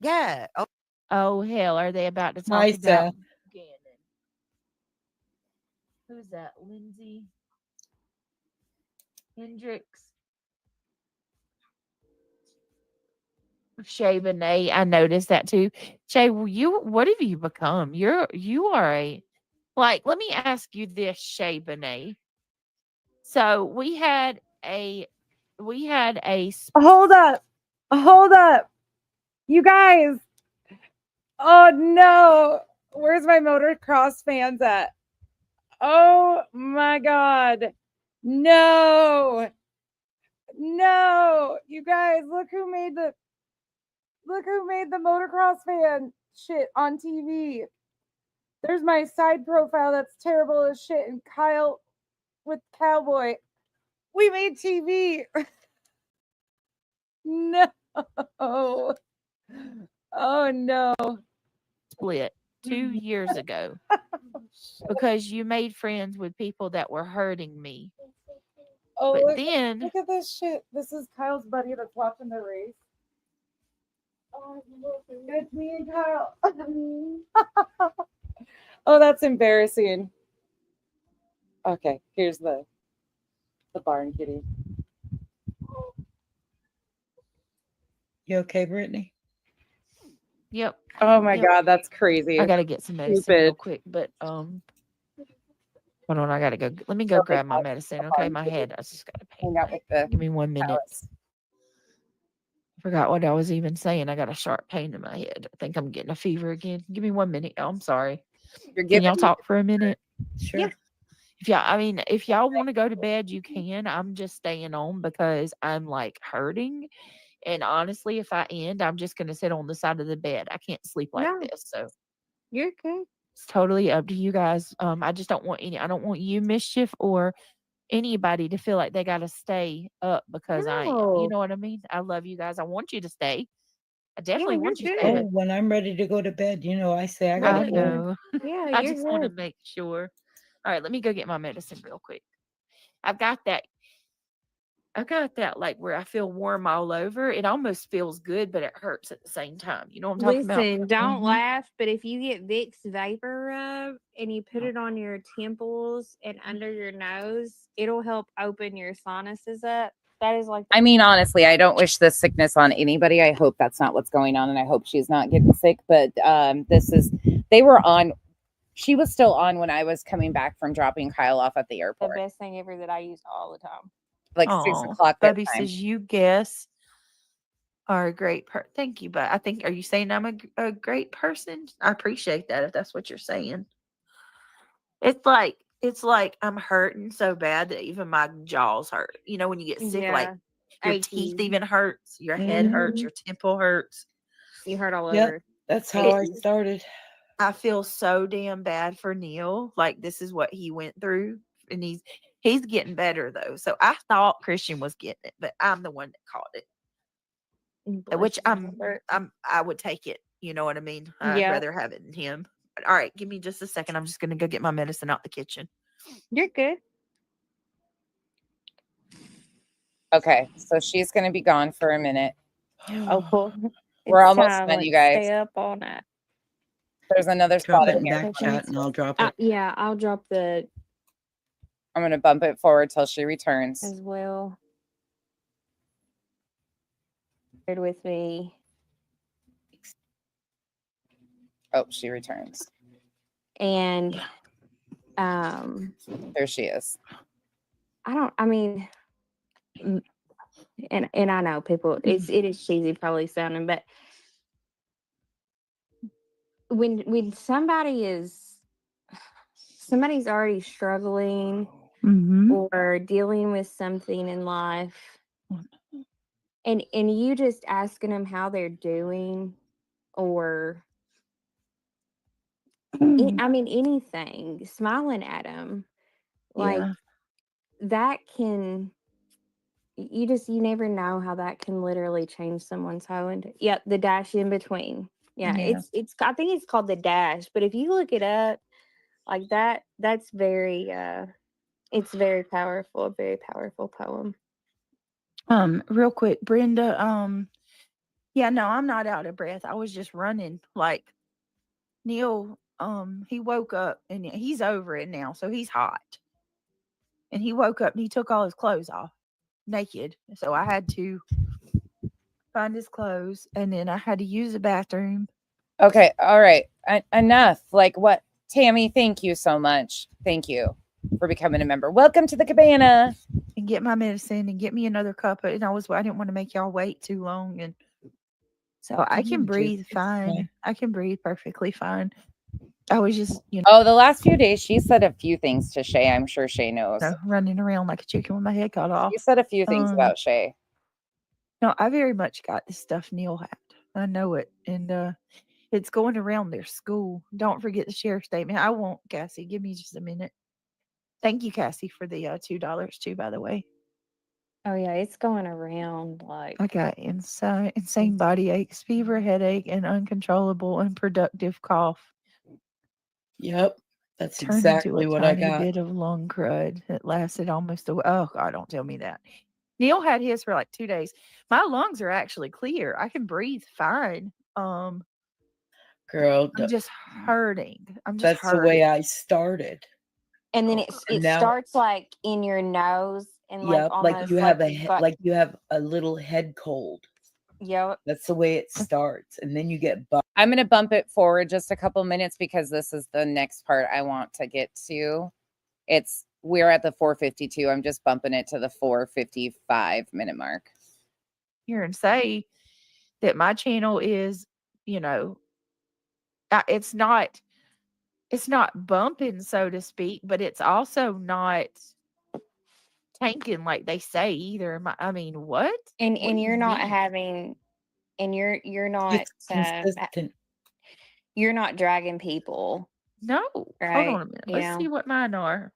yeah. Oh, Oh hell, are they about to talk Hi, about Seth. Gannon? Who's that? Lindsay Hendricks. Shay Benet, I noticed that too. Shay, what have you become? You are a let me ask you this, Shay Benet. So we had a Hold up. You guys. Oh no. Where's my motocross fans at? Oh my God. No. No. You guys, look who made the motocross fan shit on TV. There's my side profile that's terrible as shit, and Kyle with Cowboy. We made TV. No. Oh no. split 2 years ago because you made friends with people that were hurting me. Oh, But look, then look at this shit. This is Kyle's buddy that's watching the race. Oh, it's me and Kyle. Oh, that's embarrassing. Okay, here's the barn kitty. You okay, Brittany? Yep. Oh my Yep. God, that's crazy. I gotta get some medicine real quick, but hold on, I gotta go. Let me go grab my medicine. Okay, my head. I just gotta pain. Hang out with the Give me 1 minute. I forgot what I was even saying. I got a sharp pain in my head. I think I'm getting a fever again. Give me 1 minute. Oh, I'm sorry. Can y'all talk for a minute? Sure. Yeah. If y'all want to go to bed, you can. I'm just staying on because I'm hurting. And honestly, if I end, I'm just gonna sit on the side of the bed. I can't sleep like this. So You're okay. it's totally up to you guys. I just don't want I don't want you, Mischief, or anybody to feel like they gotta stay up because I am. You know what I mean? I love you guys. I want you to stay. I definitely want you to stay. Oh, when I'm ready to go to bed, I say I I gotta go. know. Yeah, I you're just want to good. make sure. All right, let me go get my medicine real quick. I've got that. I got that like where I feel warm all over. It almost feels good, but it hurts at the same time. You know what I'm talking about? Listen, don't Mhm. laugh, but if you get Vicks Vapor Rub and you put it on your temples and under your nose, it'll help open your sinuses up. That is like I mean, honestly, I don't wish this sickness on anybody. I hope that's not what's going on, and I hope she's not getting sick. But they were on. She was still on when I was coming back from dropping Kyle off at the the airport, best thing ever that I use all the time. like 6 o'clock. That Bubby time. says you guess are a great thank you, but I think are you saying I'm a great person? I appreciate that if that's what you're saying. It's like I'm hurting so bad that even my jaws hurt. You know when you get sick, like Yeah. your teeth Achy. even hurts, your head hurts, Mhm. your temple hurts. You hurt all Yep, over. that's how I started. I feel so damn bad for Neil. Like this is what he went through, and he's getting better though. So I thought Christian was getting it, but I'm the one that caught it. Which I would take it. You know what I mean? I'd Yeah. rather have it than him. But, all right, give me just a second. I'm just gonna go get my medicine out the kitchen. You're good. Okay, so she's going to be gone for a minute. Oh, cool. We're It's almost time. done, Let's you guys. stay up all night. There's another Drop spot it in in here. back chat and I'll drop it. Yeah, I'll drop the I'm going to bump it forward till she returns. as well. Shared with me. Oh, she returns. And there she is. I mean, and I know people, it is cheesy probably sounding, but when somebody's already struggling or dealing with something in life, and you just asking them how they're doing, or I mean anything, smiling at them, like that can, you never know how that can literally change someone's whole. And yep, the dash in between. Yeah, it's I think it's called the dash, but if you look it up like that, that's very it's very powerful, a very powerful poem. Real quick, Brenda, yeah, no, I'm not out of breath. I was just running. Like Neil, he woke up and he's over it now, so he's hot. And he woke up and he took all his clothes off, naked. So I had to find his clothes, and then I had to use the bathroom. Okay, all right. Enough. Like what? Tammy, thank you so much. Thank you for becoming a member. Welcome to the cabana. And get my medicine and get me another cup. And I didn't want to make y'all wait too long. And so I can breathe fine. I can breathe perfectly fine. I was just, Oh, the last few days, she said a few things to Shay. I'm sure Shay knows. Running around like a chicken with my head cut off. She said a few things about Shay. No, I very much got the stuff Neil had. I know it. And it's going around their school. Don't forget the share statement. I won't, Cassie. Give me just a minute. Thank you, Cassie, for the $2 too, by the way. Oh yeah, it's going around like I got insane body aches, fever, headache, and uncontrollable, unproductive cough. Yep, that's Turned exactly into a what I tiny got. bit of lung crud. It lasted almost oh God, don't tell me that. Neil had his for like 2 days. My lungs are actually clear. I can breathe fine. Girl, I'm just hurting. That's the way I started. and then it now- starts like in your nose and like Yep, almost like you have like you've got, like you have a little head cold. Yep. That's the way it starts, and then you get I'm going to bump it forward just a couple minutes because this is the next part I want to get to. We're at the 4:52. I'm just bumping it to the 4:55 minute mark. Here and say that my channel is, it's not bumping, so to speak, but it's also not tanking like they say either. I mean, what? and What do you're you not mean? having, and you're not it's consistent. You're not dragging people. No, right? hold on a minute. Let's see what mine are.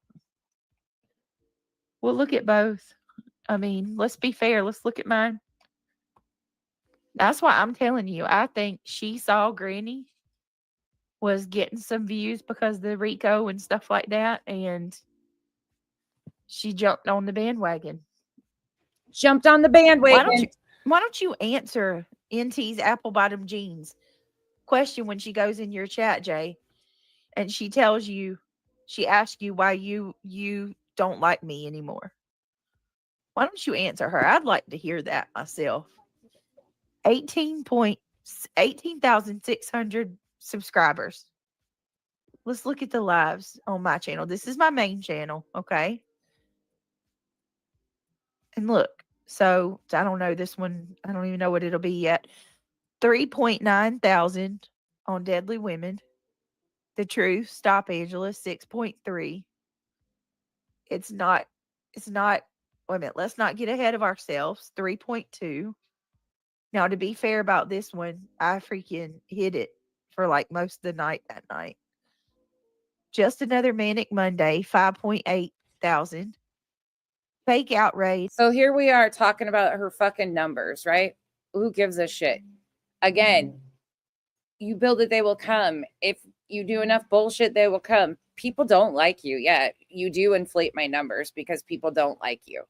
We'll look at both. I mean, let's be fair. Let's look at mine. That's why I'm telling you. I think She Saw Granny was getting some views because of the Rico and stuff like that, and she jumped on the bandwagon. jumped on the Why bandwagon. don't you answer NT's apple bottom jeans question when she goes in your chat, Jay, and she tells you, she asks you why you don't like me anymore? Why don't you answer her? I'd like to hear that myself. 18,600 subscribers. Let's look at the lives on my channel. This is my main channel, okay? And look, so I don't know this one. I don't even know what it'll be yet. 3.9 thousand on Deadly Women. The Truth, Stop Angela, 6.3. It's not, wait a minute, let's not get ahead of ourselves. 3.2. Now, to be fair about this one, I freaking hit it for like most of the night that night. Just Another Manic Monday, 5.8 thousand. Fake Outrage. So here we are talking about her fucking numbers, right? Who gives a shit? Again, you build it, they will come. If you do enough bullshit, they will come. People don't like you. Yeah, you do inflate my numbers because people don't like you.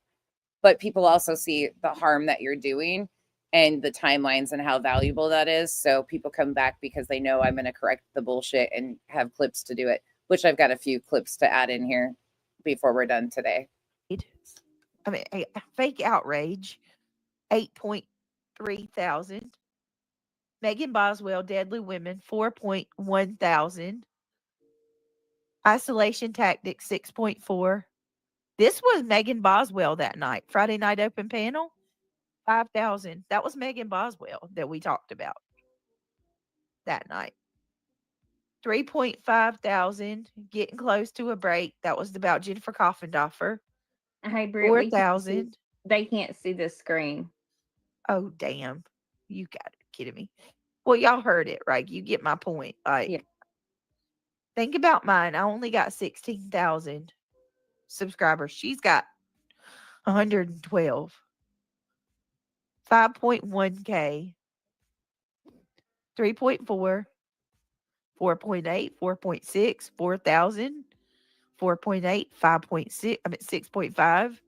But people also see the harm that you're doing and the timelines and how valuable that is. So people come back because they know I'm going to correct the bullshit and have clips to do it, which I've got a few clips to add in here before we're done today. I mean, Fake Outrage, 8.3 thousand. Megan Boswell, Deadly Women, 4.1 thousand. Isolation Tactics, 6.4. This was Megan Boswell that night. Friday night open panel, 5,000. That was Megan Boswell that we talked about that night. 3.5 thousand. Getting Close to a Break. That was about Jennifer Coffendoffer. Hey, Britt, we can't see- 4,000. they can't see the screen. Oh, damn. You got to be kidding me. Well, y'all heard it, right? You get my point. Like, think about mine. I only got 16,000 subscribers. She's got 112. 5.1K. 3.4. 4.8. 4.6. 4,000. 4.8. 5.6. I mean, 6.5.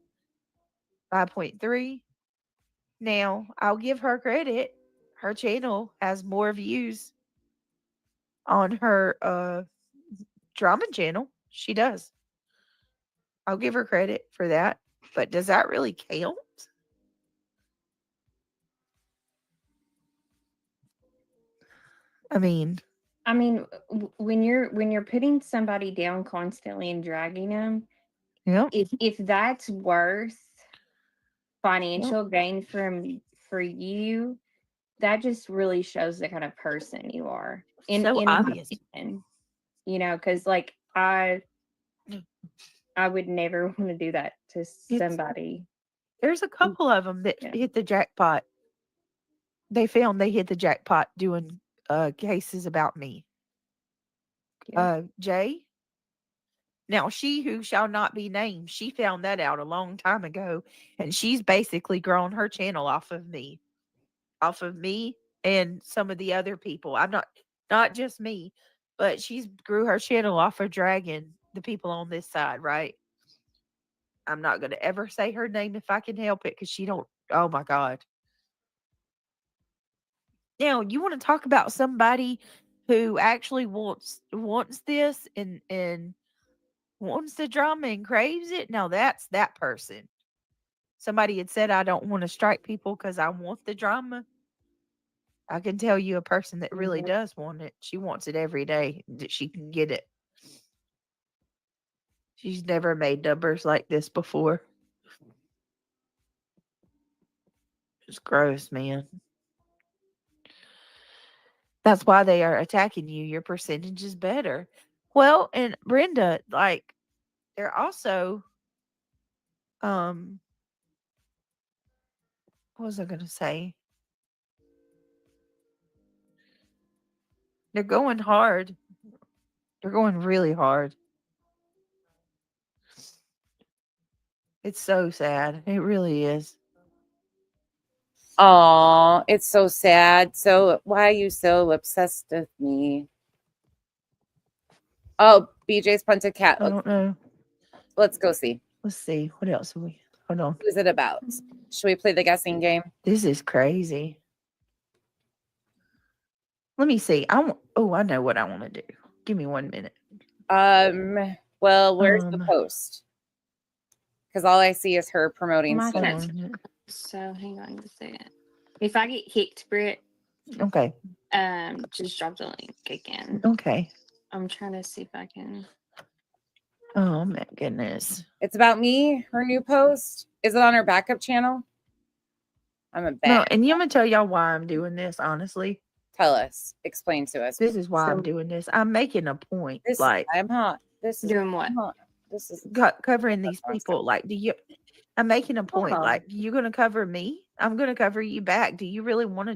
5.3. Now, I'll give her credit. Her channel has more views on her drama channel. She does. I'll give her credit for that. But does that really count? I mean, when you're putting somebody down constantly and dragging them, yep. if that's worth financial gain for you, that just really shows the kind of person you are. So in my obvious. opinion, you know, because like I would never want to do that to somebody. There's a couple of them that hit the jackpot. They found they hit the jackpot doing cases about me. Jay. Now, she who shall not be named, she found that out a long time ago, and she's basically grown her channel off of me and some of the other people. I'm not just me, but she's grew her channel off of dragging the people on this side, right? I'm not going to ever say her name if I can help it because she don't. Oh my God. Now, you want to talk about somebody who actually wants this and wants the drama and craves it? Now, that's that person. Somebody had said, I don't want to strike people because I want the drama. I can tell you a person that really does want it. She wants it every day that she can get it. She's never made numbers like this before. It's gross, man. That's why they are attacking you. Your percentage is better. Well, and Brenda, like, they're also, what was I going to say? They're going hard. They're going really hard. It's so sad. It really is. Oh, it's so sad. So why are you so obsessed with me? Oh, BJ's punted cat. I don't know. Let's go see. Let's see. What else have we? Hold on. Who is it about? Should we play the guessing game? This is crazy. Let me see. Oh, I know what I want to do. Give me 1 minute. Well, where's the post? Because all I see is her promoting My stuff. turn. So hang on a second. If I get kicked, Britt, Okay. just drop the link again. Okay. I'm trying to see if I can. Oh my goodness. It's about me, her new post. Is it on her backup channel? I'm a bet. No, and I'm gonna tell y'all why I'm doing this, honestly. Tell us. Explain to us. This is why I'm doing this. I'm making a point. This Like, I'm hot. This is doing what? hot. This is covering these people. Like, I'm making a point. Uh-huh. Like, you're gonna cover me. I'm gonna cover you back. Do you really want to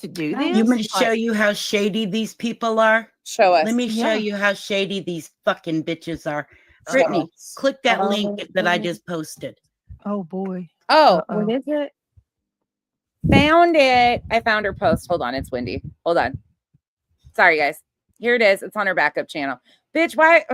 do this? You want me to show you how shady these people are? Show us. Let me show Yeah. you how shady these fucking bitches are. Show Brittany, us. click that link that I just posted. Oh boy. Oh, What is it? found it. I found her post. Hold on, it's windy. Hold on. Sorry, guys. Here it is. It's on her backup channel. Bitch, why?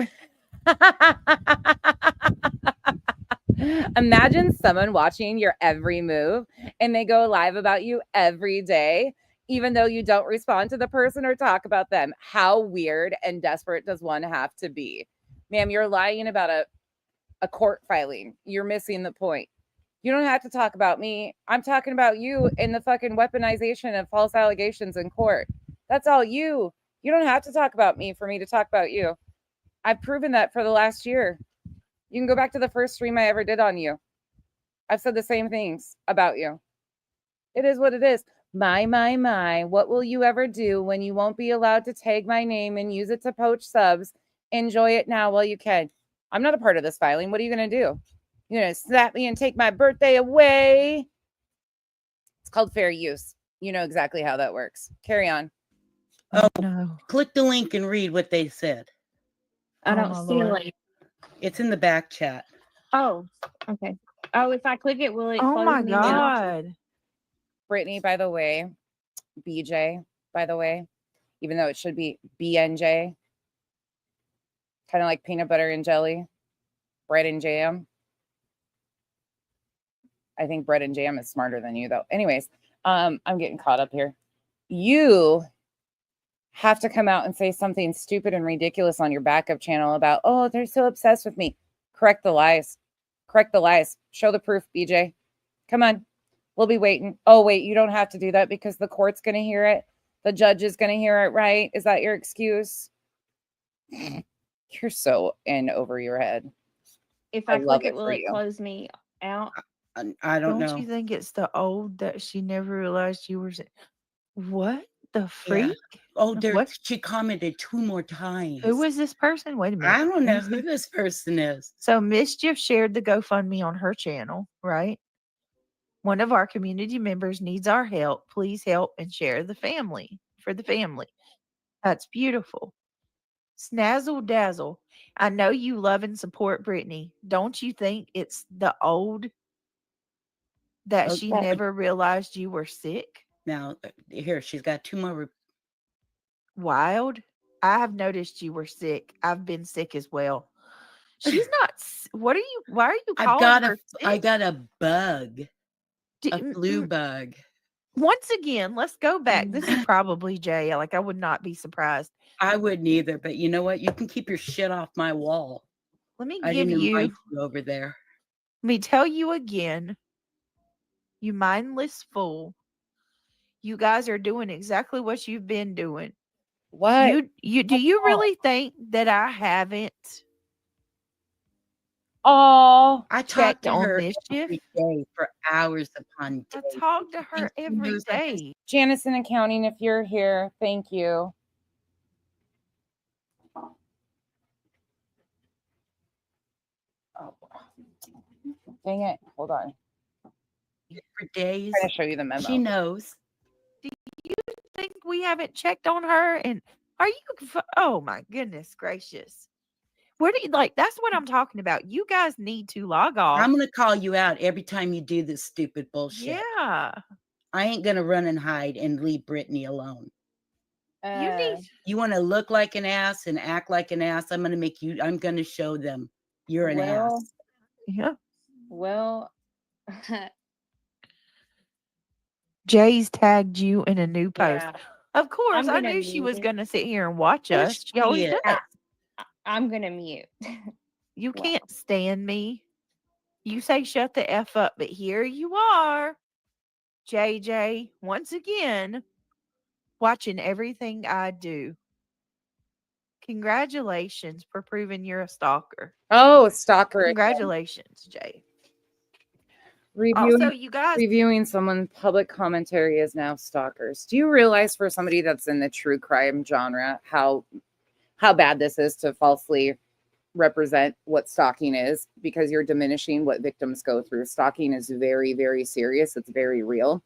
Imagine someone watching your every move and they go live about you every day, even though you don't respond to the person or talk about them. How weird and desperate does one have to be? Ma'am, you're lying about a court filing. You're missing the point. You don't have to talk about me. I'm talking about you in the fucking weaponization of false allegations in court. That's all you. You don't have to talk about me for me to talk about you. I've proven that for the last year. You can go back to the first stream I ever did on you. I've said the same things about you. It is what it is. My. What will you ever do when you won't be allowed to tag my name and use it to poach subs? Enjoy it now while you can. I'm not a part of this filing. What are you going to do? You're going to slap me and take my birthday away? It's called fair use. You know exactly how that works. Carry on. Oh, no. Click the link and read what they said. I Oh, don't my see a Lord. link. It's in the back chat. Oh, okay. Oh, if I click it, will it Oh close my me out? God. Brittany, by the way, BJ, by the way, even though it should be BNJ, kind of like peanut butter and jelly, bread and jam. I think bread and jam is smarter than you, though. Anyways, I'm getting caught up here. You have to come out and say something stupid and ridiculous on your backup channel about, oh, they're so obsessed with me. Correct the lies. Correct the lies. Show the proof, BJ. Come on. We'll be waiting. Oh, wait, you don't have to do that because the court's going to hear it. The judge is going to hear it, right? Is that your excuse? You're so in over your head. If I I love click it, it will for it you. close me out? I don't Don't know. you think it's the old that she never realized you were? What the Yeah. freak? Oh, there. What? She commented 2 more times. Who was this person? Wait a minute. I don't Let know me who see. this person is. So Mischief shared the GoFundMe on her channel, right? One of our community members needs our help. Please help and share the family for the family. That's beautiful. Snazzle Dazzle. I know you love and support Brittany. Don't you think it's the old that she Okay. never realized you were sick? Now, here, she's got 2 more. Wild. I have noticed you were sick. I've been sick as well. She's not. What are you? Why are you calling her I sick? got a bug. A Mm, flu bug. Once again, let's go back. This is probably Jay. Like, I would not be surprised. I wouldn't either, but you know what? You can keep your shit off my wall. Let me I give didn't you. invite you over there. Let me tell you again. You mindless fool. You guys are doing exactly what you've been doing. What? You do you really think that I haven't Oh, I talked checked to on her Mischief? every day for hours upon I days. talk to her Think she every knows I'm just- day. Janice in accounting, if you're here, thank you. Oh, dang it. Hold on. for days. I'm trying to show you the memo. She knows. Do you think we haven't checked on her? And are you? Oh my goodness gracious! Where do you like? That's what I'm talking about. You guys need to log off. I'm gonna call you out every time you do this stupid bullshit. Yeah, I ain't gonna run and hide and leave Brittany alone. you need. You want to look like an ass and act like an ass? I'm gonna show them you're an ass. Yeah. Well, Jay's tagged you in a new post. Yeah. Of course, I'm I gonna knew she was mute. going to sit here and watch Yes, us. She always she does. is. I'm gonna mute. You Wow. can't stand me. You say shut the F up, but here you are, JJ, once again, watching everything I do. Congratulations for proving you're a stalker. Oh, stalker. again. Congratulations, Jay. Reviewing, Also, you guys, reviewing someone's public commentary is now stalkers. Do you realize for somebody that's in the true crime genre how bad this is to falsely represent what stalking is, because you're diminishing what victims go through. Stalking is very, very serious. It's very real.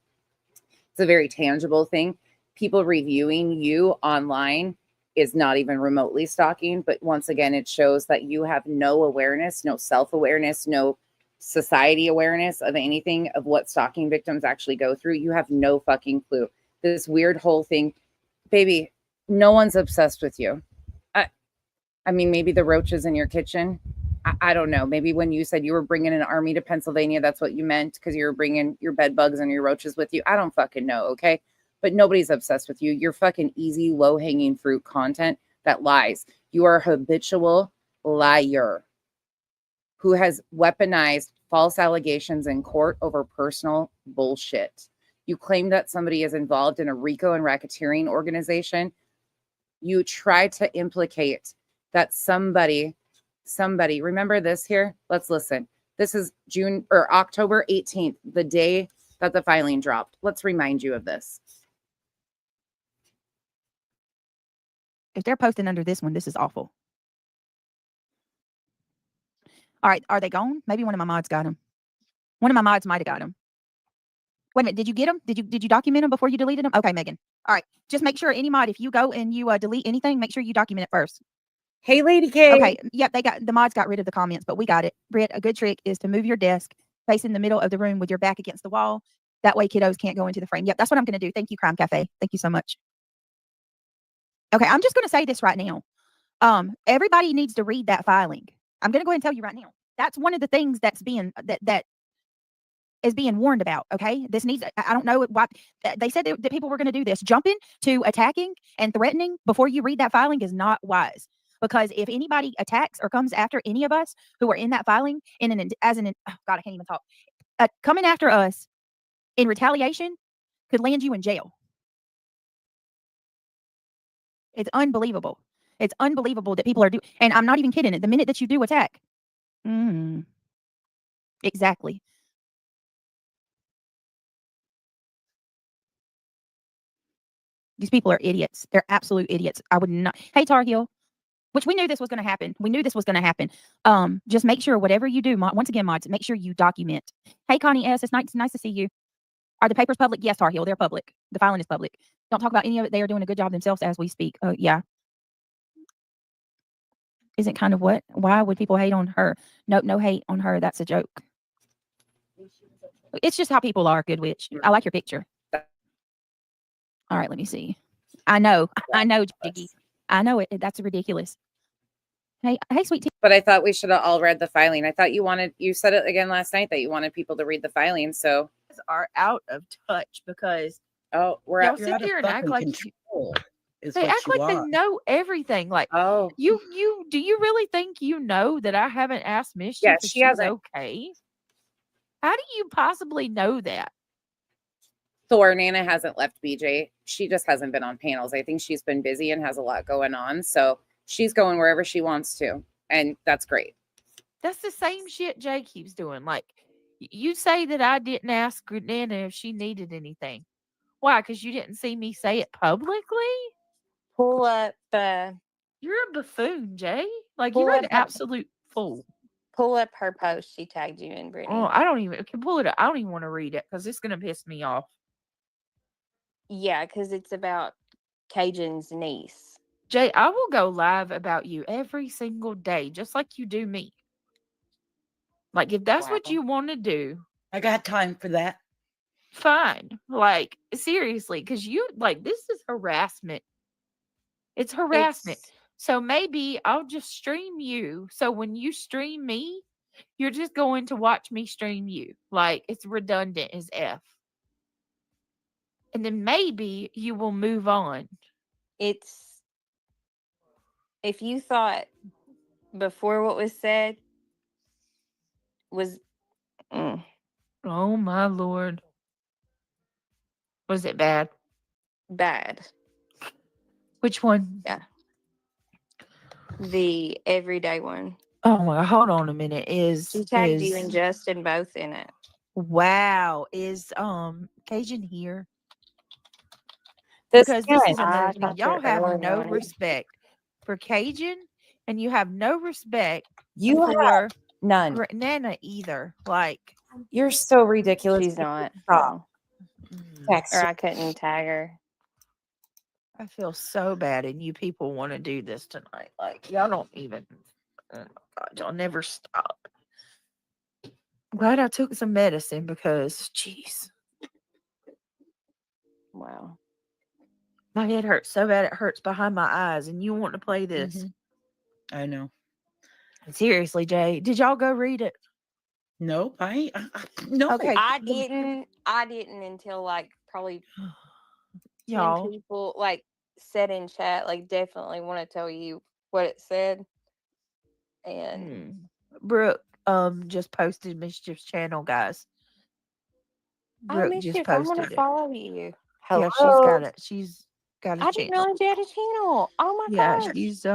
It's a very tangible thing. People reviewing you online is not even remotely stalking, but once again, it shows that you have no awareness, no self-awareness, no society awareness of anything of what stalking victims actually go through. You have no fucking clue. This weird whole thing, baby, no one's obsessed with you. I mean, maybe the roaches in your kitchen. I don't know. Maybe when you said you were bringing an army to Pennsylvania, that's what you meant, because you were bringing your bed bugs and your roaches with you. I don't fucking know, okay? But nobody's obsessed with you. You're fucking easy, low-hanging fruit content that lies. You are a habitual liar who has weaponized false allegations in court over personal bullshit. You claim that somebody is involved in a RICO and racketeering organization. You try to implicate that somebody, remember this here? Let's listen. This is October 18th, the day that the filing dropped. Let's remind you of this. if they're posting under this one, this is awful. All right, are they gone? Maybe one of my mods got them. One of my mods might have got them. Wait a minute, did you get them? Did you document them before you deleted them? Okay, Megan. All right, just make sure any mod, if you go and you delete anything, make sure you document it first. Hey, Lady K. Okay, yep, the mods got rid of the comments, but we got it. Britt, a good trick is to move your desk face in the middle of the room with your back against the wall. That way kiddos can't go into the frame. Yep, that's what I'm going to do. Thank you, Crime Cafe. Thank you so much. Okay, I'm just going to say this right now. Everybody needs to read that filing. I'm going to go ahead and tell you right now. That's one of the things that's being that is being warned about. Okay, this needs. I don't know why they said that people were going to do this. Jumping to attacking and threatening before you read that filing is not wise. Because if anybody attacks or comes after any of us who are in that filing, oh God, I can't even talk. Coming after us in retaliation could land you in jail. It's unbelievable. It's unbelievable that people are doing, and I'm not even kidding it. The minute that you do attack, exactly. These people are idiots. They're absolute idiots. I would not. Hey, Tar Heel, which we knew this was going to happen. We knew this was going to happen. Just make sure whatever you do, once again, mods, make sure you document. Hey, Connie S, it's nice to see you. Are the papers public? Yes, Tar Heel, they're public. The filing is public. Don't talk about any of it. They are doing a good job themselves as we speak. Yeah. Isn't kind of what? Why would people hate on her? No hate on her. That's a joke. It's just how people are, Good Witch. I like your picture. All right, let me see. I know, Jiggy. I know it. That's ridiculous. Hey, sweet tea. But I thought we should have all read the filing. I thought you said it again last night that you wanted people to read the filing. So are out of touch because we're y'all sit there and act like they act like they know everything. Like, do you really think you know that I haven't asked Mischief if she's okay? How do you possibly know that? Nana hasn't left BJ. She just hasn't been on panels. I think she's been busy and has a lot going on. So she's going wherever she wants to. And that's great. That's the same shit Jay keeps doing. Like, you say that I didn't ask Nana if she needed anything. Why? Because you didn't see me say it publicly? Pull up the... You're a buffoon, Jay. Like, you're an absolute fool. Pull up her post. She tagged you in, Brittany. Oh, I don't even... Can pull it up. I don't even want to read it because it's going to piss me off. Yeah, because it's about Cajun's niece. Jay, I will go live about you every single day, just like you do me. Like, if that's what you want to do. I got time for that. Fine. Like, seriously, because this is harassment. It's harassment. So maybe I'll just stream you. So when you stream me, You're just going to watch me stream you. Like, it's redundant as F. And then maybe you will move on. It's if you thought before what was said was Oh my Lord. Was it bad? bad. Which one? Yeah. The everyday one. Oh my, hold on a minute. She tagged you and Justin both in it. Wow. Is Cajun here? This Because this is again, another I thing. talked to Y'all her have earlier no on it. respect for Cajun, and you have no respect you for have none. Nana either. Like, You're so ridiculous. She's not. Stop. mm, Text Or her. I couldn't tag her. I feel so bad, and you people want to do this tonight. Like, y'all don't even. Oh my God, y'all never stop. I'm glad I took some medicine because, jeez, Wow. my head hurts so bad it hurts behind my eyes, and you want to play this. I know. Seriously, Jay, did y'all go read it? Nope. No. Okay, I didn't until like probably 10 y'all. people like said in chat, like definitely want to tell you what it said. And Brooke just posted Mischief's channel, guys. oh, Brooke just Mischief, I want posted to it. follow you. Yeah, Hello. she's got a I didn't channel. realize you had a channel. Oh my Yeah, gosh. she's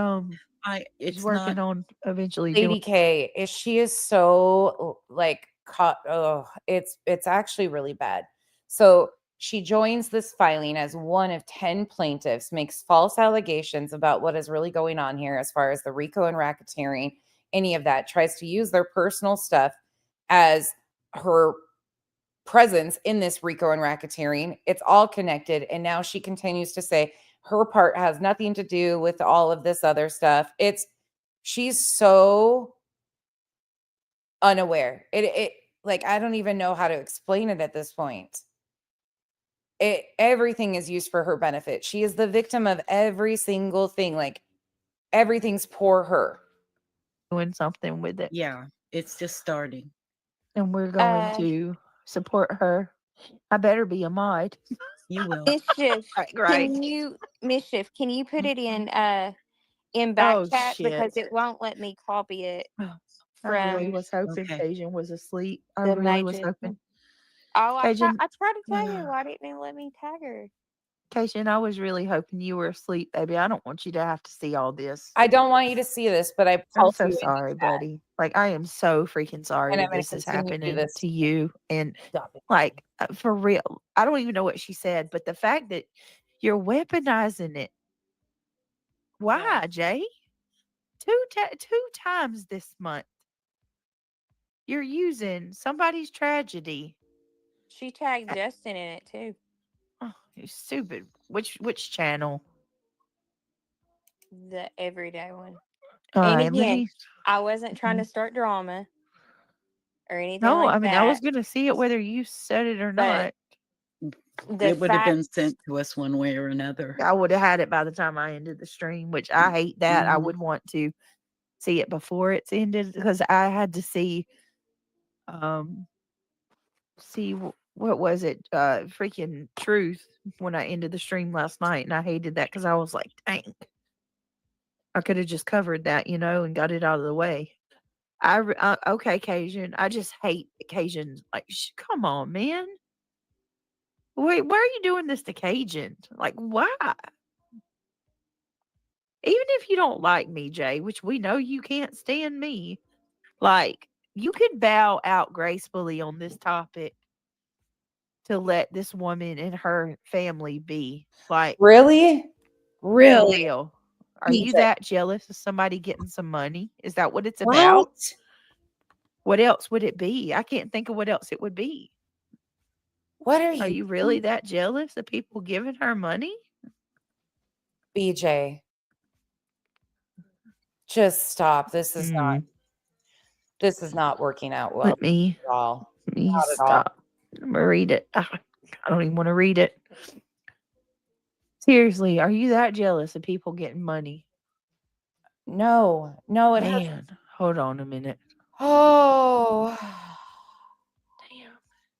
it's working not on eventually Lady doing. K, she is so like caught. Oh, it's actually really bad. So she joins this filing as one of 10 plaintiffs, makes false allegations about what is really going on here as far as the RICO and racketeering, any of that, tries to use their personal stuff as her presence in this RICO and racketeering. It's all connected. And now she continues to say her part has nothing to do with all of this other stuff. She's so unaware. It like I don't even know how to explain it at this point. Everything is used for her benefit. She is the victim of every single thing. Like everything's for her. Doing something with it. Yeah, it's just starting. And we're going to support her. I better be a mod. You will. Mischief, Right. Mischief, can you put it in back Oh, chat shit. because it won't let me copy it I really from was hoping Okay. Cajun was asleep. I the really was Matrix. hoping. Oh, I Cajun, tried to tag her. Why didn't it let me tag her? Cajun, I was really hoping you were asleep, baby. I don't want you to have to see all this. I don't want you to see this, but I I'm pulse so you in the sorry, chat. buddy. Like, I am so freaking sorry And I'm that gonna this is continue to do happening this. to you. And Stop it. like, for real, I don't even know what she said, but the fact that you're weaponizing it. Why, Jay? Two times this month. You're using somebody's tragedy. She tagged Justin in it too. Oh, you stupid. Which channel? The everyday one. All And right, let again, me. I wasn't trying to start drama or anything No, like I mean, that. I was gonna see it whether you said it or not. The It would have been fact sent to us one way or another. I would have had it by the time I ended the stream, which I hate that. I would want to see it before it's ended because I had to see what was it? Freaking truth when I ended the stream last night, and I hated that because I was like, dang, I could have just covered that, and got it out of the way. Okay, Cajun. I just hate Cajun. Like, come on, man. Wait, why are you doing this to Cajun? Like, why? Even if you don't like me, Jay, which we know you can't stand me, like, you could bow out gracefully on this topic to let this woman and her family be. Like, Really? for Really? real. Are you PJ. that jealous of somebody getting some money? Is that what it's What? about? What else would it be? I can't think of what else it would be. What are Are you you really that jealous of people giving her money? BJ? Just stop. This is not working out well Let me at all. Let me Not at all. stop. I'm gonna read it. I don't even want to read it. Seriously, are you that jealous of people getting money? No, it has. Man, hold on a minute. Oh, Damn.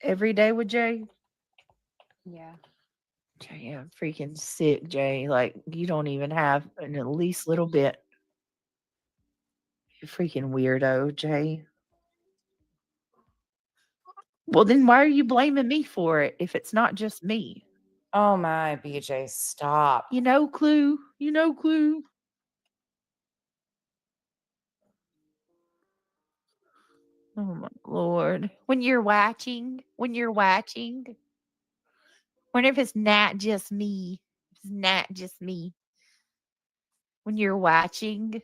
Every day with Jay? yeah. Jay, I'm freaking sick, Jay. Like, you don't even have an at least little bit. You freaking weirdo, Jay. Well, then why are you blaming me for it if it's not just me? Oh my, BJ, stop. You know, Clue. You know, Clue. Oh my Lord. When you're watching, wonder if it's not just me. It's not just me. When you're watching.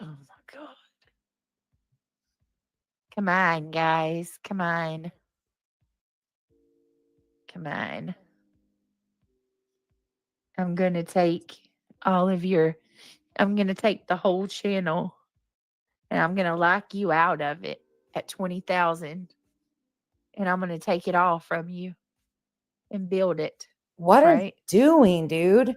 Oh my God. Come on, guys. Come on. Come on. I'm going to take I'm going to take the whole channel and I'm going to lock you out of it at 20,000. And I'm going to take it all from you and build it. What are you Right? doing, dude?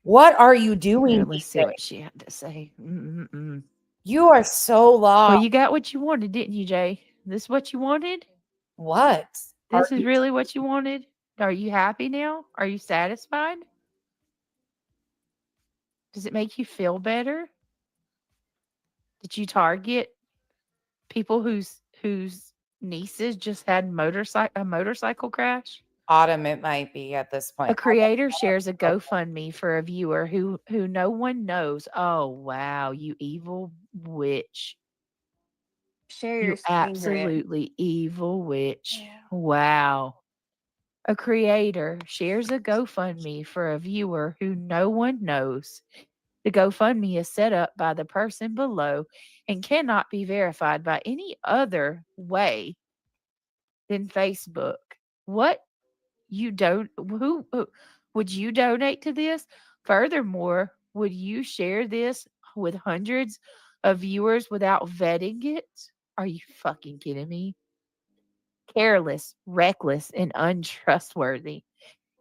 What are you doing? Here, let's see BJ? what she had to say. Mm-mm-mm. You are so Well, lost. you got what you wanted, didn't you, Jay? This what you wanted? What? This is really what you wanted? Are you happy now? Are you satisfied? Does it make you feel better? Did you target people whose nieces just had a motorcycle crash? Autumn, it might be at this point. A creator shares a GoFundMe for a viewer who no one knows. Oh wow, you evil witch. Share You your screen, Grit. absolutely evil witch. Wow. A creator shares a GoFundMe for a viewer who no one knows. The GoFundMe is set up by the person below and cannot be verified by any other way than Facebook. What you don't who would you donate to this? Furthermore, would you share this with hundreds of viewers without vetting it? Are you fucking kidding me? Careless, reckless, and untrustworthy.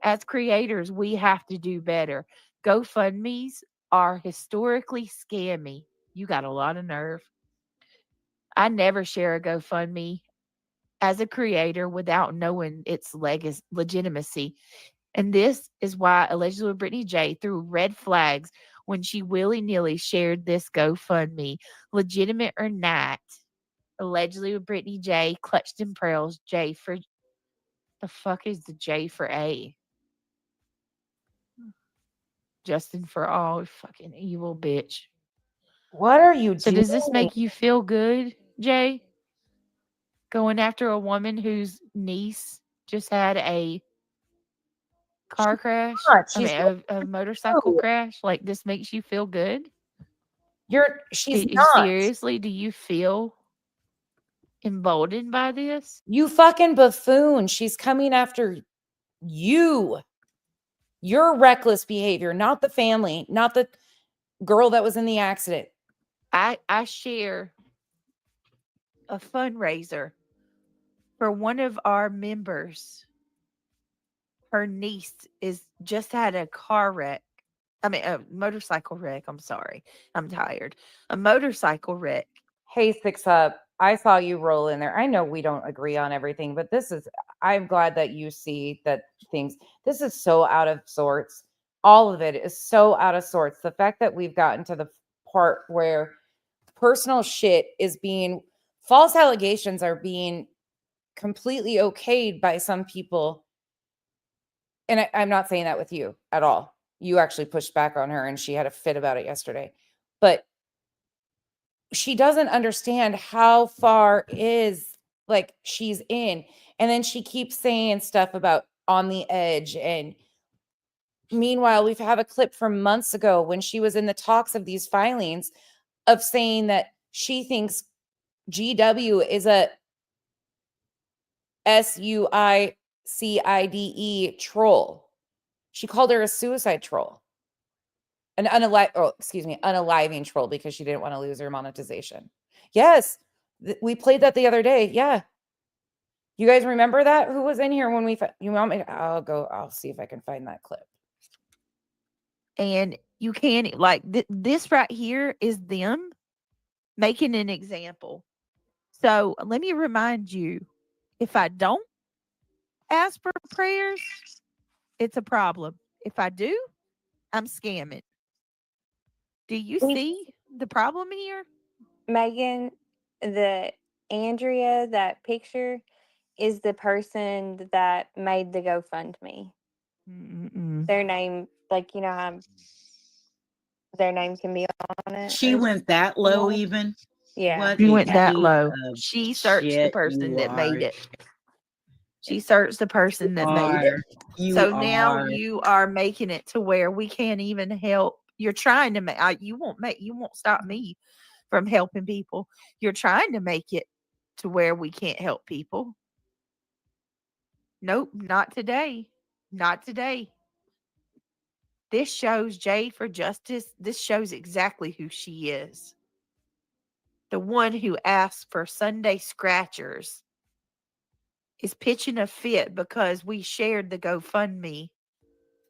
As creators, we have to do better. GoFundMes are historically scammy. You got a lot of nerve. I never share a GoFundMe as a creator without knowing its legitimacy. And this is why allegedly Brittany J threw red flags when she willy-nilly shared this GoFundMe. Legitimate or not, allegedly with Brittany J clutched in pearls. J for the fuck is the J for A? Justin for all, fucking evil bitch. What are you So doing? does this make you feel good, Jay? Going after a woman whose niece just had a car crash? She's A motorcycle crash? Like this makes you feel good? She's Do, not. seriously, do you feel emboldened by this? You fucking buffoon. She's coming after you. Your reckless behavior, not the family, not the girl that was in the accident. I share a fundraiser for one of our members. Her niece just had a car wreck. I mean, a motorcycle wreck. I'm sorry. I'm tired. A motorcycle wreck. Hey, Six Up. I saw you roll in there. I know we don't agree on everything, but I'm glad that you see that this is so out of sorts. All of it is so out of sorts. The fact that we've gotten to the part where personal shit false allegations are being completely okayed by some people. And I'm not saying that with you at all. You actually pushed back on her and she had a fit about it yesterday. But she doesn't understand how far she's in. And then she keeps saying stuff about on the edge. And meanwhile, we've had a clip from months ago when she was in the talks of these filings of saying that she thinks GW is a SUICIDE troll. She called her a suicide troll. An unaliving troll because she didn't want to lose her monetization. Yes, we played that the other day. Yeah. You guys remember that? Who was in here when you want me? I'll see if I can find that clip. And you can't, like, this right here is them making an example. So let me remind you, if I don't ask for prayers, it's a problem. If I do, I'm scamming. Do you see the problem here? Megan, the Andrea, that picture is the person that made the GoFundMe. Their name, like, you know how their name can be on it. She or went that low something? even? Yeah. What She a went that piece low. of She searched the shit person you that made are. it. She searched the person that made it. You So now are. you are making it to where we can't even help. You're trying to make, you won't stop me from helping people. You're trying to make it to where we can't help people. Nope, not today. Not today. This shows Jay for Justice. This shows exactly who she is. The one who asked for Sunday scratchers is pitching a fit because we shared the GoFundMe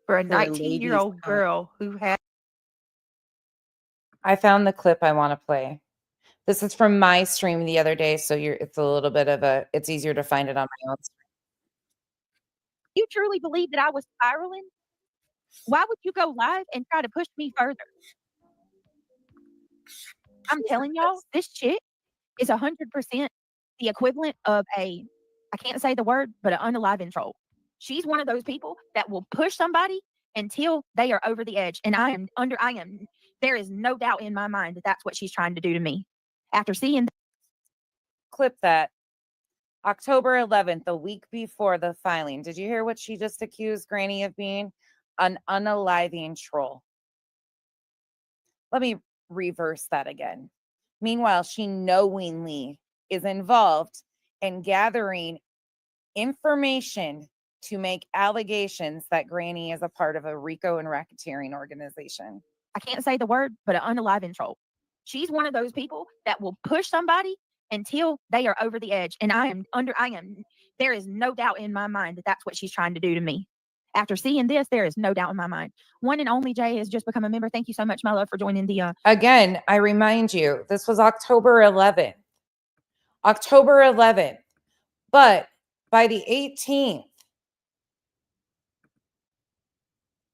for a For a 19-year-old girl who had. I found the clip I want to play. This is from my stream the other day, so it's a little bit of a, it's easier to find it on my own. You truly believe that I was spiraling? Why would you go live and try to push me further? I'm telling y'all, this chick is 100% the equivalent of I can't say the word, but an unalive troll. She's one of those people that will push somebody until they are over the edge. And there is no doubt in my mind that that's what she's trying to do to me. After seeing. Clip that. October 11th, the week before the filing. Did you hear what she just accused Granny of being? An unaliving troll. Let me reverse that again. Meanwhile, she knowingly is involved in gathering information to make allegations that Granny is a part of a RICO and racketeering organization. I can't say the word, but an unalive troll. She's one of those people that will push somebody until they are over the edge. And there is no doubt in my mind that that's what she's trying to do to me. After seeing this, there is no doubt in my mind. One and only Jay has just become a member. Thank you so much, my love, for joining the. Again, I remind you, this was October 11th. October 11th. But by the 18th,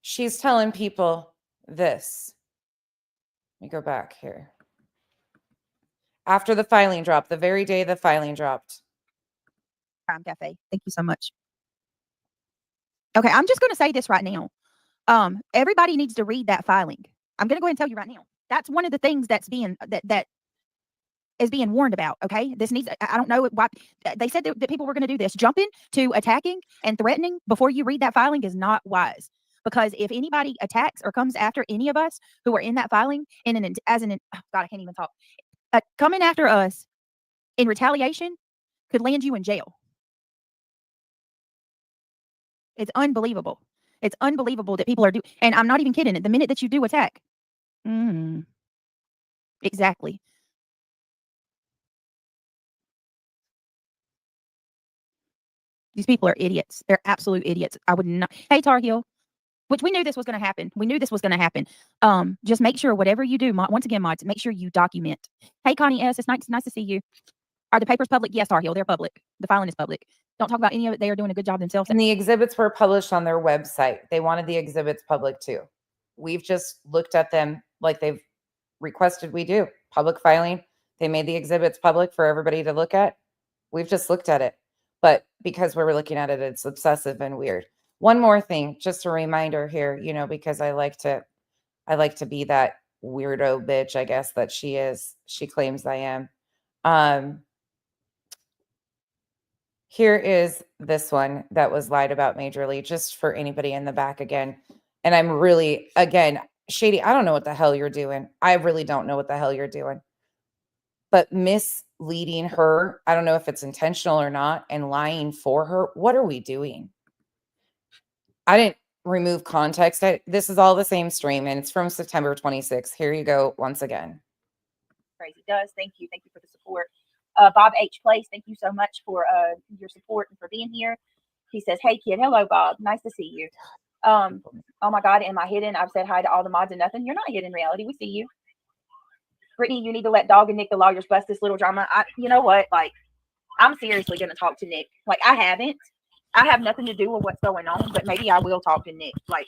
she's telling people this. Let me go back here. After the filing dropped, the very day the filing dropped. Crime Cafe. Thank you so much. Okay, I'm just going to say this right now. Everybody needs to read that filing. I'm going to go ahead and tell you right now. That's one of the things that's being that is being warned about. Okay, this needs. I don't know why they said that people were going to do this. Jumping to attacking and threatening before you read that filing is not wise. Because if anybody attacks or comes after any of us who are in that filing, God, I can't even talk. Coming after us in retaliation could land you in jail. It's unbelievable. It's unbelievable that people are doing, and I'm not even kidding. The minute that you do attack, exactly. These people are idiots. They're absolute idiots. I would not. Hey, Tar Heel, which we knew this was going to happen. We knew this was going to happen. Just make sure whatever you do, once again, mods, make sure you document. Hey, Connie S, it's nice to see you. Are the papers public? Yes, Tar Heel, they're public. The filing is public. Don't talk about any of it. They are doing a good job themselves. And the exhibits were published on their website. They wanted the exhibits public too. We've just looked at them like they've requested we do. Public filing. They made the exhibits public for everybody to look at. We've just looked at it. But because we were looking at it, it's obsessive and weird. One more thing, just a reminder here, because I like to be that weirdo bitch, I guess, that she is. She claims I am. Here is this one that was lied about majorly, just for anybody in the back again. And I'm really, again, Shady, I don't know what the hell you're doing. I really don't know what the hell you're doing. But misleading her, I don't know if it's intentional or not, and lying for her. What are we doing? I didn't remove context. This is all the same stream, and it's from September 26th. Here you go once again. Crazy does. Thank you for the support. Bob H. Place, thank you so much for your support and for being here. He says, "Hey kid, hello Bob, nice to see you." Oh my God, am I hidden? I've said hi to all the mods and nothing. You're not hidden in reality. We see you. Brittany, you need to let Dog and Nick, the lawyers, bust this little drama. You know what? Like, I'm seriously going to talk to Nick. Like, I haven't. I have nothing to do with what's going on, but maybe I will talk to Nick. Like,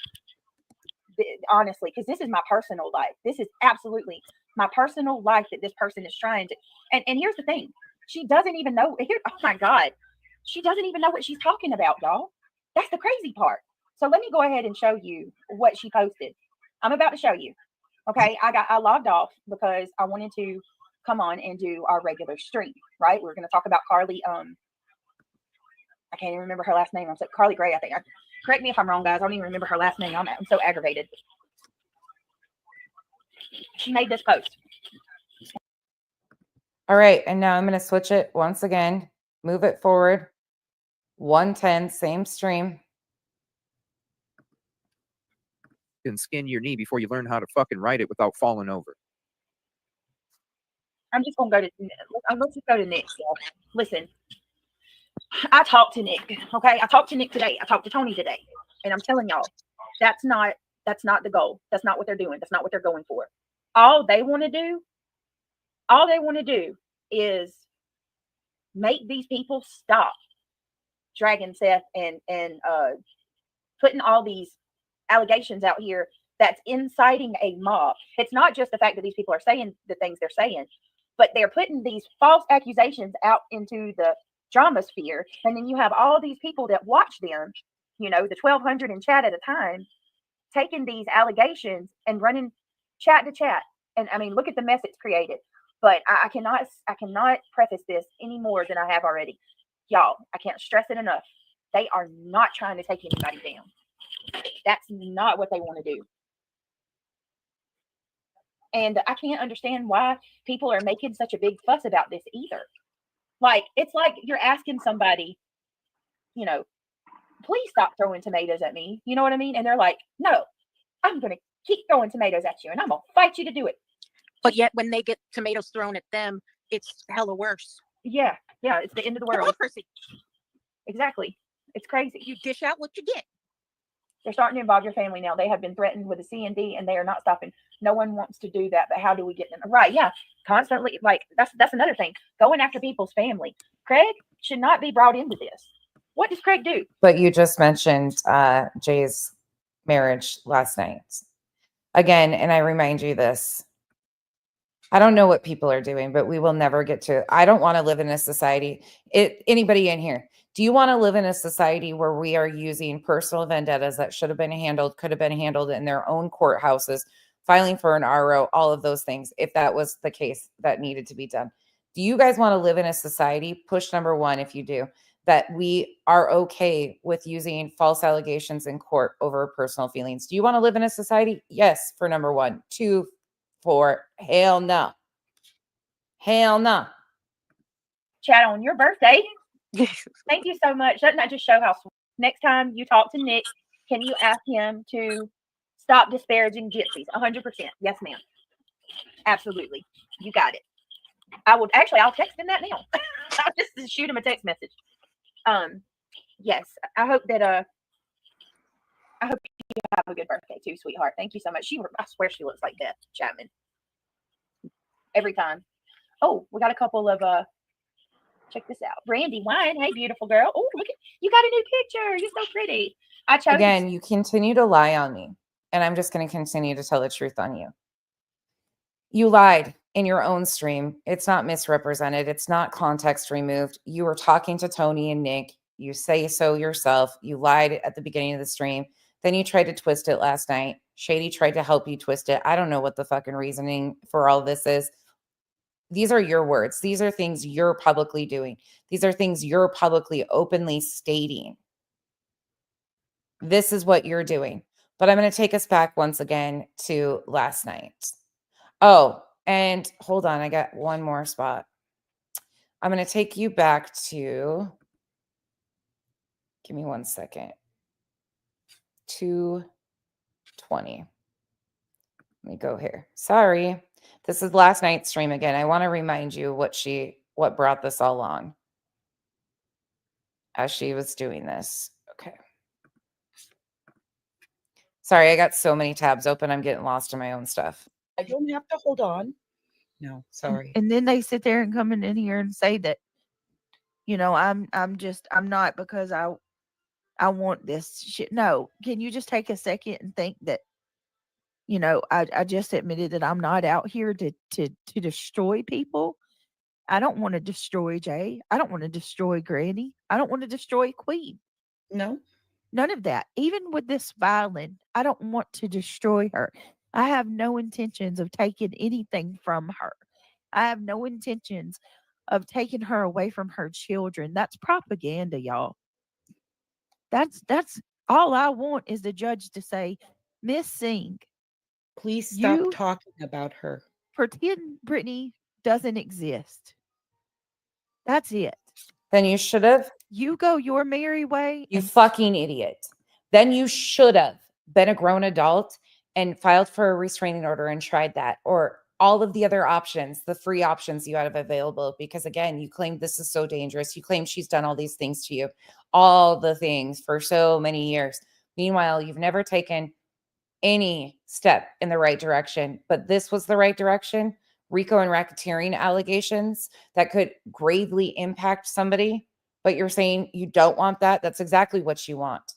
honestly, because this is my personal life. This is absolutely my personal life that this person is trying to. And here's the thing. She doesn't even know. Oh my God. She doesn't even know what she's talking about, y'all. That's the crazy part. So let me go ahead and show you what she posted. I'm about to show you. Okay. I logged off because I wanted to come on and do our regular stream, right? We're going to talk about Carly. I can't even remember her last name. I'm so Carly Gray, I think. Correct me if I'm wrong, guys. I don't even remember her last name. I'm so aggravated. She made this post. All right. And now I'm going to switch it once again, move it forward. 110, same stream. And skin your knee before you learn how to fucking write it without falling over. I'm just going to go to, let's just go to Nick. Y'all. Listen, I talked to Nick. Okay. I talked to Nick today. I talked to Tony today. And I'm telling y'all, that's not the goal. That's not what they're doing. That's not what they're going for. All they want to do is make these people stop dragging Seth and putting all these allegations out here that's inciting a mob. It's not just the fact that these people are saying the things they're saying, but they're putting these false accusations out into the drama sphere. And then you have all these people that watch them, you know, the 1,200 in chat at a time, taking these allegations and running chat to chat. And I mean, look at the mess it's created. But I cannot preface this any more than I have already. Y'all, I can't stress it enough. They are not trying to take anybody down. That's not what they want to do. And I can't understand why people are making such a big fuss about this either. Like, it's like you're asking somebody, you know, please stop throwing tomatoes at me. You know what I mean? And they're like, no, I'm going to keep throwing tomatoes at you and I'm going to fight you to do it. But yet when they get tomatoes thrown at them, it's hella worse. Yeah. Yeah. It's the end of the world. Exactly. It's crazy. You dish out what you get. They're starting to involve your family now. They have been threatened with a C&D and they are not stopping. No one wants to do that, but how do we get them? Right. Yeah. Constantly. Like that's another thing. Going after people's family. Craig should not be brought into this. What does Craig do? But you just mentioned Jay's marriage last night. Again, and I remind you this. I don't know what people are doing, but we will never get to. I don't want to live in a society. Anybody in here, do you want to live in a society where we are using personal vendettas that should have been handled, could have been handled in their own courthouses, filing for an RO, all of those things, if that was the case that needed to be done? Do you guys want to live in a society, push number one, if you do, that we are okay with using false allegations in court over personal feelings? Do you want to live in a society? Yes, for number one. 2, 4, hell no. Hell no. Chat on your birthday. Thank you so much. Doesn't that just show how next time you talk to Nick, can you ask him to stop disparaging gypsies? 100%. Yes, ma'am. Absolutely. You got it. I'll text him that now. I'll just shoot him a text message. Yes. I hope you have a good birthday too, sweetheart. Thank you so much. I swear she looks like Beth Chapman. Every time. Oh, we got a couple of check this out. Brandy Wine. Hey, beautiful girl. Oh, look at you got a new picture. You're so pretty. I chose Again, you continue to lie on me, and I'm just going to continue to tell the truth on you. You lied in your own stream. It's not misrepresented. It's not context removed. You were talking to Tony and Nick. You say so yourself. You lied at the beginning of the stream. Then you tried to twist it last night. Shady tried to help you twist it. I don't know what the fucking reasoning for all this is. These are your words. These are things you're publicly doing. These are things you're publicly, openly stating. This is what you're doing. But I'm going to take us back once again to last night. Oh, and hold on. I got one more spot. I'm going to take you back to, give me 1 second. 2:20. Let me go here. Sorry. This is last night's stream again. I want to remind you what brought this all on as she was doing this. Okay. Sorry, I got so many tabs open. I'm getting lost in my own stuff. I don't have to hold on. No, sorry. And then they sit there and come in here and say that, I'm not because I want this shit. No, can you just take a second and think that, I just admitted that I'm not out here to destroy people. I don't want to destroy Jay. I don't want to destroy Granny. I don't want to destroy Queen. No. None of that. Even with this violin, I don't want to destroy her. I have no intentions of taking anything from her. I have no intentions of taking her away from her children. That's propaganda, y'all. That's all I want is the judge to say, Miss Singh, please stop you talking about her. Pretend Brittany doesn't exist. That's it. Then you should have. You go your merry way. You fucking idiot. Then you should have been a grown adult and filed for a restraining order and tried that, or all of the other options, the free options you have available. Because again, you claim this is so dangerous. You claim she's done all these things to you, all the things for so many years. Meanwhile, you've never taken any step in the right direction, but this was the right direction. RICO and racketeering allegations that could gravely impact somebody, but you're saying you don't want that. That's exactly what you want.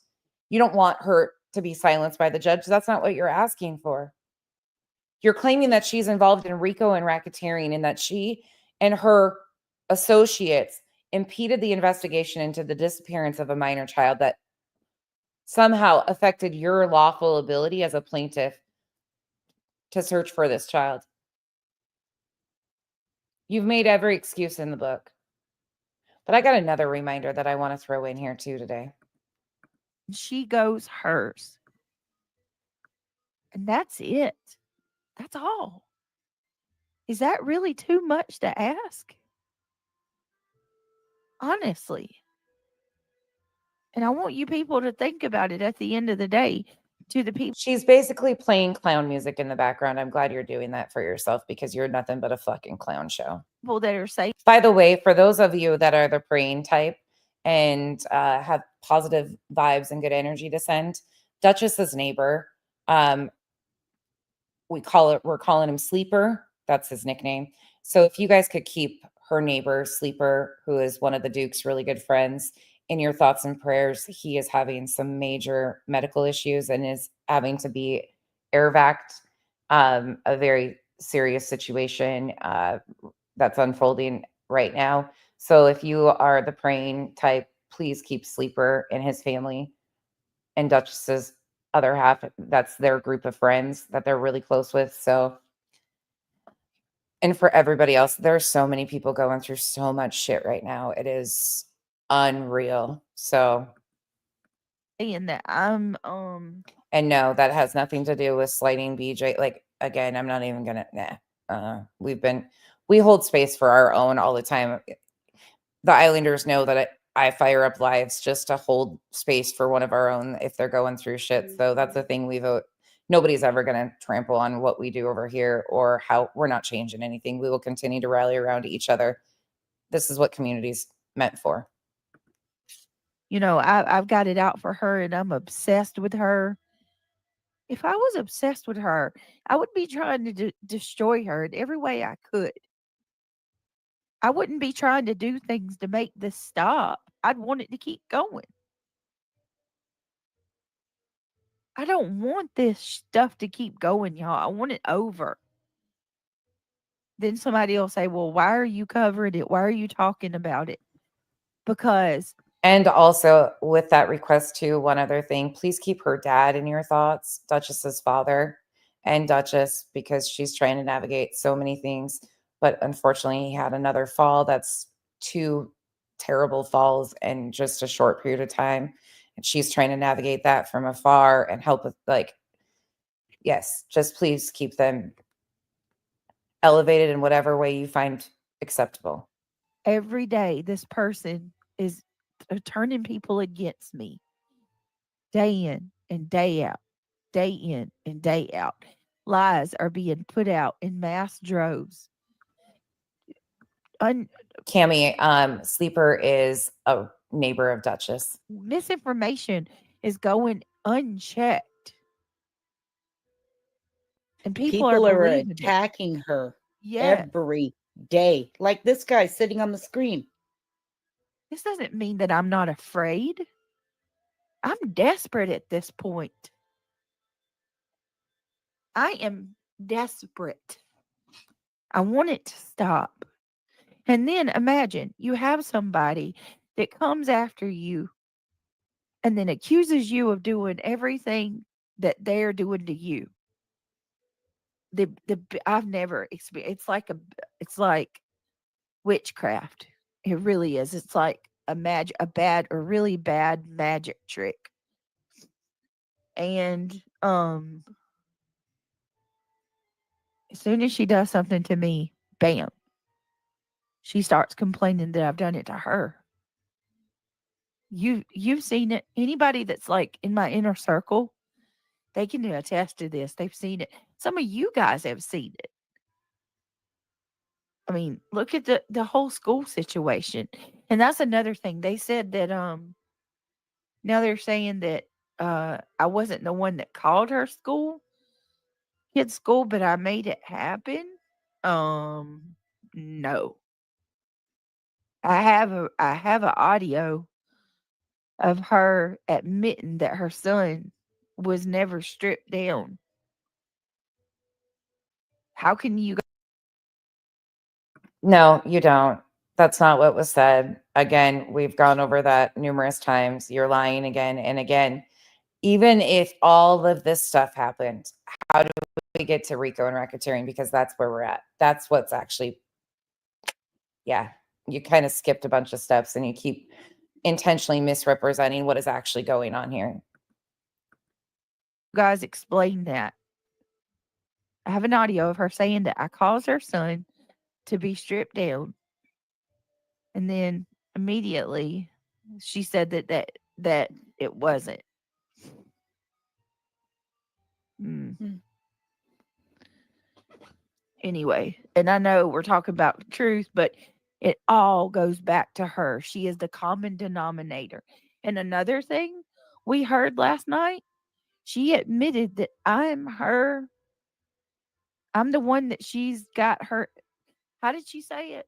You don't want her to be silenced by the judge. That's not what you're asking for. You're claiming that she's involved in RICO and racketeering and that she and her associates impeded the investigation into the disappearance of a minor child that somehow affected your lawful ability as a plaintiff to search for this child. You've made every excuse in the book. But I got another reminder that I want to throw in here too today. She goes hers. And that's it. That's all. Is that really too much to ask? Honestly. And I want you people to think about it at the end of the day. To the people. She's basically playing clown music in the background. I'm glad you're doing that for yourself because you're nothing but a fucking clown show. People that are saying. By the way, for those of you that are the praying type and have positive vibes and good energy to send, Duchess's neighbor, we're calling him Sleeper. That's his nickname. So if you guys could keep her neighbor, Sleeper, who is one of the Duke's really good friends, in your thoughts and prayers. He is having some major medical issues and is having to be air vac'd. A very serious situation that's unfolding right now. So if you are the praying type, please keep Sleeper and his family and Duchess's other half. That's their group of friends that they're really close with. So, and for everybody else, there's so many people going through so much shit right now. It is unreal. So, and that I'm and no, that has nothing to do with slighting BJ. Like, again, I'm not even gonna we hold space for our own all the time. The Islanders know that I fire up lives just to hold space for one of our own if they're going through shit. So that's the thing we vote. Nobody's ever going to trample on what we do over here or how we're not changing anything. We will continue to rally around each other. This is what community's meant for. I've got it out for her and I'm obsessed with her. If I was obsessed with her, I would be trying to destroy her in every way I could. I wouldn't be trying to do things to make this stop. I'd want it to keep going. I don't want this stuff to keep going, y'all. I want it over. Then somebody will say, well, why are you covering it? Why are you talking about it? Because. And also with that request too, one other thing, please keep her dad in your thoughts, Duchess's father and Duchess, because she's trying to navigate so many things. But unfortunately, he had another fall. That's 2 terrible falls in just a short period of time. And she's trying to navigate that from afar and help with, yes, just please keep them elevated in whatever way you find acceptable. Every day, this person is turning people against me. Day in and day out. Day in and day out. Lies are being put out in mass droves. Cammie, Sleeper is a neighbor of Duchess. Misinformation is going unchecked. And people People are are believing it. attacking her Yeah. every day. Like this guy sitting on the screen. This doesn't mean that I'm not afraid. I'm desperate at this point. I am desperate. I want it to stop. And then imagine you have somebody that comes after you and then accuses you of doing everything that they're doing to you. I've never experienced. It's like witchcraft. It really is. It's like a bad or really bad magic trick. And as soon as she does something to me, bam, she starts complaining that I've done it to her. You've seen it. Anybody that's like in my inner circle, they can attest to this. They've seen it. Some of you guys have seen it. I mean, look at the whole school situation. And that's another thing. They said that now they're saying that I wasn't the one that called her kid's school, but I made it happen. No. I have an audio of her admitting that her son was never stripped down. How can you No, you don't. That's not what was said. Again, we've gone over that numerous times. You're lying again and again. Even if all of this stuff happened, how do we get to RICO and racketeering? Because that's where we're at. That's what's actually, yeah, you kind of skipped a bunch of steps and you keep intentionally misrepresenting what is actually going on here. guys explain that? I have an audio of her saying that I caused her son to be stripped down. And then immediately she said that it wasn't. Anyway, and I know we're talking about the truth, but it all goes back to her. She is the common denominator. And another thing we heard last night, she admitted that I'm the one that she's got her. How did she say it?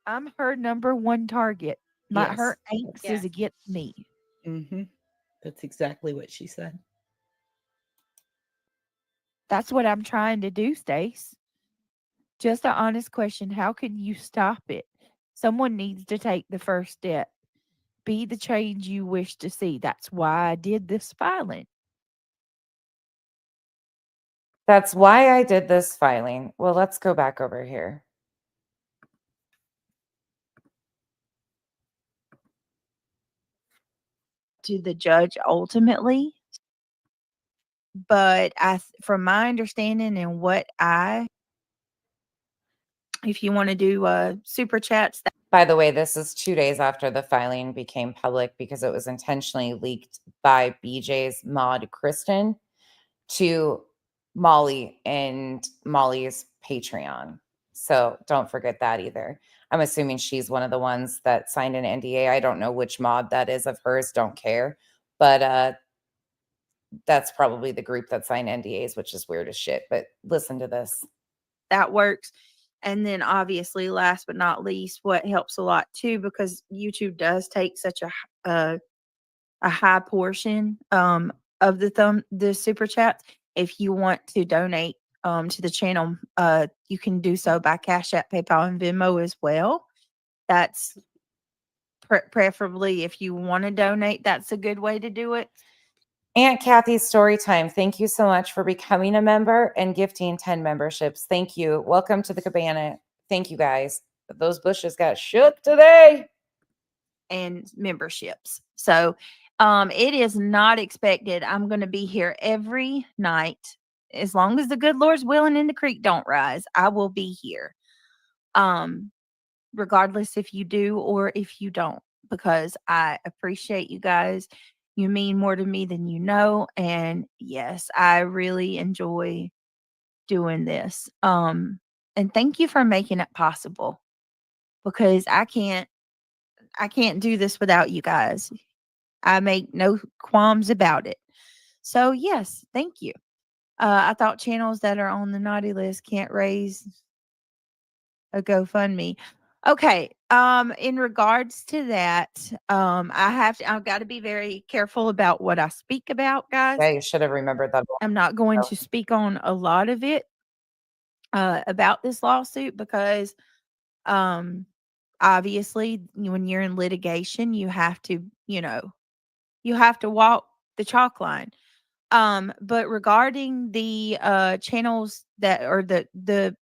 I'm her number one target. Her angst is against me. Mm-hmm. That's exactly what she said. That's what I'm trying to do, Stace. Just an honest question. How can you stop it? Someone needs to take the first step. Be the change you wish to see. That's why I did this filing. That's why I did this filing. Well, let's go back over here. To the judge ultimately. But from my understanding and if you want to do super chats. By the way, this is 2 days after the filing became public because it was intentionally leaked by BJ's mod, Kristen, to Molly and Molly's Patreon. So don't forget that either. I'm assuming she's one of the ones that signed an NDA. I don't know which mod that is of hers. Don't care. But that's probably the group that signed NDAs, which is weird as shit. But listen to this. That works. And then obviously, last but not least, what helps a lot too, because YouTube does take such a high portion of the super chats. If you want to donate to the channel, you can do so by Cash App, PayPal, and Venmo as well. That's preferably if you want to donate. That's a good way to do it. Aunt Kathy's story time. Thank you so much for becoming a member and gifting 10 memberships. Thank you. Welcome to the cabana. Thank you guys. Those bushes got shook today. And memberships. So it is not expected. I'm going to be here every night. As long as the good Lord's willing and the creek don't rise, I will be here. Regardless if you do or if you don't, because I appreciate you guys. You mean more to me than you know. And yes, I really enjoy doing this. And thank you for making it possible, because I can't do this without you guys. I make no qualms about it. So yes, thank you. I thought channels that are on the naughty list can't raise a GoFundMe. Okay. In regards to that, I've got to be very careful about what I speak about, guys. Yeah, you should have remembered that. I'm not going to speak on a lot of it about this lawsuit because obviously when you're in litigation, you have to, you have to walk the chalk line. But regarding the channels that or the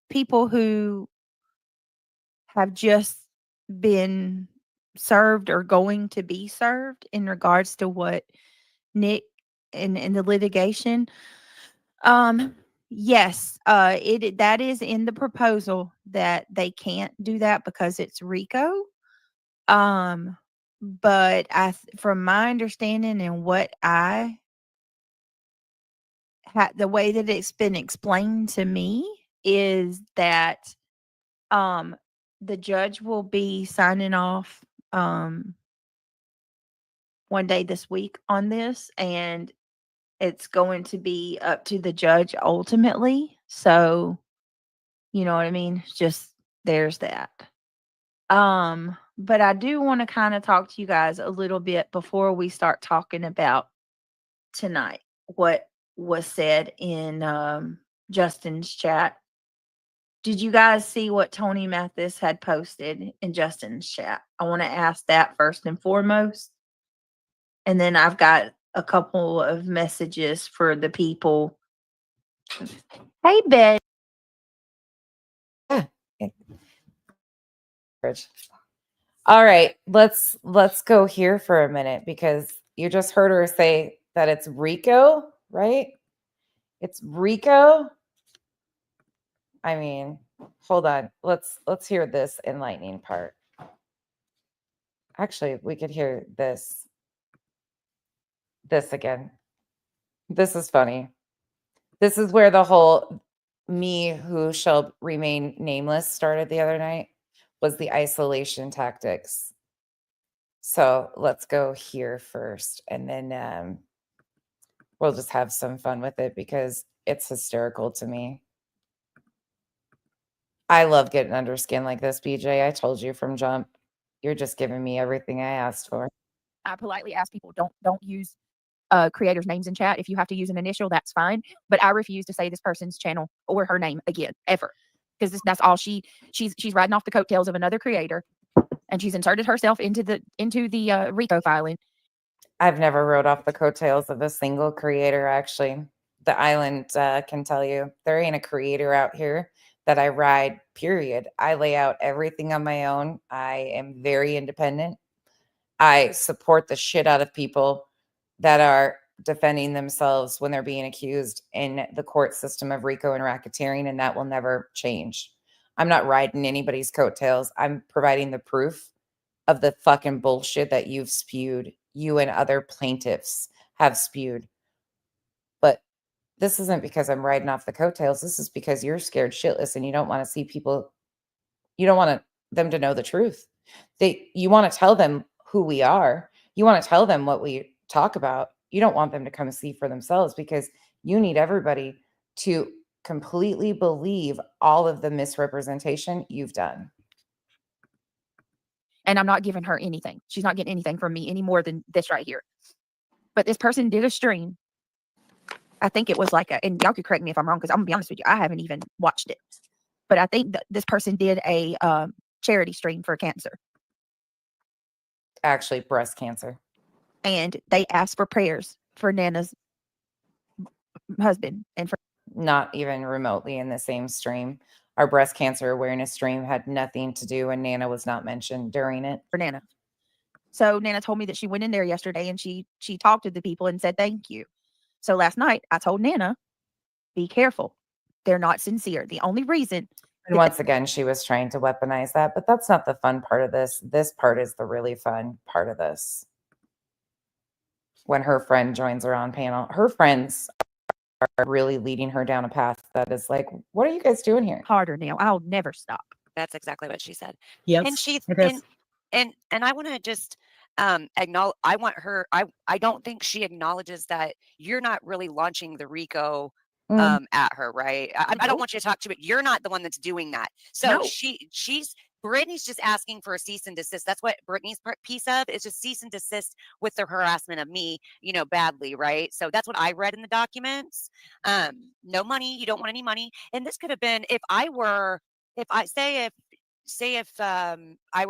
people who have just been served or going to be served in regards to what Nick in the litigation, yes, that is in the proposal that they can't do that because it's RICO. But from my understanding and what I the way that it's been explained to me is that the judge will be signing off one day this week on this, and it's going to be up to the judge ultimately. So, you know what I mean? Just there's that. But I do want to kind of talk to you guys a little bit before we start talking about tonight what was said in Justin's chat. Did you guys see what Tony Mathis had posted in Justin's chat? I want to ask that first and foremost. And then I've got a couple of messages for the people. Hey, Ben. All right, let's go here for a minute because you just heard her say that it's RICO, right? It's RICO. I mean, hold on. Let's hear this enlightening part. Actually, we could hear this again. This is funny. This is where the whole "me who shall remain nameless" started the other night, was the isolation tactics. So let's go here first, and then we'll just have some fun with it because it's hysterical to me. I love getting under skin like this, BJ. I told you from jump. You're just giving me everything I asked for. I politely ask people, don't use creators' names in chat. If you have to use an initial, that's fine. But I refuse to say this person's channel or her name again, ever. Because that's all she's riding off the coattails of another creator, and she's inserted herself into the RICO filing. I've never rode off the coattails of a single creator, actually. The island can tell you there ain't a creator out here that I ride, period. I lay out everything on my own. I am very independent. I support the shit out of people that are defending themselves when they're being accused in the court system of RICO and racketeering, and that will never change. I'm not riding anybody's coattails. I'm providing the proof of the fucking bullshit that you've spewed. You and other plaintiffs have spewed. But this isn't because I'm riding off the coattails. This is because you're scared shitless and you don't want to see people. You don't want them to know the truth. You want to tell them who we are. You want to tell them what we talk about. You don't want them to come see for themselves because you need everybody to completely believe all of the misrepresentation you've done. And I'm not giving her anything. She's not getting anything from me any more than this right here. But this person did a stream. I think it was and y'all could correct me if I'm wrong, because I'm gonna be honest with you, I haven't even watched it. But I think that this person did a charity stream for cancer. Actually, breast cancer. And they asked for prayers for Nana's husband and for not even remotely in the same stream. Our breast cancer awareness stream had nothing to do, and Nana was not mentioned during it. For Nana. So Nana told me that she went in there yesterday and she talked to the people and said thank you. So last night I told Nana, be careful. They're not sincere. The only reason. And once again, she was trying to weaponize that, but that's not the fun part of this. This part is the really fun part of this. When her friend joins her on panel, her friends are really leading her down a path that is like, what are you guys doing here? Harder now. I'll never stop. That's exactly what she said. Yes, And she it is. and I want to just acknowledge. I want her. I don't think she acknowledges that you're not really launching the RICO at her, right? I don't want you to talk to it. You're not the one that's doing that. So No. Brittany's just asking for a cease and desist. That's what Brittany's piece of is, just cease and desist with the harassment of me, badly, right? So that's what I read in the documents. No money. You don't want any money. And this could have been if I were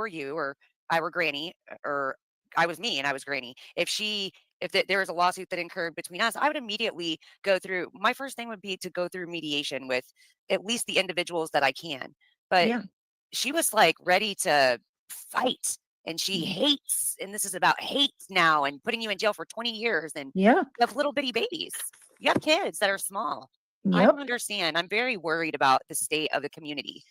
you, or I were Granny, or I was me and I was Granny. If there was a lawsuit that incurred between us, I would immediately go through. My first thing would be to go through mediation with at least the individuals that I can. But Yeah. she was like ready to fight, and she hates. And this is about hate now, and putting you in jail for 20 years. And Yeah. you have little bitty babies. You have kids that are small. I Yep. don't understand. I'm very worried about the state of the community.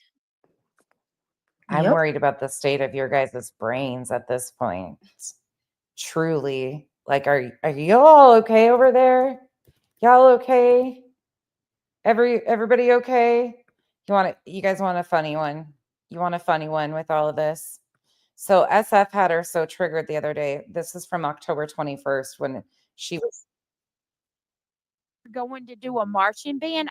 I'm Yep. worried about the state of your guys' brains at this point. Truly. Like, are y'all okay over there? Y'all okay? Everybody okay? You guys want a funny one? You want a funny one with all of this? So SF had her so triggered the other day. This is from October 21st when she was Going to do a marching band.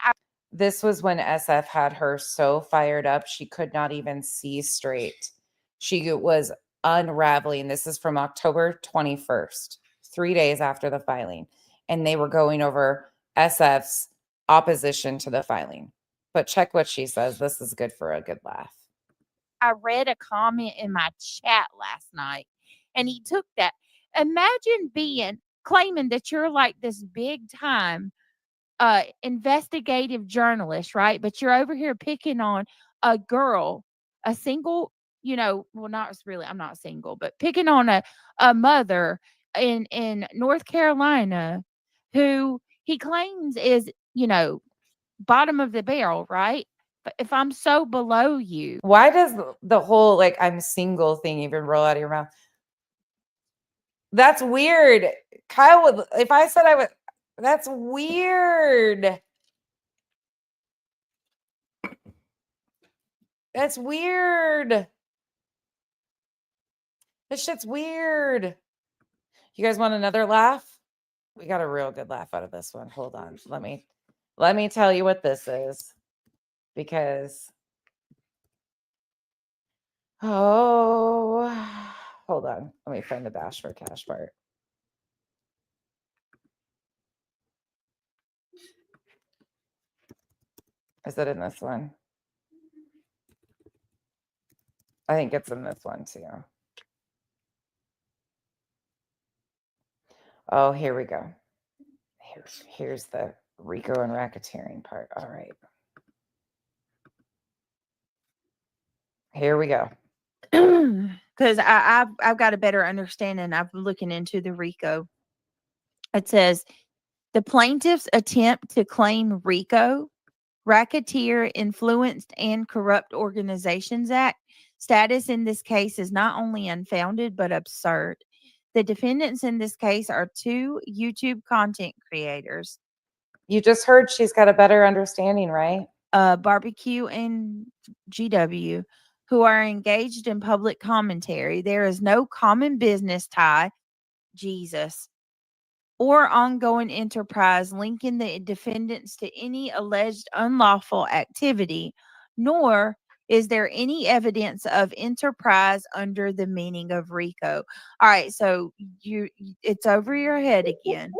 This was when SF had her so fired up she could not even see straight. She was unraveling. This is from October 21st, 3 days after the filing. And they were going over SF's opposition to the filing. But check what she says. This is good for a good laugh. I read a comment in my chat last night, and he took that. Imagine claiming that you're like this big time investigative journalist, right? But you're over here picking on a girl, a single, well, not really, I'm not single, but picking on a mother in North Carolina who he claims is, bottom of the barrel, right? But if I'm so below you, Why does the whole like I'm single thing even roll out of your mouth? That's weird. Kyle would, if I said I would, that's weird. That's weird. This shit's weird. You guys want another laugh? We got a real good laugh out of this one. Hold on. Let me tell you what this is. Because hold on. Let me find the bash for cash part. Is it in this one? I think it's in this one too. Oh, here we go. Here's the RICO and racketeering part. All right. Here we go. Because I've got a better understanding. I've been looking into the RICO. It says the plaintiff's attempt to claim RICO, Racketeer Influenced and Corrupt Organizations Act, status in this case is not only unfounded but absurd. The defendants in this case are two YouTube content creators. You just heard she's got a better understanding, right? Barbecue and GW, who are engaged in public commentary. There is no common business tie, Jesus, or ongoing enterprise linking the defendants to any alleged unlawful activity, nor is there any evidence of enterprise under the meaning of RICO. All right, so it's over your head again.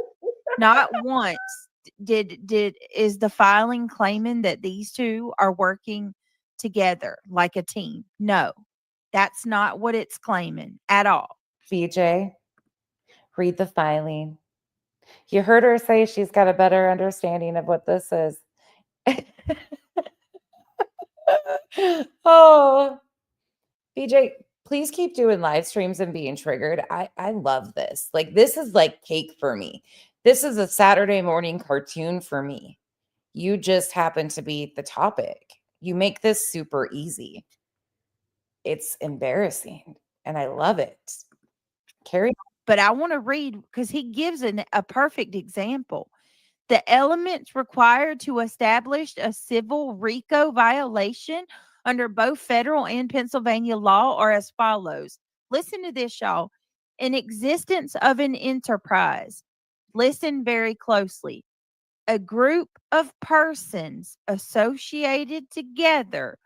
Not once is the filing claiming that these two are working together like a team. No, that's not what it's claiming at all. BJ, read the filing. You heard her say she's got a better understanding of what this is. Oh, BJ, please keep doing live streams and being triggered. I love this. Like, this is like cake for me. This is a Saturday morning cartoon for me. You just happen to be the topic. You make this super easy. It's embarrassing, and I love it. Carry on. But I want to read because he gives a perfect example. The elements required to establish a civil RICO violation under both federal and Pennsylvania law are as follows. Listen to this, y'all. An existence of an enterprise. Listen very closely. a group of persons associated together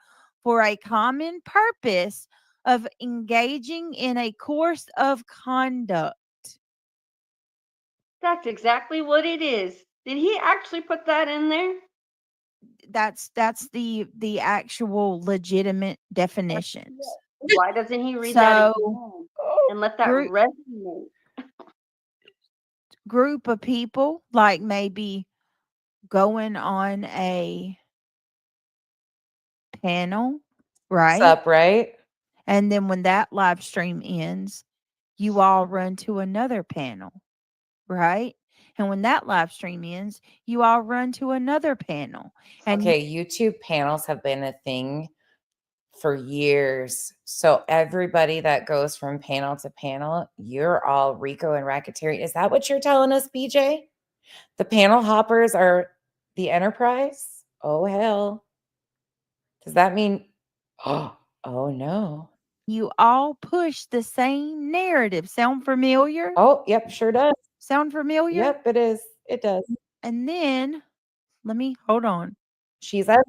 for a common purpose of engaging in a course of conduct. That's exactly what it is. Did he actually put that in there? That's the actual legitimate definitions. Why doesn't he read that So, again and let that group resonate? group of people, like maybe going on a panel, right? Sup, right? And then when that live stream ends, you all run to another panel, right? And when that live stream ends, you all run to another panel. And Okay, YouTube panels have been a thing for years. So everybody that goes from panel to panel, you're all Rico and racketeering. Is that what you're telling us, BJ? The panel hoppers are the enterprise? Oh, hell. Does that mean, oh no. you all push the same narrative. Sound familiar? Oh, yep, sure does. Sound familiar? Yep, it is. It does. And then, hold on. She's at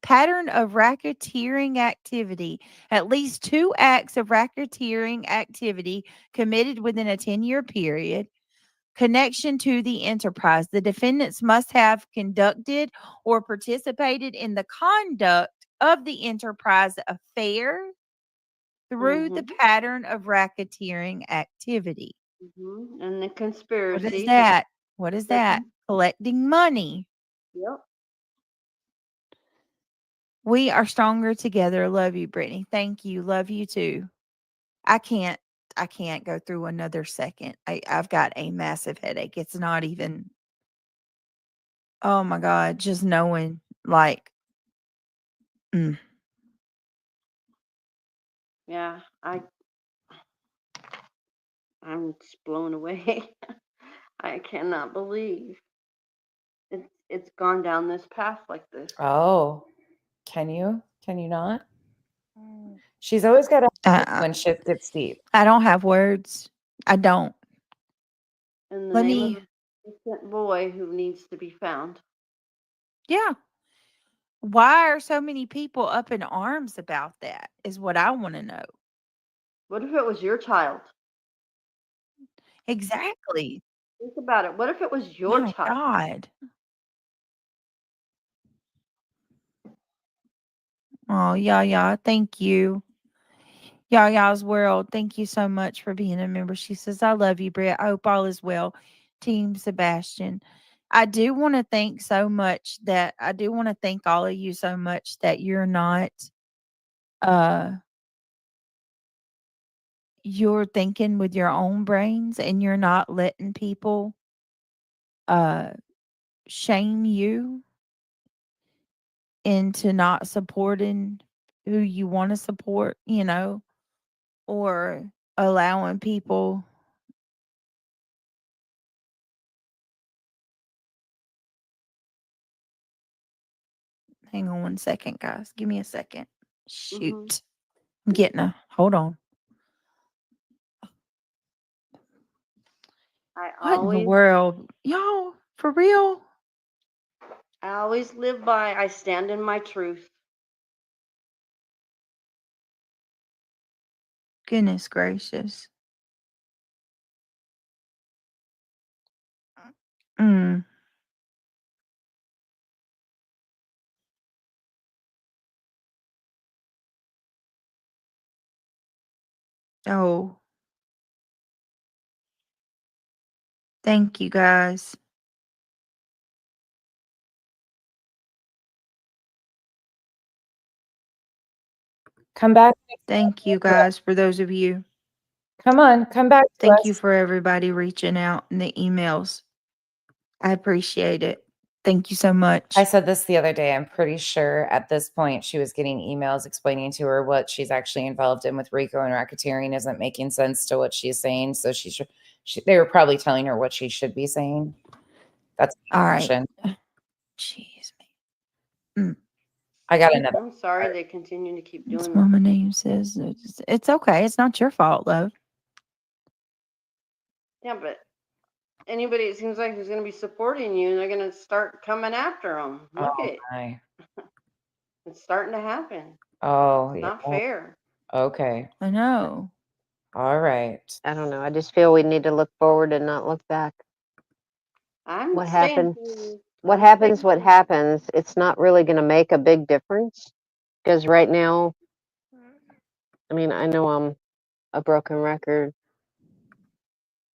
Pattern of racketeering activity. At least 2 acts of racketeering activity committed within a 10-year period. Connection to the enterprise. The defendants must have conducted or participated in the conduct of the enterprise affair through the pattern of racketeering activity. And the What conspiracy. is that? What is that? Collecting money. Yep. We are stronger together. Love you, Brittany. Thank you. Love you too. I can't go through another second. I've got a massive headache. It's not even, oh my God, just knowing like, Yeah, I'm just blown away. I cannot believe it's gone down this path like this. Oh, can you not? She's always got a when shit gets deep. I don't have words. I don't. In the Let name me, of an innocent boy who needs to be found. yeah. Why are so many people up in arms about that is what I want to know. What if it was your child? Exactly. Think about it. What if it was your My child? God. Oh, yeah. Thank you. Y'all's world. Thank you so much for being a member. She says, I love you, Britt. I hope all is well. Team Sebastian. I do want to thank all of you so much that you're not you're thinking with your own brains and you're not letting people shame you into not supporting who you want to support, or allowing people hang on one second, guys. Give me a second. Shoot. I'm getting hold on. What in the world? Y'all, for real? I always live by, I stand in my truth. Goodness gracious. Mm. Oh. Thank you, guys. Come back. Thank you, guys, for those of you. Come on, come back. Thank you for everybody reaching out in the emails. I appreciate it. Thank you so much. I said this the other day. I'm pretty sure at this point she was getting emails explaining to her what she's actually involved in with Rico and racketeering isn't making sense to what she's saying. So they were probably telling her what she should be saying. That's all right. Jeez. I got another. I'm sorry they continue to keep That's doing what that. my name says. It's okay. It's not your fault, love. Yeah, but anybody, it seems like who's going to be supporting you, and they're going to start coming after them. Look Oh it. my. It's starting to happen. Oh, It's yeah. not fair. Okay. I know. All right. I don't know. I just feel we need to look forward and not look back. I'm What staying happened? tuned. What I'm happens? staying What tuned. happens? It's not really going to make a big difference because right now, I mean, I know I'm a broken record.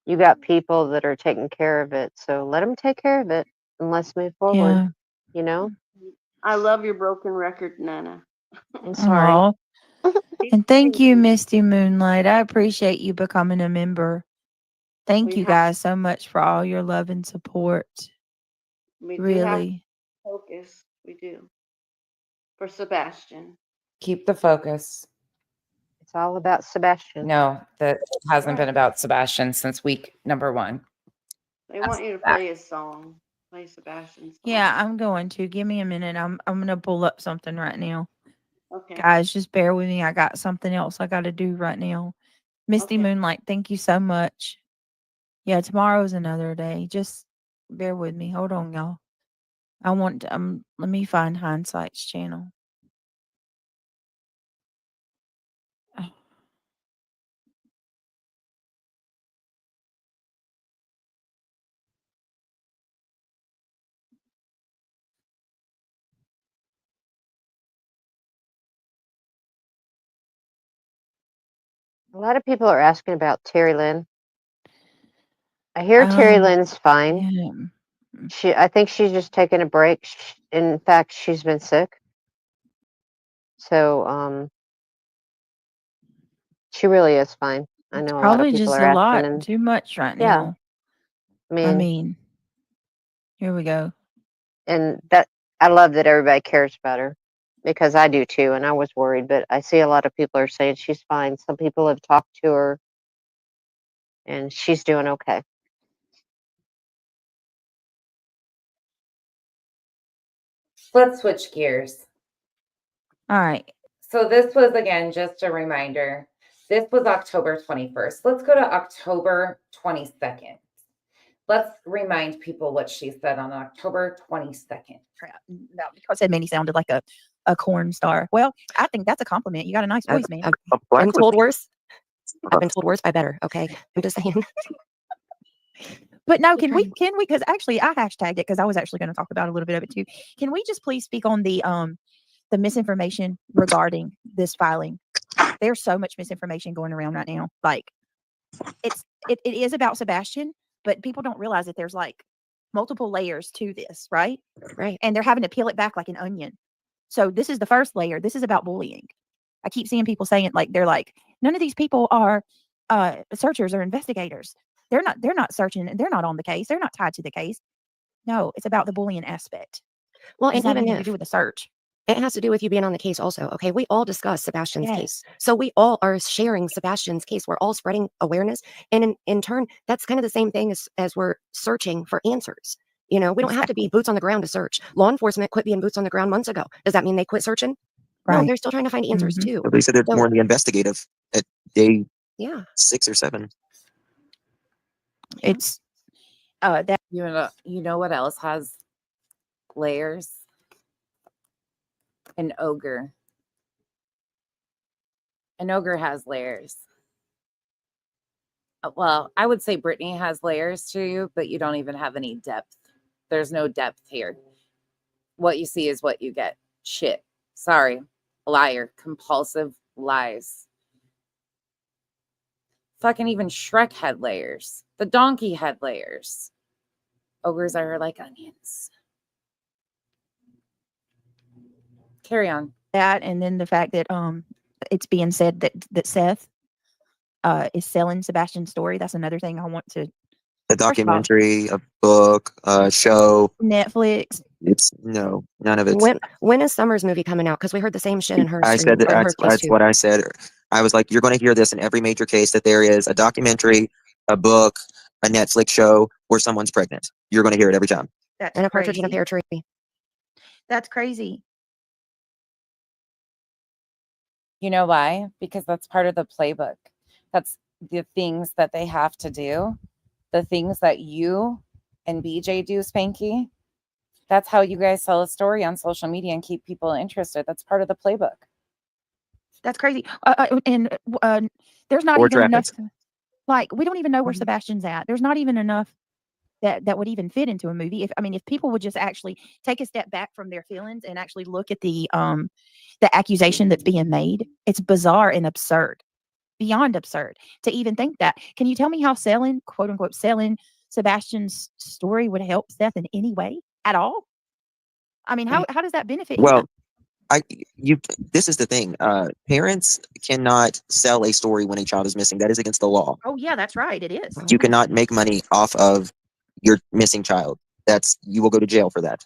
You got people that are taking care of it, so let them take care of it and let's move forward. Yeah. You know, I love your broken record, Nana. I'm sorry. Aw. And thank you, Misty Moonlight. I appreciate you becoming a member. Thank We you have, guys so much for all your love and support. we do have Really. focus. We do. For Sebastian. Keep the focus. It's all about Sebastian. No, that hasn't been Right. about Sebastian since week number 1. They That's want you to that. play his song. Play Sebastian's song. Yeah, I'm going to. Give me a minute. I'm gonna pull up something right now. Okay. Guys, just bear with me. I got something else I gotta do right now. Misty Okay. Moonlight, thank you so much. Yeah, tomorrow's another day. Just bear with me. Hold on, y'all. I want let me find Hindsight's channel. A lot of people are asking about Terry Lynn. I hear Terry Lynn's fine. Yeah. I think she's just taking a break. In fact, she's been sick. So, she really is fine. I know a lot of Probably people just are a asking, lot and too much right yeah, now. I mean, Here we go. and that I love that everybody cares about her because I do too, and I was worried, but I see a lot of people are saying she's fine. Some people have talked to her, and she's doing okay. Let's switch gears. All right. So this was, again, just a reminder. This was October 21st. Let's go to October 22nd. Let's remind people what she said on October 22nd. No, because that made me sounded like a corn star. Well, I think that's a compliment. You got a nice voice, man. I've been told worse. I've been told worse by better. Okay. I'm just saying. But no, can we? Because actually, I hashtagged it because I was actually going to talk about a little bit of it too. Can we just please speak on the misinformation regarding this filing? There's so much misinformation going around right now. Like, it is about Sebastian, but people don't realize that there's like multiple layers to this, right? Right. And they're having to peel it back like an onion. So this is the first layer. This is about bullying. I keep seeing people saying like they're like, none of these people are searchers or investigators. They're not searching. They're not on the case. They're not tied to the case. No, it's about the bullying aspect. Well, It's and not even anything to if do with the search. it has to do with you being on the case also. Okay. We all discuss Sebastian's Yes. case. So we all are sharing Sebastian's case. We're all spreading awareness. And in turn, that's kind of the same thing as we're searching for answers. You know, we don't have to be boots on the ground to search. Law enforcement quit being boots on the ground months ago. Does that mean they quit searching? No, Right. they're still trying to find answers too. They said they're So, more in the investigative at day yeah. 6 or 7. It's that You know what else has layers? An ogre. An ogre has layers. Well, I would say Brittany has layers to you, but you don't even have any depth. There's no depth here. What you see is what you get. Shit. Sorry. Liar. Compulsive lies. Fucking even Shrek had layers. The donkey had layers. Ogres are like onions. Carry on. that, and then the fact that it's being said that Seth is selling Sebastian's story. That's another thing I want to. A documentary, a book, a show. Netflix. It's no, none of it's. When is Summer's movie coming out? Because we heard the same shit in her I stream, said that or her that's, case that's too. what I said. I was like, you're going to hear this in every major case that there is a documentary, a book, a Netflix show, or someone's pregnant. You're going to hear it every time. That's And a partridge in a crazy. pear tree. That's crazy. You know why? Because that's part of the playbook. That's the things that they have to do the things that you and BJ do, Spanky, that's how you guys sell a story on social media and keep people interested. That's part of the playbook. That's crazy. And there's not Or even enough. traffic. Like, we don't even know where Sebastian's at. There's not even enough that would even fit into a movie. If people would just actually take a step back from their feelings and actually look at the accusation that's being made, it's bizarre and absurd, beyond absurd to even think that. Can you tell me how selling, quote unquote, selling Sebastian's story would help Seth in any way at all? I mean, how does that benefit Well, him? this is the thing. Parents cannot sell a story when a child is missing. That is against the law. Oh yeah, that's right. It is. You cannot make money off of your missing child. You will go to jail for that.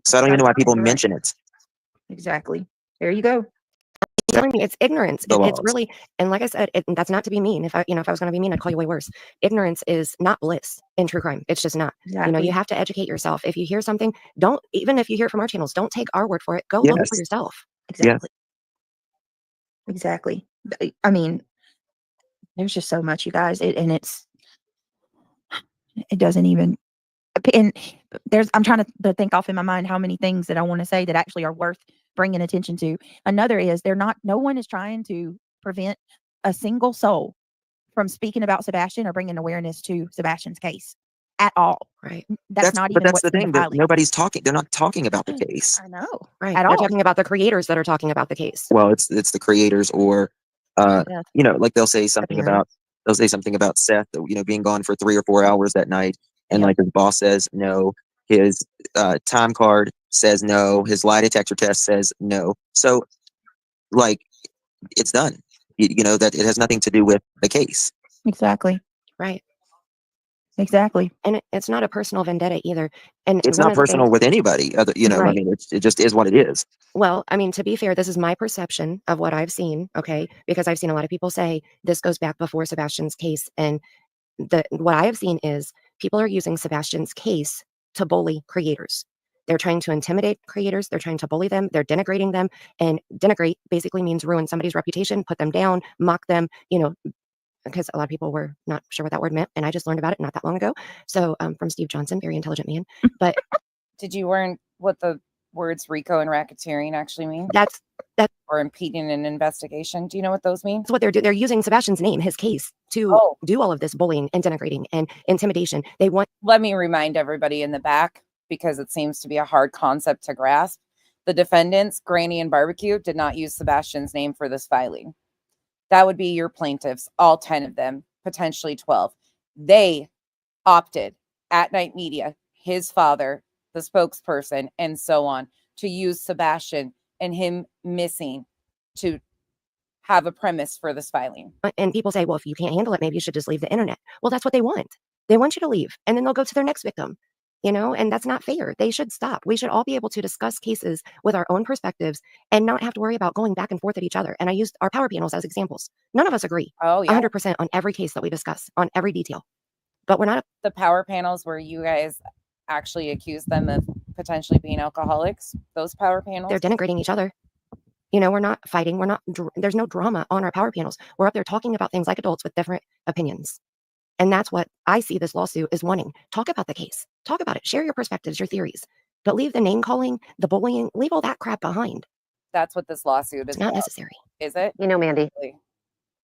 So I don't even know why people mention it. Exactly. There you go. Telling you, it's ignorance. The It's laws. really, and like I said, that's not to be mean. If I was going to be mean, I'd call you way worse. Ignorance is not bliss in true crime. It's just not. Exactly. You have to educate yourself. If you hear something, even if you hear it from our channels, don't take our word for it. Go look for Yes. yourself. Exactly. Exactly. I mean, there's just so much, you guys. It doesn't even. And I'm trying to think off in my mind how many things that I want to say that actually are worth bringing attention to. Another is no one is trying to prevent a single soul from speaking about Sebastian or bringing awareness to Sebastian's case at all. Right. That's not even But that's what's the in the thing that filing. nobody's talking. They're not talking about the case. I know. Right. At They're all. talking about the creators that are talking about the case. Well, it's the creators, or Yes. like they'll say something about Seth, being gone for 3 or 4 hours that night, and Yeah. like his boss says no, his time card says no, his lie detector test says no. So, like, it's done. That it has nothing to do with the case. Exactly. Right. Exactly. And it's not a personal vendetta either. And It's one not of the personal things, with anybody. I Right. mean, it just is what it is. well, I mean, to be fair, this is my perception of what I've seen, okay? Because I've seen a lot of people say this goes back before Sebastian's case. And what I have seen is people are using Sebastian's case to bully creators. They're trying to intimidate creators. They're trying to bully them. They're denigrating them. And denigrate basically means ruin somebody's reputation, put them down, mock them, because a lot of people were not sure what that word meant. And I just learned about it not that long ago. So from Steve Johnson, very intelligent man. But Did you learn what the words RICO and racketeering actually mean? that's Or impeding an investigation? Do you know what those mean? what they're doing. They're using Sebastian's name, his case, to do all of this bullying and denigrating and intimidation. They want. Let me remind everybody in the back, because it seems to be a hard concept to grasp. The defendants, Granny and Barbecue, did not use Sebastian's name for this filing. That would be your plaintiffs, all 10 of them, potentially 12. They opted, At Night Media, his father, the spokesperson, and so on, to use Sebastian and him missing to have a premise for this filing. And people say, well, if you can't handle it, maybe you should just leave the internet. Well, that's what they want. They want you to leave, and then they'll go to their next victim. And that's not fair. They should stop. We should all be able to discuss cases with our own perspectives and not have to worry about going back and forth at each other. And I used our power panels as examples. None of us agree 100% on every case that we discuss, on every detail. But we're not. The power panels where you guys actually accuse them of potentially being alcoholics, those power panels. They're denigrating each other. We're not fighting. There's no drama on our power panels. We're up there talking about things like adults with different opinions. And that's what I see this lawsuit is wanting. Talk about the case. Talk about it. Share your perspectives, your theories. But leave the name calling, the bullying, leave all that crap behind. That's what this lawsuit is It's not about. necessary. Is it? Mandy,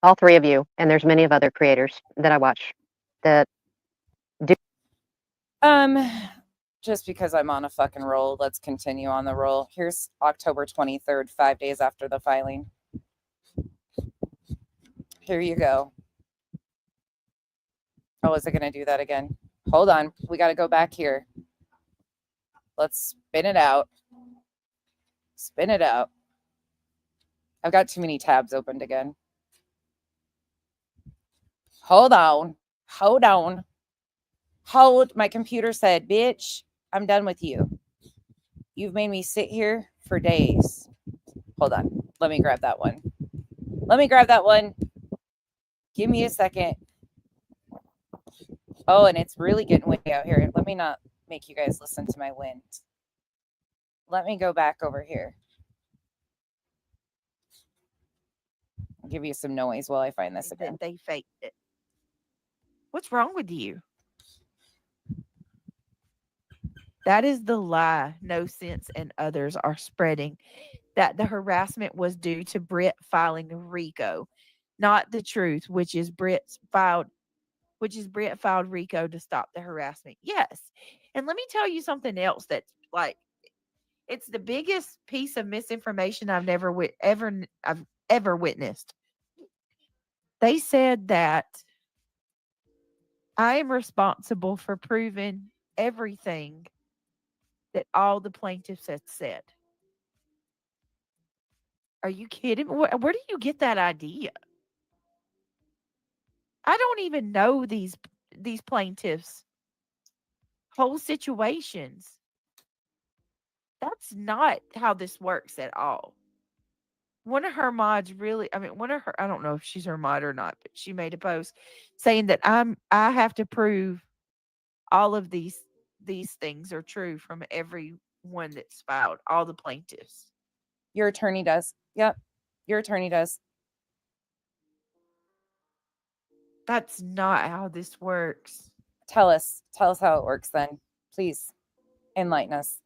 all three of you, and there's many of other creators that I watch that do. Just because I'm on a fucking roll, let's continue on the roll. Here's October 23rd, 5 days after the filing. Here you go. Oh, is it going to do that again? Hold on. We got to go back here. Let's spin it out. Spin it out. I've got too many tabs opened again. Hold on. Hold on. Hold. My computer said, bitch, I'm done with you. You've made me sit here for days. Hold on. Let me grab that one. Let me grab that one. Give me a second. Oh, and it's really getting windy out here. Let me not make you guys listen to my wind. Let me go back over here. I'll give you some noise while I find this again. They faked it. What's wrong with you? That is the lie No Sense and others are spreading, that the harassment was due to Britt filing RICO, not the truth, which is Britt filed RICO to stop the harassment. Yes. And let me tell you something else that's like it's the biggest piece of misinformation I've ever witnessed. They said that I am responsible for proving everything that all the plaintiffs had said. Are you kidding? Where do you get that idea? I don't even know these plaintiffs' whole situations. That's not how this works at all. One of her mods really, I mean, one of her, I don't know if she's her mod or not, but she made a post saying that I have to prove all of these things are true from everyone that's filed, all the plaintiffs. Your attorney does. Yep. Your attorney does. That's not how this works. Tell us how it works then. Please enlighten us.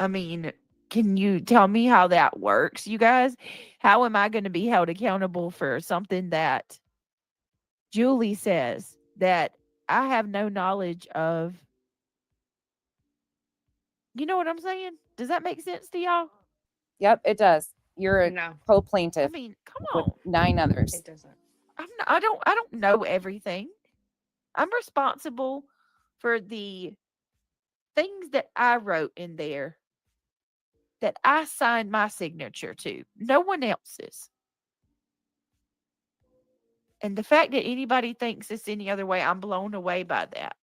I mean, can you tell me how that works, you guys? How am I going to be held accountable for something that Julie says that I have no knowledge of? You know what I'm saying? Does that make sense to y'all? Yep, it does. You're a No. co-plaintiff. I mean, come with on. 9 others. It doesn't. I don't know everything. I'm responsible for the things that I wrote in there that I signed my signature to. No one else's. And the fact that anybody thinks it's any other way, I'm blown away by that.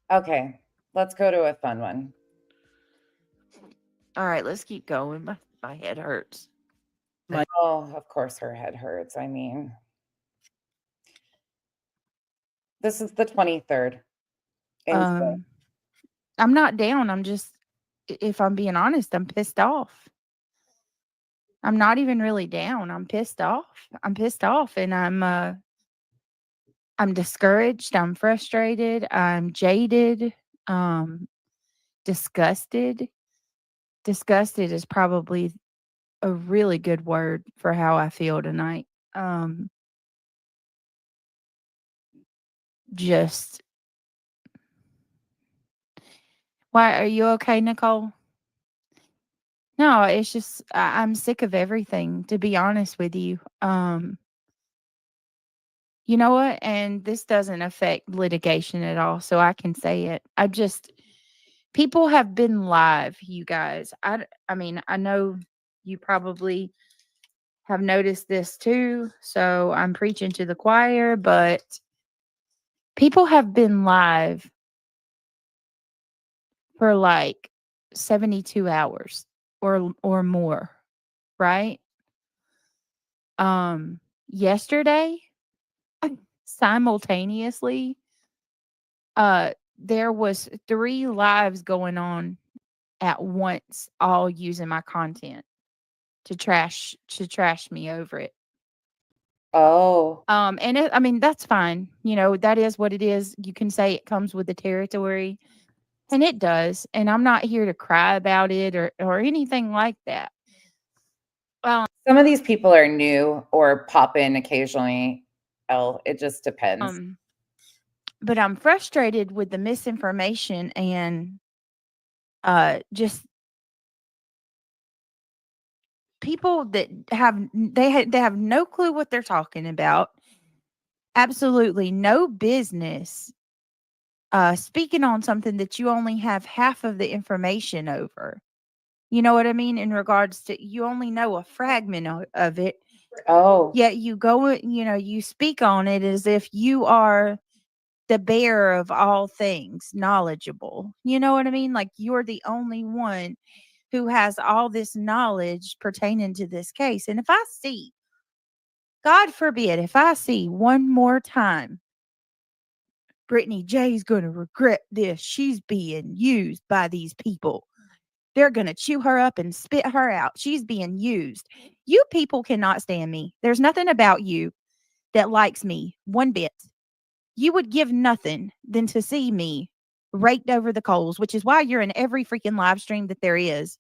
Okay, let's go to a fun one. All right, let's keep going. My head hurts. Oh, of course her head hurts. I mean, this is the 23rd. I'm not down. I'm just, if I'm being honest, I'm pissed off. I'm not even really down. I'm pissed off. And I'm discouraged. I'm frustrated. I'm jaded. Disgusted. Disgusted is probably a really good word for how I feel tonight. Just why are you okay, Nicole? No, it's just I'm sick of everything, to be honest with you. You know what? And this doesn't affect litigation at all, so I can say it. People have been live, you guys. I mean, I know you probably have noticed this too, so I'm preaching to the choir, but people have been live for like 72 hours or more, right? Yesterday, simultaneously, there was 3 lives going on at once, all using my content to trash me over it. Oh. And I mean, that's fine. You know, that is what it is. You can say it comes with the territory, and it does. And I'm not here to cry about it or anything like that. Some of these people are new or pop in occasionally. It just depends. But I'm frustrated with the misinformation and just people that they have no clue what they're talking about. Absolutely no business speaking on something that you only have half of the information over. You know what I mean? In regards to, you only know a fragment of it. Oh. Yet you go, you speak on it as if you are the bearer of all things, knowledgeable. You know what I mean? Like you're the only one who has all this knowledge pertaining to this case. And if I see, God forbid, if I see one more time Brittany J's gonna regret this. She's being used by these people. They're gonna chew her up and spit her out. She's being used. You people cannot stand me. There's nothing about you that likes me one bit. You would give nothing than to see me raked over the coals, which is why you're in every freaking live stream that there is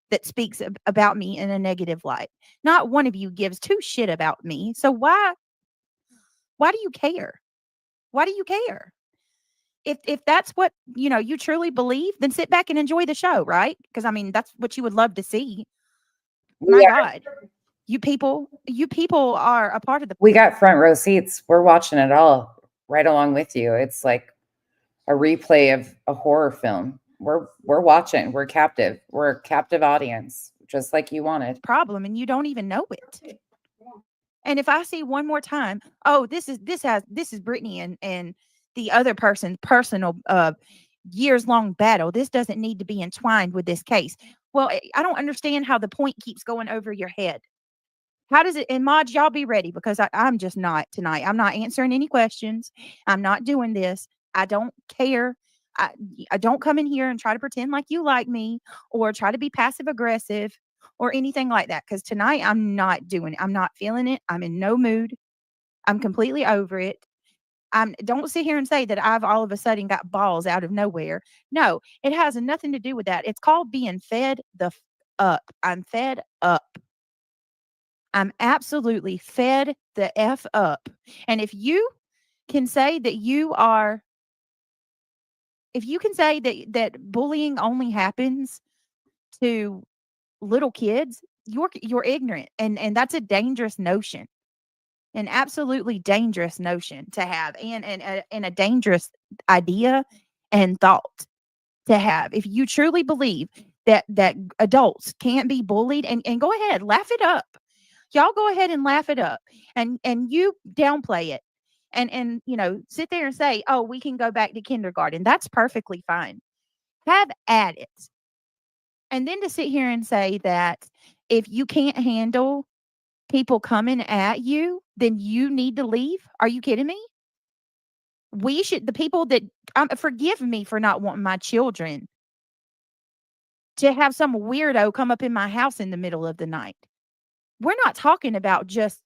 that speaks about me in a negative light. Not one of you gives two shit about me. So why do you care? Why do you care? If that's what, you truly believe, then sit back and enjoy the show, right? Because I mean, that's what you would love to see. My God. You people are a part of the We got front row seats. We're watching it all right along with you. It's like a replay of a horror film. We're watching. We're captive. We're a captive audience, just like you wanted. problem, and you don't even know it. And if I see one more time, oh, this is Brittany and the other person's personal years long battle. This doesn't need to be entwined with this case. Well, I don't understand how the point keeps going over your head. How does it? And mods, y'all be ready, because I'm just not tonight. I'm not answering any questions. I'm not doing this. I don't care. I don't come in here and try to pretend like you like me or try to be passive aggressive or anything like that. Because tonight I'm not doing it. I'm not feeling it. I'm in no mood. I'm completely over it. Don't sit here and say that I've all of a sudden got balls out of nowhere. No, it has nothing to do with that. It's called being fed the up. I'm fed up. I'm absolutely fed the F up. And if you can say that that bullying only happens to little kids, you're ignorant. And that's a dangerous notion. An absolutely dangerous notion to have, and a dangerous idea and thought to have. If you truly believe that adults can't be bullied, and go ahead, laugh it up. Y'all go ahead and laugh it up, and you downplay it, and sit there and say, oh, we can go back to kindergarten. That's perfectly fine. Have at it. And then to sit here and say that if you can't handle people coming at you, then you need to leave. Are you kidding me? The people that, forgive me for not wanting my children to have some weirdo come up in my house in the middle of the night. We're not talking about just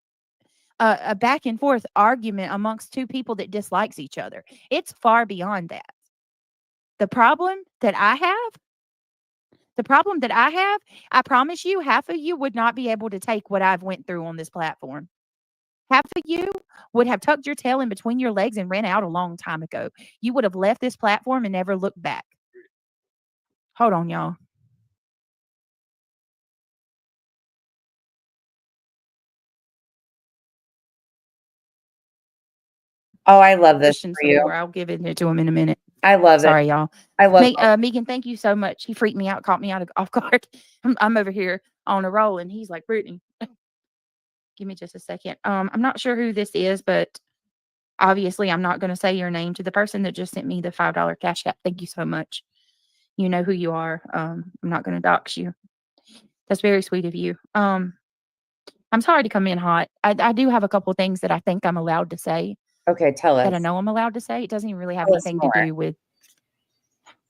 a back and forth argument amongst two people that dislikes each other. It's far beyond that. The problem that I have, I promise you, half of you would not be able to take what I've went through on this platform. Half of you would have tucked your tail in between your legs and ran out a long time ago. You would have left this platform and never looked back. Hold on, y'all. Oh, I love this Questions for you. more. I'll give it to him in a minute. I love it. Sorry, y'all. I love Megan, thank you so much. He freaked me out, caught me off guard. I'm over here on a roll, and he's like, Brittany, give me just a second. I'm not sure who this is, but obviously I'm not going to say your name. To the person that just sent me the $5 cash app, thank you so much. You know who you are. I'm not going to dox you. That's very sweet of you. I'm sorry to come in hot. I do have a couple of things that I think I'm allowed to say. Okay, tell us. That I know I'm allowed to say. It doesn't even really have Tell us anything to more. do with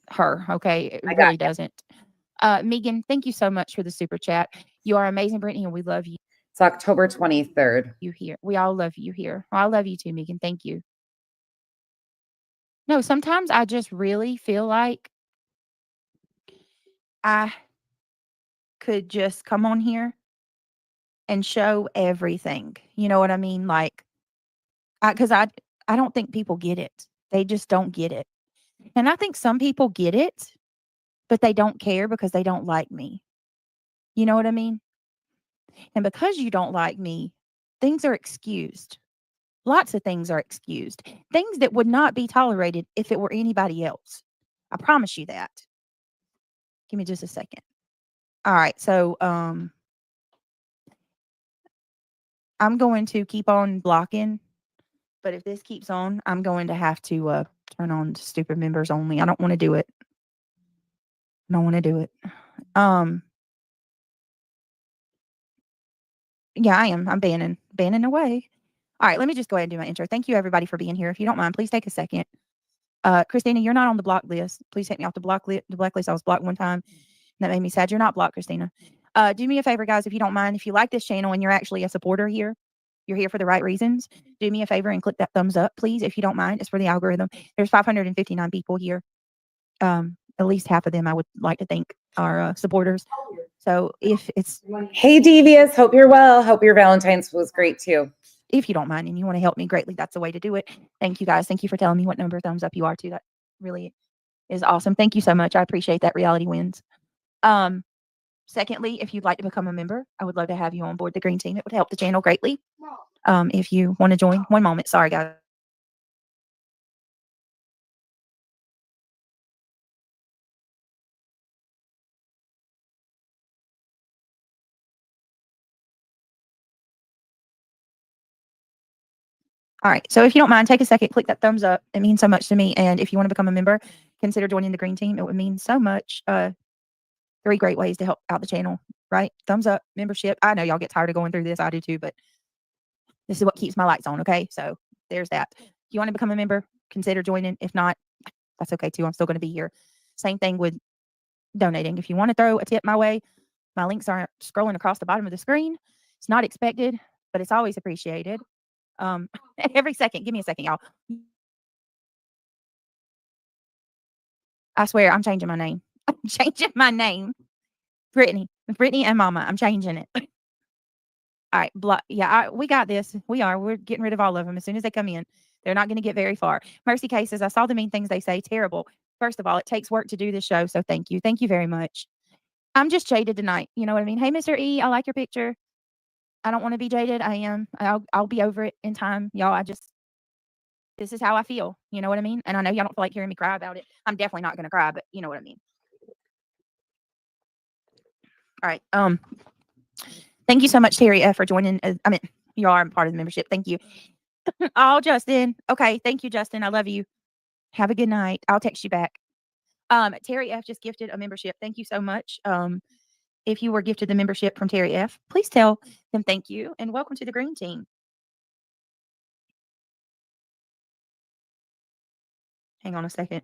her. Okay. It I got really you. doesn't. Megan, thank you so much for the super chat. You are amazing, Brittany, and we love you. It's October 23rd. You here. We all love you here. I love you too, Megan. Thank you. No, sometimes I just really feel like I could just come on here and show everything. You know what I mean? Like, because I don't think people get it. They just don't get it. And I think some people get it, but they don't care because they don't like me. You know what I mean? And because you don't like me, things are excused. Lots of things are excused. Things that would not be tolerated if it were anybody else. I promise you that. Give me just a second. All right. So, I'm going to keep on blocking, but if this keeps on, I'm going to have to turn on stupid members only. I don't want to do it. I don't want to do it. Yeah, I am. I'm banning away. All right, let me just go ahead and do my intro. Thank you, everybody, for being here. If you don't mind, please take a second. Christina, you're not on the block list. Please take me off the blacklist. I was blocked one time. That made me sad. You're not blocked, Christina. Do me a favor, guys, if you don't mind. If you like this channel and you're actually a supporter here, you're here for the right reasons, do me a favor and click that thumbs up, please, if you don't mind. It's for the algorithm. There's 559 people here. At least half of them I would like to think are supporters. So if it's... Hey, Devious. Hope you're well. Hope your Valentine's was great, too. If you don't mind and you want to help me greatly, that's the way to do it. Thank you, guys. Thank you for telling me what number of thumbs up you are, too. That really is awesome. Thank you so much. I appreciate that. Reality wins. Secondly, if you'd like to become a member, I would love to have you on board the green team. It would help the channel greatly. If you want to join, one moment. Sorry, guys. All right. So if you don't mind, take a second, click that thumbs up. It means so much to me. And if you want to become a member, consider joining the green team. It would mean so much. 3 great ways to help out the channel, right? Thumbs up, membership. I know y'all get tired of going through this. I do too, but this is what keeps my lights on. Okay. So there's that. If you want to become a member, consider joining. If not, that's okay too. I'm still going to be here. Same thing with donating. If you want to throw a tip my way, my links are scrolling across the bottom of the screen. It's not expected, but it's always appreciated. Every second, give me a second, y'all. I swear I'm changing my name. I'm changing my name. Brittany and Mama. I'm changing it. All right. Yeah, we got this. We're getting rid of all of them as soon as they come in. They're not going to get very far. Mercy Cases, I saw the mean things they say. Terrible. First of all, it takes work to do this show, so thank you. Thank you very much. I'm just jaded tonight. You know what I mean? Hey, Mr. E, I like your picture. I don't want to be jaded. I am. I'll be over it in time. Y'all, this is how I feel. You know what I mean? And I know y'all don't feel like hearing me cry about it. I'm definitely not going to cry, but you know what I mean. All right. Thank you so much, Terry F, for joining. You are part of the membership. Thank you. Oh, Justin. Okay. Thank you, Justin. I love you. Have a good night. I'll text you back. Terry F just gifted a membership. Thank you so much. If you were gifted the membership from Terry F, please tell them thank you and welcome to the green team. Hang on a second.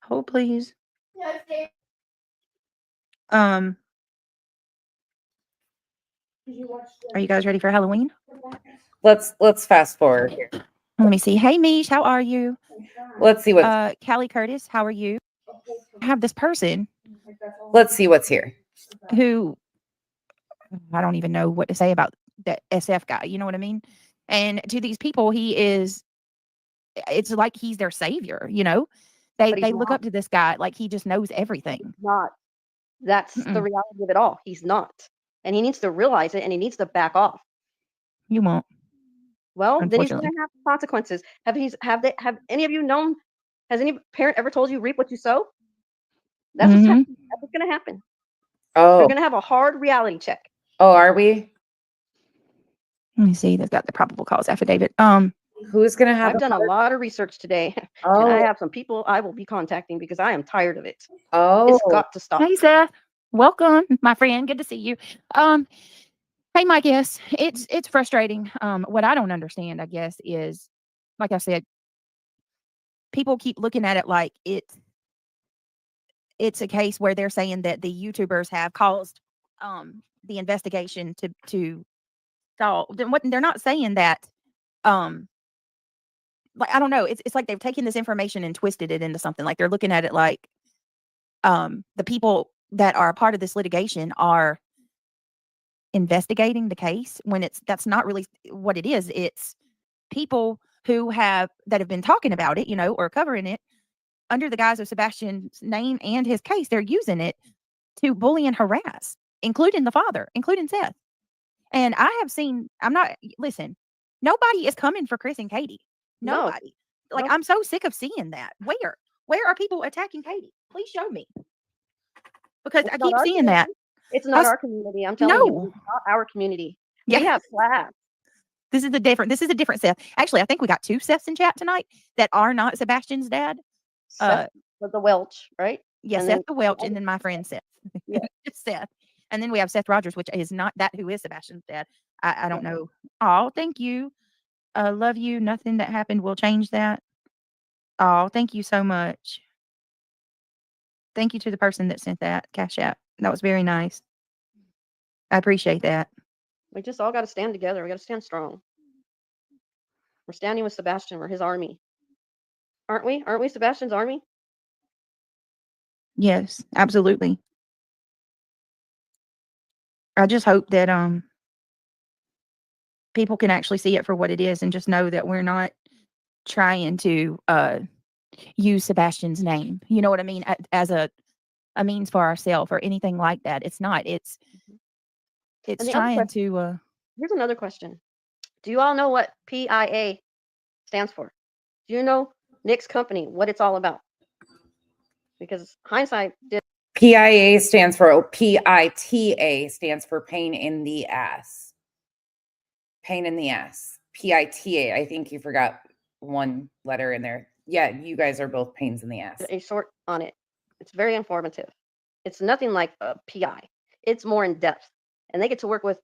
Hold, please. Are you guys ready for Halloween? Let's fast forward here. Let me see. Hey, Mish, how are you? Let's see what. Callie Curtis, how are you? I have this person. Let's see what's here. Who I don't even know what to say about that SF guy. You know what I mean? And to these people, it's like he's their savior. You know, they look up to this guy like he just knows everything. Not. That's the reality of it all. He's not. And he needs to realize it and he needs to back off. You won't. Well, then he's going to have consequences. Have any of you known? Has any parent ever told you reap what you sow? That's what's going to happen. Oh, you're going to have a hard reality check. Oh, are we? Let me see. They've got the probable cause affidavit. Who's going to have? I've done a lot of research today, and I have some people I will be contacting because I am tired of it. Oh, it's got to stop. Hey, Seth. Welcome, my friend. Good to see you. Hey, my guess, it's frustrating. What I don't understand, I guess, is, like I said, people keep looking at it like it's a case where they're saying that the YouTubers have caused the investigation to stall. They're not saying that. Like, I don't know. It's like they've taken this information and twisted it into something. Like they're looking at it like the people that are a part of this litigation are investigating the case when that's not really what it is. It's people that have been talking about it, or covering it under the guise of Sebastian's name and his case. They're using it to bully and harass, including the father, including Seth. And listen, nobody is coming for Chris and Katie. Nobody. No. Like, I'm so sick of seeing that. Where are people attacking Katie? Please show me. Because I keep seeing that. It's not our community. I'm telling you, it's not our community. Yeah. We have class. This is a different Seth. Actually, I think we got 2 Seths in chat tonight that are not Sebastian's dad. with the Welch, right? Yeah, And Seth then the Welch, and then my friend Seth. Yeah. Just Seth. And then we have Seth Rogers, which is not that who is Sebastian's dad. I don't Yeah. know. Oh, thank you. Love you. Nothing that happened will change that. Oh, thank you so much. Thank you to the person that sent that Cash App. That was very nice. I appreciate that. We just all got to stand together. We got to stand strong. We're standing with Sebastian. We're his army. Aren't we? Aren't we Sebastian's army? Yes, absolutely. I just hope that people can actually see it for what it is and just know that we're not trying to use Sebastian's name. You know what I mean? As a means for ourselves or anything like that. It's not. It's And the other trying question, to here's another question. Do you all know what PIA stands for? Do you know Nick's company, what it's all about? Because hindsight did. PIA stands for PITA stands for pain in the ass. Pain in the ass. PITA. I think you forgot one letter in there. Yeah, you guys are both pains in the ass. A short on it. It's very informative. It's nothing like a PI. It's more in depth, and they get to work with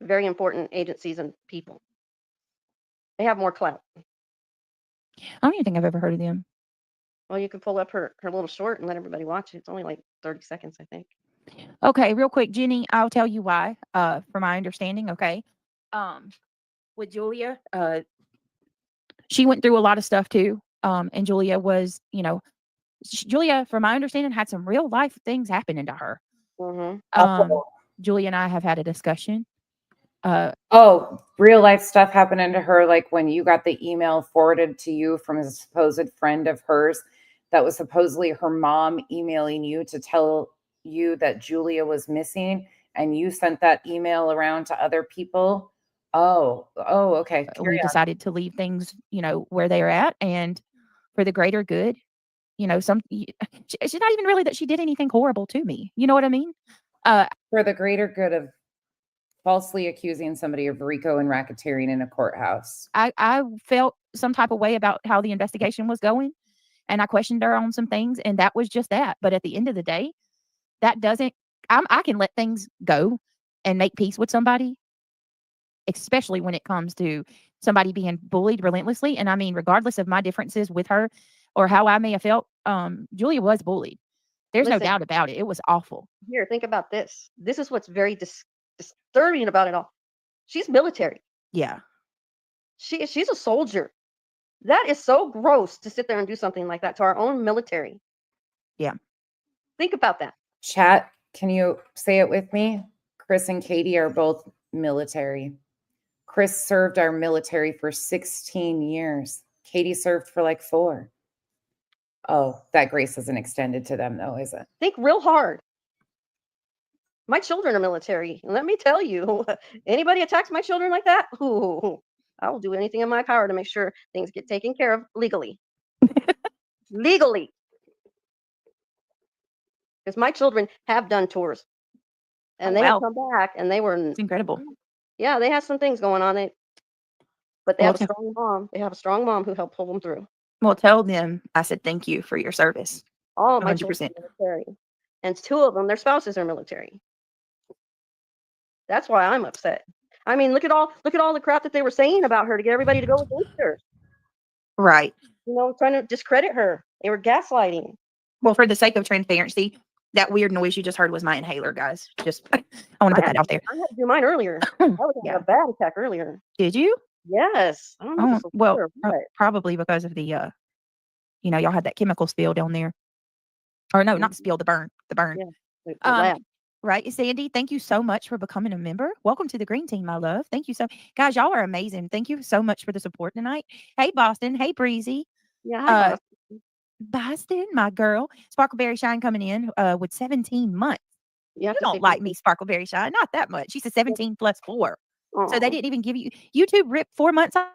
very important agencies and people. They have more clout. I don't even think I've ever heard of them. Well, you can pull up her little short and let everybody watch it. It's only like 30 seconds, I think. Okay, real quick, Jenny, I'll tell you why. From my understanding, okay. With Julia, she went through a lot of stuff too. And Julia was, Julia, from my understanding, had some real life things happening to her. Mm-hmm. Julia and I have had a discussion. Real life stuff happening to her, like when you got the email forwarded to you from a supposed friend of hers that was supposedly her mom emailing you to tell you that Julia was missing, and you sent that email around to other people. Okay. We decided to leave things, where they are at, and for the greater good. She's not even really that she did anything horrible to me. You know what I mean? For the greater good of falsely accusing somebody of RICO and racketeering in a courthouse. I felt some type of way about how the investigation was going, and I questioned her on some things, and that was just that. But at the end of the day, that doesn't. I can let things go and make peace with somebody, especially when it comes to somebody being bullied relentlessly. And I mean, regardless of my differences with her or how I may have felt, Julia was bullied. There's no Listen. doubt about it. It was awful. Here, think about this. This is what's very disturbing about it all. She's military. Yeah. She's a soldier. That is so gross to sit there and do something like that to our own military. Yeah. Think about that. Chat, can you say it with me? Chris and Katie are both military. Chris served our military for 16 years. Katie served for like 4. Oh, that grace isn't extended to them though, is it? Think real hard. My children are military. And let me tell you, anybody attacks my children like that, ooh, I will do anything in my power to make sure things get taken care of legally. Legally. Because my children have done tours. And they have come back and they were incredible. Yeah, they had some things going on. But they Well, have a strong mom. They have a strong mom who helped pull them through. Well, tell them I said thank you for your service. All of my 100%. children are military. And 2 of them, their spouses are military. That's why I'm upset. I mean, look at all the crap that they were saying about her to get everybody to go against her. Right. Trying to discredit her. They were gaslighting. Well, for the sake of transparency, that weird noise you just heard was my inhaler, guys. Just, I want to put that out there. I had to do mine earlier. I was having a bad attack earlier. Did you? Yes. I don't know. Well, probably because of the, y'all had that chemical spill down there. Or no, not spill, the burn. Yeah, the lab. Right. Sandy, thank you so much for becoming a member. Welcome to the Green Team, my love. Thank you so guys, y'all are amazing. Thank you so much for the support tonight. Hey, Boston. Hey, Breezy. Yeah, hi, Boston, my girl. Sparkleberry Shine coming in with 17 months. You don't like me, Sparkleberry Shine. Not that much. She said 17 plus 4. Aww. So they didn't even give you YouTube ripped 4 months off.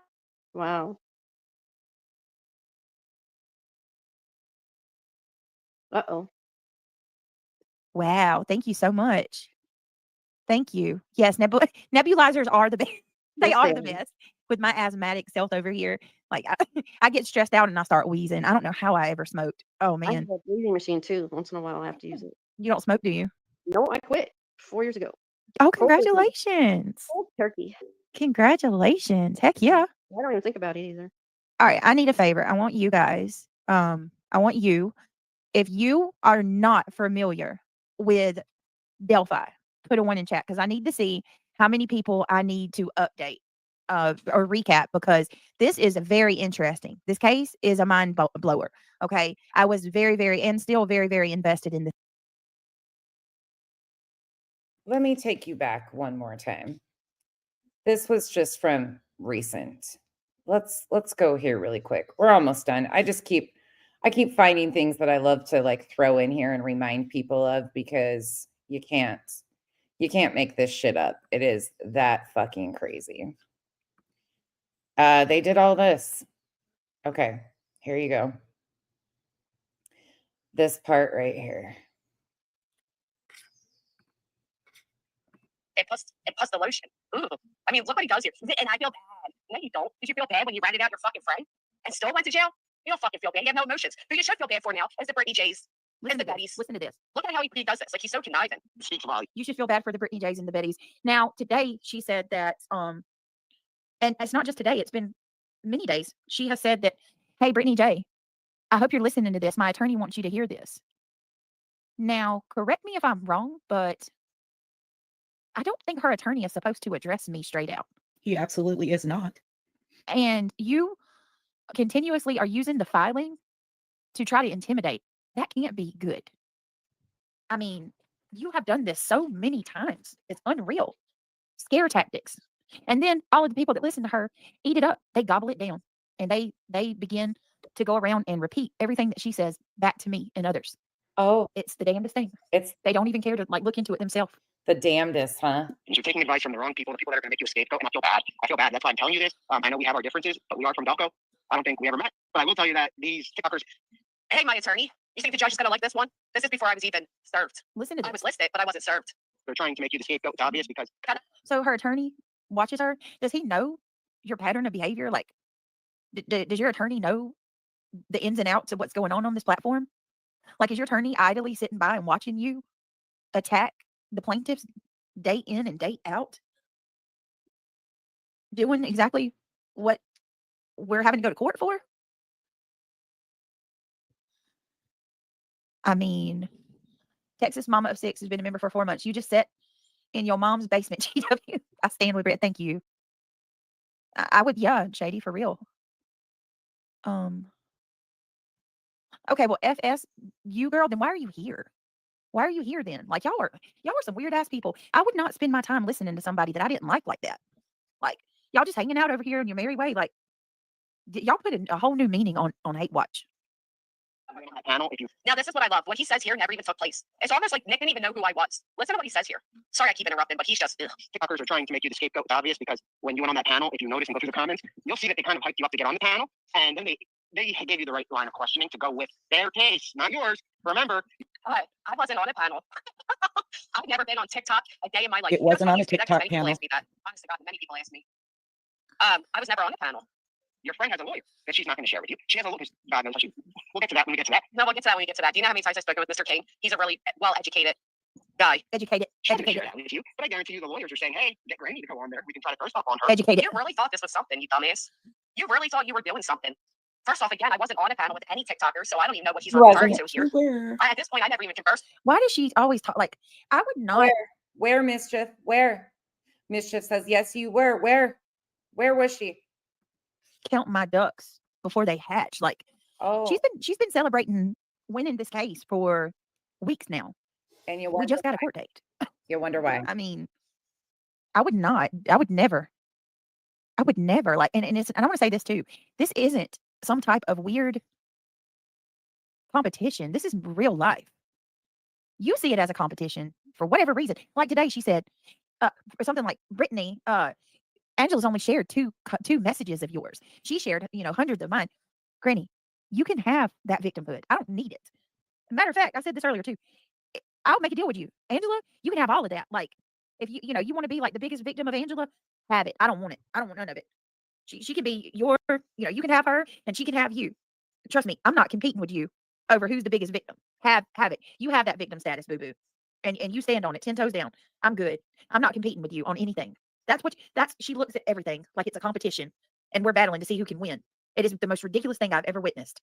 Wow. Uh-oh. Wow. Thank you so much. Thank you. Yes, nebulizers are the best. They are the best. with my asthmatic self over here. Like I get stressed out and I start wheezing. I don't know how I ever smoked. Oh I man, have a breathing machine too. Once in a while, I have to use it. you don't smoke, do you? No, I quit 4 years ago. Oh, Cold turkey. congratulations! Cold turkey. Congratulations! Heck yeah! I don't even think about it either. All right, I need a favor. I want you guys. I want you. If you are not familiar with Delphi, put a one in chat because I need to see how many people I need to update or recap because this is very interesting. This case is a mind blower. Okay. I was very, very, and still very, very invested in this. Let me take you back one more time. This was just from recent. Let's go here really quick. We're almost done. I keep finding things that I love to like throw in here and remind people of because you can't make this shit up. It is that fucking crazy. They did all this. Okay, here you go. This part right here. And plus the lotion. Ooh. I mean, look what he does here. And I feel bad. No, you don't. Did you feel bad when you ratted out your fucking friend and still went to jail? You don't fucking feel bad. You have no emotions. Who you should feel bad for now is the Brittany J's and the Bettys. Listen to this. Look at how he does this. Like he's so conniving. Speaks volume. You should feel bad for the Brittany J's and the Bettys. Now, today she said that, and it's not just today, it's been many days. She has said that, hey, Brittany J, I hope you're listening to this. My attorney wants you to hear this. Now, correct me if I'm wrong, but I don't think her attorney is supposed to address me straight out. He absolutely is not. And you continuously are using the filing to try to intimidate. That can't be good. I mean, you have done this so many times. It's unreal. Scare tactics. And then all of the people that listen to her eat it up. They gobble it down. And they begin to go around and repeat everything that she says back to me and others. Oh, it's the damnedest thing. They don't even care to like look into it themselves. The damnedest, huh? You're taking advice from the wrong people, the people that are going to make you a scapegoat, and I feel bad. I feel bad. That's why I'm telling you this. I know we have our differences, but we are from Delco. I don't think we ever met, but I will tell you that these TikTokers. Hey, my attorney, you think the judge is going to like this one? This is before I was even served. Listen to this. I was listed, but I wasn't served. They're trying to make you the scapegoat. It's obvious because. So her attorney watches her. Does he know your pattern of behavior? Like, does your attorney know the ins and outs of what's going on this platform? Like, is your attorney idly sitting by and watching you attack the plaintiffs day in and day out? Doing exactly what we're having to go to court for? I mean, Texas Mama of 6 has been a member for 4 months. You just sat in your mom's basement, GW. I stand with Brett. Thank you. I would, yeah, Shady, for real. Okay, well, FS, you girl, then why are you here? Why are you here then? Like y'all are some weird ass people. I would not spend my time listening to somebody that I didn't like that. Like y'all just hanging out over here in your merry way. Like y'all put a whole new meaning on Hate Watch. Panel, now this is what I love. What he says here never even took place. It's almost like Nick didn't even know who I was. Listen to what he says here. Sorry, I keep interrupting, but he's just. TikTokers are trying to make you the scapegoat. It's obvious because when you went on that panel, if you notice and go through the comments, you'll see that they kind of hyped you up to get on the panel, and then they gave you the right line of questioning to go with their case, not yours. Remember, I wasn't on a panel. I've never been on TikTok a day in my life. It wasn't on a Many TikTok people panel. ask me that. Honest to God, many people ask me. I was never on a panel. Your friend has a lawyer that she's not going to share with you. She has a lawyer. God knows how she. We'll get to that when we get to that. No, we'll get to that when we get to that. Do you know how many times I've spoken with Mr. King? He's a really well-educated guy. Educated. She's not going to share that with you, but I guarantee you the lawyers are saying, hey, get Granny to go on there. We can try to throw stuff on her. Educated. You really thought this was something, you dumbass. You really thought you were doing something. First off, again, I wasn't on a panel with any TikTokers, so I don't even know what he's referring to here. At this point, I never even conversed. Why does she always talk like I would not? Where Mischief? Where? Mischief says yes. You were. Where was she? Count my ducks before they hatch. Like, oh, she's been celebrating winning this case for weeks now, and we just got a court date. You wonder why? I mean, I would never like, and it's, and I want to say this too. This isn't some type of weird competition. This is real life. You see it as a competition for whatever reason. Like today, she said, or something like, Brittany, Angela's only shared two messages of yours. She shared, hundreds of mine. Granny, you can have that victimhood. I don't need it. Matter of fact, I said this earlier too. I'll make a deal with you, Angela. You can have all of that. Like, if you want to be like the biggest victim of Angela, have it. I don't want it. I don't want none of it. She can be your, you can have her and she can have you. Trust me, I'm not competing with you over who's the biggest victim. Have it. You have that victim status, boo boo. And you stand on it 10 toes down. I'm good. I'm not competing with you on anything. She looks at everything like it's a competition and we're battling to see who can win. It is the most ridiculous thing I've ever witnessed.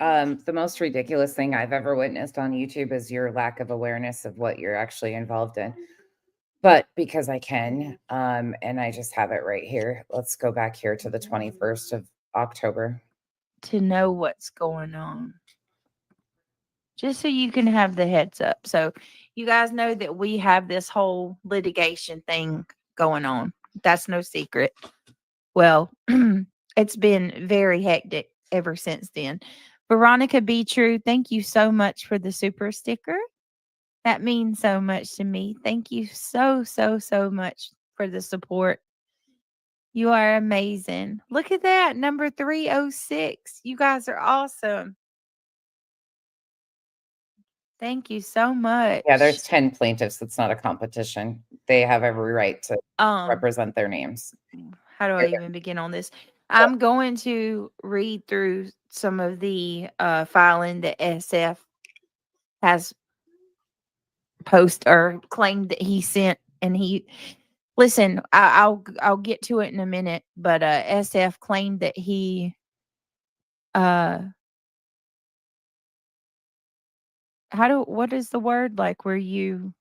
The most ridiculous thing I've ever witnessed on YouTube is your lack of awareness of what you're actually involved in. But because I can, and I just have it right here. Let's go back here to the 21st of October. To know what's going on. Just so you can have the heads up. So you guys know that we have this whole litigation thing going on. That's no secret. Well, it's been very hectic ever since then. Veronica Be True, thank you so much for the super sticker. That means so much to me. Thank you so, so, so much for the support. You are amazing. Look at that. Number 306. You guys are awesome. Thank you so much. Yeah, there's 10 plaintiffs. It's not a competition. They have every right to represent their names. How do I even begin on this? I'm going to read through some of the filing that SF has post or claimed that he sent, and listen, I'll get to it in a minute, but SF claimed that he what is the word, like, where you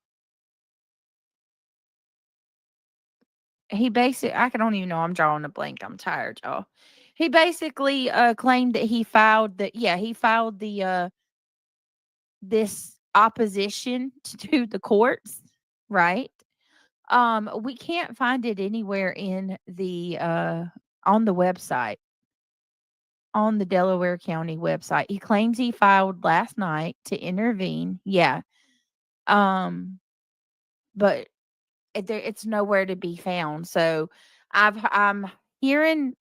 I don't even know, I'm drawing a blank, I'm tired, y'all. He basically claimed that he filed the this opposition to the courts, right? We can't find it anywhere in the on the website, on the Delaware County website. He claims he filed last night to intervene. Yeah. But it's nowhere to be found. So I'm hearing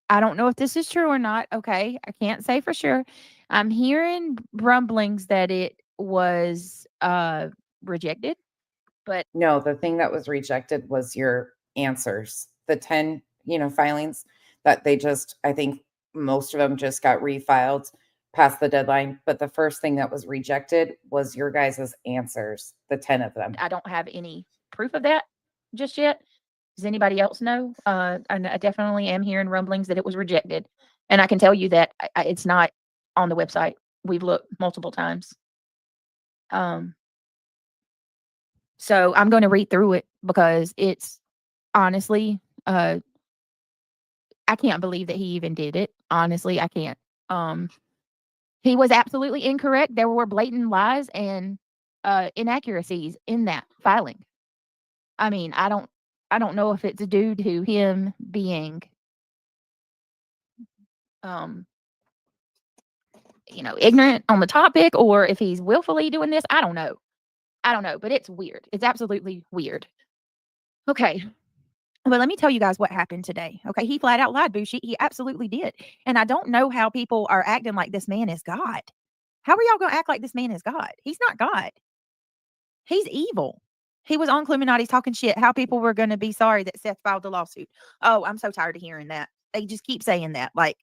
I don't know if this is true or not. Okay, I can't say for sure. I'm hearing rumblings that it was rejected, but no, the thing that was rejected was your answers. The 10, filings that I think most of them just got refiled past the deadline. But the first thing that was rejected was your guys' answers, the 10 of them. I don't have any proof of that just yet. Does anybody else know? And I definitely am hearing rumblings that it was rejected. And I can tell you that it's not on the website. We've looked multiple times. So I'm going to read through it because it's honestly, I can't believe that he even did it. Honestly, I can't. He was absolutely incorrect. There were blatant lies and inaccuracies in that filing. I mean, I don't know if it's due to him being ignorant on the topic, or if he's willfully doing this. I don't know, but it's weird. It's absolutely weird. Okay. But let me tell you guys what happened today. Okay. He flat out lied, Bushi. He absolutely did. And I don't know how people are acting like this man is God. How are y'all going to act like this man is God? He's not God. He's evil. He was on Cluminati's talking shit, how people were going to be sorry that Seth filed the lawsuit. Oh, I'm so tired of hearing that. They just keep saying that. Like,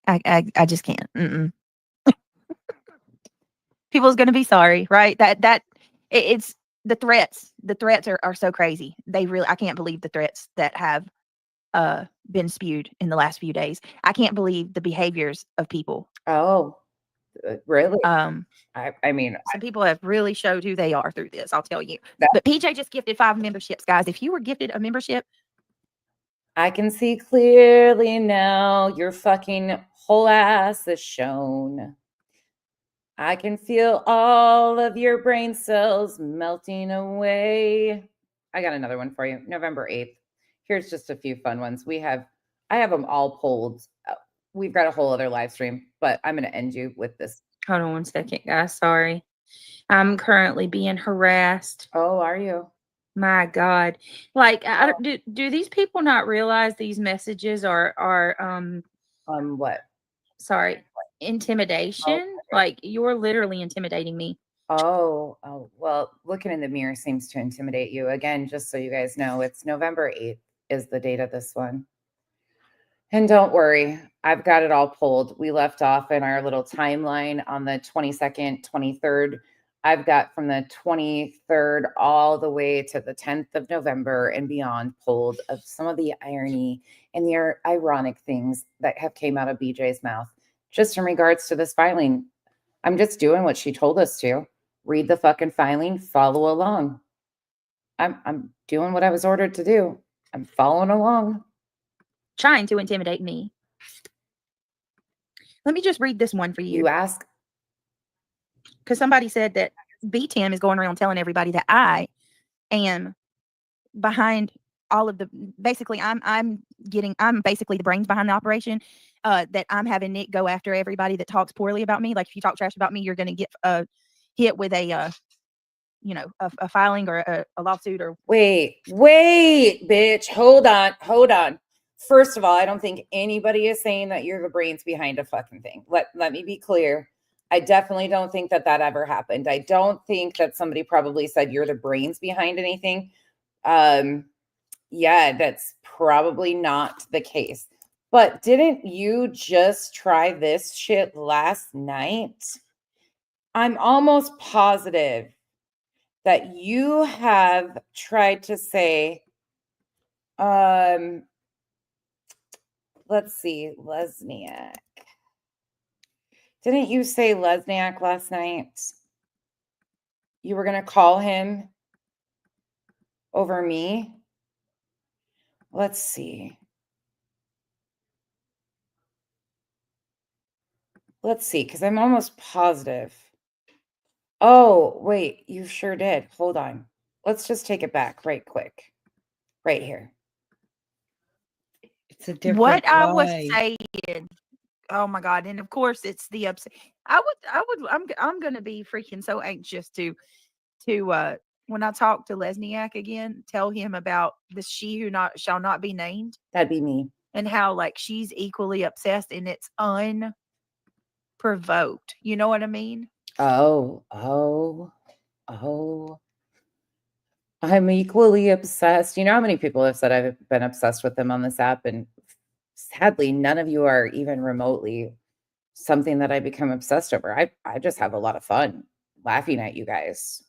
I just can't. People's going to be sorry, right? It's the threats. The threats are so crazy. I can't believe the threats that have been spewed in the last few days. I can't believe the behaviors of people. Oh, really? I mean, some people have really showed who they are through this, I'll tell you. But PJ just gifted 5 memberships, guys. If you were gifted a membership, I can see clearly now your fucking whole ass is shown. I can feel all of your brain cells melting away. I got another one for you. November 8th. Here's just a few fun ones. I have them all pulled. We've got a whole other live stream, but I'm going to end you with this. Hold on one second, guys. Sorry. I'm currently being harassed. Oh, are you? My God. Like, do these people not realize these messages are what? Sorry. intimidation. Like you're literally intimidating me. Oh, well, looking in the mirror seems to intimidate you. Again, just so you guys know, it's November 8th is the date of this one. And don't worry, I've got it all pulled. We left off in our little timeline on the 22nd, 23rd. I've got from the 23rd all the way to the 10th of November and beyond pulled of some of the irony and the ironic things that have came out of BJ's mouth. Just in regards to this filing, I'm just doing what she told us to. Read the fucking filing, follow along. I'm doing what I was ordered to do. I'm following along. Trying to intimidate me. Let me just read this one for you. You ask? Because somebody said that B-Tim is going around telling everybody that I am behind all of the, basically I'm basically the brains behind the operation, that I'm having Nick go after everybody that talks poorly about me. Like if you talk trash about me, you're going to get hit with a filing or a lawsuit or. Wait, bitch. Hold on. First of all, I don't think anybody is saying that you're the brains behind a fucking thing. Let me be clear. I definitely don't think that ever happened. I don't think that somebody probably said you're the brains behind anything. Yeah, that's probably not the case. But didn't you just try this shit last night? I'm almost positive that you have tried to say, let's see, Lesniak. Didn't you say Lesniak last night? You were going to call him over me? Let's see. Because I'm almost positive. Oh, wait, you sure did. Hold on. Let's just take it back right quick. Right here. It's a different What I was lie. saying. Oh my God. And of course it's the upset. I'm going to be freaking so anxious to when I talk to Lesniak again, tell him about the she who shall not be named. That'd be me. And how like she's equally obsessed and it's unprovoked. You know what I mean? Oh. I'm equally obsessed. You know how many people have said I've been obsessed with them on this app, and sadly, none of you are even remotely something that I become obsessed over. I just have a lot of fun laughing at you guys.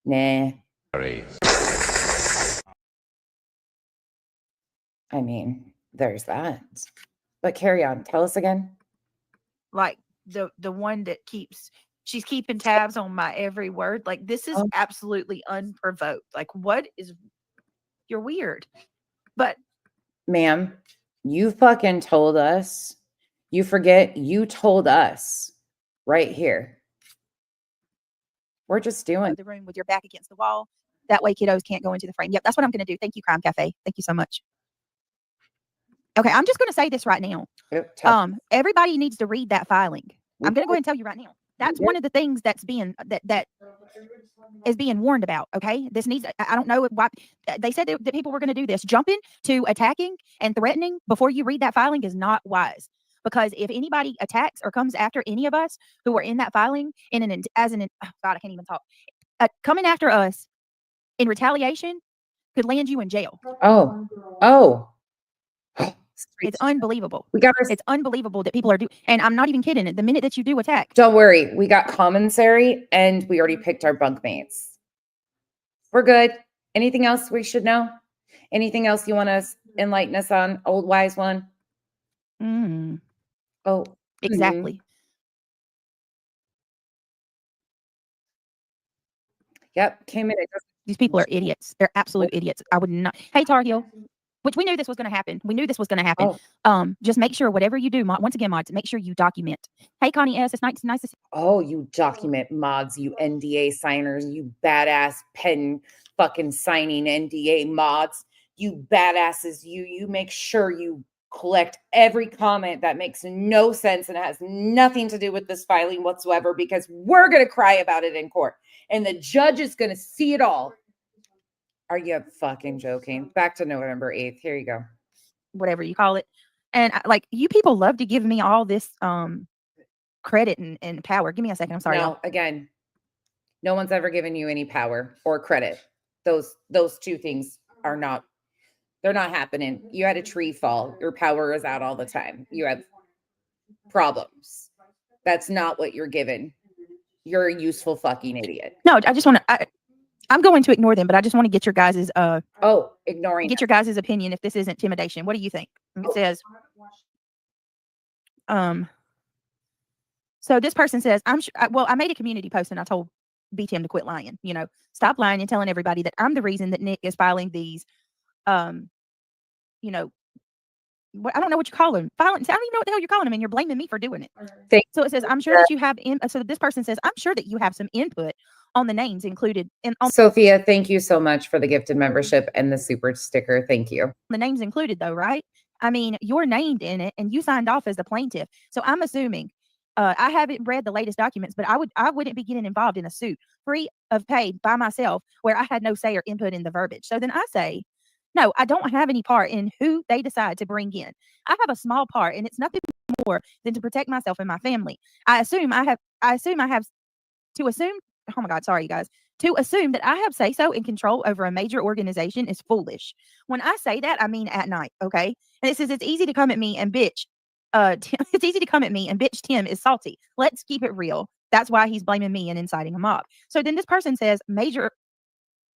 Nah. I mean, there's that. But carry on. Tell us again. Like the one that she's keeping tabs on my every word. Like this is absolutely unprovoked. Like you're weird. But ma'am, you fucking told us. You forget you told us right here. We're just doing the room with your back against the wall. That way kiddos can't go into the frame. Yep, that's what I'm going to do. Thank you, Crime Cafe. Thank you so much. Okay, I'm just going to say this right now. Everybody needs to read that filing. I'm going to go ahead and tell you right now. That's one of the things that's being that is being warned about. Okay, this needs. I don't know why they said that people were going to do this. Jumping to attacking and threatening before you read that filing is not wise. Because if anybody attacks or comes after any of us who are in that filing God, I can't even talk. Coming after us in retaliation could land you in jail. Oh. It's unbelievable. It's unbelievable that people are doing, and I'm not even kidding. The minute that you do attack, don't worry, we got commissary and we already picked our bunkmates. We're good. Anything else we should know? Anything else you want to enlighten us on, old wise one? Oh, exactly. Yep, came in. These people are idiots. They're absolute idiots. I would not. Hey, Tar Heel. Which we knew this was going to happen. Just make sure whatever you do, once again, mods, make sure you document. Hey, Connie S, it's nice to see. Oh, you document mods, you NDA signers, you badass pen fucking signing NDA mods, you badasses, you make sure you collect every comment that makes no sense and has nothing to do with this filing whatsoever, because we're going to cry about it in court and the judge is going to see it all. Are you fucking joking? Back to November 8th. Here you go. Whatever you call it. And like you people love to give me all this credit and power. Give me a second. I'm sorry. No, again, no one's ever given you any power or credit. Those two things are not, they're not happening. You had a tree fall. Your power is out all the time. You have problems. That's not what you're given. You're a useful fucking idiot. No, I just want to. I'm going to ignore them, but I just want to get your guys's ignoring get your guys' opinion if this is intimidation. What do you think? It says so this person says, I made a community post and I told BTM to quit lying, stop lying and telling everybody that I'm the reason that Nick is filing these I don't know what you call them. I don't even know what the hell you're calling them, and you're blaming me for doing it. So it says, I'm sure that you have so this person says, I'm sure that you have some input on the names included Sophia, thank you so much for the gifted membership and the super sticker. Thank you. The names included though, right? I mean, you're named in it and you signed off as the plaintiff. So I'm assuming I haven't read the latest documents, but I wouldn't be getting involved in a suit free of pay by myself where I had no say or input in the verbiage. So then I say, no, I don't have any part in who they decide to bring in. I have a small part, and it's nothing more than to protect myself and my family. I assume I have to assume. Oh my God, sorry, you guys. To assume that I have say so and control over a major organization is foolish. When I say that, I mean at night, okay? And it says it's easy to come at me and bitch. It's easy to come at me and bitch Tim is salty. Let's keep it real. That's why he's blaming me and inciting a mob. So then this person says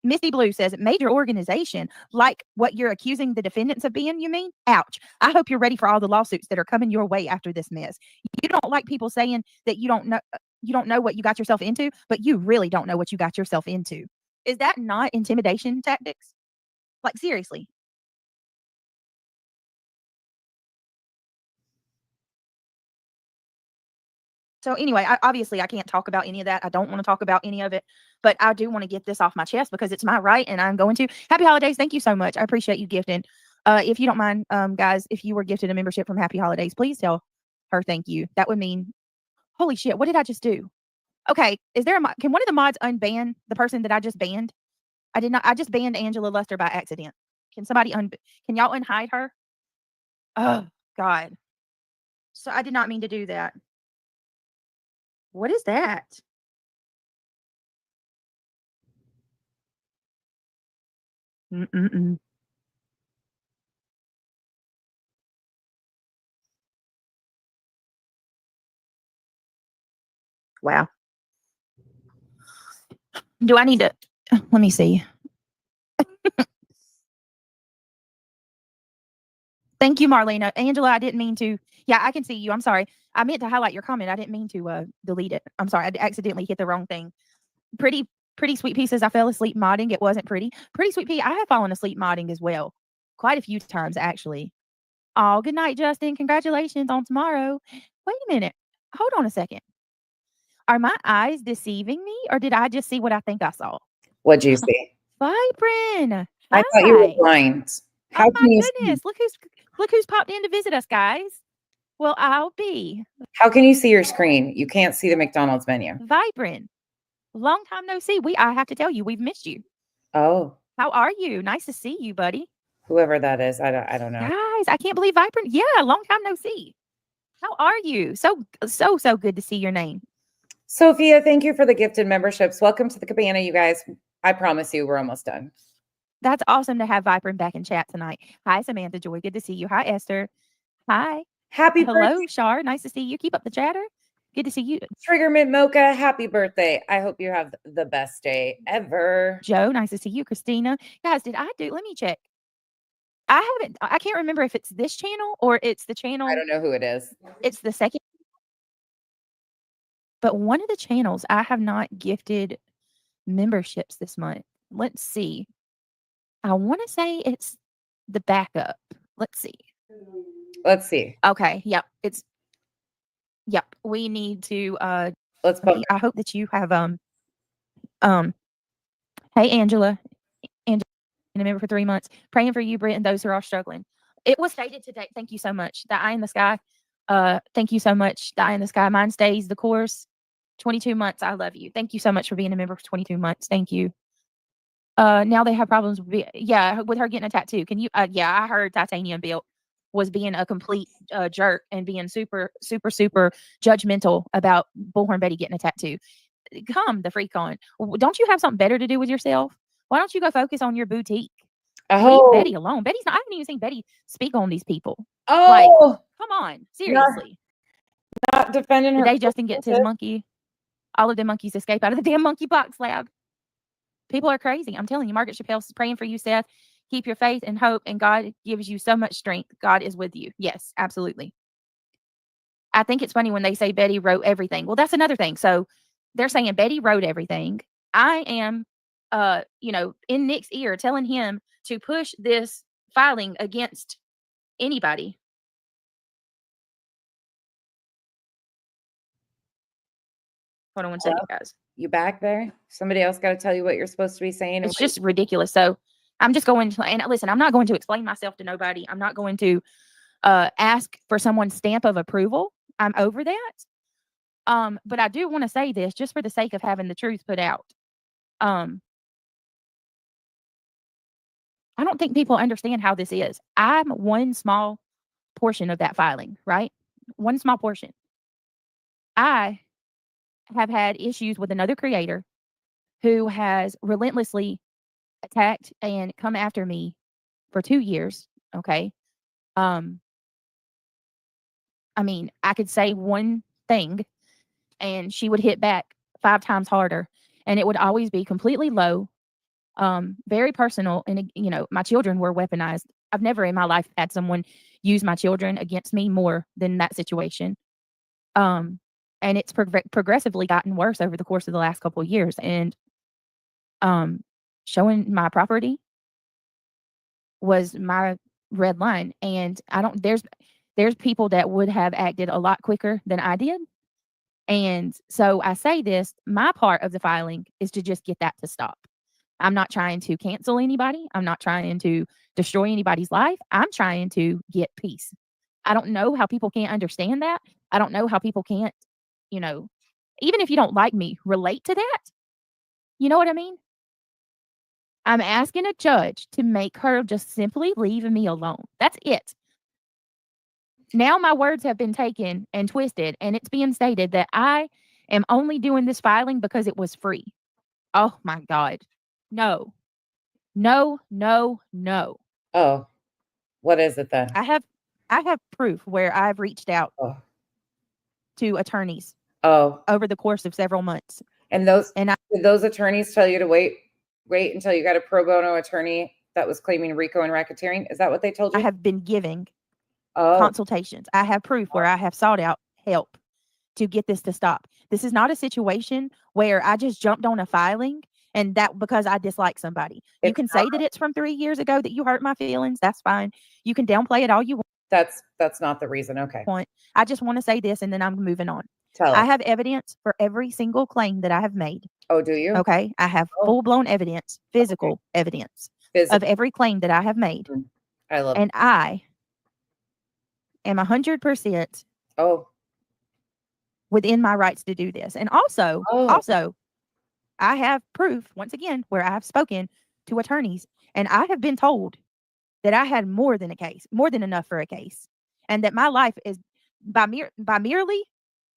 Misty Blue says, major organization, like what you're accusing the defendants of being, you mean? Ouch. I hope you're ready for all the lawsuits that are coming your way after this mess. You don't like people saying that you don't know what you got yourself into, but you really don't know what you got yourself into. Is that not intimidation tactics? Like, seriously. So anyway, obviously I can't talk about any of that. I don't want to talk about any of it, but I do want to get this off my chest because it's my right and I'm going to. Happy holidays. Thank you so much. I appreciate you gifting. If you don't mind, guys, if you were gifted a membership from Happy Holidays, please tell her thank you. That would mean, holy shit, what did I just do? Okay, can one of the mods unban the person that I just banned? I just banned Angela Luster by accident. Can somebody can y'all unhide her? Oh, God. So I did not mean to do that. What is that? Wow. Do I need to? Let me see. Thank you, Marlena. Angela, I didn't mean to. Yeah, I can see you. I'm sorry. I meant to highlight your comment. I didn't mean to delete it. I'm sorry. I accidentally hit the wrong thing. Pretty sweet pieces. I fell asleep modding. It wasn't pretty. Pretty sweet pea. I have fallen asleep modding as well. Quite a few times, actually. Oh, good night, Justin. Congratulations on tomorrow. Wait a minute. Hold on a second. Are my eyes deceiving me, or did I just see what I think I saw? What'd you see? Vibrant. I thought you were blind. How Oh can my you goodness. Look who's popped in to visit us, guys. Well, I'll be. How can you see your screen? You can't see the McDonald's menu. Vibrant. Long time no see. I have to tell you, we've missed you. Oh. How are you? Nice to see you, buddy. Whoever that is, I don't know. Guys, I can't believe Vibrant. Yeah, long time no see. How are you? So good to see your name. Sophia, thank you for the gifted memberships. Welcome to the cabana, you guys. I promise you, we're almost done. That's awesome to have Vibrant back in chat tonight. Hi, Samantha Joy. Good to see you. Hi, Esther. Hi. Hello, birthday. Shar. Nice to see you. Keep up the chatter. Good to see you. Triggermint Mocha, happy birthday. I hope you have the best day ever. Joe, nice to see you. Christina. Guys, let me check. I can't remember if it's this channel or it's the channel. I don't know who it is. It's the second. But one of the channels I have not gifted memberships this month. Let's see. I want to say it's the backup. Let's see. Okay. Yep. Yep. We need to let's bump. I hope that you have hey Angela. Angela, been a member for 3 months. Praying for you, Britt, and those who are struggling. It was stated today. Thank you so much. The eye in the sky. Thank you so much. The eye in the sky. Mine stays the course. 22 months. I love you. Thank you so much for being a member for 22 months. Thank you. Now they have problems with her getting a tattoo. Can you yeah, I heard titanium built. was being a complete jerk and being super, super, super judgmental about Bullhorn Betty getting a tattoo. Come the freak on. Don't you have something better to do with yourself? Why don't you go focus on your boutique? Leave Betty alone. Betty's not, I haven't even seen Betty speak on these people. Like, Oh, come on. Seriously. not defending The her. day Justin gets his monkey, all of the monkeys escape out of the damn monkeypox lab. People are crazy. I'm telling you, Margaret Chappelle's praying for you, Seth. Keep your faith and hope, and God gives you so much strength. God is with you. Yes, absolutely. I think it's funny when they say Betty wrote everything. Well, that's another thing. So they're saying Betty wrote everything. I am, in Nick's ear telling him to push this filing against anybody. Hold on one second, guys. You back there? Somebody else got to tell you what you're supposed to be saying. It's just ridiculous. So I'm just going to, and listen, I'm not going to explain myself to nobody. I'm not going to ask for someone's stamp of approval. I'm over that. But I do want to say this just for the sake of having the truth put out. I don't think people understand how this is. I'm one small portion of that filing, right? One small portion. I have had issues with another creator who has relentlessly attacked and come after me for 2 years. Okay. I mean, I could say one thing and she would hit back 5 times harder, and it would always be completely low, very personal. And, my children were weaponized. I've never in my life had someone use my children against me more than that situation. And it's progressively gotten worse over the course of the last couple of years. And showing my property was my red line. And there's people that would have acted a lot quicker than I did. And so I say this, my part of the filing is to just get that to stop. I'm not trying to cancel anybody. I'm not trying to destroy anybody's life. I'm trying to get peace. I don't know how people can't understand that. I don't know how people can't, even if you don't like me, relate to that. You know what I mean? I'm asking a judge to make her just simply leave me alone. That's it. Now my words have been taken and twisted, and it's being stated that I am only doing this filing because it was free. Oh my God. No. No, no, no. Oh, what is it then? I have proof where I've reached out to attorneys over the course of several months. And did those attorneys tell you to wait until you got a pro bono attorney that was claiming RICO and racketeering? Is that what they told you? I have been giving consultations. I have proof where I have sought out help to get this to stop. This is not a situation where I just jumped on a filing and that because I dislike somebody. You can say that it's from 3 years ago that you hurt my feelings. That's fine. You can downplay it all you want. That's not the reason. Okay. I just want to say this and then I'm moving on. Tell I us. have evidence for every single claim that I have made. Oh, do you? Okay. I have full-blown evidence, physical evidence of every claim that I have made. I love and I am 100% within my rights to do this. And also, I have proof, once again, where I have spoken to attorneys and I have been told that I had more than enough for a case. And that my life is by merely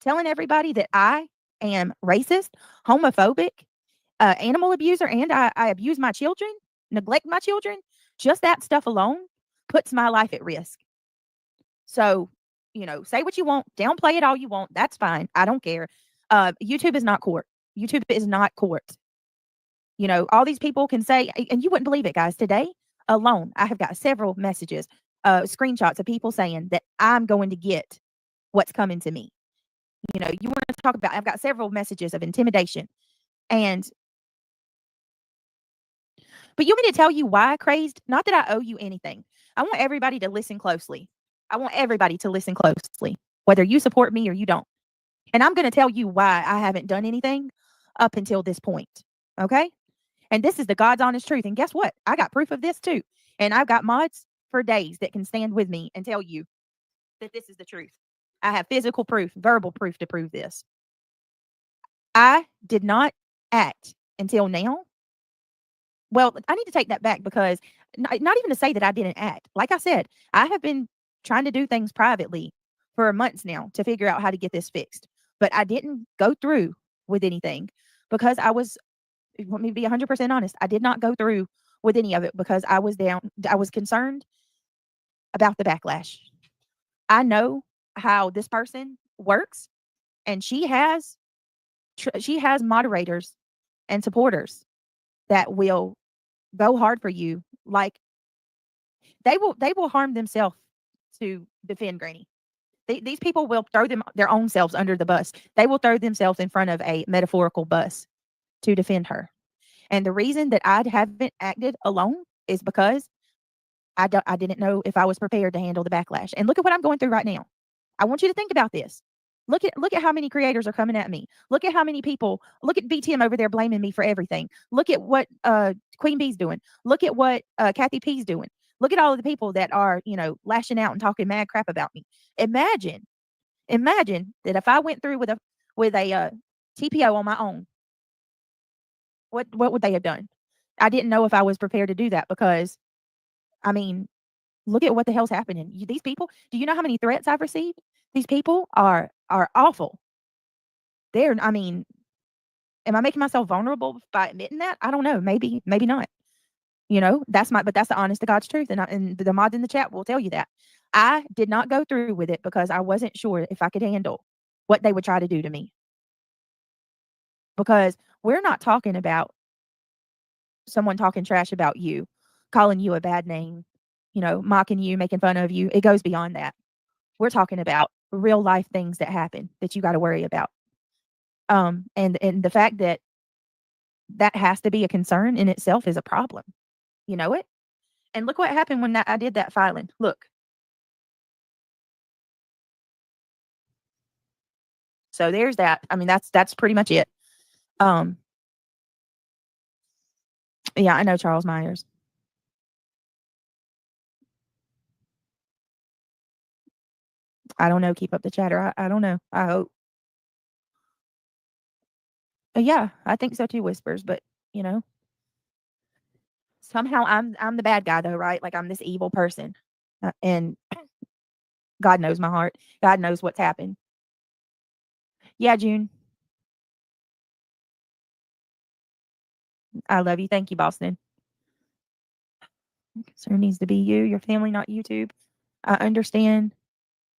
telling everybody that I am racist, homophobic, animal abuser, and I abuse my children, neglect my children, just that stuff alone puts my life at risk. So, say what you want, downplay it all you want. That's fine. I don't care. YouTube is not court. YouTube is not court. All these people can say, and you wouldn't believe it, guys. Today alone, I have got several messages, screenshots of people saying that I'm going to get what's coming to me. You want to talk about, I've got several messages of intimidation. But you want me to tell you why, Crazed? Not that I owe you anything. I want everybody to listen closely. Whether you support me or you don't. And I'm going to tell you why I haven't done anything up until this point. Okay? And this is the God's honest truth. And guess what? I got proof of this too. And I've got mods for days that can stand with me and tell you that this is the truth. I have physical proof, verbal proof to prove this. I did not act until now. Well, I need to take that back because not even to say that I didn't act. Like I said, I have been trying to do things privately for months now to figure out how to get this fixed. But I didn't go through with anything because let me be 100% honest. I did not go through with any of it because I was concerned about the backlash. I know how this person works, and she has moderators and supporters that will go hard for you. Like they will harm themselves to defend Granny. These people will throw their own selves under the bus. They will throw themselves in front of a metaphorical bus to defend her. And the reason that I haven't acted alone is because I didn't know if I was prepared to handle the backlash. And look at what I'm going through right now. I want you to think about this. Look at how many creators are coming at me. Look at how many people. Look at BTM over there blaming me for everything. Look at what Queen Bee's doing. Look at what Kathy P's doing. Look at all of the people that are, lashing out and talking mad crap about me. Imagine that if I went through with a TPO on my own, what would they have done? I didn't know if I was prepared to do that because, I mean, look at what the hell's happening. These people, do you know how many threats I've received? These people are awful. Am I making myself vulnerable by admitting that? I don't know. Maybe not. But that's the honest to God's truth. And the mods in the chat will tell you that. I did not go through with it because I wasn't sure if I could handle what they would try to do to me. Because we're not talking about someone talking trash about you, calling you a bad name, mocking you, making fun of you. It goes beyond that. We're talking about real life things that happen that you got to worry about. And the fact that has to be a concern in itself is a problem. You know it? And look what happened when I did that filing. Look. So there's that. That's pretty much it. Yeah, I know Charles Myers. I don't know. Keep up the chatter. I don't know. I hope. Yeah, I think so too, Whispers. But somehow I'm the bad guy though, right? Like I'm this evil person, and God knows my heart. God knows what's happened. Yeah, June. I love you. Thank you, Boston. Concern needs to be you, your family, not YouTube. I understand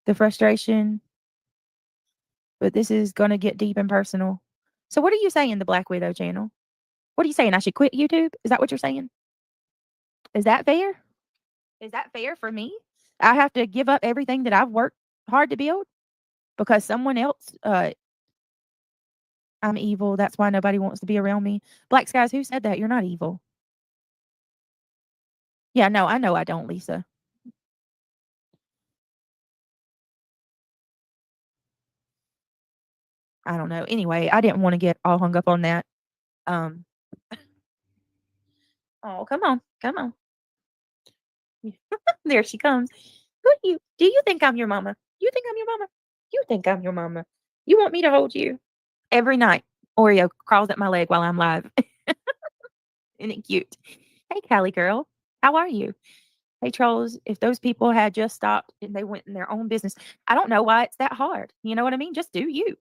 the frustration, but this is gonna get deep and personal. So what are you saying, the Black Widow channel? What are you saying? I should quit YouTube? Is that what you're saying? Is that fair? Is that fair for me? I have to give up everything that I've worked hard to build because someone else, I'm evil. That's why nobody wants to be around me. Black Skies, who said that? You're not evil. Yeah, no, I know I don't, Lisa. I don't know. Anyway, I didn't want to get all hung up on that. Oh, come on. Come on. There she comes. Do you think I'm your mama? You think I'm your mama? You think I'm your mama? You want me to hold you? Every night, Oreo crawls at my leg while I'm live. Isn't it cute? Hey, Callie girl. How are you? Hey, trolls. If those people had just stopped and they went in their own business, I don't know why it's that hard. You know what I mean? Just do you.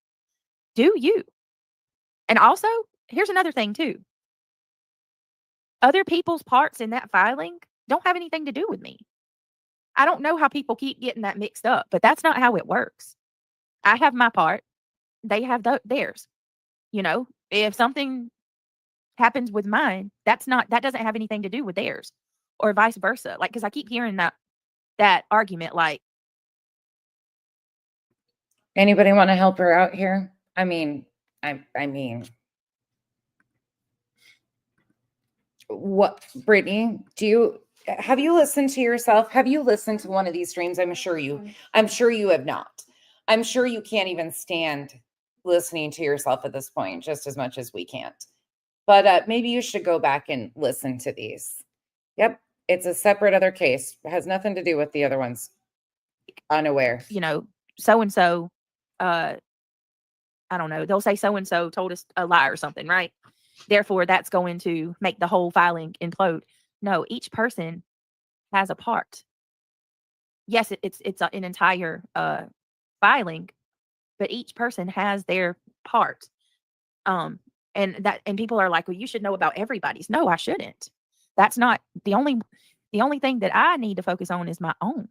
Do you. And also, here's another thing too. Other people's parts in that filing don't have anything to do with me. I don't know how people keep getting that mixed up, but that's not how it works. I have my part. They have theirs. If something happens with mine, that doesn't have anything to do with theirs, or vice versa. Like, because I keep hearing that argument. Like, Anybody want to help her out here? I mean, what, Brittany? Have you listened to yourself? Have you listened to one of these streams? I'm sure you have not. I'm sure you can't even stand listening to yourself at this point, just as much as we can't. But maybe you should go back and listen to these. Yep. It's a separate other case. It has nothing to do with the other ones. Unaware. So-and-so, I don't know. They'll say so-and-so told us a lie or something, right? Therefore, that's going to make the whole filing implode. No, each person has a part. yes, it's an entire filing, but each person has their part. And people are like, well, you should know about everybody's. No, I shouldn't. That's not the only thing that I need to focus on is my own.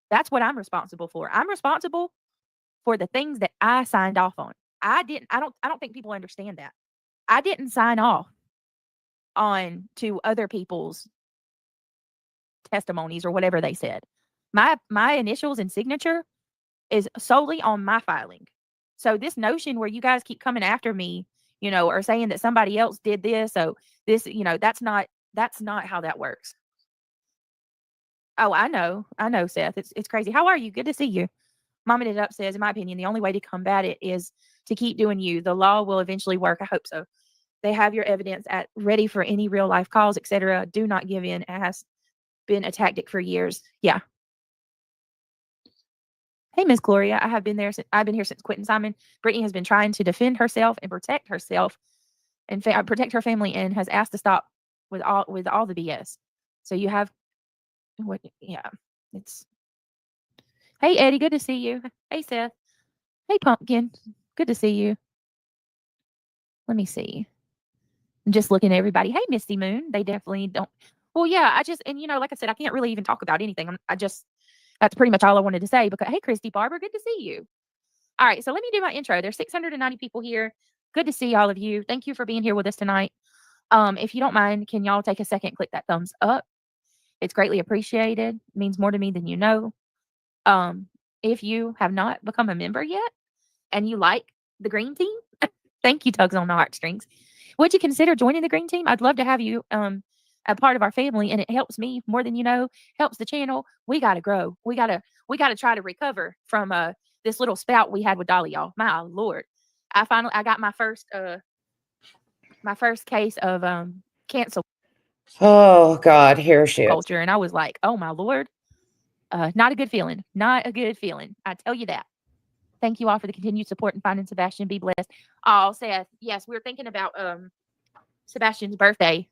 That's what I'm responsible for. I'm responsible for the things that I signed off on. I don't think people understand that. I didn't sign off on to other people's testimonies or whatever they said. My initials and signature is solely on my filing. So this notion where you guys keep coming after me, or saying that somebody else did this, so this, that's not how that works. Oh, I know, Seth. It's crazy. How are you? Good to see you. Mama Did It Up says, in my opinion, the only way to combat it is to keep doing you. The law will eventually work. I hope so. They have your evidence ready for any real life calls, etc. Do not give in. It has been a tactic for years. Yeah. Hey, Miss Gloria. I've been here since Quentin Simon. Brittany has been trying to defend herself and protect herself and protect her family, and has asked to stop with all the BS. So you have what? Yeah. It's. Hey, Eddie. Good to see you. Hey, Seth. Hey, Pumpkin. Good to see you. Let me see. I'm just looking at everybody. Hey, Misty Moon. They definitely don't. Well, yeah, like I said, I can't really even talk about anything. That's pretty much all I wanted to say because, hey, Christy Barber, good to see you. All right, so let me do my intro. There's 690 people here. Good to see all of you. Thank you for being here with us tonight. If you don't mind, can y'all take a second, click that thumbs up? It's greatly appreciated. It means more to me than you know. If you have not become a member yet and you like the green team, thank you, Tugs on the Heartstrings. Would you consider joining the green team? I'd love to have you a part of our family, and it helps me more than you know, helps the channel. We got to grow. We got to try to recover from this little spout we had with Dolly, y'all. My Lord. I got my first case of cancel Oh God, here she is. culture, and I was like, oh my Lord. Not a good feeling. Not a good feeling. I tell you that. Thank you all for the continued support and finding Sebastian. Be blessed. Oh, Seth. Yes, we're thinking about Sebastian's birthday.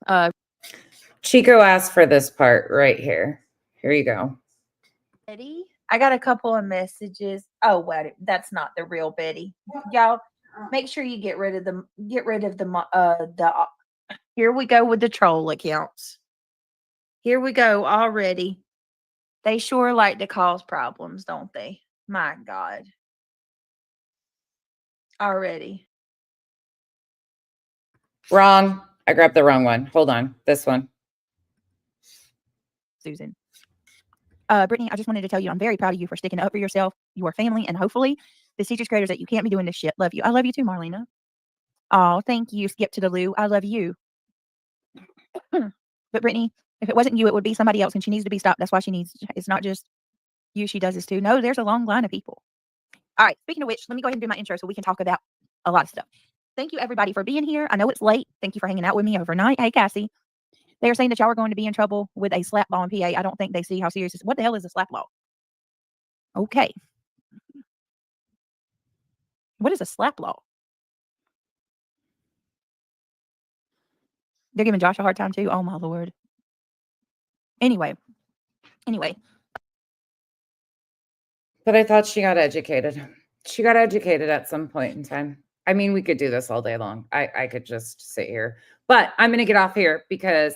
Chico asked for this part right here. Here you go. Betty, I got a couple of messages. Oh, wait, that's not the real Betty. Y'all, make sure you get rid of the here we go with the troll accounts. Here we go already. They sure like to cause problems, don't they? My God. Already. Wrong. I grabbed the wrong one. Hold on. This one. Susan. Brittany, I just wanted to tell you I'm very proud of you for sticking up for yourself, your family, and hopefully the teachers creators that you can't be doing this shit. Love you. I love you too, Marlena. Oh, thank you. Skip to the loo. I love you. But Brittany, if it wasn't you, it would be somebody else, and she needs to be stopped. That's why it's not just you. She does this too. No, there's a long line of people. All right. Speaking of which, let me go ahead and do my intro so we can talk about a lot of stuff. Thank you, everybody, for being here. I know it's late. Thank you for hanging out with me overnight. Hey, Cassie. They are saying that y'all are going to be in trouble with a slap law in PA. I don't think they see how serious it is. What the hell is a slap law? Okay. What is a slap law? They're giving Josh a hard time too. Oh my Lord. Anyway. But I thought she got educated. She got educated at some point in time. I mean, we could do this all day long. I could just sit here. But I'm going to get off here because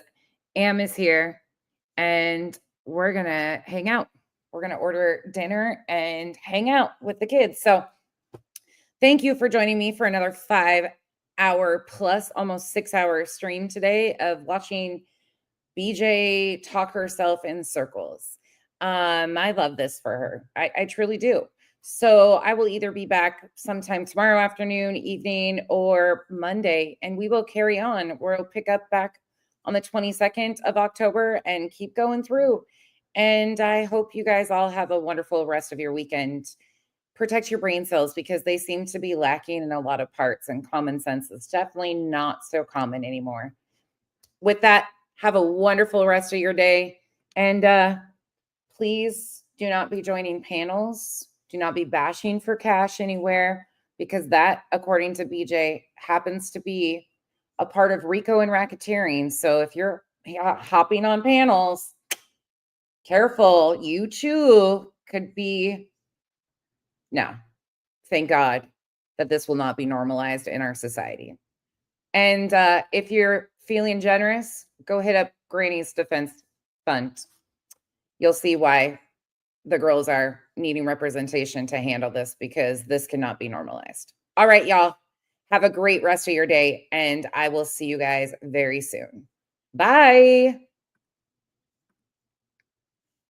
Am is here and we're going to hang out. We're going to order dinner and hang out with the kids. So thank you for joining me for another 5-hour plus almost 6-hour stream today of watching BJ talk herself in circles. I love this for her. I truly do. So I will either be back sometime tomorrow afternoon, evening, or Monday, and we will carry on. We'll pick up back on the 22nd of October and keep going through. And I hope you guys all have a wonderful rest of your weekend. Protect your brain cells because they seem to be lacking in a lot of parts, and common sense is definitely not so common anymore. With that, have a wonderful rest of your day. And please do not be joining panels. Do not be bashing for cash anywhere, because that, according to BJ, happens to be a part of RICO and racketeering. So if you're hopping on panels, Careful. You too could be. No. Thank God that this will not be normalized in our society. And if you're feeling generous, go hit up Granny's Defense Fund. You'll see why the girls are needing representation to handle this, because this cannot be normalized. All right, y'all. Have a great rest of your day, and I will see you guys very soon. Bye.